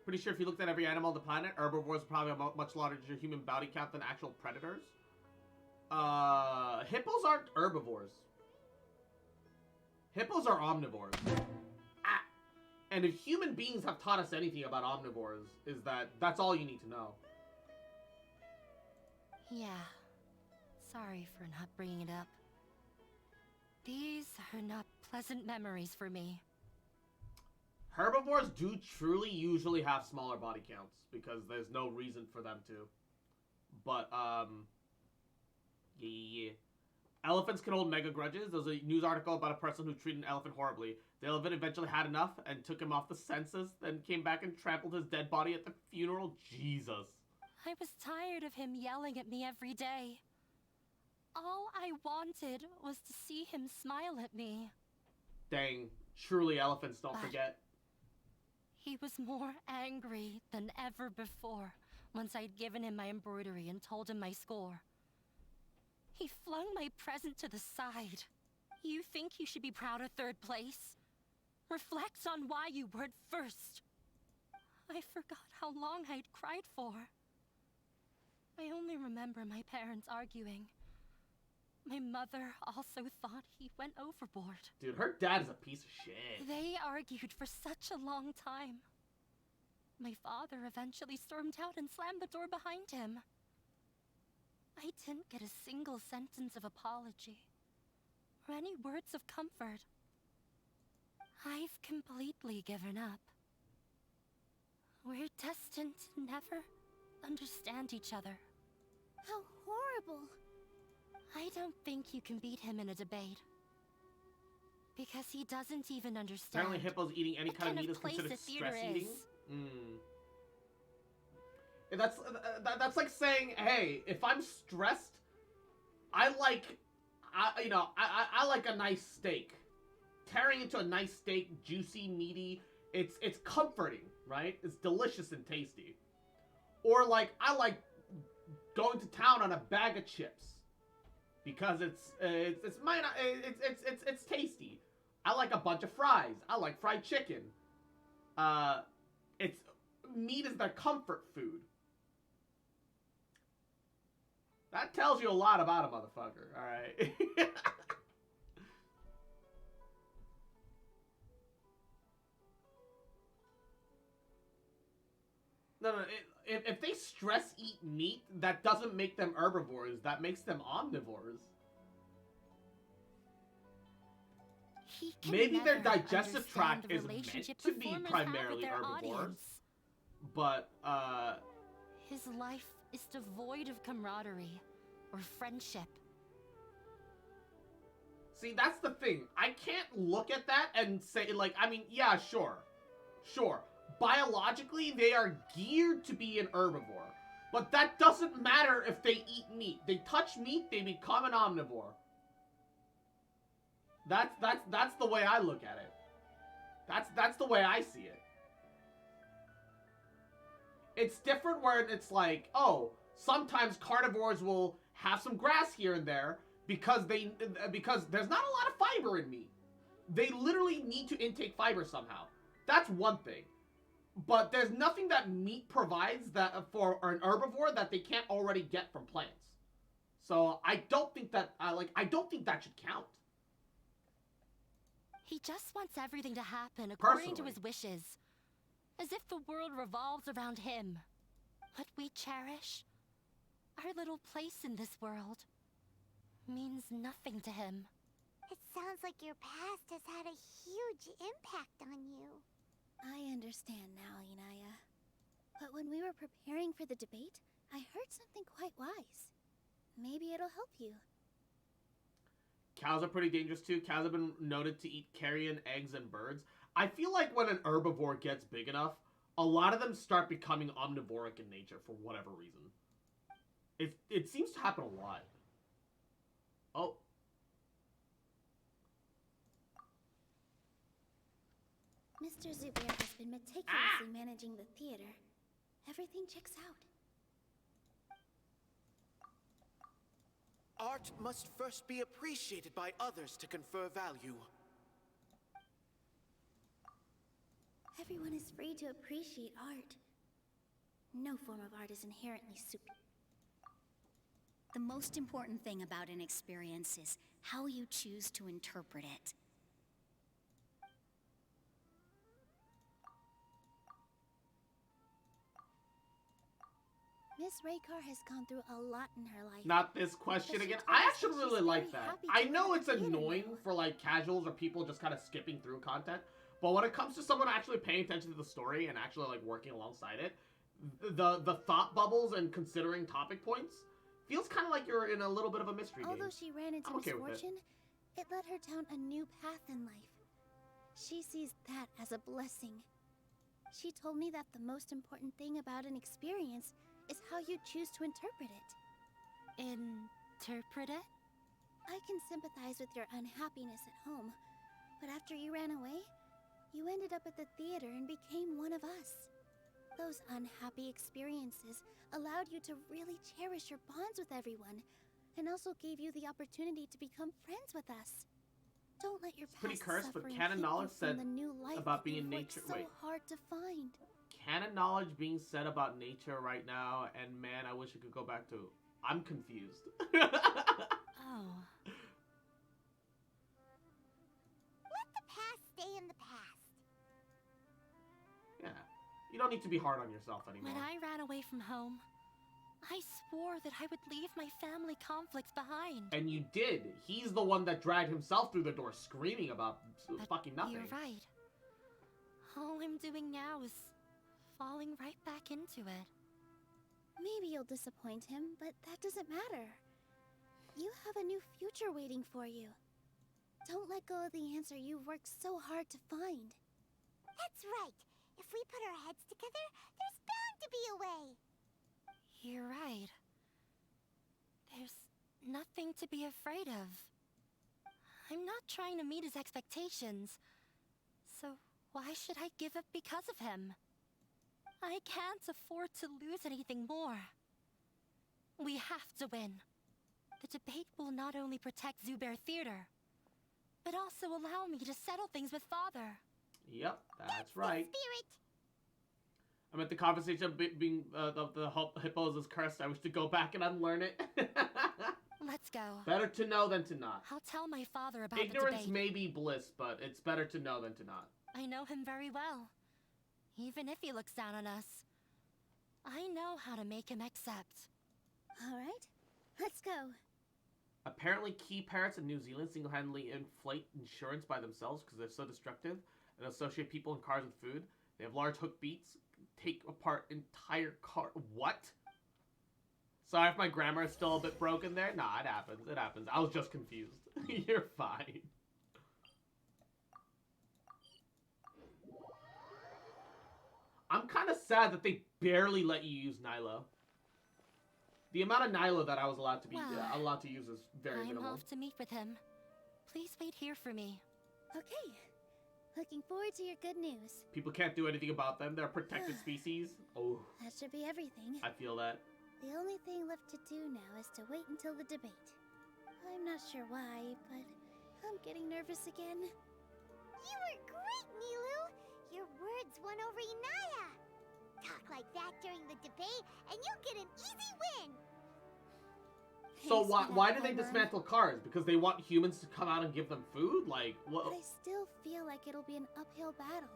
Pretty sure if you looked at every animal on the planet, herbivores probably have a much larger human body count than actual predators. Hippos aren't herbivores. Hippos are omnivores. Ah. And if human beings have taught us anything about omnivores, is that that's all you need to know. Yeah. Sorry for not bringing it up. These are not pleasant memories for me. Herbivores do truly usually have smaller body counts because there's no reason for them to. But, yeah. Elephants can hold mega grudges. There was a news article about a person who treated an elephant horribly. The elephant eventually had enough and took him off the census, then came back and trampled his dead body at the funeral. Jesus. I was tired of him yelling at me every day. All I wanted was to see him smile at me. Dang. Truly elephants don't But forget. he was more angry than ever before once I'd given him my embroidery and told him my score. He flung my present to the side. You think you should be proud of 3rd place? Reflect on why you weren't first. I forgot how long I'd cried for. I only remember my parents arguing. My mother also thought he went overboard. Dude, her dad is a piece of shit. They argued for such a long time. My father eventually stormed out and slammed the door behind him. I didn't get a single sentence of apology or any words of comfort. I've completely given up. We're destined to never understand each other. How horrible! I don't think you can beat him in a debate. Because he doesn't even understand. Apparently hippos eating any kind of meat is place considered a theater stress is. eating. That's like saying, hey, if I'm stressed, I like a nice steak. Tearing into a nice steak, juicy, meaty, it's comforting, right? It's delicious and tasty. Or like I like going to town on a bag of chips because it's tasty. I like a bunch of fries. I like fried chicken. It's meat is their comfort food. That tells you a lot about a motherfucker, alright? No, if they stress eat meat, that doesn't make them herbivores. That makes them omnivores. He can Maybe their never digestive understand tract the is meant relationship to be performers have with primarily their herbivores, audience. but His life is devoid of camaraderie or friendship. see, that's the thing. I can't look at that and say, like, I mean, yeah, sure. Biologically, they are geared to be an herbivore. But that doesn't matter if they eat meat. They touch meat, they become an omnivore. That's the way I look at it. That's the way I see it. It's different where it's like, oh, sometimes carnivores will have some grass here and there because there's not a lot of fiber in meat. They literally need to intake fiber somehow. That's one thing. But there's nothing that meat provides that for an herbivore that they can't already get from plants. So I don't think that should count. He just wants everything to happen according to Personally. his wishes. As if the world revolves around him. What we cherish, our little place in this world, means nothing to him. It sounds like your past has had a huge impact on you. I understand now, Inaya. But when we were preparing for the debate, I heard something quite wise. Maybe it'll help you. Cows are pretty dangerous too. Cows have been noted to eat carrion, eggs, and birds. I feel like when an herbivore gets big enough, a lot of them start becoming omnivoric in nature for whatever reason. It seems to happen a lot. Oh. Mr. Zubair has been meticulously managing the theater. Everything checks out. Art must first be appreciated by others to confer value. Everyone is free to appreciate art. No form of art is inherently superior. The most important thing about an experience is how you choose to interpret it. Miss Raykar has gone through a lot in her life. Not this question But she again. told I us actually that she's really like very that. happy I to know work it's at the theater annoying now. for like casuals or people just kind of skipping through content, but when it comes to someone actually paying attention to the story and actually like working alongside it, the thought bubbles and considering topic points feels kind of like you're in a little bit of a mystery game. Although she ran into I'm okay with it. misfortune, it led her down a new path in life. She sees that as a blessing. She told me that the most important thing about an experience is how you choose to interpret it. Interpret it? I can sympathize with your unhappiness at home, but after you ran away, you ended up at the theater and became one of us. Those unhappy experiences allowed you to really cherish your bonds with everyone, and also gave you the opportunity to become friends with us. Don't let your pretty past cursed, but suffering canon keep you knowledge from said the new life about that being in you've worked nature. so Wait, hard to find. canon knowledge being said about nature right now, and man, I wish I could go back to. I'm confused. Oh. Let the past stay in the past. Yeah, you don't need to be hard on yourself anymore. When I ran away from home, I swore that I would leave my family conflicts behind. And you did. He's the one that dragged himself through the door screaming about fucking nothing. You're right. All I'm doing now is falling right back into it. Maybe you'll disappoint him, but that doesn't matter. You have a new future waiting for you. Don't let go of the answer you've worked so hard to find. That's right. If we put our heads together, there's bound to be a way. You're right. There's nothing to be afraid of. I'm not trying to meet his expectations. So why should I give up because of him? I can't afford to lose anything more. We have to win. The debate will not only protect Zubair Theater, but also allow me to settle things with Father. Yep, that's right. Spirit. I meant the conversation being the hippos is cursed. I wish to go back and unlearn it. Let's go. Better to know than to not. I'll tell my father about Ignorance the debate. may be bliss, but it's better to know than to not. I know him very well, even if he looks down on us. I know how to make him accept. Alright, let's go. Apparently, key parrots in New Zealand single-handedly inflate insurance by themselves because they're so destructive and associate people in cars with food. They have large hook beaks, take apart entire car. What? Sorry if my grammar is still a bit broken there. Nah, it happens. It happens. I was just confused. You're fine. I'm kind of sad that they barely let you use Nylo. The amount of Nylo that I was allowed to use is very minimal. I'm off to meet with him. Please wait here for me. Okay. Looking forward to your good news. People can't do anything about them. They're a protected species. Oh. That should be everything. I feel that. The only thing left to do now is to wait until the debate. I'm not sure why, but I'm getting nervous again. You were great, Nilu! Your words won over Inaya! Talk like that during the debate, and you'll get an easy win! So why do they dismantle cars? Because they want humans to come out and give them food? Like, what? But I still feel like it'll be an uphill battle.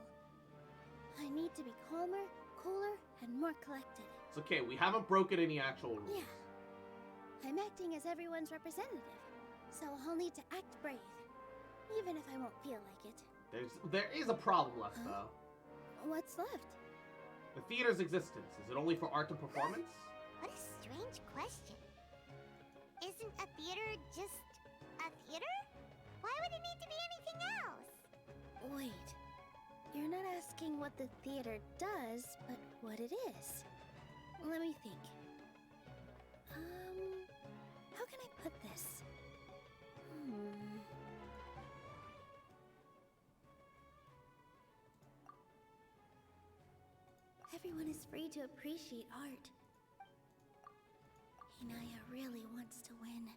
I need to be calmer, cooler, and more collected. It's okay, we haven't broken any actual rules. Yeah. I'm acting as everyone's representative, so I'll need to act brave, even if I won't feel like it. There is a problem left, though. What's left? The theater's existence. Is it only for art and performance? What a strange question. Isn't a theater just a theater? Why would it need to be anything else? Wait. You're not asking what the theater does, but what it is. Let me think. How can I put this? Everyone is free to appreciate art. Inaya really wants to win.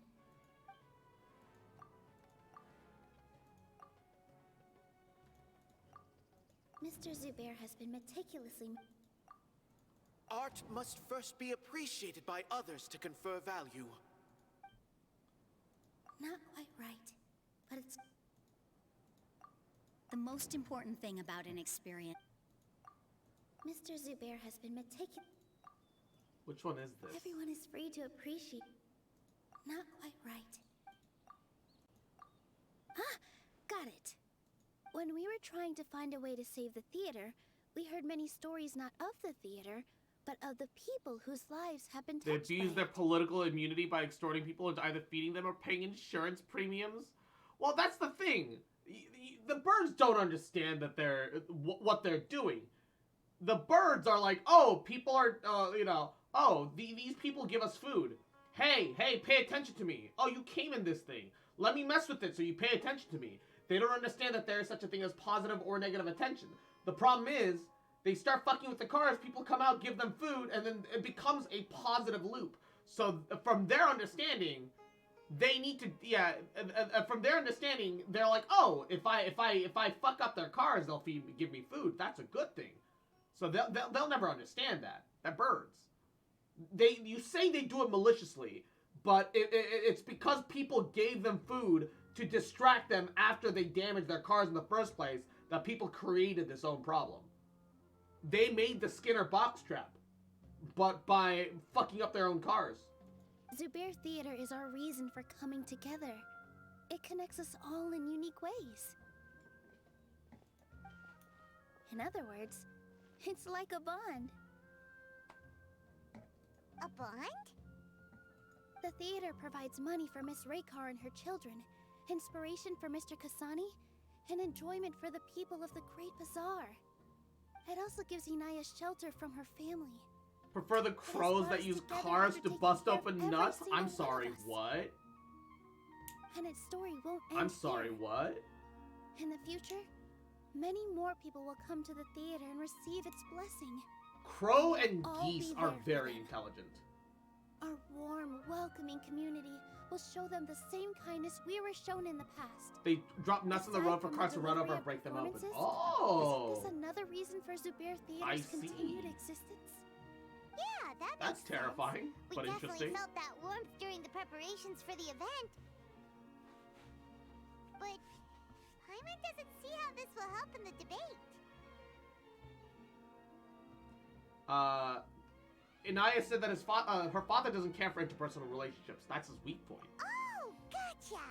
Mr. Zubair has been meticulously... Art must first be appreciated by others to confer value. Not quite right, but it's... The most important thing about an experience... Mr. Zubair has been meticulous... Which one is this? Everyone is free to appreciate... Not quite right. Ah! Got it! When we were trying to find a way to save the theater, we heard many stories not of the theater, but of the people whose lives have been touched. They abuse their political immunity by extorting people into either feeding them or paying insurance premiums. Well, that's the thing. The birds don't understand that what they're doing. The birds are like, oh, people are, these people give us food. Hey, pay attention to me. Oh, you came in this thing. Let me mess with it so you pay attention to me. They don't understand that there is such a thing as positive or negative attention. The problem is, they start fucking with the cars, people come out, give them food, and then it becomes a positive loop. So, from their understanding, they need to, from their understanding, they're like, oh, if I fuck up their cars, they'll give me food. That's a good thing. So they'll never understand that. They're birds. You say they do it maliciously, but it's because people gave them food to distract them after they damaged their cars in the first place that people created this own problem. They made the Skinner box trap, but by fucking up their own cars. Zubair Theater is our reason for coming together. It connects us all in unique ways. In other words, it's like a bond. A bond? The theater provides money for Miss Raykar and her children, inspiration for Mr. Kasani, and enjoyment for the people of the Great Bazaar. It also gives Inaya shelter from her family. Prefer the crows that use cars to bust open nuts? I'm sorry, what? And its story won't end I'm sorry, here. what? In the future, many more people will come to the theater and receive its blessing. Crow and I'll geese be are there for very them. intelligent. Our warm, welcoming community will show them the same kindness we were shown in the past. They drop nuts on the road for cars to run over and break them open. Oh! Isn't this another reason for Zubair I Theater's see. continued existence? Yeah, That's terrifying, We but definitely interesting. felt that warmth during the preparations for the event. But Paimon doesn't see how this will help in the debate. Inaya said that her father doesn't care for interpersonal relationships. That's his weak point. Oh, gotcha!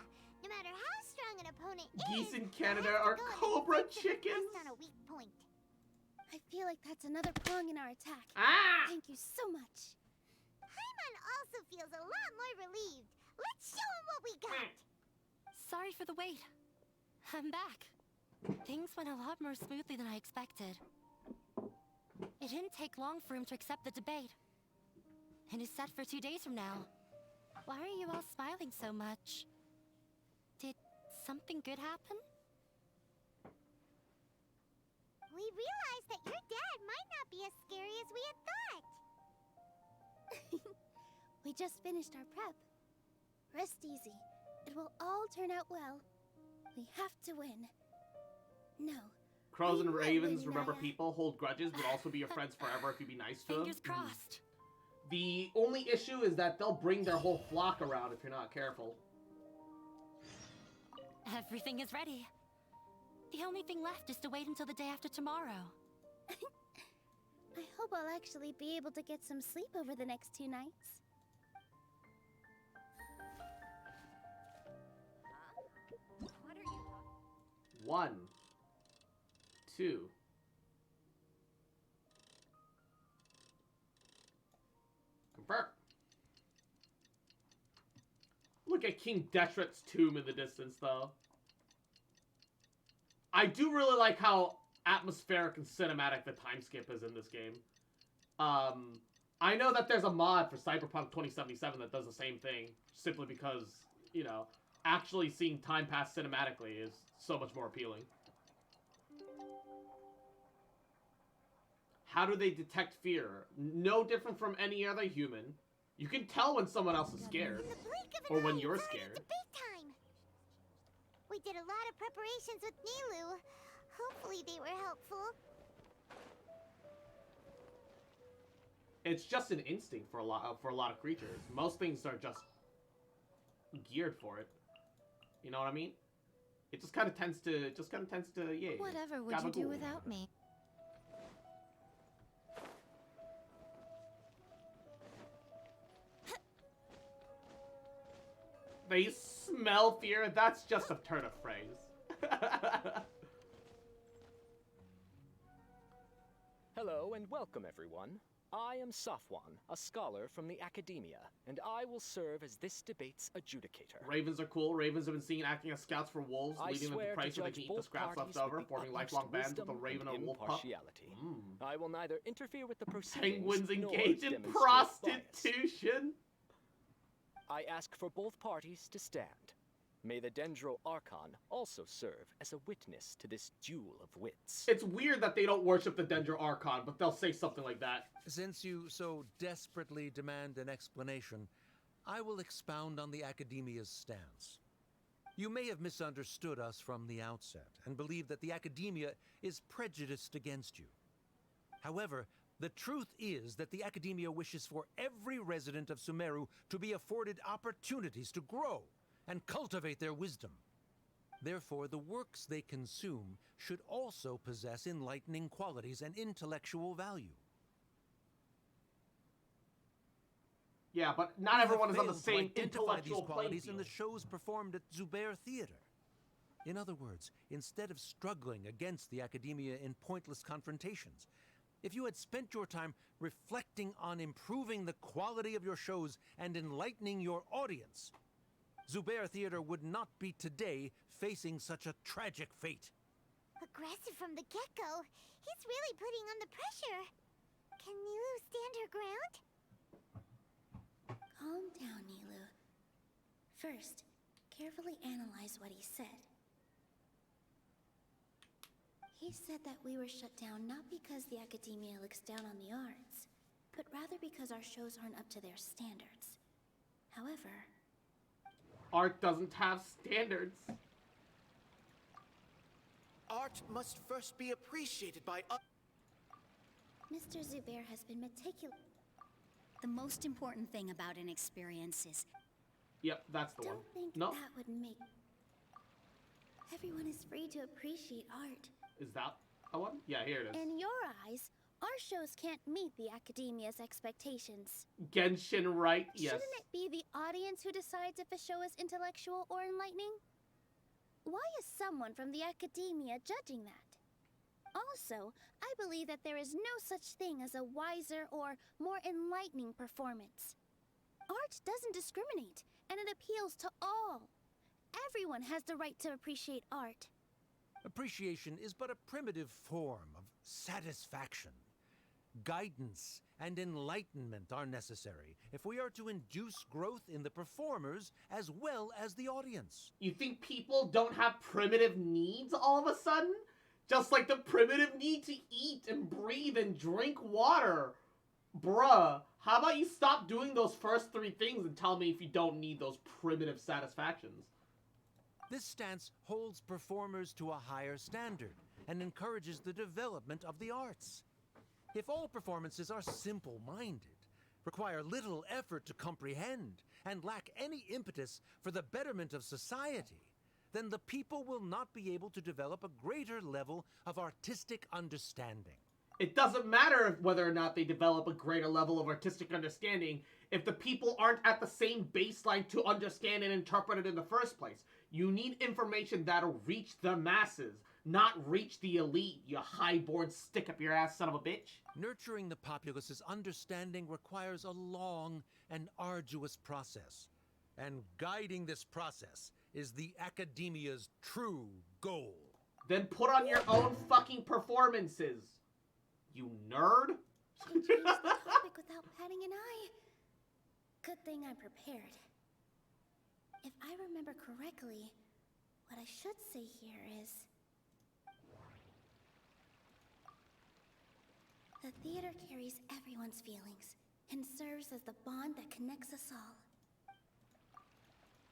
No matter how strong an opponent Geese is, in Canada I have to are go in cobra defensive chickens. based on a weak point. I feel like that's another prong in our attack. Ah! Thank you so much. Paimon also feels a lot more relieved. Let's show him what we got! Sorry for the wait. I'm back. Things went a lot more smoothly than I expected. It didn't take long for him to accept the debate. It is set for 2 days from now. Why are you all smiling so much? Did something good happen? We realized that your dad might not be as scary as we had thought. We just finished our prep. Rest easy. It will all turn out well. We have to win. No. Crows and we will ravens, win, remember Inaya. people, hold grudges, would also be your friends forever if you be nice to them. Fingers crossed. The only issue is that they'll bring their whole flock around if you're not careful. Everything is ready. The only thing left is to wait until the day after tomorrow. I hope I'll actually be able to get some sleep over the next 2 nights. What are you talking? 1, 2. Confirm. Look at King Deshret's tomb in the distance, though. I do really like how atmospheric and cinematic the time skip is in this game. I know that there's a mod for Cyberpunk 2077 that does the same thing, simply because, you know, actually seeing time pass cinematically is so much more appealing. How do they detect fear? No different from any other human. You can tell when someone else is scared, In the blink of an or when eye, you're it's already scared. debate time. We did a lot of preparations with Nilou. Hopefully they were helpful. It's just an instinct for a lot of creatures. Most things are just geared for it. You know what I mean? It just kind of tends to, yeah. Whatever would you do gabagool. without me? They smell fear. That's just a turn of phrase. Hello and welcome, everyone. I am Safwan, a scholar from the Academia, and I will serve as this debate's adjudicator. Ravens are cool. Ravens have been seen acting as scouts for wolves, I leading them to swear prey to so they judge can eat the both scraps parties left over, with the forming utmost lifelong bands with a wisdom raven and or wolf pup. impartiality. I will neither interfere with the proceedings Penguins nor engage in demonstrate prostitution. bias. I ask for both parties to stand. May the Dendro Archon also serve as a witness to this duel of wits. It's weird that they don't worship the Dendro Archon, but they'll say something like that. Since you so desperately demand an explanation, I will expound on the Academia's stance. You may have misunderstood us from the outset and believe that the Academia is prejudiced against you. However, the truth is that the Academia wishes for every resident of Sumeru to be afforded opportunities to grow and cultivate their wisdom. Therefore, the works they consume should also possess enlightening qualities and intellectual value. Yeah, but not We have everyone is on the failed to same identify intellectual these qualities playing in the field. shows performed at Zubair Theater. In other words, instead of struggling against the Academia in pointless confrontations, if you had spent your time reflecting on improving the quality of your shows and enlightening your audience, Zubair Theater would not be today facing such a tragic fate. Aggressive from the get-go. He's really putting on the pressure. Can Nilou stand her ground? Calm down, Nilou. First, carefully analyze what he said. He said that we were shut down not because the Academia looks down on the arts, but rather because our shows aren't up to their standards. However, Art doesn't have standards. Art must first be appreciated by us. Mr. Zubair has been meticulous. The most important thing about an experience is Yep, that's the one. Don't think No, that would make... Everyone is free to appreciate art. is that a one? Yeah, here it is. In your eyes, Our shows can't meet the Academia's expectations. Genshin, right? Yes. Shouldn't it be the audience who decides if a show is intellectual or enlightening? Why is someone from the Academia judging that? Also, I believe that there is no such thing as a wiser or more enlightening performance. Art doesn't discriminate, and it appeals to all. Everyone has the right to appreciate art. Appreciation is but a primitive form of satisfaction. Guidance and enlightenment are necessary if we are to induce growth in the performers as well as the audience. You think people don't have primitive needs all of a sudden? Just like the primitive need to eat and breathe and drink water. Bruh, how about you stop doing those first three things and tell me if you don't need those primitive satisfactions? This stance holds performers to a higher standard and encourages the development of the arts. If all performances are simple-minded, require little effort to comprehend, and lack any impetus for the betterment of society, then the people will not be able to develop a greater level of artistic understanding. It doesn't matter whether or not they develop a greater level of artistic understanding if the people aren't at the same baseline to understand and interpret it in the first place. You need information that'll reach the masses, not reach the elite, you highborn stick-up-your-ass son of a bitch. Nurturing the populace's understanding requires a long and arduous process. And guiding this process is the Academia's true goal. Then put on your own fucking performances, you nerd. She changed the topic without batting an eye. Good thing I'm prepared. If I remember correctly, what I should say here is... The theater carries everyone's feelings and serves as the bond that connects us all.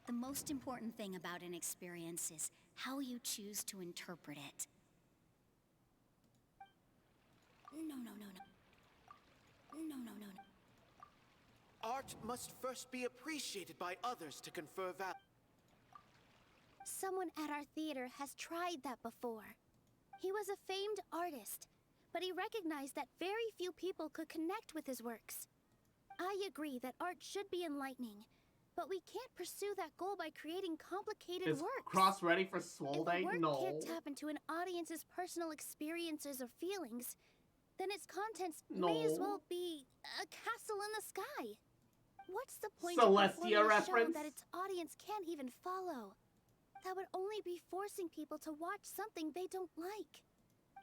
The most important thing about an experience is how you choose to interpret it. No. Art must first be appreciated by others to confer value. Someone at our theater has tried that before. He was a famed artist, but he recognized that very few people could connect with his works. I agree that art should be enlightening, but we can't pursue that goal by creating complicated Is works. Cross ready for Swole Day? If a work No. can't tap into an audience's personal experiences or feelings, then its contents No. may as well be a castle in the sky. What's the point Celestia of performing a show reference? that its audience can't even follow? That would only be forcing people to watch something they don't like.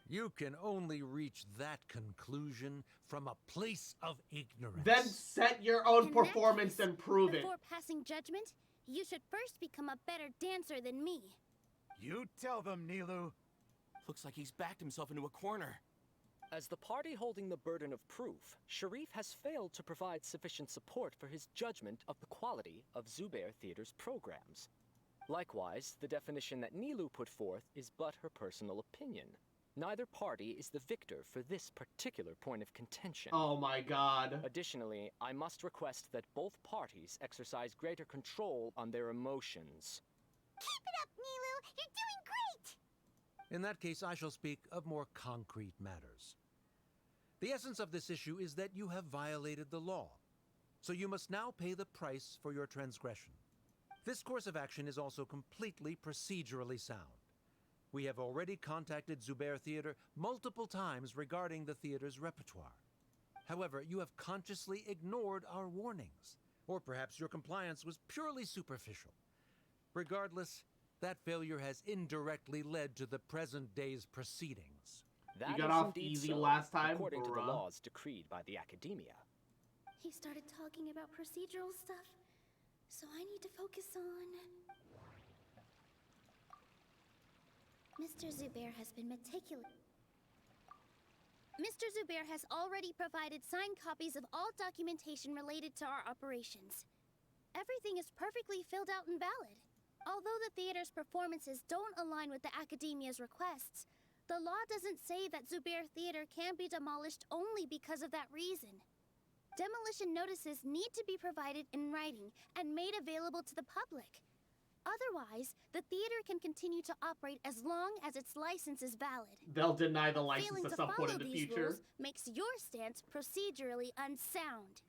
You can only reach that conclusion from a place of ignorance. Then set your own In that performance case, and prove it. Before passing judgment, you should first become a better dancer than me. You tell them, Nilou. Looks like he's backed himself into a corner. As the party holding the burden of proof, Sharif has failed to provide sufficient support for his judgment of the quality of Zubair Theater's programs. Likewise, the definition that Nilou put forth is but her personal opinion. Neither party is the victor for this particular point of contention. Oh my god. Additionally, I must request that both parties exercise greater control on their emotions. Keep it up, Nilou! You're doing great! In that case, I shall speak of more concrete matters. The essence of this issue is that you have violated the law, so you must now pay the price for your transgression. This course of action is also completely procedurally sound. We have already contacted Zubair Theater multiple times regarding the theater's repertoire. However, you have consciously ignored our warnings, or perhaps your compliance was purely superficial. Regardless, that failure has indirectly led to the present day's proceedings. That got is off indeed easy so, last time, according to the bruh. laws decreed by the Academia. He started talking about procedural stuff, so I need to focus on... Mr. Zubair has been meticulous. Mr. Zubair has already provided signed copies of all documentation related to our operations. Everything is perfectly filled out and valid. Although the theater's performances don't align with the Academia's requests, the law doesn't say that Zubair Theater can be demolished only because of that reason. Demolition notices need to be provided in writing and made available to the public. Otherwise, the theater can continue to operate as long as its license is valid. They'll deny the license Failing at to some point follow in the these future. rules makes your stance procedurally unsound.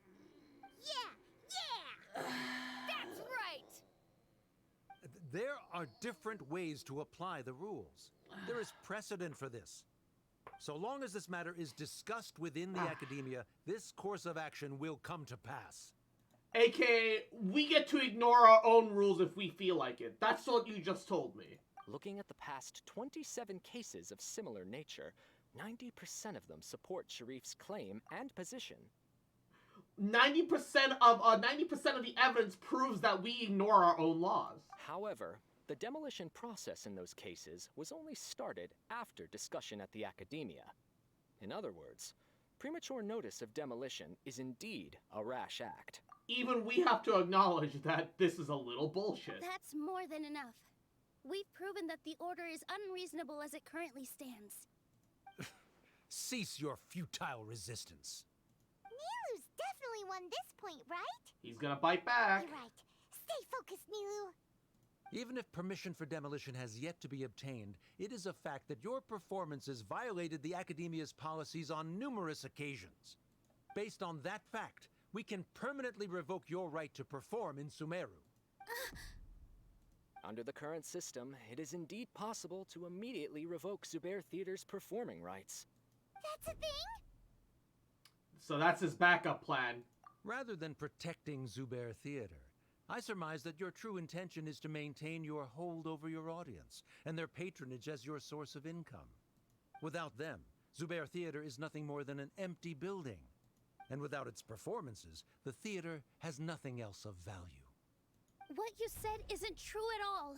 Yeah! That's right! There are different ways to apply the rules. There is precedent for this. So long as this matter is discussed within the academia, this course of action will come to pass. AKA, we get to ignore our own rules if we feel like it. That's what you just told me. Looking at the past 27 cases of similar nature, 90% of them support Sharif's claim and position. 90% of the evidence proves that we ignore our own laws. However, the demolition process in those cases was only started after discussion at the academia. In other words, premature notice of demolition is indeed a rash act. Even we have to acknowledge that this is a little bullshit. That's more than enough. We've proven that the order is unreasonable as it currently stands. Cease your futile resistance. Nilu's definitely won this point, right? He's gonna bite back. You're right. Stay focused, Nilu. Even if permission for demolition has yet to be obtained, it is a fact that your performances violated the Academia's policies on numerous occasions. Based on that fact, we can permanently revoke your right to perform in Sumeru. Under the current system, it is indeed possible to immediately revoke Zubair Theater's performing rights. That's a thing? So that's his backup plan. Rather than protecting Zubair Theater, I surmise that your true intention is to maintain your hold over your audience and their patronage as your source of income. Without them, Zubair Theater is nothing more than an empty building. And without its performances, the theater has nothing else of value. What you said isn't true at all.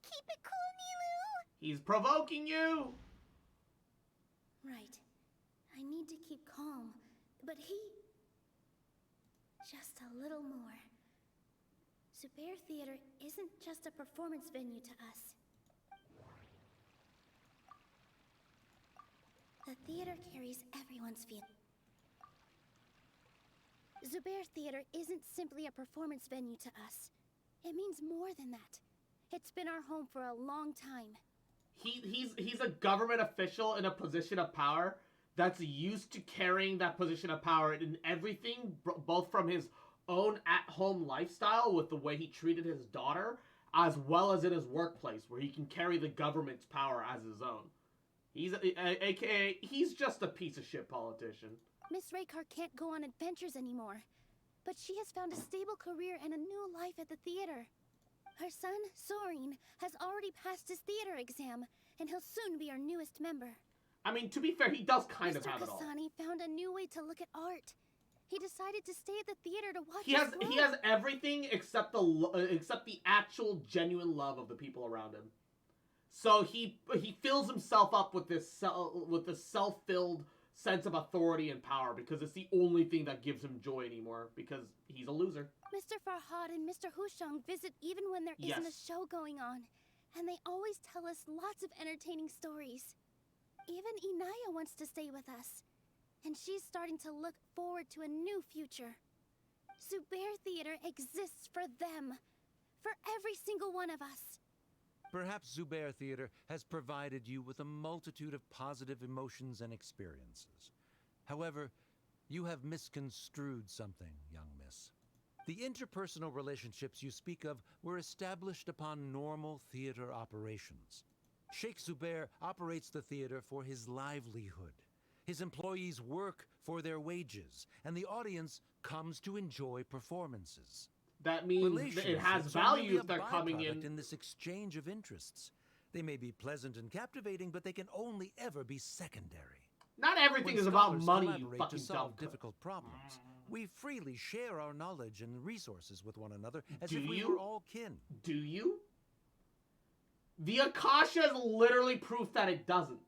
Keep it cool, Nilu. He's provoking you. Right. I need to keep calm, but he... Just a little more. Zubair Theater isn't just a performance venue to us. The theater carries everyone's feelings. Zubair Theater isn't simply a performance venue to us. It means more than that. It's been our home for a long time. He's a government official in a position of power that's used to carrying that position of power in everything, both from his own at-home lifestyle with the way he treated his daughter, as well as in his workplace, where he can carry the government's power as his own. AKA, he's just a piece of shit politician. Miss Raykar can't go on adventures anymore, but she has found a stable career and a new life at the theater. Her son, Soren, has already passed his theater exam, and he'll soon be our newest member. I mean, to be fair, he does kind of have it all. Mr. Kasani found a new way to look at art. He decided to stay at the theater to watch He has everything except the actual genuine love of the people around him. So he fills himself up with this self-filled sense of authority and power because it's the only thing that gives him joy anymore because he's a loser. Mr. Farhad and Mr. Hushang visit even when there isn't a show going on, and they always tell us lots of entertaining stories. Even Inaya wants to stay with us, and she's starting to look forward to a new future. Zubair Theater exists for them, for every single one of us. Perhaps Zubair Theater has provided you with a multitude of positive emotions and experiences. However, you have misconstrued something, young miss. The interpersonal relationships you speak of were established upon normal theater operations. Sheikh Zubair operates the theater for his livelihood. His employees work for their wages, and the audience comes to enjoy performances. That means that it has value if they're coming in this exchange of interests. They may be pleasant and captivating, but they can only ever be secondary. Not everything When is about scholars money, you collaborate fucking to solve dumb difficult problems. We freely share our knowledge and resources with one another as Do if we you? were all kin. Do you? The Akasha is literally proof that it doesn't.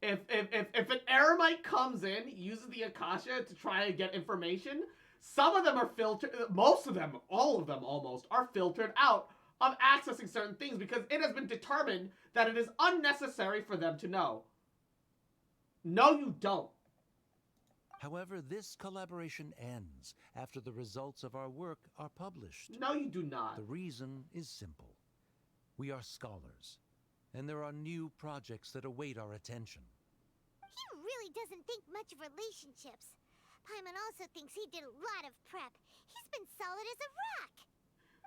If an Eremite comes in, uses the Akasha to try and get information, some of them are filtered, most of them, all of them almost, are filtered out of accessing certain things because it has been determined that it is unnecessary for them to know. No, you don't. However, this collaboration ends after the results of our work are published. No, you do not. The reason is simple. We are scholars, and there are new projects that await our attention. He really doesn't think much of relationships. Paimon also thinks he did a lot of prep. He's been solid as a rock.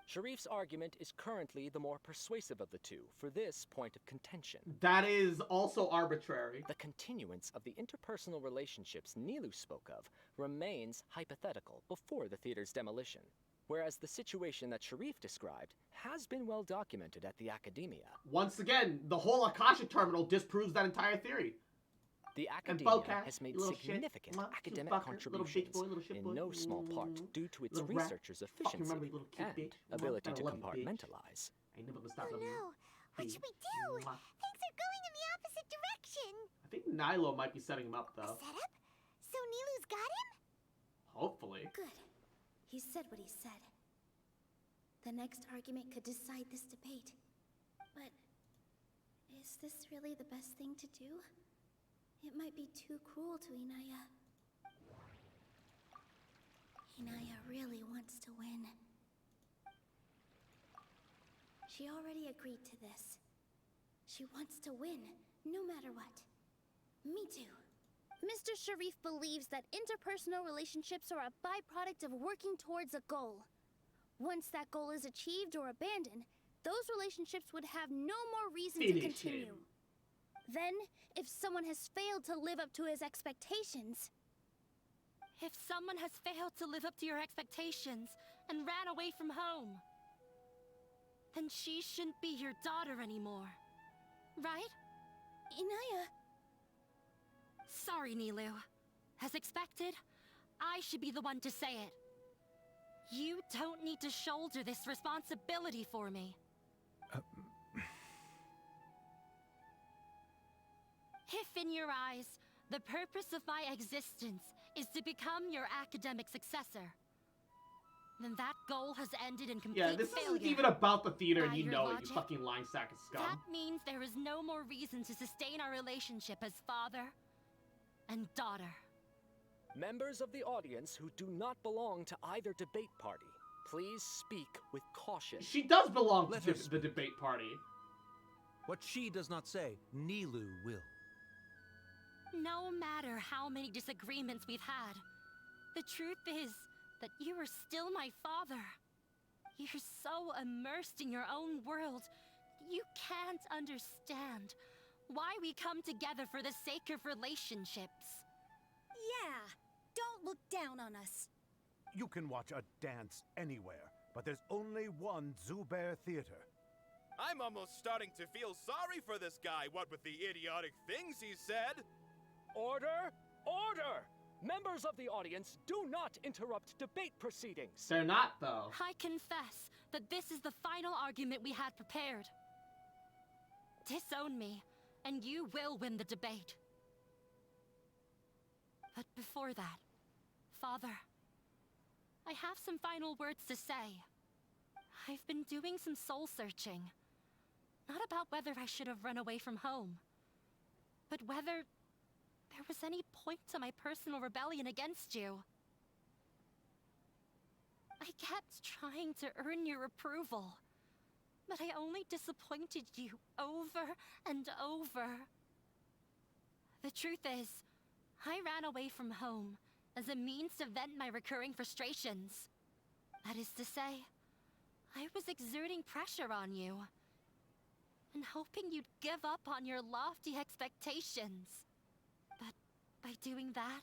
Sharif's argument is currently the more persuasive of the two for this point of contention. That is also arbitrary. The continuance of the interpersonal relationships Nilou spoke of remains hypothetical before the theater's demolition, whereas the situation that Sharif described has been well documented at the Academia. Once again, the whole Akasha terminal disproves that entire theory. The Academia has made significant academic contributions, in no small part due to its researchers' efficiency and ability to compartmentalize. Oh no, what should we do? Things are going in the opposite direction. I think Nilo might be setting him up, though. Setup? So Nilou's got him? Hopefully. Good. He said what he said. The next argument could decide this debate. But is this really the best thing to do? It might be too cruel to Inaya. Inaya really wants to win. She already agreed to this. She wants to win, no matter what. Me too. Mr. Sharif believes that interpersonal relationships are a byproduct of working towards a goal. Once that goal is achieved or abandoned, those relationships would have no more reason to continue. Then, if someone has failed to live up to his expectations... If someone has failed to live up to your expectations and ran away from home, then she shouldn't be your daughter anymore. Right? Inaya... Sorry, Nilou. As expected, I should be the one to say it. You don't need to shoulder this responsibility for me. If in your eyes, the purpose of my existence is to become your academic successor, then that goal has ended in complete failure. Yeah, this isn't even about the theater, and you know it, logic, you fucking lying sack of scum. That means there is no more reason to sustain our relationship as father and daughter. Members of the audience who do not belong to either debate party, please speak with caution. She does belong to the debate party. What she does not say, Nilou will. No matter how many disagreements we've had, the truth is that you are still my father. You're so immersed in your own world, you can't understand why we come together for the sake of relationships. Yeah, don't look down on us. You can watch a dance anywhere, but there's only one Zubair Theater. I'm almost starting to feel sorry for this guy, what with the idiotic things he said. Order! Order! Members of the audience, do not interrupt debate proceedings. They're not, though. I confess that this is the final argument we had prepared. Disown me, and you will win the debate. But before that, Father, I have some final words to say. I've been doing some soul searching. Not about whether I should have run away from home, but whether there was any point to my personal rebellion against you. I kept trying to earn your approval, but I only disappointed you over and over. The truth is, I ran away from home as a means to vent my recurring frustrations. That is to say, I was exerting pressure on you, and hoping you'd give up on your lofty expectations. But by doing that,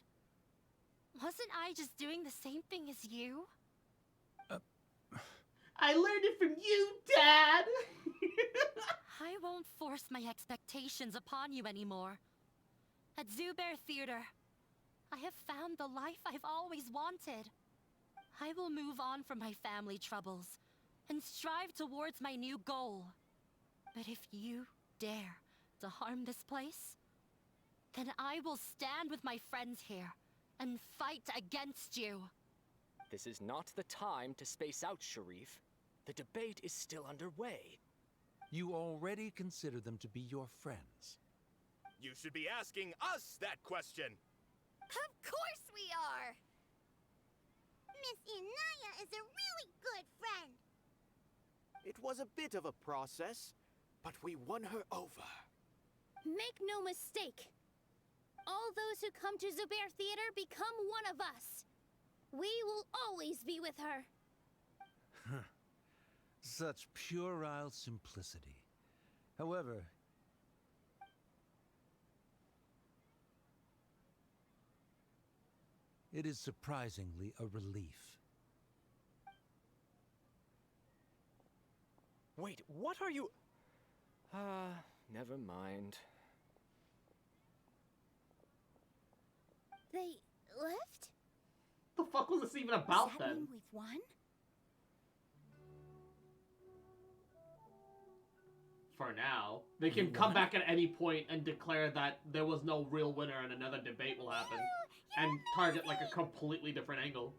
wasn't I just doing the same thing as you? I learned it from you, Dad! I won't force my expectations upon you anymore. At Zubair Theater, I have found the life I've always wanted. I will move on from my family troubles and strive towards my new goal. But if you dare to harm this place, then I will stand with my friends here and fight against you. This is not the time to space out, Sharif. The debate is still underway. You already consider them to be your friends. You should be asking us that question. Of course we are! Miss Inaya is a really good friend. It was a bit of a process, but we won her over. Make no mistake. All those who come to Zubair Theater become one of us. We will always be with her. Such puerile simplicity. However, it is surprisingly a relief. Wait, what are you... never mind. They left? The fuck was this even about Does that then? mean we've won? For now. They can come back at any point and declare that there was no real winner and another debate will happen. And target like a completely different angle.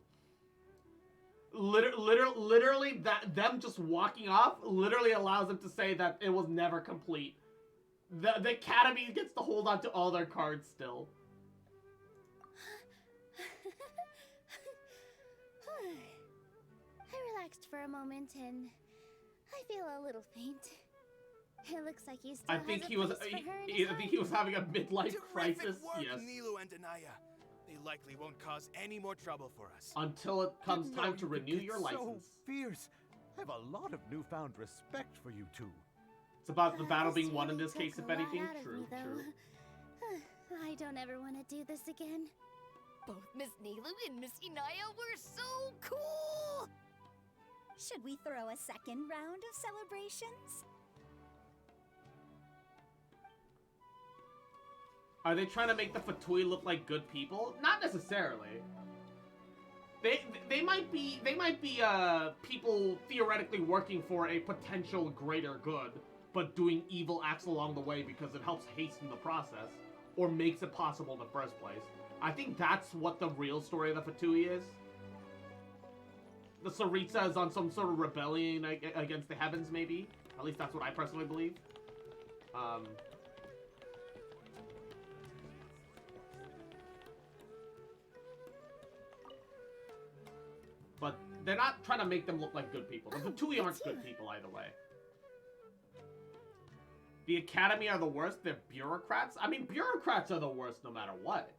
Literally, them just walking off literally allows them to say that it was never complete. The Academy gets to hold on to all their cards still. I relaxed for a moment and I feel a little faint. It looks like you still I think has he a was. place for her in his I think he was having a midlife crisis. Terrific work, Yes. Nilu and Anaya. They likely won't cause any more trouble for us. Until it comes Didn't know time to you could renew get your so license. fierce. I have a lot of newfound respect for you two. It's about the battle This being won in really this case, took if a lot anything. out of True, me, though. true. I don't ever want to do this again. Both Miss Nilu and Miss Inaya were so cool! Should we throw a second round of celebrations? Are they trying to make the Fatui look like good people? Not necessarily. They might be people theoretically working for a potential greater good, but doing evil acts along the way because it helps hasten the process or makes it possible in the first place. I think that's what the real story of the Fatui is. The Saritsa is on some sort of rebellion against the heavens, maybe. At least that's what I personally believe. But they're not trying to make them look like good people. The Fatui aren't good people either way. The Academy are the worst. They're bureaucrats. I mean, bureaucrats are the worst no matter what.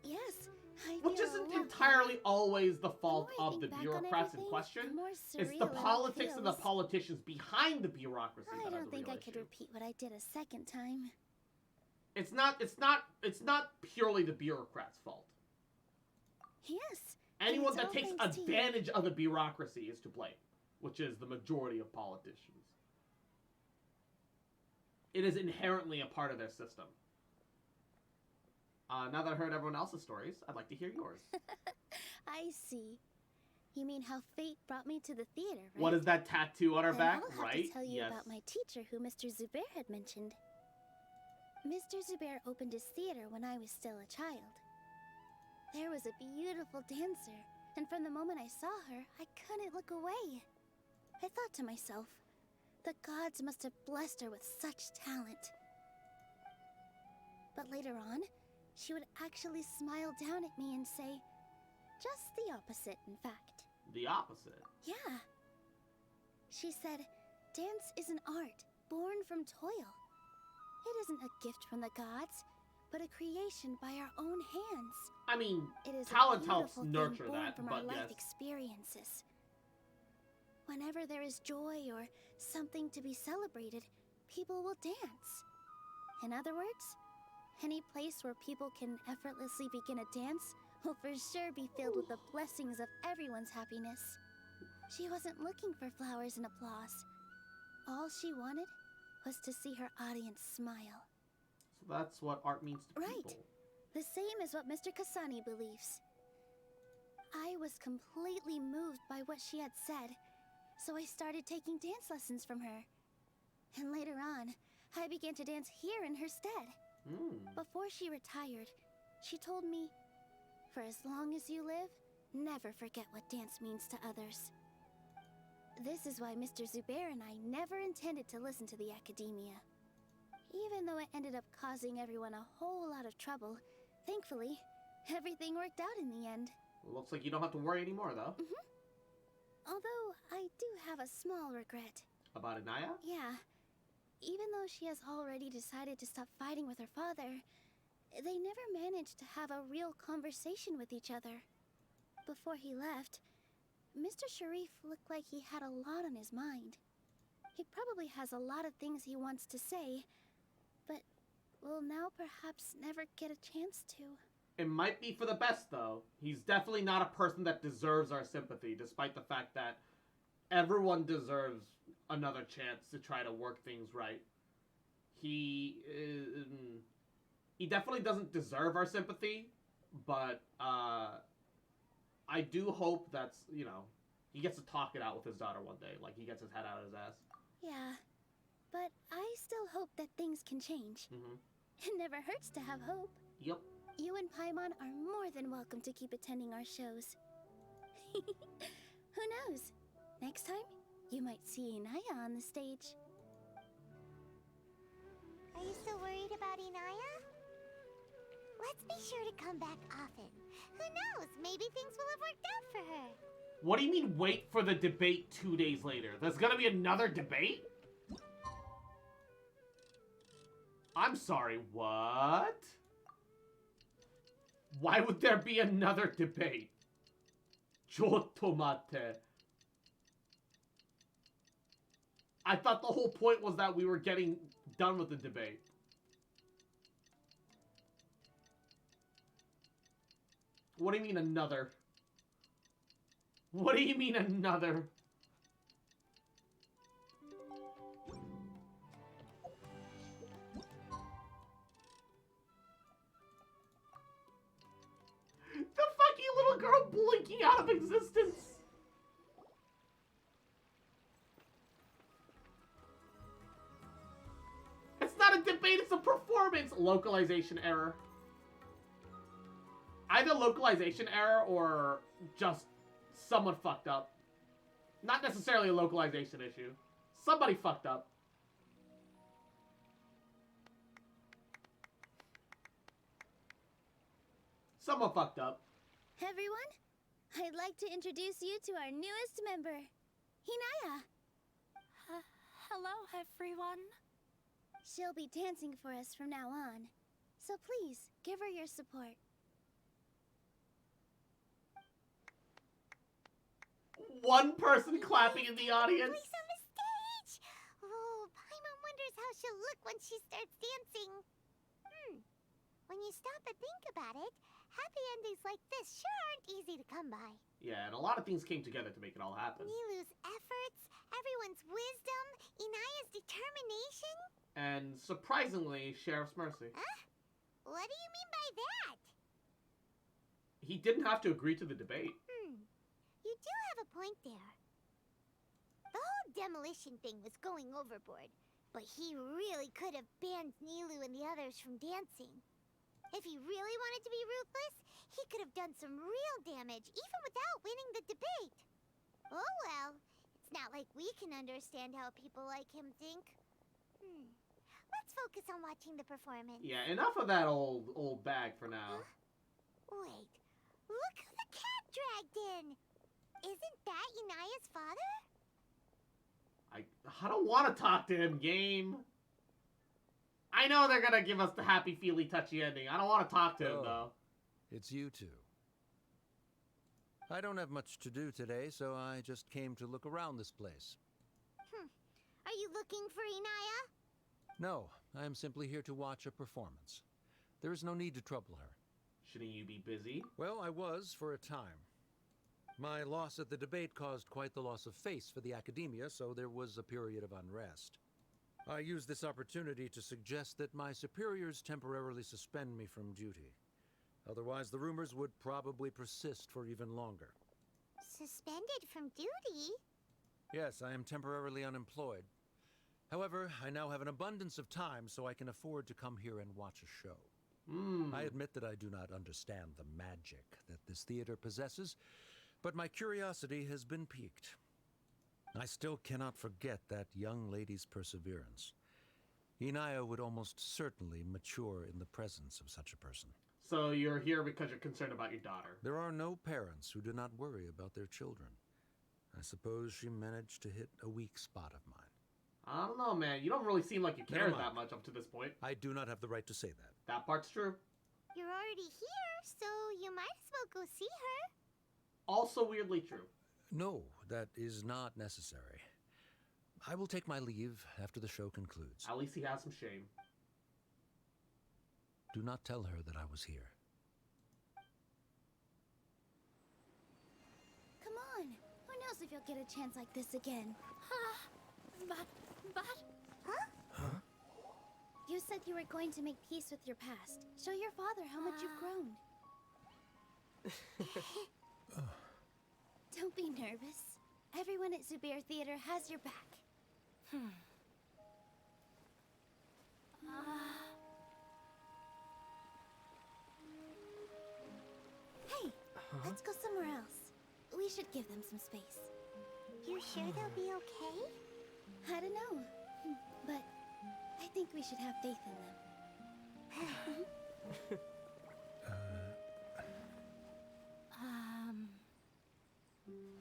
Yes, I Which feel a isn't lot entirely always the fault more I of the think back on bureaucrats in everything, question. the more It's surreal the it all politics and the feels. politicians behind the bureaucracy I that are don't the think real I could issue. repeat what I did a second time. It's not purely the bureaucrats' fault. Yes. Anyone it's that all takes thanks to you. advantage of the bureaucracy is to blame, which is the majority of politicians. It is inherently a part of their system. Now that I heard everyone else's stories, I'd like to hear yours. I see. You mean how fate brought me to the theater, right? What is that tattoo on her Then back? I'll have Right? to tell you Yes. about my teacher who Mr. Zubair had mentioned. Mr. Zubair opened his theater when I was still a child. There was a beautiful dancer, and from the moment I saw her, I couldn't look away. I thought to myself, the gods must have blessed her with such talent. But later on, she would actually smile down at me and say, just the opposite, in fact. The opposite. Yeah. She said, dance is an art born from toil. It isn't a gift from the gods, but a creation by our own hands. I mean, It is talent a helps beautiful thing nurture born that, from but our life yes. experiences. Whenever there is joy or something to be celebrated, people will dance. In other words, any place where people can effortlessly begin a dance will for sure be filled with the blessings of everyone's happiness. She wasn't looking for flowers and applause. All she wanted was to see her audience smile. So that's what art means to Right. people. The same as what Mr. Kasani believes. I was completely moved by what she had said, so I started taking dance lessons from her. And later on, I began to dance here in her stead. Before she retired, she told me, for as long as you live, never forget what dance means to others. This is why Mr. Zubair and I never intended to listen to the academia. Even though it ended up causing everyone a whole lot of trouble, Thankfully, everything worked out in the end. Looks like you don't have to worry anymore, though. Although, I do have a small regret. About Inaya? Yeah. Even though she has already decided to stop fighting with her father, they never managed to have a real conversation with each other. Before he left, Mr. Sharif looked like he had a lot on his mind. He probably has a lot of things he wants to say, but will now perhaps never get a chance to. It might be for the best, though. He's definitely not a person that deserves our sympathy, despite the fact that everyone deserves another chance to try to work things right. He definitely doesn't deserve our sympathy, but I do hope that's, you know, he gets to talk it out with his daughter one day. Like, he gets his head out of his ass. Yeah, but I still hope that things can change. It never hurts to have hope. Yep. You and Paimon are more than welcome to keep attending our shows. Who knows? Next time, you might see Inaya on the stage. Are you still worried about Inaya? Let's be sure to come back often. Who knows? Maybe things will have worked out for her. What do you mean wait for the debate 2 days later? There's gonna be another debate? I'm sorry, what? Why would there be another debate? Chotomate. I thought the whole point was that we were getting done with the debate. What do you mean another? What do you mean another? The fucking little girl blinking out of existence. It's not a debate, it's a performance. Localization error. Either localization error or just someone fucked up. Not necessarily a localization issue. Somebody fucked up. Someone fucked up. Everyone, I'd like to introduce you to our newest member, Inaya. Hello, everyone. She'll be dancing for us from now on, so please give her your support. One person clapping in the audience. Voice on the stage! Oh, Paimon wonders how she'll look when she starts dancing. When you stop and think about it, happy endings like this sure aren't easy to come by. Yeah, and a lot of things came together to make it all happen. Nilu's efforts, everyone's wisdom, Inaya's determination. And surprisingly, Sheriff's Mercy. Huh? What do you mean by that? He didn't have to agree to the debate. You do have a point there. The whole demolition thing was going overboard, but he really could have banned Nilu and the others from dancing. If he really wanted to be ruthless, he could have done some real damage, even without winning the debate. Oh well, it's not like we can understand how people like him think. Let's focus on watching the performance. Yeah, enough of that old bag for now. Wait, look who the cat dragged in! Isn't that Inaya's father? I don't want to talk to him, game. I know they're gonna give us the happy, feely, touchy ending. I don't want to talk to him, though. It's you two. I don't have much to do today, so I just came to look around this place. Are you looking for Inaya? No, I am simply here to watch a performance. There is no need to trouble her. Shouldn't you be busy? Well, I was for a time. My loss at the debate caused quite the loss of face for the academia, so there was a period of unrest. I used this opportunity to suggest that my superiors temporarily suspend me from duty. Otherwise, the rumors would probably persist for even longer. Suspended from duty? Yes, I am temporarily unemployed. However, I now have an abundance of time, so I can afford to come here and watch a show. I admit that I do not understand the magic that this theater possesses, but my curiosity has been piqued. I still cannot forget that young lady's perseverance. Inaya would almost certainly mature in the presence of such a person. So you're here because you're concerned about your daughter. There are no parents who do not worry about their children. I suppose she managed to hit a weak spot of mine. I don't know, man. You don't really seem like you Never cared mind. that much up to this point. I do not have the right to say that. That part's true. You're already here, so you might as well go see her. Also weirdly true. No, that is not necessary. I will take my leave after the show concludes. At least he has some shame. Do not tell her that I was here. Come on. Who knows if you'll get a chance like this again? But... Huh? You said you were going to make peace with your past. Show your father how much you've grown. Don't be nervous. Everyone at Zubair Theater has your back. Hey, let's go somewhere else. We should give them some space. You sure they'll be okay? I don't know, but I think we should have faith in them.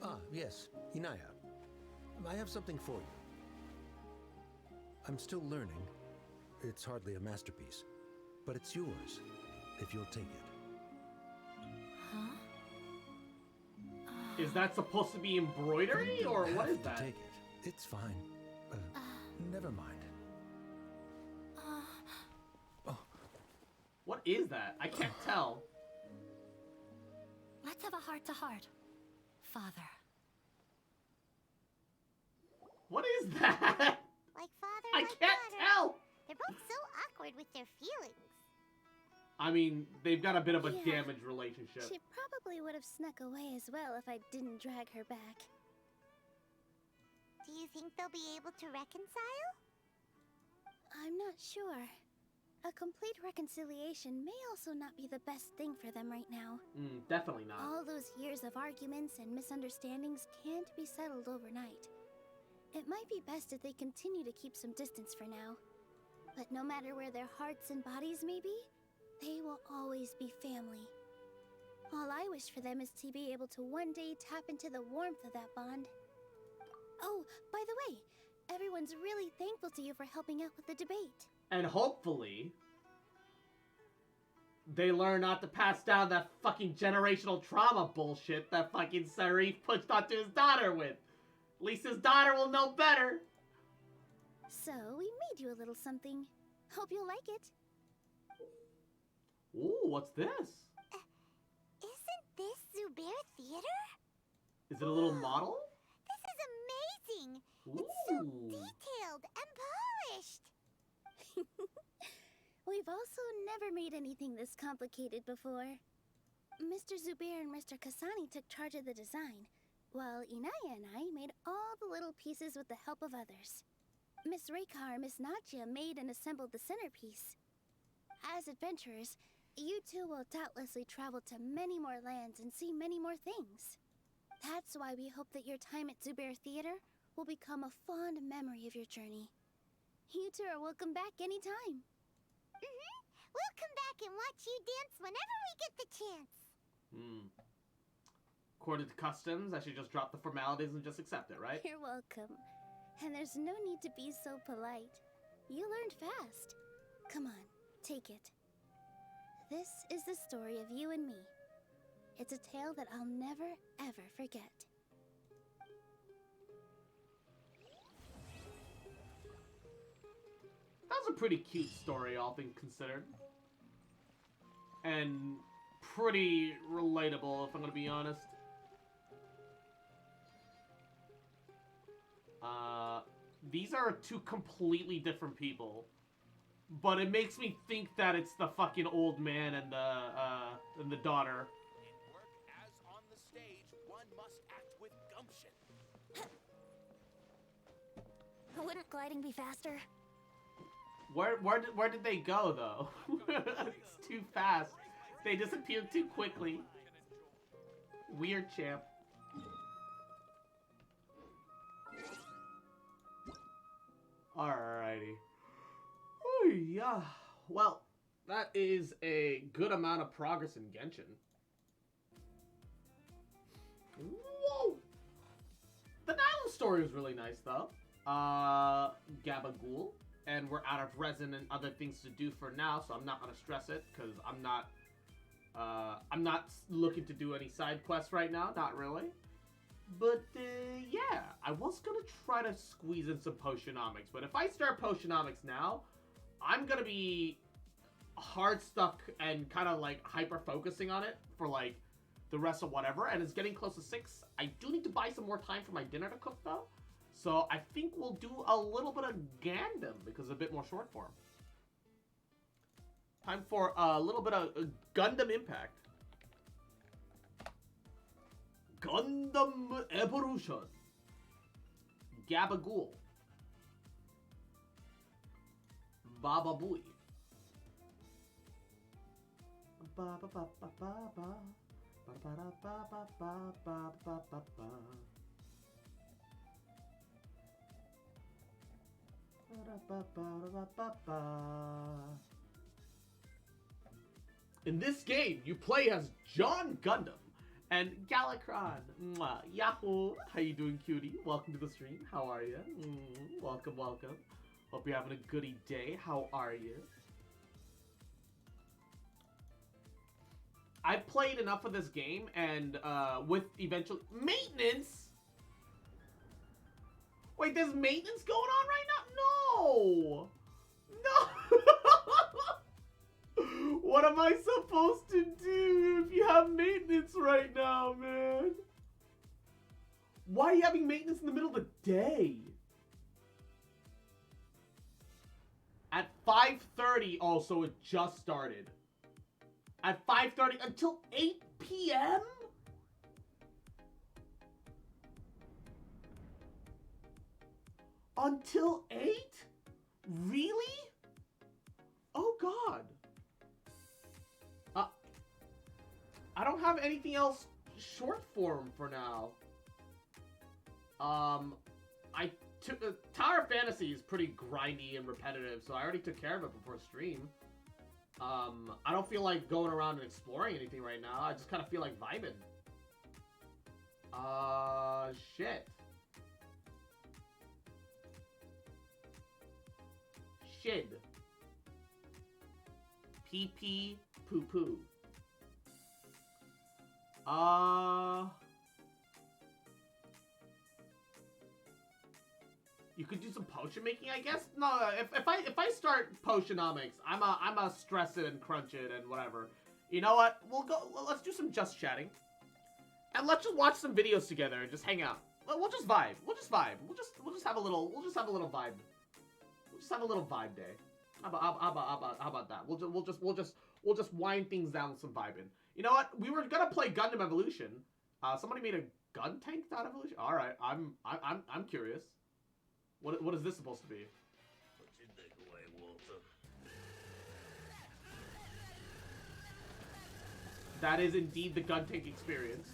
Ah, yes, Inaya. I have something for you. I'm still learning. It's hardly a masterpiece, but it's yours, if you'll take it. Is that supposed to be embroidery, or what is that? Take it. It's fine. Never mind. What is that? I can't tell. Let's have a heart-to-heart. Father. What is that? Like father, I like can't daughter. tell. They're both so awkward with their feelings. I mean, they've got a bit of a Yeah. damaged relationship. She probably would have snuck away as well if I didn't drag her back. Do you think they'll be able to reconcile? I'm not sure. A complete reconciliation may also not be the best thing for them right now. Definitely not. All those years of arguments and misunderstandings can't be settled overnight. It might be best if they continue to keep some distance for now. But no matter where their hearts and bodies may be, they will always be family. All I wish for them is to be able to one day tap into the warmth of that bond. Oh, by the way, everyone's really thankful to you for helping out with the debate. And hopefully, they learn not to pass down that fucking generational trauma bullshit that fucking Sarif pushed onto his daughter with. At least his daughter will know better. So, we made you a little something. Hope you'll like it. Ooh, what's this? Isn't this Zubair Theater? Is it a little model? This is amazing! Ooh. It's so detailed and polished! We've also never made anything this complicated before. Mr. Zubair and Mr. Kasani took charge of the design, while Inaya and I made all the little pieces with the help of others. Miss Raykar and Miss Nadia made and assembled the centerpiece. As adventurers, you two will doubtlessly travel to many more lands and see many more things. That's why we hope that your time at Zubair Theater will become a fond memory of your journey. You two are welcome back anytime. We'll come back and watch you dance whenever we get the chance. According to customs, I should just drop the formalities and just accept it, right? You're welcome. And there's no need to be so polite. You learned fast. Come on, take it. This is the story of you and me. It's a tale that I'll never, ever forget. That was a pretty cute story, all things considered. And pretty relatable, if I'm gonna be honest. These are two completely different people. But it makes me think that it's the fucking old man and the daughter. In work as on the stage, one must act with gumption. Wouldn't gliding be faster? Where did they go though? It's too fast. They disappeared too quickly. Weird champ. Alrighty. Oh yeah. Well, That is a good amount of progress in Genshin. Whoa! The Nylon story was really nice, though. Gabagool. And we're out of resin and other things to do for now, so I'm not gonna stress it, because I'm not looking to do any side quests right now, not really. But, yeah, I was gonna try to squeeze in some Potionomics, but if I start Potionomics now, I'm gonna be hard stuck and kind of, like, hyper-focusing on it for, like, the rest of whatever, and it's getting close to 6. I do need to buy some more time for my dinner to cook, though. So I think we'll do a little bit of Gundam, because it's a bit more short form. Time for a little bit of Gundam Impact. Gundam Evolution. Gabagool. Baba Booey. Ba ba ba ba ba ba. Ba ba ba ba ba ba ba ba ba. In this game, you play as John Gundam and Galakron. Mwah. Yahoo! How you doing, cutie? Welcome to the stream. How are you? Welcome, welcome. Hope you're having a goody day. How are you? I played enough of this game, and with eventual maintenance. Wait, there's maintenance going on right now? No! No! What am I supposed to do if you have maintenance right now, man? Why are you having maintenance in the middle of the day? At 5:30, oh, so it just started. At 5:30 until 8 p.m.? Until 8? Really? Oh god. I don't have anything else short form for now. Tower of Fantasy is pretty grindy and repetitive, so I already took care of it before stream. I don't feel like going around and exploring anything right now. I just kind of feel like vibing. Shit. Shid. PP poo poo. You could do some potion making, I guess. No, if I start Potionomics, I'ma stress it and crunch it and whatever. You know what? Let's do some just chatting, and let's just watch some videos together and just hang out. We'll just vibe. We'll just vibe. We'll just have a little vibe. We'll just have a little vibe day. How about that? We'll just wind things down with some vibing. You know what? We were gonna play Gundam Evolution. Somebody made a gun tank dot evolution. All right, I'm curious. What is this supposed to be? What you think away, Walter? That is indeed the gun tank experience.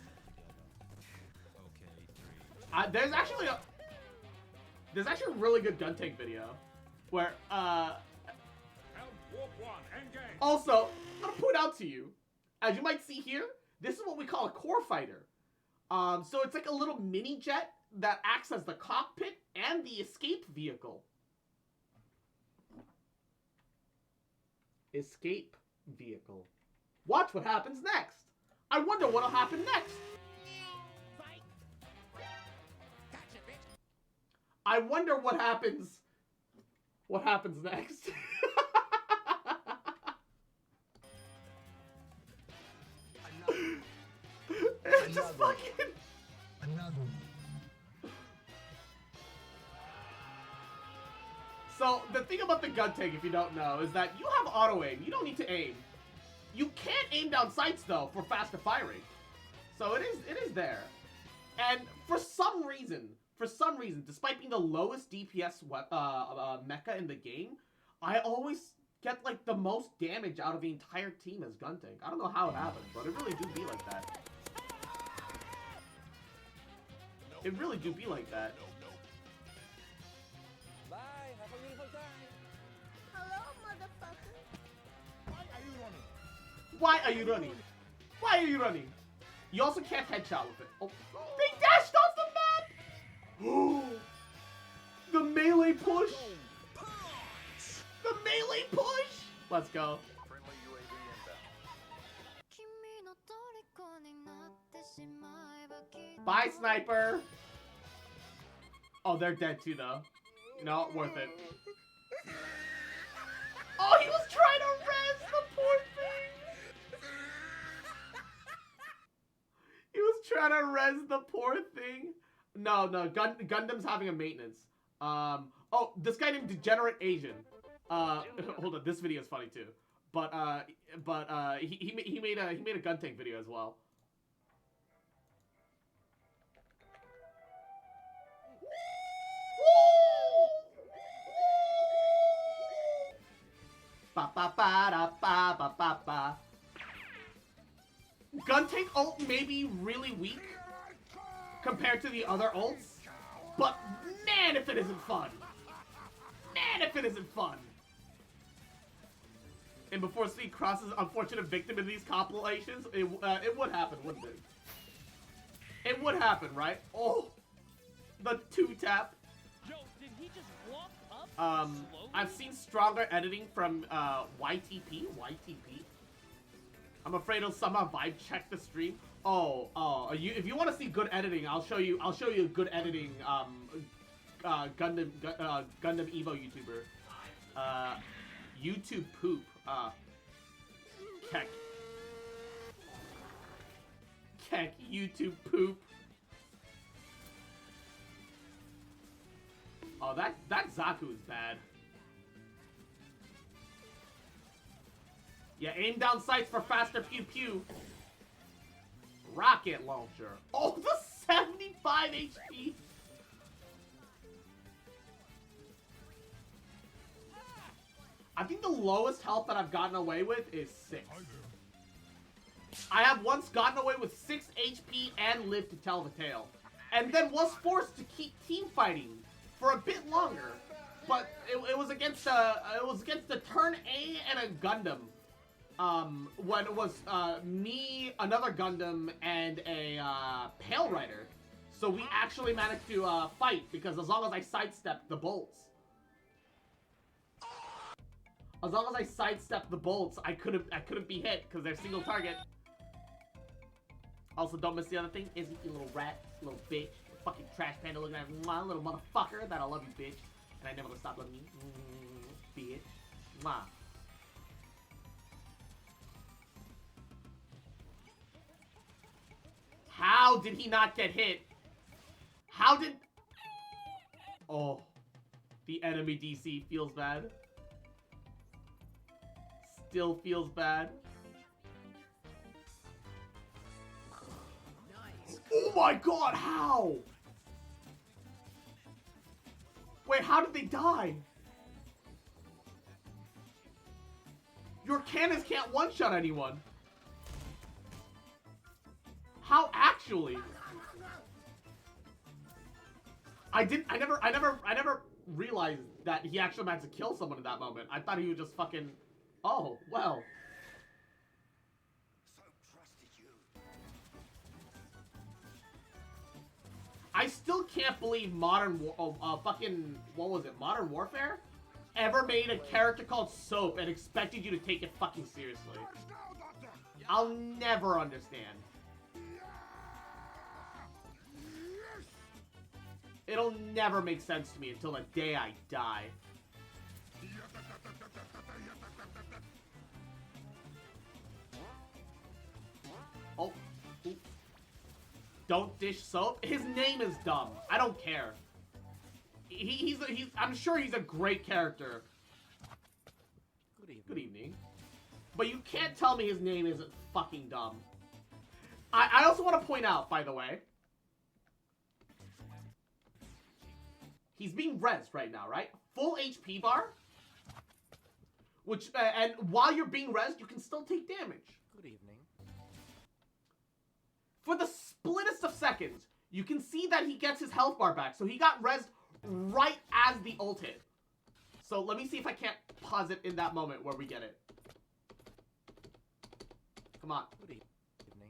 There's actually a really good gun tank video where also, I'm gonna point out to you, as you might see here, this is what we call a core fighter. So it's like a little mini jet that acts as the cockpit and the escape vehicle. Escape vehicle. Watch what happens next. I wonder what'll happen next. I wonder what happens next. It's just fucking... So, the thing about the gun tank, if you don't know, is that you have auto aim. You don't need to aim. You can't aim down sights, though, for faster firing. So it is there. And for some reason, despite being the lowest DPS mecha in the game, I always get, like, the most damage out of the entire team as gun tank. I don't know how it happens, but it really do be like that. It really do be like that. Bye, have a beautiful time. Hello, motherfucker. Why are you running? Why are you running? You also can't headshot with it. Oh, they dashed off the map! The melee push! The melee push! Let's go. Bye, sniper! Oh, they're dead too, though. Not worth it. Oh, he was trying to res the poor thing! He was trying to res the poor thing. No, Gundam's having a maintenance. Oh, this guy named Degenerate Asian. Hold on, this video is funny too. But he made a Guntank video as well. Ba ba ba da ba ba ba ba. Guntank ult may be really weak compared to the other ults, but man, if it isn't fun! Man, if it isn't fun! And before C crosses unfortunate victim in these compilations, it would happen, wouldn't it? It would happen, right? Oh, the 2-tap. Yo, did he just walk up I've seen stronger editing from YTP. I'm afraid it'll somehow vibe check the stream. If you want to see good editing, I'll show you a good editing Gundam Evo YouTuber. YouTube poop. Keck YouTube poop. Oh, that Zaku is bad. Yeah, aim down sights for faster pew pew. Rocket launcher. Oh, the 75 HP. I think the lowest health that I've gotten away with is 6. I have once gotten away with 6 HP and lived to tell the tale. And then was forced to keep team fighting for a bit longer. But it was against a turn A and a Gundam. When it was me, another Gundam, and a Pale Rider. So we actually managed to fight because as long as I sidestepped the bolts. As long as I sidestepped the bolts, I couldn't be hit because they're single target. Also, don't miss the other thing. Izzy, you little rat, little bitch, fucking trash panda looking at me, mwah, little motherfucker. That I love you, bitch, and I never gonna stop loving you, bitch. Mwah. How did he not get hit? How did? Oh, the enemy DC feels bad. Still feels bad. Nice. Oh my god, how? Wait, how did they die? Your cannons can't one-shot anyone. How actually? I never realized that he actually managed to kill someone in that moment. I thought he would just fucking. Oh, well. I still can't believe Modern Warfare ever made a character called Soap and expected you to take it fucking seriously. I'll never understand. It'll never make sense to me until the day I die. Oh. Ooh. Don't dish Soap? His name is dumb. I don't care. I'm sure he's a great character. Good evening. Good evening. But you can't tell me his name isn't fucking dumb. I also want to point out, by the way, he's being rezzed right now, right? Full HP bar. Which, and while you're being rezzed, you can still take damage. Good evening. For the splittest of seconds, you can see that he gets his health bar back. So he got rezzed right as the ult hit. So let me see if I can't pause it in that moment where we get it. Come on. Good evening.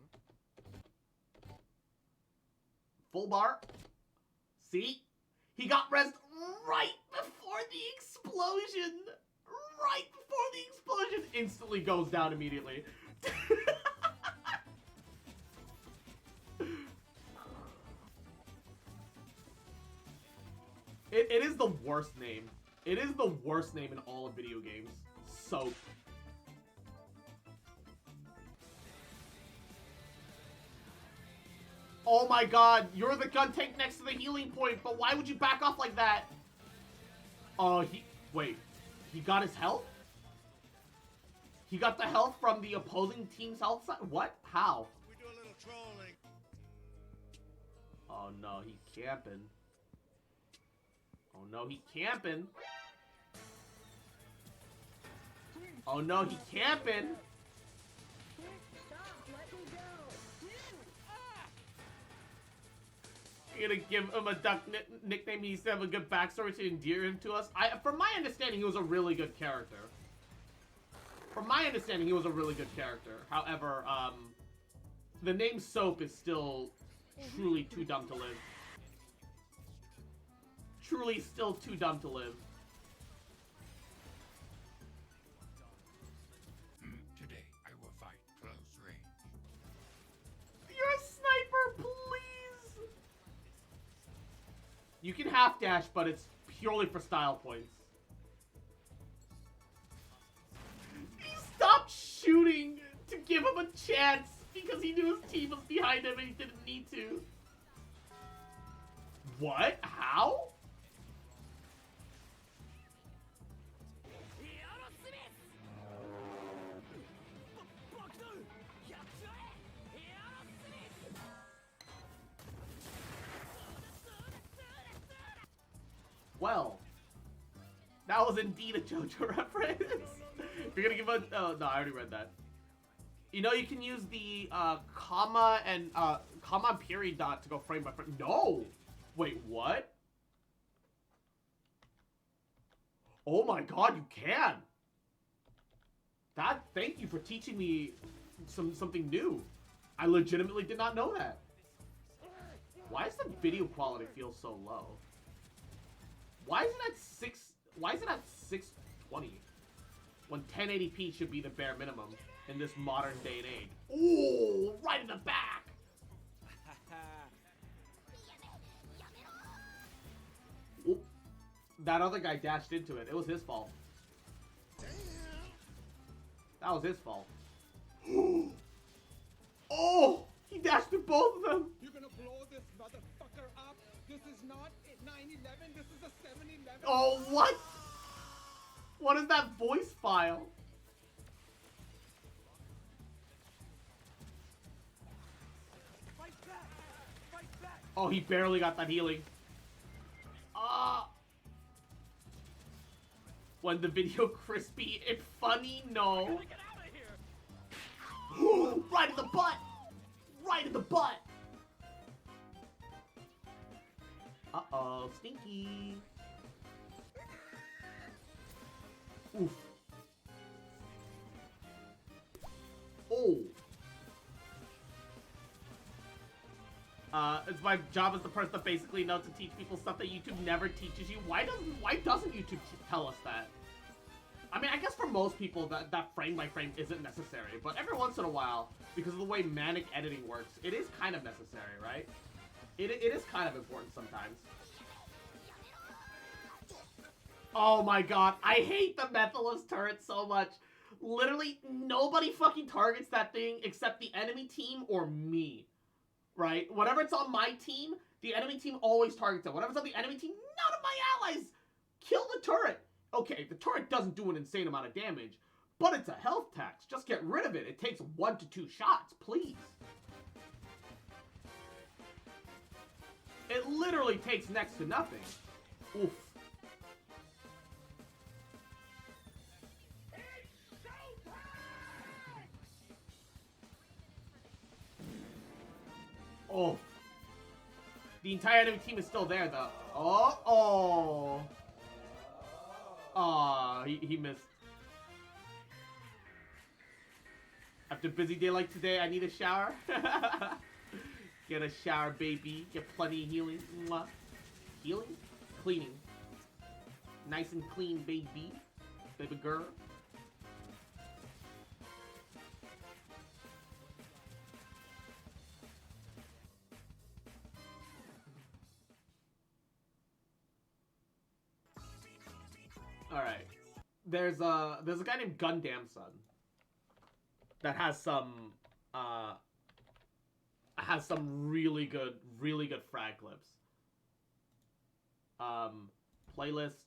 Full bar. See? He got rezzed right before the explosion. Right before the explosion. Instantly goes down immediately. It is the worst name. It is the worst name in all of video games. Soap. Oh my god, you're the gun tank next to the healing point, but why would you back off like that? Oh, wait. He got his health? He got the health from the opposing team's health side? What? How? We do a little trolling. Oh no, he camping. Oh no, he camping. Oh no, he camping. You're gonna give him a duck nickname. He needs to have a good backstory to endear him to us. From my understanding, he was a really good character. From my understanding, he was a really good character. However, the name Soap is still truly too dumb to live. Truly still too dumb to live. Today, I will fight close range. You're a sniper, please! You can half dash, but it's purely for style points. He stopped shooting to give him a chance because he knew his team was behind him and he didn't need to. What? How? Well, that was indeed a JoJo reference. You're gonna give a... Oh, no, I already read that. You know, you can use the comma and period dot to go frame by frame. No! Wait, what? Oh my god, you can! Thank you for teaching me something new. I legitimately did not know that. Why does the video quality feel so low? Why is it at 620? When 1080p should be the bare minimum in this modern day and age. Ooh, right in the back! Oop. That other guy dashed into it. It was his fault. That was his fault. Oh! He dashed through both of them! You're gonna blow this motherfucker up? This is not 9/11, this is a 7/11. Oh, what? What is that voice file? Fight back! Fight back! Oh, he barely got that healing. When the video crispy and funny, no. Right in the butt! Right in the butt! Uh-oh, stinky. Oof. Oh. It's my job as the person that basically knows to teach people stuff that YouTube never teaches you. Why doesn't YouTube tell us that? I mean, I guess for most people that frame by frame isn't necessary, but every once in a while, because of the way manic editing works, it is kind of necessary, right? It is kind of important sometimes. Oh my god, I hate the Methalus turret so much. Literally, nobody fucking targets that thing except the enemy team or me. Right? Whenever it's on my team, the enemy team always targets it. Whenever it's on the enemy team, none of my allies kill the turret. Okay, the turret doesn't do an insane amount of damage, but it's a health tax. Just get rid of it. It takes 1 to 2 shots, please. It literally takes next to nothing. Oof. Oh. The entire enemy team is still there, though. Oh. Aw, he missed. I After a busy day like today, I need a shower. Get a shower, baby. Get plenty of healing. Mwah. Healing? Cleaning. Nice and clean, baby. Baby girl. Alright. There's a guy named Gundam Son that has some really good frag clips. Playlist,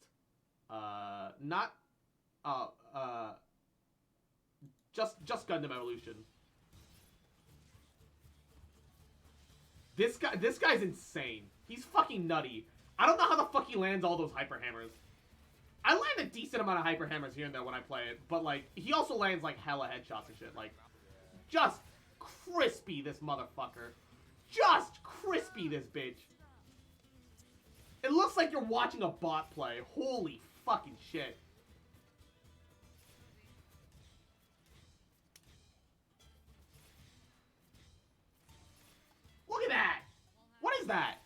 not just Gundam Evolution. This guy's insane. He's fucking nutty. I don't know how the fuck he lands all those hyper hammers. I land a decent amount of hyper hammers here and there when I play it, but like he also lands like hella headshots and shit. Like just crispy, this motherfucker. Just crispy, this bitch. It looks like you're watching a bot play. Holy fucking shit. Look at that! What is that?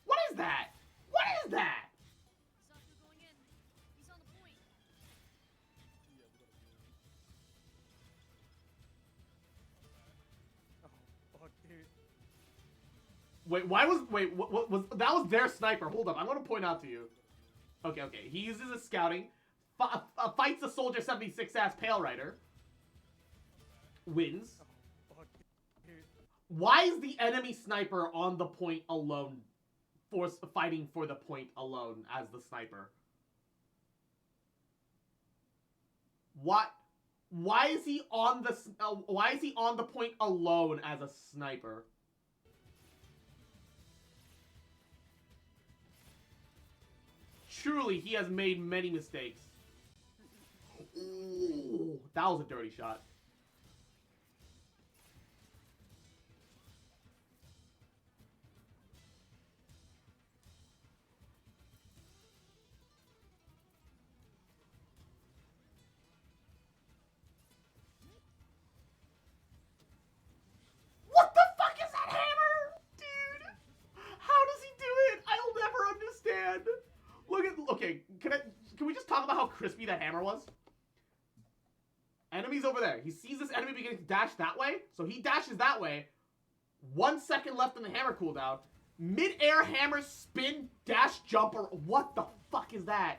What is that? What is that? Wait, what was that? Was their sniper? Hold up, I'm gonna point out to you. Okay, he uses his scouting, fights the Soldier 76 ass Pale Rider, wins. Why is the enemy sniper on the point alone, fighting for the point alone as the sniper? What? Why is he on the point alone as a sniper? Truly, he has made many mistakes. Ooh, that was a dirty shot. What the fuck is that hammer? Dude, how does he do it? I'll never understand. Look at, okay, can we just talk about how crispy that hammer was? Enemy's over there. He sees this enemy beginning to dash that way, so he dashes that way. 1 second left in the hammer cooldown. Mid-air hammer spin dash jumper. What the fuck is that?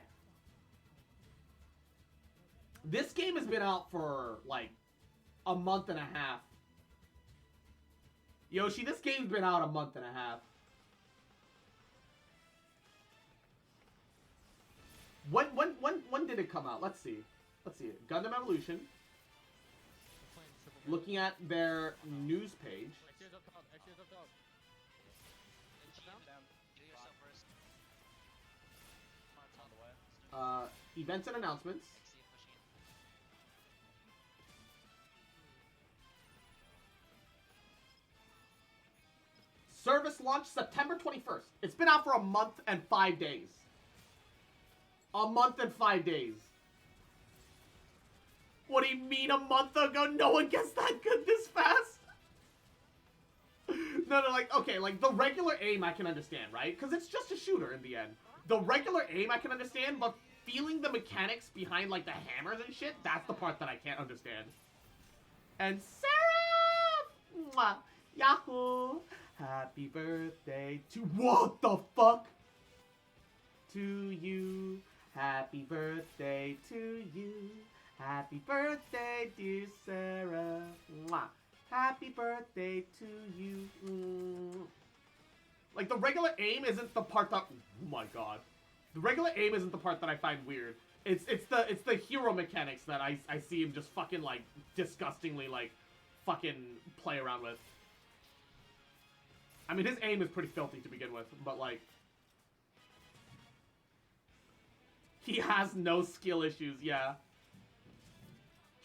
This game has been out for like a month and a half. Yoshi, this game's been out a month and a half. When did it come out? Let's see. Gundam Evolution. Looking at their news page. Events and announcements. Service launched September 21st. It's been out for a month and 5 days. A month and 5 days. What do you mean a month ago? No one gets that good this fast? No, like, okay, like, the regular aim I can understand, right? Because it's just a shooter in the end. The regular aim I can understand, but feeling the mechanics behind, like, the hammers and shit, that's the part that I can't understand. And Sarah! Mwah, Yahoo! Happy birthday to... What the fuck? To you. Happy birthday to you. Happy birthday, dear Sarah. Mwah. Happy birthday to you. Like, the regular aim isn't the part that... Oh my god. The regular aim isn't the part that I find weird. It's the hero mechanics that I see him just fucking, like, disgustingly, like, fucking play around with. I mean, his aim is pretty filthy to begin with, but, like... He has no skill issues, yeah.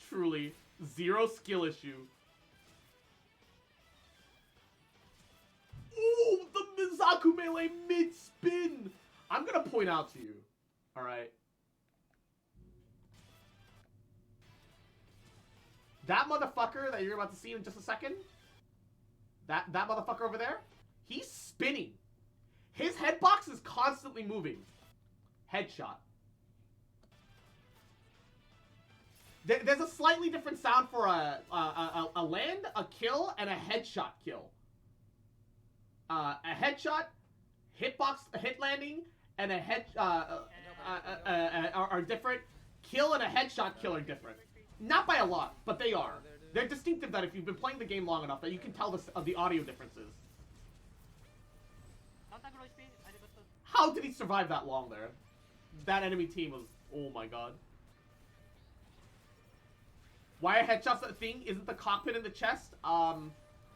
Truly. Zero skill issue. Ooh, the Mizaku melee mid-spin! I'm gonna point out to you, alright, That motherfucker that you're about to see in just a second, that motherfucker over there, he's spinning. His hitbox is constantly moving. Headshot. There's a slightly different sound for a land, a kill, and a headshot kill. A headshot, hitbox, a hit landing, and a head are different. Kill and a headshot kill are different. Not by a lot, but they are. They're distinctive that if you've been playing the game long enough that you can tell the audio differences. How did he survive that long there? That enemy team was... Oh my god. Why are headshots a thing? Isn't the cockpit in the chest?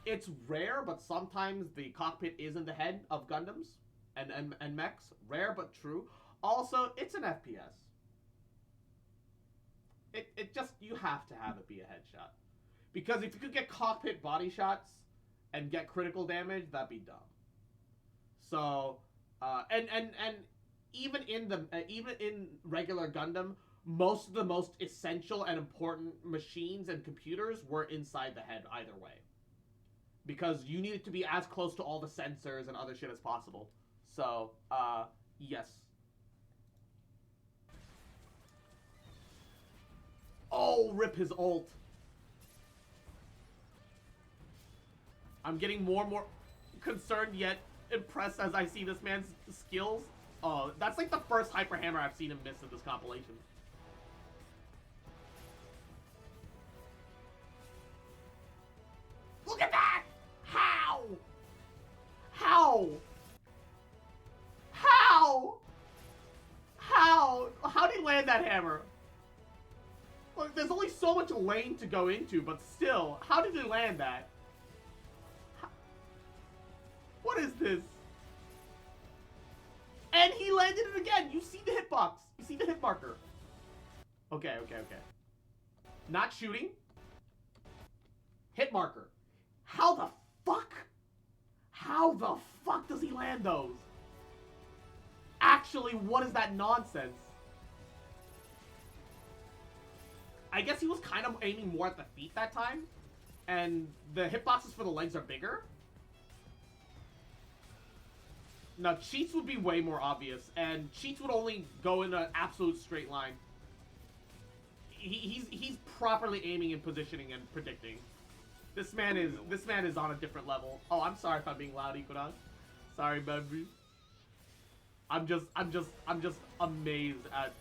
It's rare, but sometimes the cockpit is in the head of Gundams and mechs. Rare, but true. Also, it's an FPS. It just... You have to have it be a headshot. Because if you could get cockpit body shots and get critical damage, that'd be dumb. So... and even in regular Gundam, most of the most essential and important machines and computers were inside the head either way. Because you needed to be as close to all the sensors and other shit as possible. So, yes. Oh, rip his ult. I'm getting more and more concerned yet impressed as I see this man's skills. Oh, that's like the first hyper hammer I've seen him miss in this compilation. Look at that! How? How? How? How? How did he land that hammer? Look, there's only so much lane to go into, but still, how did he land that? What is this? And he landed it again. You see the hitbox. You see the hit marker. Okay. Not shooting. Hit marker. How the fuck? How the fuck does he land those? Actually, what is that nonsense? I guess he was kind of aiming more at the feet that time. And the hitboxes for the legs are bigger. Now, cheats would be way more obvious, and cheats would only go in an absolute straight line. He's properly aiming and positioning and predicting. This man is on a different level. Oh, I'm sorry if I'm being loud, Equinox. Sorry, baby. I'm just amazed at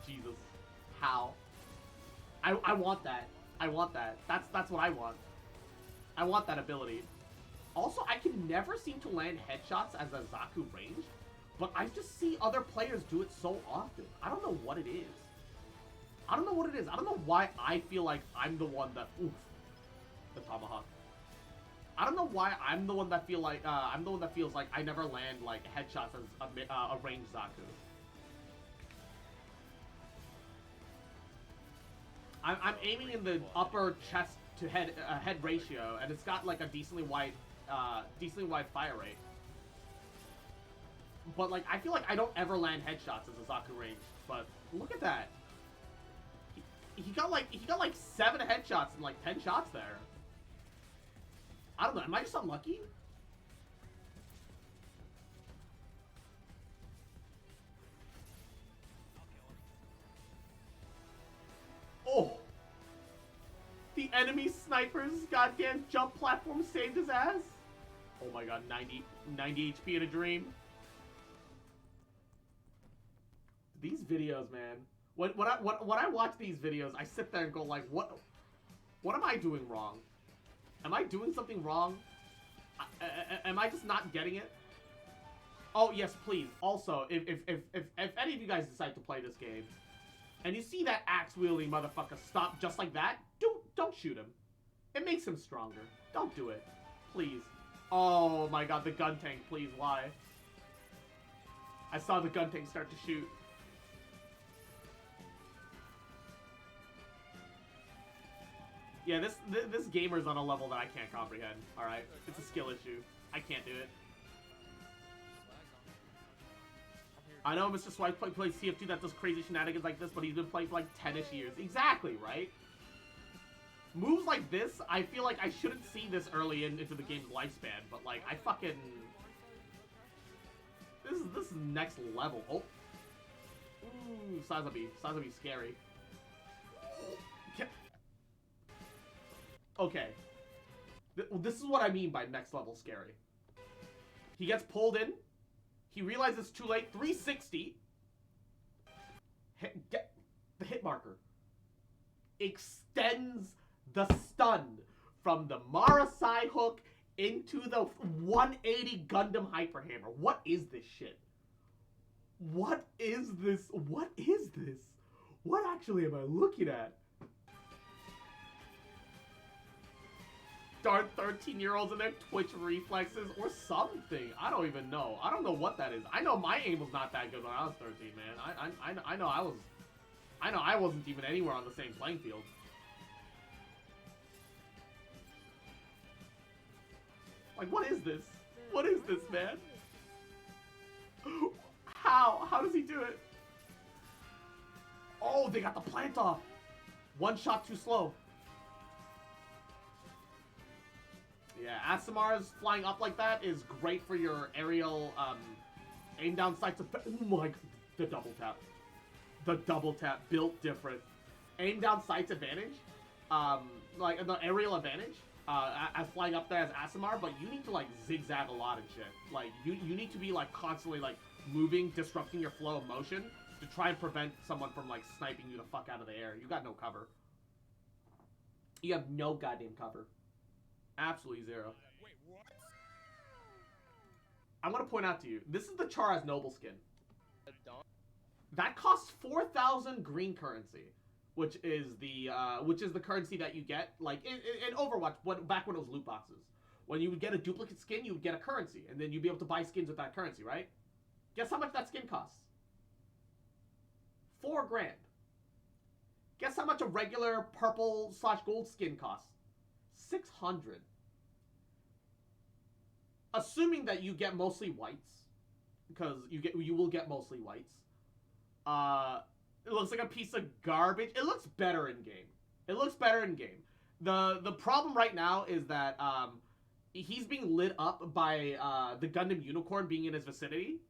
Jesus. How? I want that. I want that. That's what I want. I want that ability. Also, I can never seem to land headshots as a Zaku range, but I just see other players do it so often. I don't know what it is. I don't know why I feel like I'm the one that... Oof. The tomahawk. I don't know why I'm the one that feels like I never land like headshots as a ranged Zaku. I'm aiming in the upper chest to head ratio, and it's got like a decently wide fire rate. But like, I feel like I don't ever land headshots as a Zaku range. But look at that. He got like 7 headshots and like 10 shots there. I don't know. Am I just unlucky? Oh. The enemy sniper's goddamn jump platform saved his ass. Oh my god, 90 HP in a dream. These videos, man. When I watch these videos, I sit there and go like, what am I doing wrong? Am I doing something wrong? Am I just not getting it? Oh yes, please. Also, if any of you guys decide to play this game, and you see that axe-wielding motherfucker stop just like that, don't shoot him. It makes him stronger. Don't do it. Please. Oh my god, the gun tank, please, why? I saw the gun tank start to shoot. Yeah, this gamer's on a level that I can't comprehend, alright? It's a skill issue. I can't do it. I know Mr. Swipe plays CF2 that does crazy shenanigans like this, but he's been playing for like 10-ish years. Exactly, right? Moves like this, I feel like I shouldn't see this early into the game's lifespan, but like, I fucking... This is next level. Oh. Ooh, Sazabi scary. Okay. This is what I mean by next level scary. He gets pulled in. He realizes it's too late. 360. Get the hit marker. Extends the stun from the Marasai hook into the 180 Gundam Hyper Hammer. What is this shit? What is this? What is this? What actually am I looking at? Darn 13-year-olds and their Twitch reflexes or something. I don't even know. I don't know what that is. I know my aim was not that good when I was 13, man. I know I wasn't even anywhere on the same playing field. Like, what is this? What is this, man? How does he do it? Oh, they got the plant off. One shot too slow. Yeah, Asamar's flying up like that is great for your aerial aim down sights effect. Oh my god, the double tap. The double tap, built different. Aim down sights advantage, like the aerial advantage, as flying up there as Asamar, but you need to like zigzag a lot and shit. Like you need to be like constantly like moving, disrupting your flow of motion to try and prevent someone from like sniping you the fuck out of the air. You got no cover. You have no goddamn cover. Absolutely zero. Wait, what? I'm gonna point out to you, this is the Chara's Noble skin. That costs 4,000 green currency, which is the currency that you get like in Overwatch back when it was loot boxes. When you would get a duplicate skin, you would get a currency, and then you'd be able to buy skins with that currency, right? Guess how much that skin costs? 4 grand. Guess how much a regular purple/gold skin costs? 600. Assuming that you get mostly whites, because you will get mostly whites. It looks like a piece of garbage. It looks better in game. It looks better in game. The problem right now is that he's being lit up by the Gundam Unicorn being in his vicinity.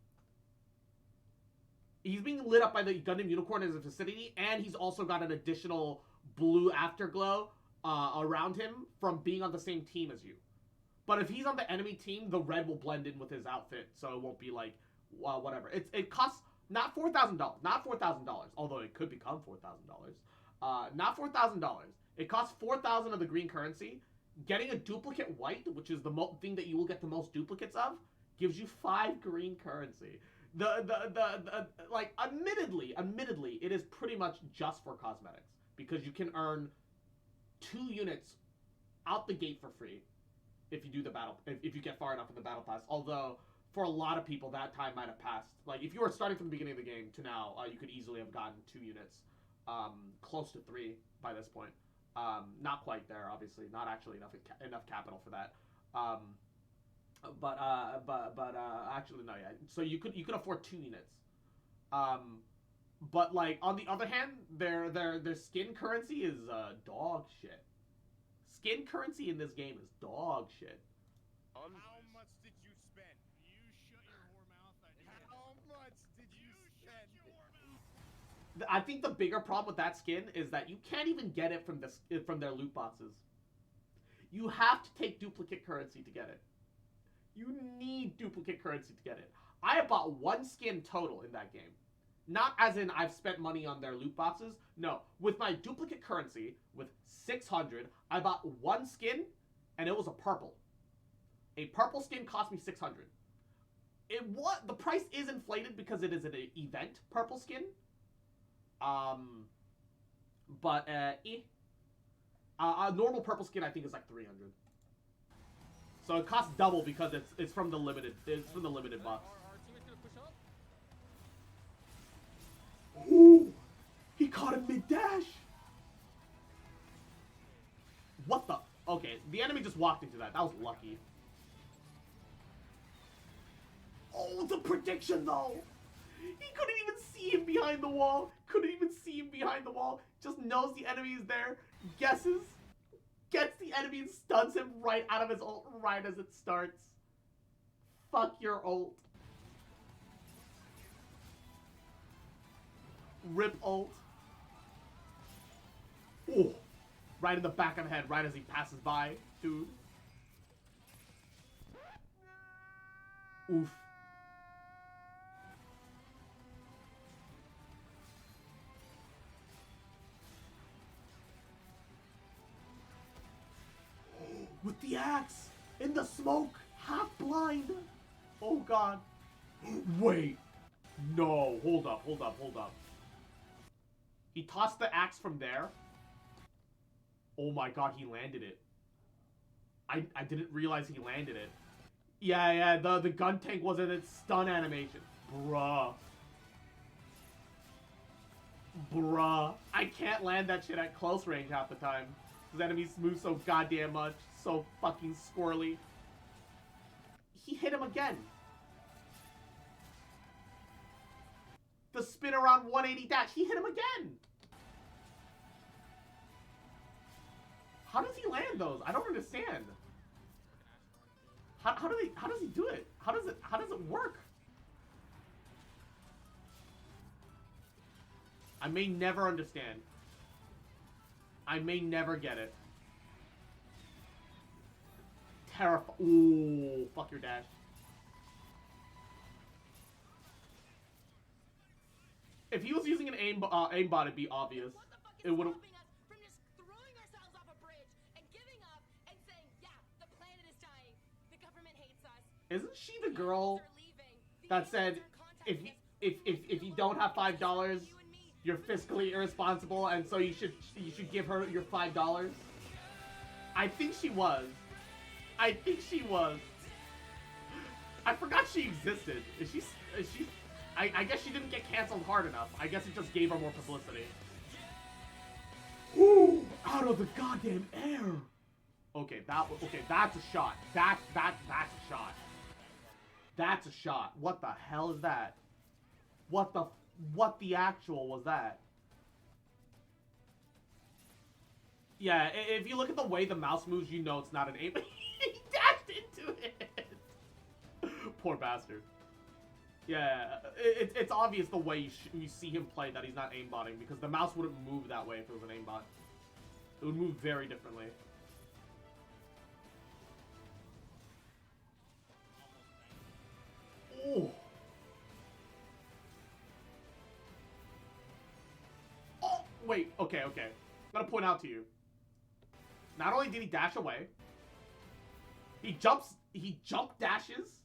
He's being lit up by the Gundam Unicorn in his vicinity, and he's also got an additional blue afterglow around him from being on the same team as you. But if he's on the enemy team, the red will blend in with his outfit, so it won't be like, whatever. It costs not $4,000, not $4,000, although it could become $4,000. Not $4,000. It costs 4,000 of the green currency. Getting a duplicate white, which is the thing that you will get the most duplicates of, gives you 5 green currency. Like, admittedly, it is pretty much just for cosmetics, because you can earn 2 units out the gate for free if you do the battle, if you get far enough in the battle pass. Although for a lot of people that time might have passed. Like if you were starting from the beginning of the game to now, you could easily have gotten 2 units, close to 3 by this point. Not quite there, obviously, not actually enough capital for that. But actually no, yeah. So you could afford 2 units. But like on the other hand, their skin currency is dog shit. Skin currency in this game is dog shit. How much did you spend? You shut your whore mouth. How much did you spend? I think the bigger problem with that skin is that you can't even get it from their loot boxes. You have to take duplicate currency to get it. You need duplicate currency to get it. I have bought 1 skin total in that game. Not as in I've spent money on their loot boxes. No, with my duplicate currency, with 600, I bought 1 skin, and it was a purple. A purple skin cost me 600. The price is inflated because it is an event purple skin. A normal purple skin I think is like 300. So it costs double because it's from the limited box. Ooh, he caught him mid-dash. What the? Okay, the enemy just walked into that. That was lucky. Oh, the prediction though. He couldn't even see him behind the wall. Just knows the enemy is there. Guesses. the enemy and stuns him right out of his ult right as it starts. Fuck your ult. Rip ult. Ooh. Right in the back of the head, right as he passes by, dude. Oof. With the axe! In the smoke! Half blind! Oh god. Wait. No. Hold up, hold up, hold up. He tossed the axe from there. Oh my god, he landed it. I didn't realize he landed it. Yeah, the gun tank was in its stun animation. Bruh. Bruh. I can't land that shit at close range half the time. Because enemies move so goddamn much. So fucking squirrely. He hit him again. The spin around 180 dash. He hit him again. How does he land those? I don't understand. How does he do it? How does it work? I may never understand. I may never get it. Ooh, fuck your dash. If he was using an aimbot, it'd be obvious. It would have. Isn't she the girl that said, if you don't have $5, you're fiscally irresponsible, and so you should give her your $5? I think she was. I think she was. I forgot she existed. Is she? I guess she didn't get canceled hard enough. I guess it just gave her more publicity. Ooh, out of the goddamn air. Okay, that's a shot. That's a shot. That's a shot. What the hell is that? What the actual was that? Yeah, if you look at the way the mouse moves, you know it's not an aim. He dashed into it. Poor bastard. Yeah, it's obvious the way you see him play that he's not aimbotting, because the mouse wouldn't move that way if it was an aimbot. It would move very differently. Oh. Oh, wait, okay. I'm gonna point out to you. Not only did he dash away, he jump dashes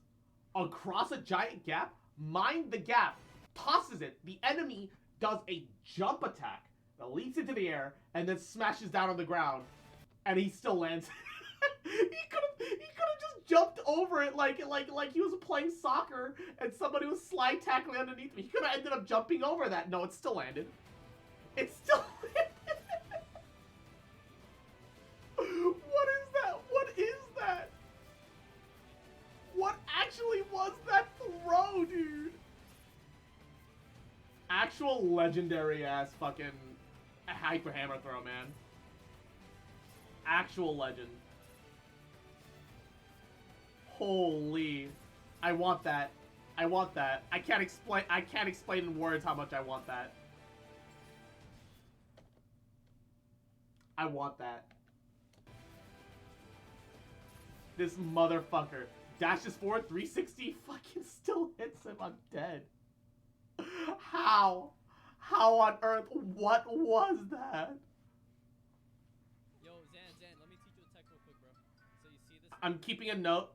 across a giant gap, mind the gap, tosses it, the enemy does a jump attack that leaps into the air, and then smashes down on the ground, and he still lands. He could have just jumped over it like he was playing soccer and somebody was slide tackling underneath him. He could have ended up jumping over that. No, it still landed. It still landed. What is that? What is that? What actually was that throw, dude? Actual legendary ass fucking hyper hammer throw, man. Actual legend. Holy. I want that. I want that. I can't explain in words how much I want that. I want that. This motherfucker dashes forward 360, fucking still hits him. I'm dead. How? How on earth? What was that? Yo, Zan, let me teach you a tech real quick, bro. So you see this? I'm keeping a note.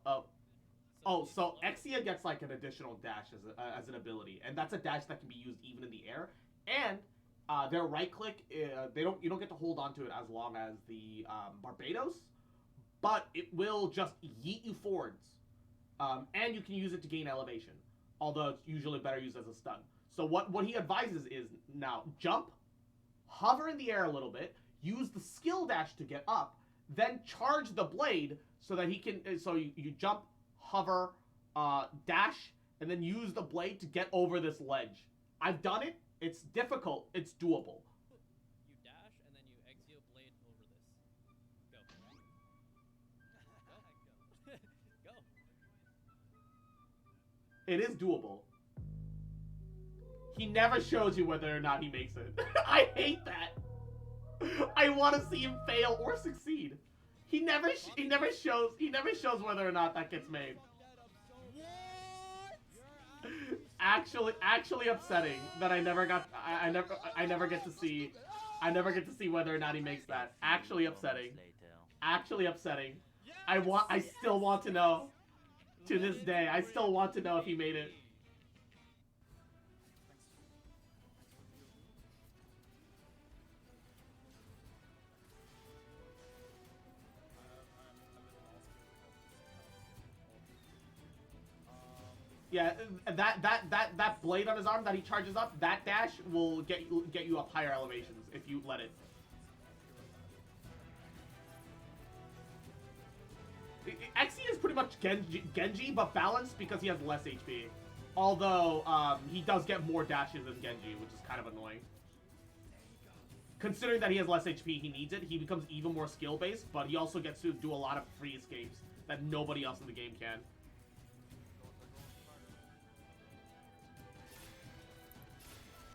So Exia gets like an additional dash as an ability, and that's a dash that can be used even in the air. And their right click, you don't get to hold on to it as long as the Barbados, but it will just yeet you forwards, and you can use it to gain elevation. Although it's usually better used as a stun. So what he advises is now jump, hover in the air a little bit, use the skill dash to get up, then charge the blade so that he can. So you jump, hover, dash, and then use the blade to get over this ledge. I've done it. It's difficult. It's doable. You dash and then you exio blade over this. Go. It is doable. He never shows you whether or not he makes it. I hate that. I want to see him fail or succeed. He never shows whether or not that gets made. Actually upsetting that I never get to see whether or not he makes that. Actually upsetting. Actually upsetting. I still want to know. To this day, I still want to know if he made it. Yeah, that blade on his arm that he charges up, that dash will get you up higher elevations if you let it. Xe is pretty much Genji, but balanced because he has less HP. Although, he does get more dashes than Genji, which is kind of annoying. Considering that he has less HP, he needs it. He becomes even more skill-based, but he also gets to do a lot of free escapes that nobody else in the game can.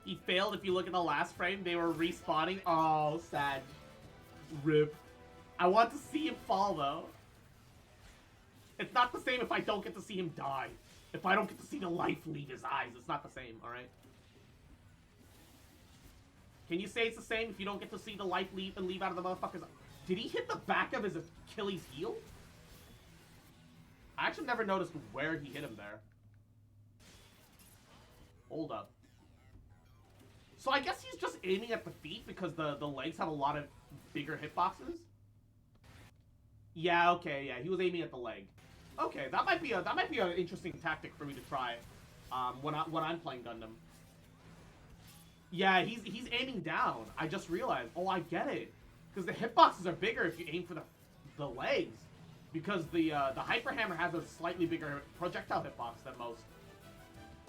He failed. If you look at the last frame, they were respawning. Oh, sad. Rip. I want to see him fall, though. It's not the same if I don't get to see him die. If I don't get to see the life leave his eyes, it's not the same, alright? Can you say it's the same if you don't get to see the life leave and leave out of the motherfucker's eye? Did he hit the back of his Achilles heel? I actually never noticed where he hit him there. Hold up. So I guess he's just aiming at the feet because the legs have a lot of bigger hitboxes? Yeah, okay, yeah, he was aiming at the leg. Okay, that might be an interesting tactic for me to try when I'm playing Gundam. Yeah, he's aiming down. I just realized. Oh, I get it. Because the hitboxes are bigger if you aim for the legs. Because the Hyper Hammer has a slightly bigger projectile hitbox than most.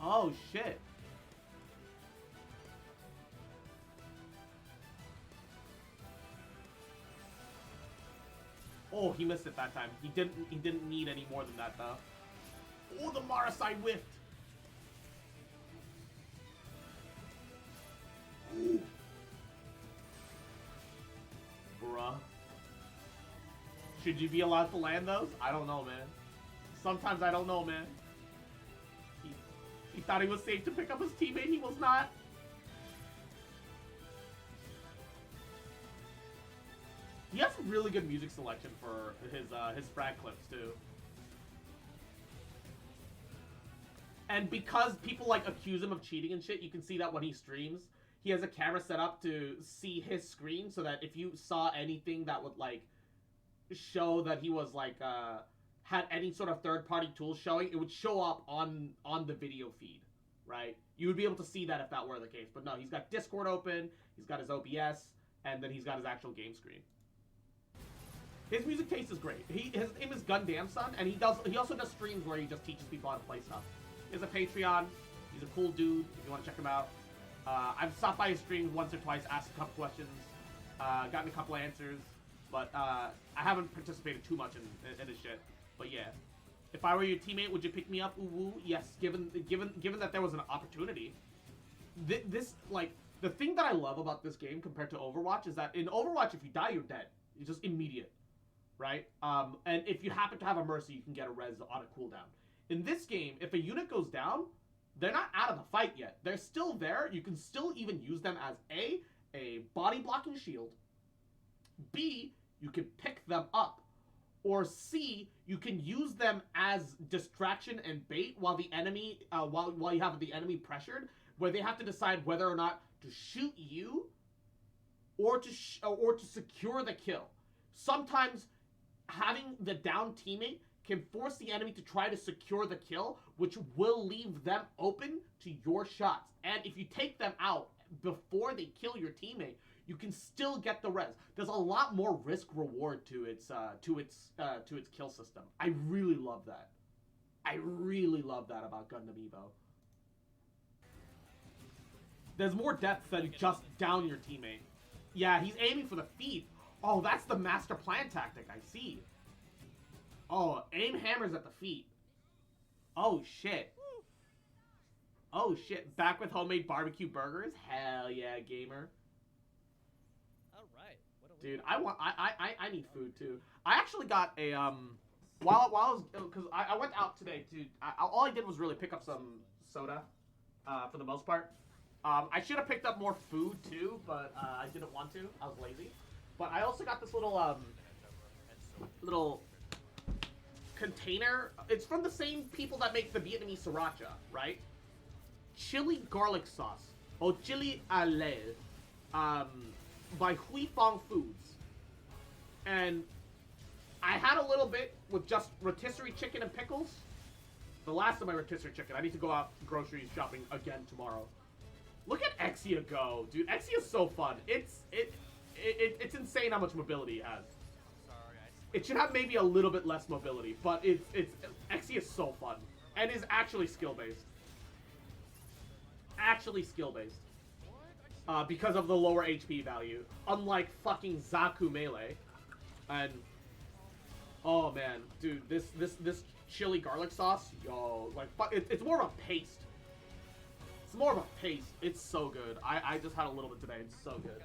Oh shit. Oh, he missed it that time. He didn't need any more than that though. Oh, the Marasai whiffed. Ooh. Bruh. Should you be allowed to land those? I don't know, man. Sometimes I don't know, man. He thought he was safe to pick up his teammate. He was not. He has some really good music selection for his frag clips too. And because people like accuse him of cheating and shit, you can see that when he streams, he has a camera set up to see his screen so that if you saw anything that would like show that he was like had any sort of third-party tools showing, it would show up on the video feed, right? You would be able to see that if that were the case. But no, he's got Discord open, he's got his OBS, and then he's got his actual game screen. His music taste is great. His name is Gundam Son, and he also does streams where he just teaches people how to play stuff. He has a Patreon. He's a cool dude. If you want to check him out, I've stopped by his streams once or twice, asked a couple questions, gotten a couple answers, but I haven't participated too much in his shit. But yeah, if I were your teammate, would you pick me up? Ooh, woo? Yes. Given that there was an opportunity. This like the thing that I love about this game compared to Overwatch is that in Overwatch, if you die, you're dead. It's just immediate. Right? And if you happen to have a Mercy, you can get a res on a cooldown. In this game, if a unit goes down, they're not out of the fight yet. They're still there. You can still even use them as a body blocking shield. B, you can pick them up. Or C, you can use them as distraction and bait while the enemy, while you have the enemy pressured, where they have to decide whether or not to shoot you or to secure the kill. Sometimes having the down teammate can force the enemy to try to secure the kill, which will leave them open to your shots. And if you take them out before they kill your teammate, you can still get the res. There's a lot more risk reward to its kill system. I really love that. I really love that about Gundam Evo. There's more depth than just down your teammate. Yeah, he's aiming for the feet. Oh, that's the master plan tactic, I see. Oh, aim hammers at the feet. Oh, shit. Oh shit, back with homemade barbecue burgers? Hell yeah, gamer. Alright. Dude, I need food too. I actually got a while I was, because I went out today to all I did was really pick up some soda, for the most part. I should have picked up more food too, but I didn't want to. I was lazy. But I also got this little container. It's from the same people that make the Vietnamese sriracha, right? Chili garlic sauce, or chili à l'ail, by Hui Fong Foods. And I had a little bit with just rotisserie chicken and pickles. The last of my rotisserie chicken. I need to go out grocery shopping again tomorrow. Look at Exia go, dude. Exia is so fun. It's insane how much mobility it has. It should have maybe a little bit less mobility, but Exia is so fun and is actually skill based. Actually skill based. Because of the lower HP value, unlike fucking Zaku Melee. And oh man, dude, this chili garlic sauce, yo, like it's more of a paste. It's more of a paste. It's so good. I just had a little bit today. It's so good.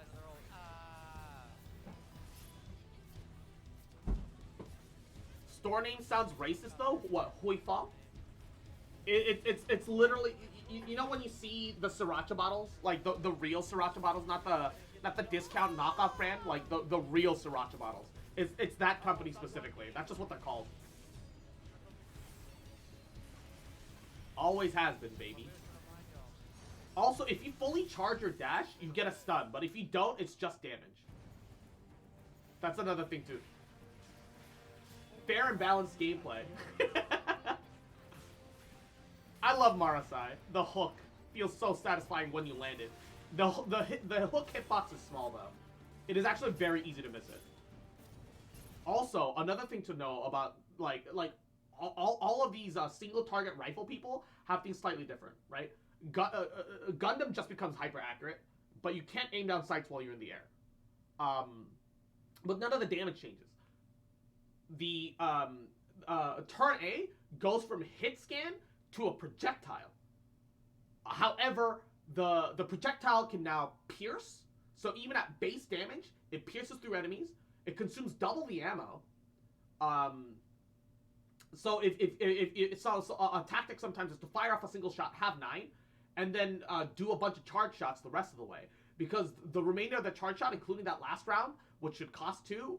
Store name sounds racist though. What, Hui Fong? It's literally, you know when you see the sriracha bottles, like the real sriracha bottles, not the discount knockoff brand, like the real sriracha bottles. It's that company specifically. That's just what they're called. Always has been, baby. Also, if you fully charge your dash, you get a stun, but if you don't, it's just damage. That's another thing too. Fair and balanced gameplay. I love Marasai. The hook feels so satisfying when you land it. The hook hitbox is small though. It is actually very easy to miss it. Also, another thing to know about like all of these single target rifle people have things slightly different, right? Gundam just becomes hyper accurate, but you can't aim down sights while you're in the air. But none of the damage changes. The turn A goes from hit scan to a projectile. However, the projectile can now pierce, so even at base damage, it pierces through enemies. It consumes double the ammo. So a tactic sometimes is to fire off a single shot, have 9, and then do a bunch of charge shots the rest of the way. Because the remainder of the charge shot, including that last round, which should cost 2,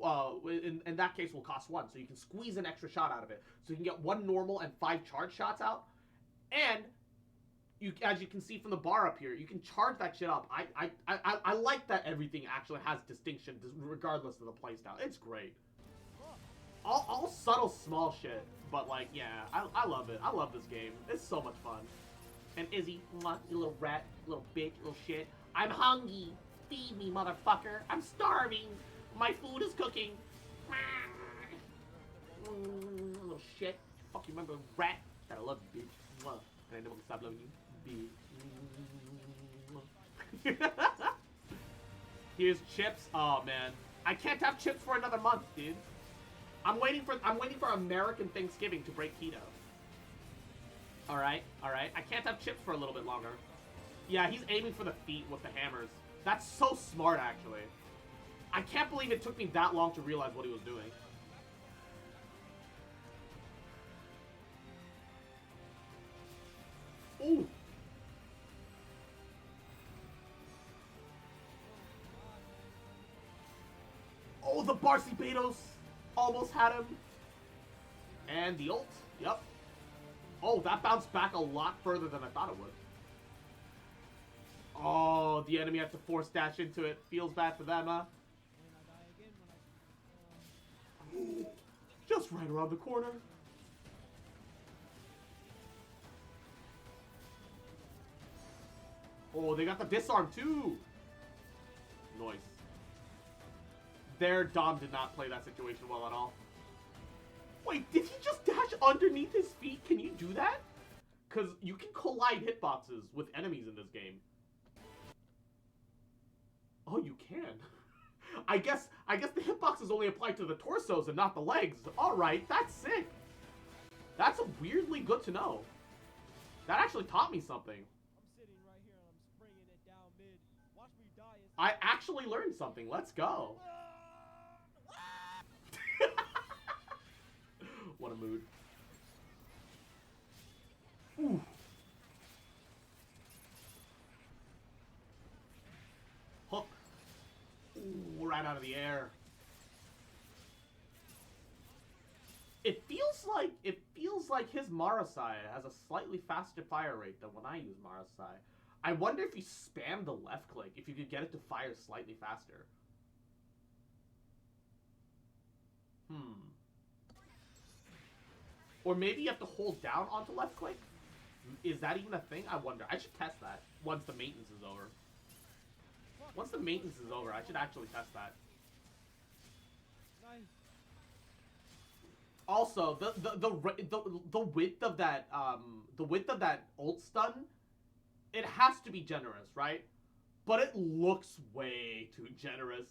in that case will cost 1. So you can squeeze an extra shot out of it. So you can get 1 normal and 5 charge shots out. And you, as you can see from the bar up here, you can charge that shit up. I like that everything actually has distinction regardless of the playstyle. It's great. All subtle small shit, but like, yeah, I love it. I love this game. It's so much fun. And Izzy, mwah, you little rat, little bitch, little shit. I'm hungry. Feed me, motherfucker. I'm starving. My food is cooking. Little shit. Fuck you, remember, rat. That I love you, bitch. Mwah. And I never can stop loving you, bitch. Here's chips. Oh man, I can't have chips for another month, dude. I'm waiting for American Thanksgiving to break keto. All right. I can't have chips for a little bit longer. Yeah, he's aiming for the feet with the hammers. That's so smart, actually. I can't believe it took me that long to realize what he was doing. Ooh. Oh, the Barcy Betos almost had him. And the ult. Yep. Oh, that bounced back a lot further than I thought it would. Oh, the enemy had to force dash into it. Feels bad for them, huh? Just right around the corner. Oh, they got the disarm too. Nice. Their Dom did not play that situation well at all. Wait, did he just dash underneath his feet? Can you do that? Because you can collide hitboxes with enemies in this game. Oh, you can. I guess the hitboxes only apply to the torsos and not the legs. Alright, that's sick. That's weirdly good to know. That actually taught me something. I actually learned something. Let's go. What a mood. Ooh. Hook. Ooh, right out of the air. It feels like his Marasai has a slightly faster fire rate than when I use Marasai. I wonder if you spam the left click, if you could get it to fire slightly faster. Or maybe you have to hold down onto left click? Is that even a thing? I wonder. I should test that once the maintenance is over. Once the maintenance is over, I should actually test that. Also, the width of that ult stun, it has to be generous, right? But it looks way too generous.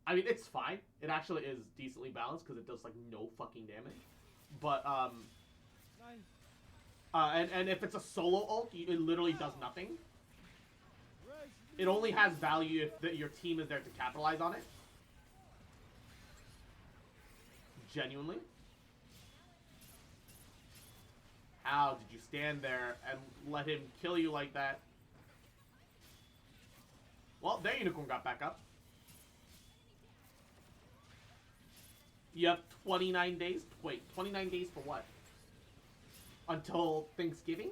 I mean, it's fine. It actually is decently balanced because it does like no fucking damage. But and if it's a solo ult, it literally does nothing. It only has value if your team is there to capitalize on it. Genuinely. How did you stand there and let him kill you like that? Well, their unicorn got back up. You have 29 days? Wait, 29 days for what? Until Thanksgiving?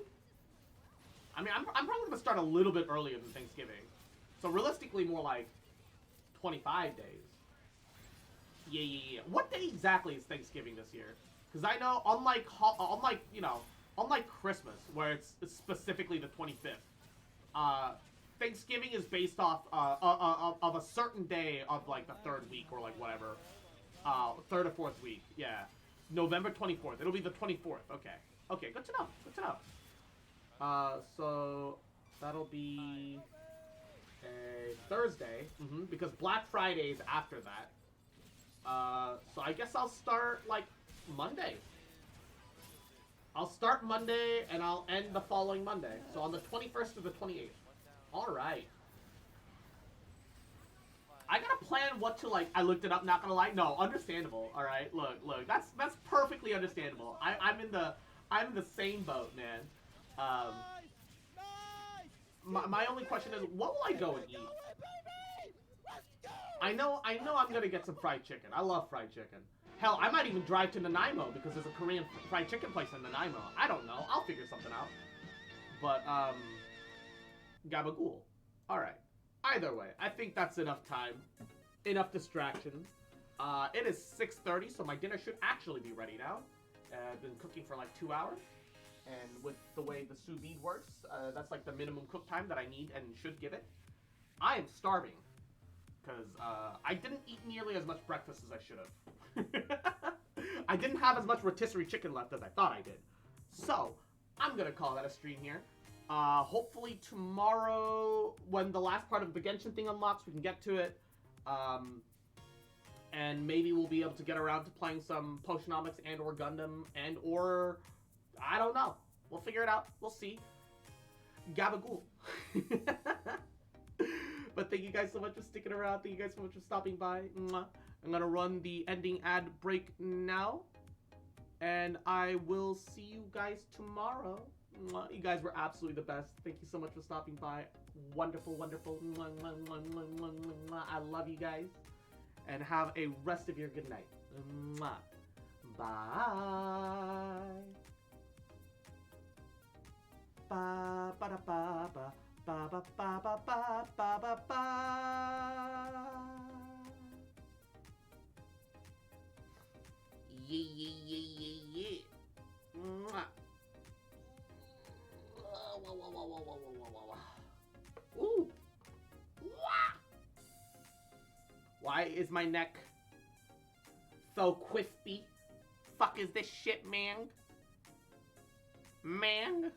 I mean, I'm probably going to start a little bit earlier than Thanksgiving. So realistically, more like 25 days. Yeah. What day exactly is Thanksgiving this year? Because I know, unlike Christmas, where it's specifically the 25th, Thanksgiving is based off of a certain day of like the third week or like whatever. Third or fourth week, yeah. November 24th. It'll be the 24th. Okay, good to know. So that'll be a Thursday, because Black Friday is after that. So I guess I'll start like Monday. I'll start Monday and I'll end the following Monday. So on the 21st to the 28th. Alright. I gotta plan what to like. I looked it up, not gonna lie. No, understandable. Alright, look, that's perfectly understandable. I'm in the same boat, man. My only question is, what will I go and eat? I know I'm gonna get some fried chicken. I love fried chicken. Hell, I might even drive to Nanaimo because there's a Korean fried chicken place in Nanaimo. I don't know. I'll figure something out. But, gabagool. Alright. Either way, I think that's enough time. Enough distraction. It is 6:30, so my dinner should actually be ready now. I've been cooking for like 2 hours. And with the way the sous vide works, that's like the minimum cook time that I need and should give it. I am starving. Because I didn't eat nearly as much breakfast as I should have. I didn't have as much rotisserie chicken left as I thought I did. So, I'm going to call that a stream here. Hopefully tomorrow, when the last part of the Genshin thing unlocks, we can get to it. And maybe we'll be able to get around to playing some Potionomics and or Gundam and or... I don't know. We'll figure it out. We'll see. Gabagool. But thank you guys so much for sticking around. Thank you guys so much for stopping by. Mwah. I'm going to run the ending ad break now. And I will see you guys tomorrow. Mwah. You guys were absolutely the best. Thank you so much for stopping by. Wonderful, wonderful. Mwah, mwah, mwah, mwah, mwah, mwah. I love you guys. And have a rest of your good night. Mwah. Bye. Ba ba da ba ba ba ba ba ba ba ba ba ba. Yeah. Mwah. Ooh. Wah. Why is my neck so crispy? Fuck is this shit, man? Man?